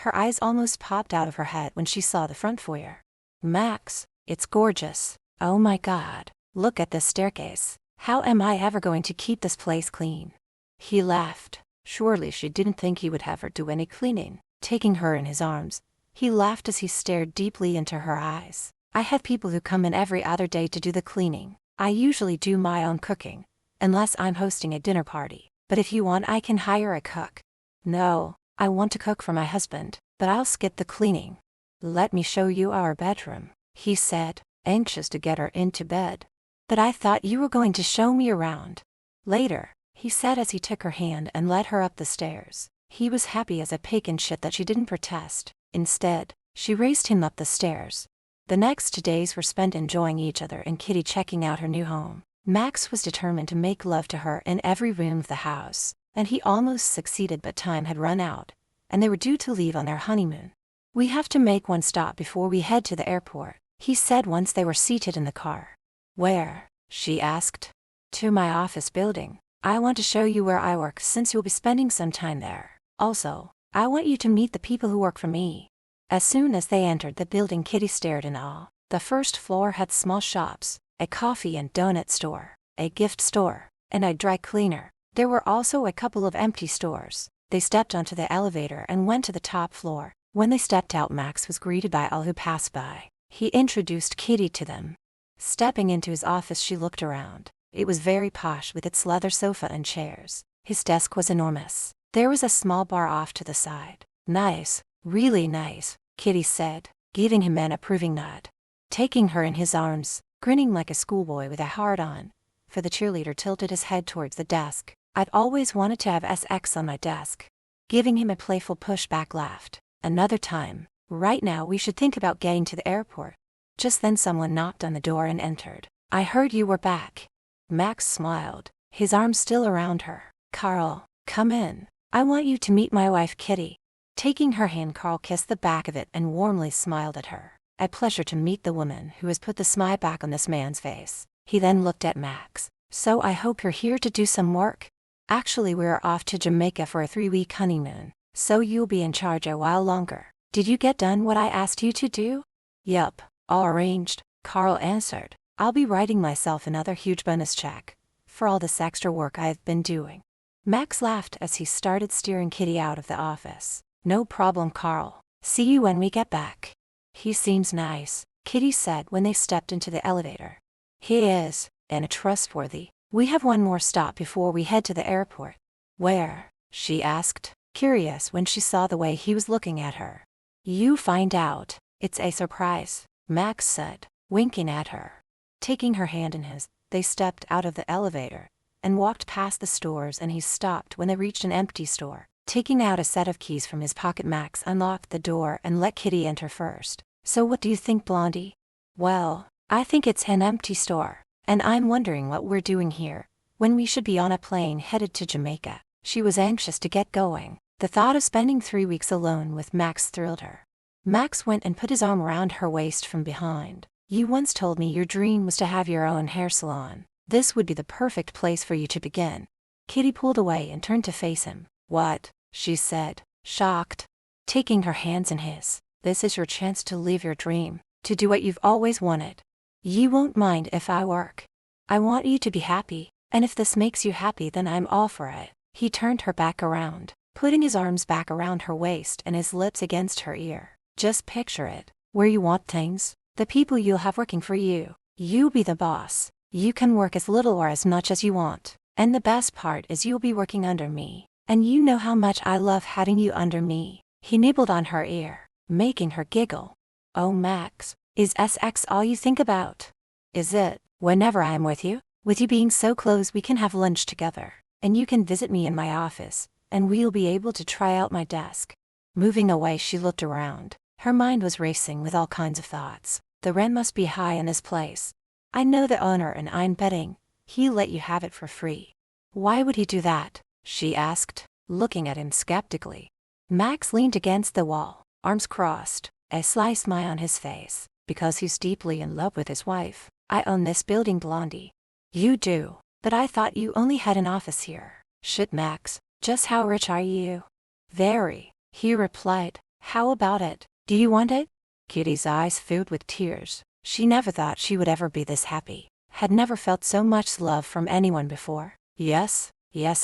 Her eyes almost popped out of her head when she saw the front foyer. "Max, it's gorgeous. Oh my God, look at this staircase. How am I ever going to keep this place clean?" He laughed. Surely she didn't think he would have her do any cleaning. Taking her in his arms, he laughed as he stared deeply into her eyes. "I have people who come in every other day to do the cleaning. I usually do my own cooking, unless I'm hosting a dinner party. But if you want, I can hire a cook." "No, I want to cook for my husband, but I'll skip the cleaning." "Let me show you our bedroom," he said, anxious to get her into bed. "But I thought you were going to show me around." "Later," he said as he took her hand and led her up the stairs. He was happy as a pig in shit that she didn't protest. Instead, she raced him up the stairs. The next 2 days were spent enjoying each other and Kitty checking out her new home. Max was determined to make love to her in every room of the house, and he almost succeeded, but time had run out, and they were due to leave on their honeymoon. "We have to make one stop before we head to the airport," he said once they were seated in the car. "Where?" she asked. "To my office building. I want to show you where I work since you'll be spending some time there. Also, I want you to meet the people who work for me." As soon as they entered the building, Kitty stared in awe. The first floor had small shops, a coffee and donut store, a gift store, and a dry cleaner. There were also a couple of empty stores. They stepped onto the elevator and went to the top floor. When they stepped out, Max was greeted by all who passed by. He introduced Kitty to them. Stepping into his office, she looked around. It was very posh with its leather sofa and chairs. His desk was enormous. There was a small bar off to the side. "Nice, really nice," Kitty said, giving him an approving nod. Taking her in his arms, grinning like a schoolboy with a hard-on, for the cheerleader tilted his head towards the desk. "I'd always wanted to have SX on my desk." Giving him a playful pushback, laughed. "Another time. Right now we should think about getting to the airport." Just then someone knocked on the door and entered. "I heard you were back." Max smiled, his arms still around her. "Carl, come in. I want you to meet my wife Kitty." Taking her hand, Carl kissed the back of it and warmly smiled at her. "A pleasure to meet the woman who has put the smile back on this man's face." He then looked at Max. "So I hope you're here to do some work?" "Actually, we're off to Jamaica for a 3-week honeymoon, so you'll be in charge a while longer." "Did you get done what I asked you to do?" "Yup, all arranged," Carl answered. "I'll be writing myself another huge bonus check for all this extra work I've been doing." Max laughed as he started steering Kitty out of the office. "No problem, Carl. See you when we get back." "He seems nice," Kitty said when they stepped into the elevator. "He is, and trustworthy. We have one more stop before we head to the airport." "Where?" she asked, curious when she saw the way he was looking at her. "You find out. It's a surprise," Max said, winking at her. Taking her hand in his, they stepped out of the elevator and walked past the stores, and he stopped when they reached an empty store. Taking out a set of keys from his pocket, Max unlocked the door and let Kitty enter first. "So what do you think, Blondie?" "Well, I think it's an empty store, and I'm wondering what we're doing here, when we should be on a plane headed to Jamaica." She was anxious to get going. The thought of spending 3 weeks alone with Max thrilled her. Max went and put his arm around her waist from behind. "You once told me your dream was to have your own hair salon. This would be the perfect place for you to begin." Kitty pulled away and turned to face him. "What?" she said, shocked. Taking her hands in his, "This is your chance to live your dream, to do what you've always wanted. You won't mind if I work. I want you to be happy, and if this makes you happy, then I'm all for it." He turned her back around, putting his arms back around her waist and his lips against her ear. "Just picture it, where you want things, the people you'll have working for you. You'll be the boss. You can work as little or as much as you want, and the best part is you'll be working under me. And you know how much I love having you under me." He nibbled on her ear, making her giggle. "Oh Max, is SX all you think about?" "Is it? Whenever I'm with you. With you being so close, we can have lunch together, and you can visit me in my office, and we'll be able to try out my desk." Moving away, she looked around. Her mind was racing with all kinds of thoughts. The rent must be high in this place. I know the owner, and I'm betting he'll let you have it for free. "Why would he do that?" she asked, looking at him skeptically. Max leaned against the wall, arms crossed, a sly smile on his face. "Because he's deeply in love with his wife. I own this building, Blondie." "You do? But I thought you only had an office here." "Shit, Max, just how rich are you?" "Very," he replied. "How about it? Do you want it?" Kitty's eyes filled with tears. She never thought she would ever be this happy, had never felt so much love from anyone before. Yes,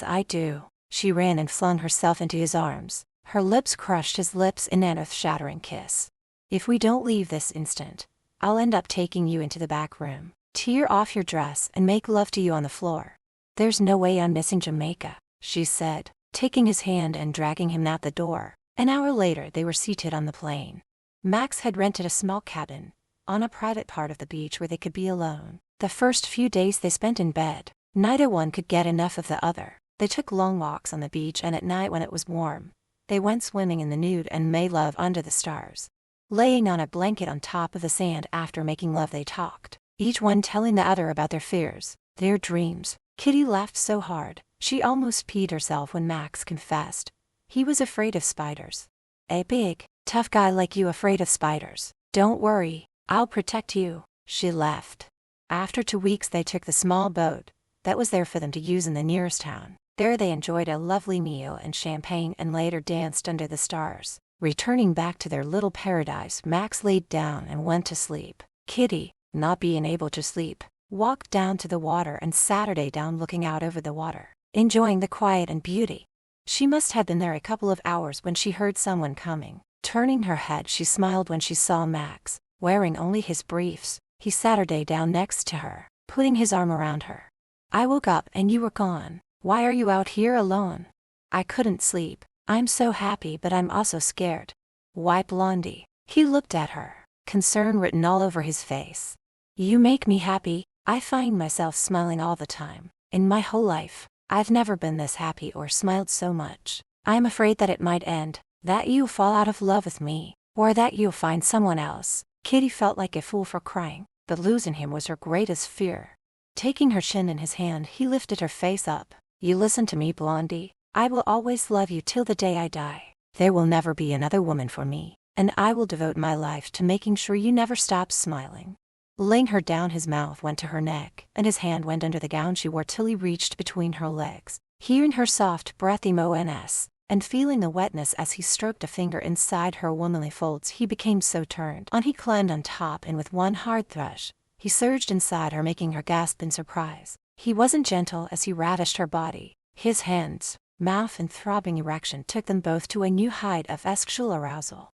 I do." She ran and flung herself into his arms. Her lips crushed his lips in an earth-shattering kiss. "If we don't leave this instant, I'll end up taking you into the back room, tear off your dress and make love to you on the floor." "There's no way I'm missing Jamaica," she said, taking his hand and dragging him out the door. An hour later, they were seated on the plane. Max had rented a small cabin on a private part of the beach where they could be alone. The first few days they spent in bed. Neither one could get enough of the other. They took long walks on the beach, and at night when it was warm, they went swimming in the nude and made love under the stars. Laying on a blanket on top of the sand after making love, they talked, each one telling the other about their fears, their dreams. Kitty laughed so hard, she almost peed herself when Max confessed he was afraid of spiders. A big, tough guy like you afraid of spiders? Don't worry, I'll protect you, she laughed. After 2 weeks they took the small boat that was there for them to use in the nearest town. There they enjoyed a lovely meal and champagne and later danced under the stars. Returning back to their little paradise, Max laid down and went to sleep. Kitty, not being able to sleep, walked down to the water and sat her down looking out over the water, enjoying the quiet and beauty. She must have been there a couple of hours when she heard someone coming. Turning her head, she smiled when she saw Max, wearing only his briefs. He sat her down next to her, putting his arm around her. I woke up and you were gone. Why are you out here alone? I couldn't sleep. I'm so happy, but I'm also scared. Why, Blondie? He looked at her, concern written all over his face. You make me happy. I find myself smiling all the time. In my whole life, I've never been this happy or smiled so much. I'm afraid that it might end, that you'll fall out of love with me, or that you'll find someone else. Kitty felt like a fool for crying, but losing him was her greatest fear. Taking her chin in his hand, he lifted her face up. You listen to me, Blondie. I will always love you till the day I die. There will never be another woman for me, and I will devote my life to making sure you never stop smiling. Laying her down, his mouth went to her neck, and his hand went under the gown she wore till he reached between her legs. Hearing her soft breath moans, and feeling the wetness as he stroked a finger inside her womanly folds, he became so turned on he climbed on top, and with one hard thrust, he surged inside her, making her gasp in surprise. He wasn't gentle as he ravished her body. His hands, mouth and throbbing erection took them both to a new height of sexual arousal.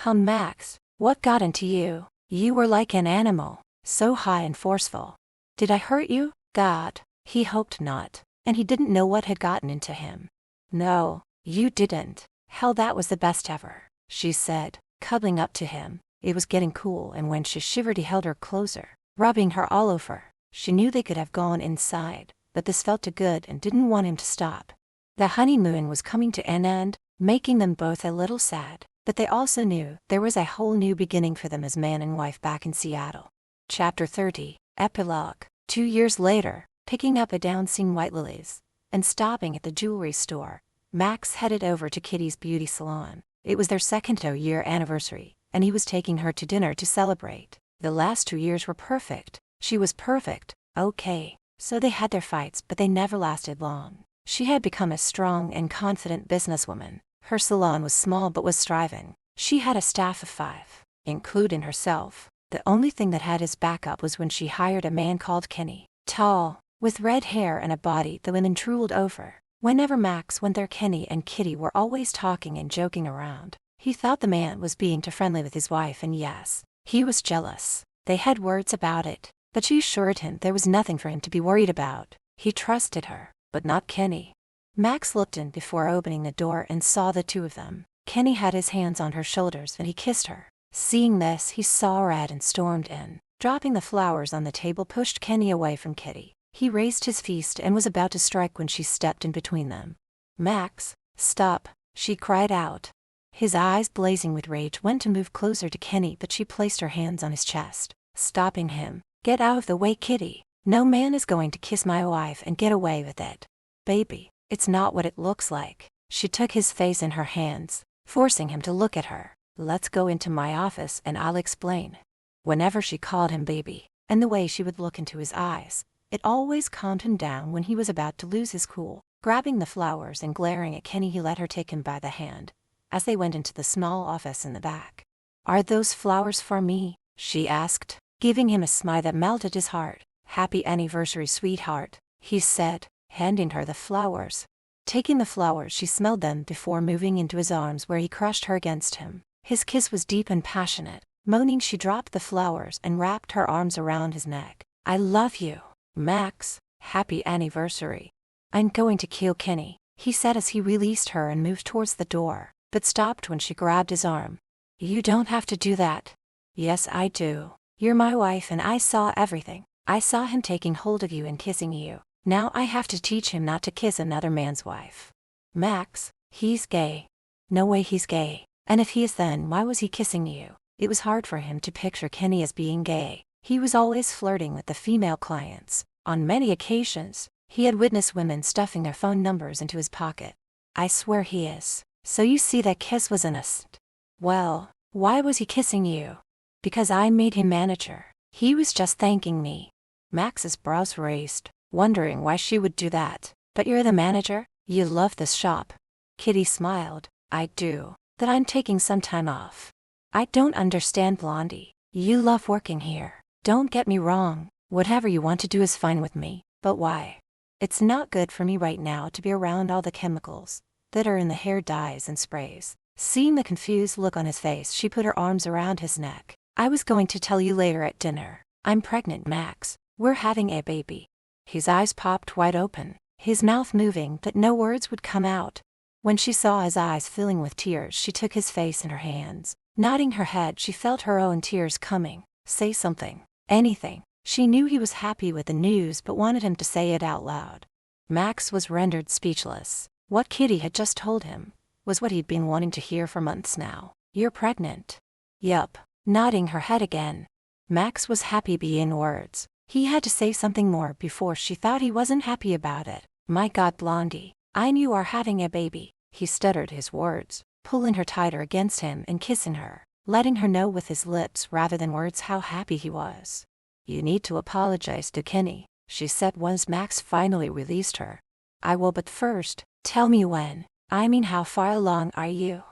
Max, what got into you? You were like an animal, so high and forceful. Did I hurt you? God, he hoped not, and he didn't know what had gotten into him. No, you didn't. Hell, that was the best ever, she said, cuddling up to him. It was getting cool, and when she shivered he held her closer, rubbing her all over. She knew they could have gone inside, but this felt too good and didn't want him to stop. The honeymoon was coming to an end, making them both a little sad, but they also knew there was a whole new beginning for them as man and wife back in Seattle. Chapter 30, Epilogue. 2 years later, picking up a dancing white lilies, and stopping at the jewelry store, Max headed over to Kitty's beauty salon. It was their second 2-year anniversary, and he was taking her to dinner to celebrate. The last 2 years were perfect. She was perfect. Okay, so they had their fights, but they never lasted long. She had become a strong and confident businesswoman. Her salon was small but was thriving. She had a staff of 5, including herself. The only thing that had his back up was when she hired a man called Kenny. Tall, with red hair and a body the women drooled over. Whenever Max went there, Kenny and Kitty were always talking and joking around. He thought the man was being too friendly with his wife, and yes, he was jealous. They had words about it, but she assured him there was nothing for him to be worried about. He trusted her, but not Kenny. Max looked in before opening the door and saw the two of them. Kenny had his hands on her shoulders and he kissed her. Seeing this, he saw red and stormed in. Dropping the flowers on the table, pushed Kenny away from Kitty. He raised his fist and was about to strike when she stepped in between them. Max, stop, she cried out. His eyes blazing with rage went to move closer to Kenny, but she placed her hands on his chest, stopping him. Get out of the way, Kitty. No man is going to kiss my wife and get away with it. Baby, it's not what it looks like. She took his face in her hands, forcing him to look at her. Let's go into my office and I'll explain. Whenever she called him baby, and the way she would look into his eyes, it always calmed him down when he was about to lose his cool. Grabbing the flowers and glaring at Kenny, he let her take him by the hand, as they went into the small office in the back. Are those flowers for me? She asked, giving him a smile that melted his heart. Happy anniversary, sweetheart, he said, handing her the flowers. Taking the flowers, she smelled them before moving into his arms, where he crushed her against him. His kiss was deep and passionate. Moaning, she dropped the flowers and wrapped her arms around his neck. I love you, Max. Happy anniversary. I'm going to kill Kenny, he said as he released her and moved towards the door, but stopped when she grabbed his arm. You don't have to do that. Yes, I do. You're my wife and I saw everything. I saw him taking hold of you and kissing you. Now I have to teach him not to kiss another man's wife. Max, he's gay. No way he's gay. And if he is, then why was he kissing you? It was hard for him to picture Kenny as being gay. He was always flirting with the female clients. On many occasions, he had witnessed women stuffing their phone numbers into his pocket. I swear he is. So you see, that kiss was innocent. Well, why was he kissing you? Because I made him manager. He was just thanking me. Max's brows raised, wondering why she would do that. But you're the manager? You love this shop. Kitty smiled. I do. That I'm taking some time off. I don't understand, Blondie. You love working here. Don't get me wrong. Whatever you want to do is fine with me. But why? It's not good for me right now to be around all the chemicals that are in the hair dyes and sprays. Seeing the confused look on his face, she put her arms around his neck. I was going to tell you later at dinner. I'm pregnant, Max. We're having a baby. His eyes popped wide open, his mouth moving but no words would come out. When she saw his eyes filling with tears, she took his face in her hands. Nodding her head, she felt her own tears coming. Say something. Anything. She knew he was happy with the news but wanted him to say it out loud. Max was rendered speechless. What Kitty had just told him was what he'd been wanting to hear for months now. You're pregnant? Yup. Nodding her head again. Max was happy beyond words. He had to say something more before she thought he wasn't happy about it. My God, Blondie, I knew you are having a baby. He stuttered his words, pulling her tighter against him and kissing her, letting her know with his lips rather than words how happy he was. You need to apologize to Kenny, she said once Max finally released her. I will, but first, tell me when. I mean, how far along are you?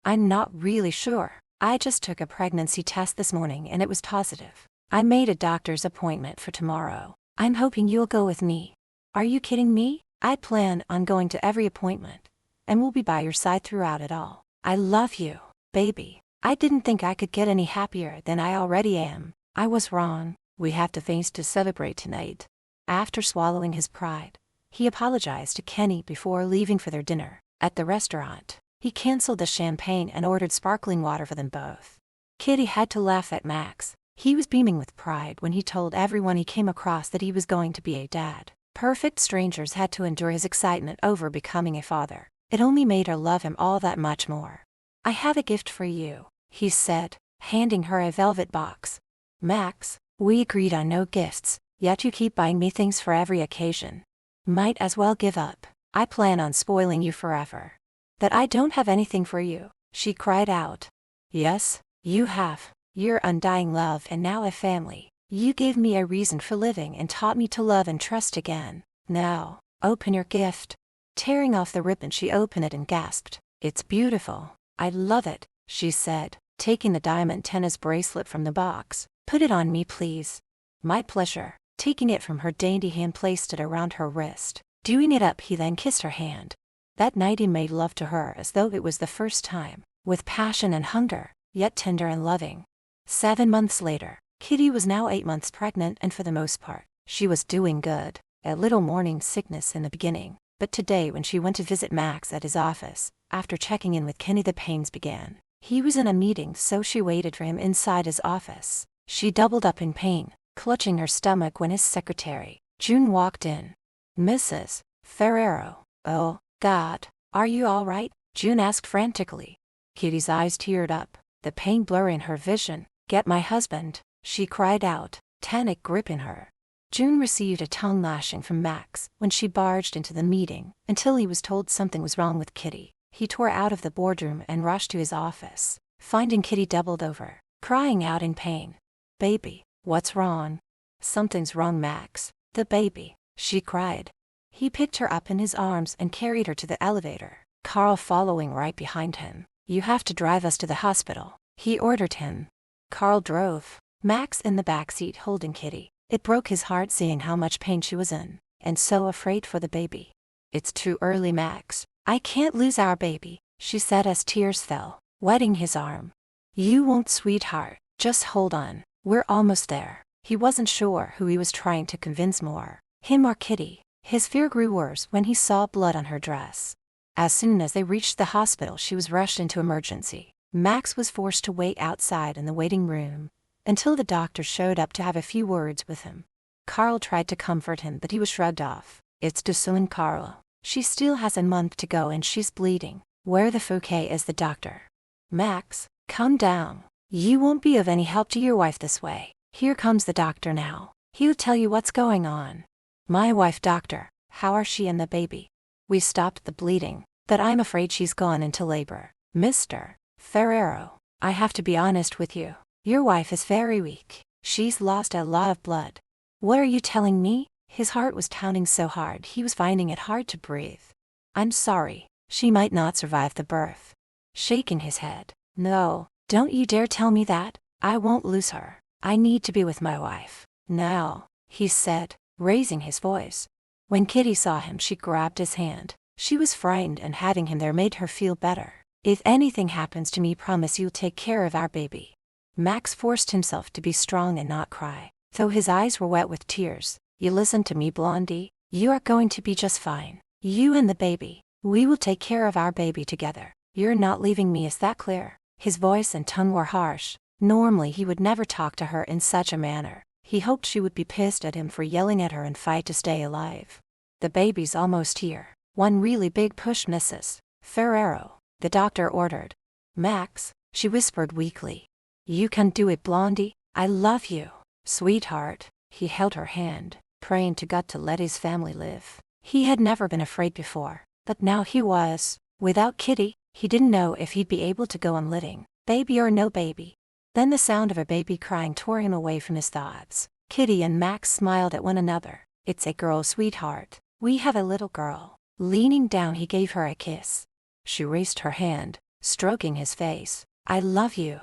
I'm not really sure. I just took a pregnancy test this morning and it was positive. I made a doctor's appointment for tomorrow. I'm hoping you'll go with me. Are you kidding me? I plan on going to every appointment, and will be by your side throughout it all. I love you, baby. I didn't think I could get any happier than I already am. I was wrong. We have to things to celebrate tonight. After swallowing his pride, he apologized to Kenny before leaving for their dinner. At the restaurant, he canceled the champagne and ordered sparkling water for them both. Kitty had to laugh at Max. He was beaming with pride when he told everyone he came across that he was going to be a dad. Perfect strangers had to endure his excitement over becoming a father. It only made her love him all that much more. I have a gift for you, he said, handing her a velvet box. Max, we agreed on no gifts, yet you keep buying me things for every occasion. Might as well give up. I plan on spoiling you forever. That I don't have anything for you, she cried out. Yes, you have. Your undying love and now a family. You gave me a reason for living and taught me to love and trust again. Now, open your gift. Tearing off the ribbon, she opened it and gasped. It's beautiful. I love it, she said, taking the diamond tennis bracelet from the box. Put it on me, please. My pleasure. Taking it from her dainty hand, placed it around her wrist. Doing it up, he then kissed her hand. That night he made love to her as though it was the first time, with passion and hunger, yet tender and loving. 7 months later, Kitty was now 8 months pregnant, and for the most part, she was doing good. A little morning sickness in the beginning, but today when she went to visit Max at his office, after checking in with Kenny, the pains began. He was in a meeting, so she waited for him inside his office. She doubled up in pain, clutching her stomach when his secretary, June, walked in. Mrs. Ferrero. Oh, God, are you all right? June asked frantically. Kitty's eyes teared up, the pain blurring her vision. Get my husband, she cried out, panic gripping her. June received a tongue lashing from Max when she barged into the meeting, until he was told something was wrong with Kitty. He tore out of the boardroom and rushed to his office, finding Kitty doubled over, crying out in pain. Baby, what's wrong? Something's wrong, Max. The baby, she cried. He picked her up in his arms and carried her to the elevator, Carl following right behind him. You have to drive us to the hospital, he ordered him. Carl drove, Max in the back seat holding Kitty. It broke his heart seeing how much pain she was in, and so afraid for the baby. It's too early, Max. I can't lose our baby, she said as tears fell, wetting his arm. You won't, sweetheart. Just hold on. We're almost there. He wasn't sure who he was trying to convince more, him or Kitty. His fear grew worse when he saw blood on her dress. As soon as they reached the hospital, she was rushed into emergency. Max was forced to wait outside in the waiting room until the doctor showed up to have a few words with him. Carl tried to comfort him, but he was shrugged off. It's Dusu and Carl. She still has a month to go and she's bleeding. Where the fuck is the doctor? Max, calm down. You won't be of any help to your wife this way. Here comes the doctor now. He'll tell you what's going on. My wife, doctor, how are she and the baby? We stopped the bleeding, but I'm afraid she's gone into labor. Mr. Ferrero, I have to be honest with you. Your wife is very weak. She's lost a lot of blood. What are you telling me? His heart was pounding so hard he was finding it hard to breathe. I'm sorry, she might not survive the birth. Shaking his head. No, don't you dare tell me that. I won't lose her. I need to be with my wife. Now, he said, raising his voice. When Kitty saw him, she grabbed his hand. She was frightened, and having him there made her feel better. If anything happens to me, promise you'll take care of our baby. Max forced himself to be strong and not cry, though his eyes were wet with tears. You listen to me, Blondie. You are going to be just fine. You and the baby. We will take care of our baby together. You're not leaving me, is that clear? His voice and tone were harsh. Normally he would never talk to her in such a manner. He hoped she would be pissed at him for yelling at her and fight to stay alive. The baby's almost here. One really big push, Mrs. Ferrero, the doctor ordered. Max, she whispered weakly. You can do it, Blondie. I love you. Sweetheart. He held her hand, praying to God to let his family live. He had never been afraid before, but now he was. Without Kitty, he didn't know if he'd be able to go on living, baby or no baby. Then the sound of a baby crying tore him away from his thoughts. Kitty and Max smiled at one another. It's a girl, sweetheart. We have a little girl. Leaning down, he gave her a kiss. She raised her hand, stroking his face. I love you.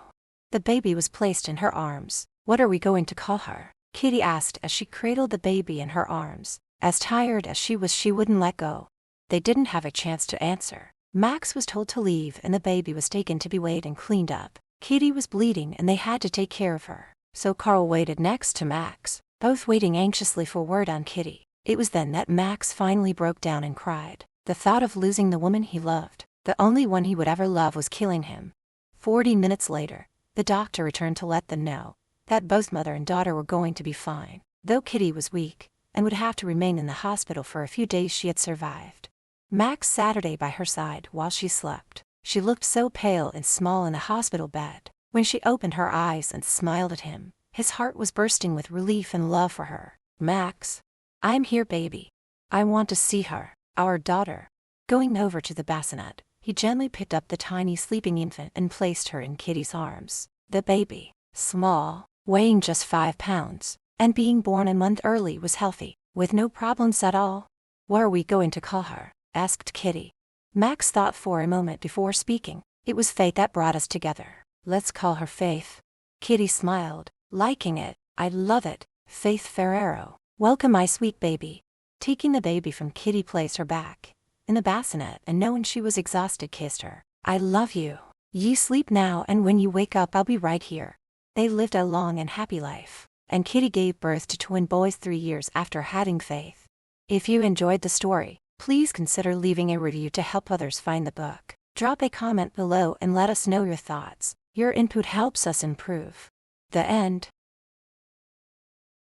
The baby was placed in her arms. What are we going to call her? Kitty asked as she cradled the baby in her arms. As tired as she was, she wouldn't let go. They didn't have a chance to answer. Max was told to leave and the baby was taken to be weighed and cleaned up. Kitty was bleeding and they had to take care of her, so Carl waited next to Max, both waiting anxiously for word on Kitty. It was then that Max finally broke down and cried. The thought of losing the woman he loved, the only one he would ever love, was killing him. 40 minutes later, the doctor returned to let them know that both mother and daughter were going to be fine. Though Kitty was weak and would have to remain in the hospital for a few days, she had survived. Max sat by her side while she slept. She looked so pale and small in the hospital bed. When she opened her eyes and smiled at him, his heart was bursting with relief and love for her. Max, I'm here, baby. I want to see her, our daughter. Going over to the bassinet, he gently picked up the tiny sleeping infant and placed her in Kitty's arms. The baby, small, weighing just 5 pounds, and being born a month early, was healthy, with no problems at all. What are we going to call her? Asked Kitty. Max thought for a moment before speaking. It was fate that brought us together. Let's call her Faith. Kitty smiled, liking it. I love it. Faith Ferrero. Welcome, my sweet baby. Taking the baby from Kitty, placed her back in the bassinet and, knowing she was exhausted, kissed her. I love you. You sleep now, and when you wake up, I'll be right here. They lived a long and happy life, and Kitty gave birth to twin boys 3 years after having Faith. If you enjoyed the story, please consider leaving a review to help others find the book. Drop a comment below and let us know your thoughts. Your input helps us improve. The end.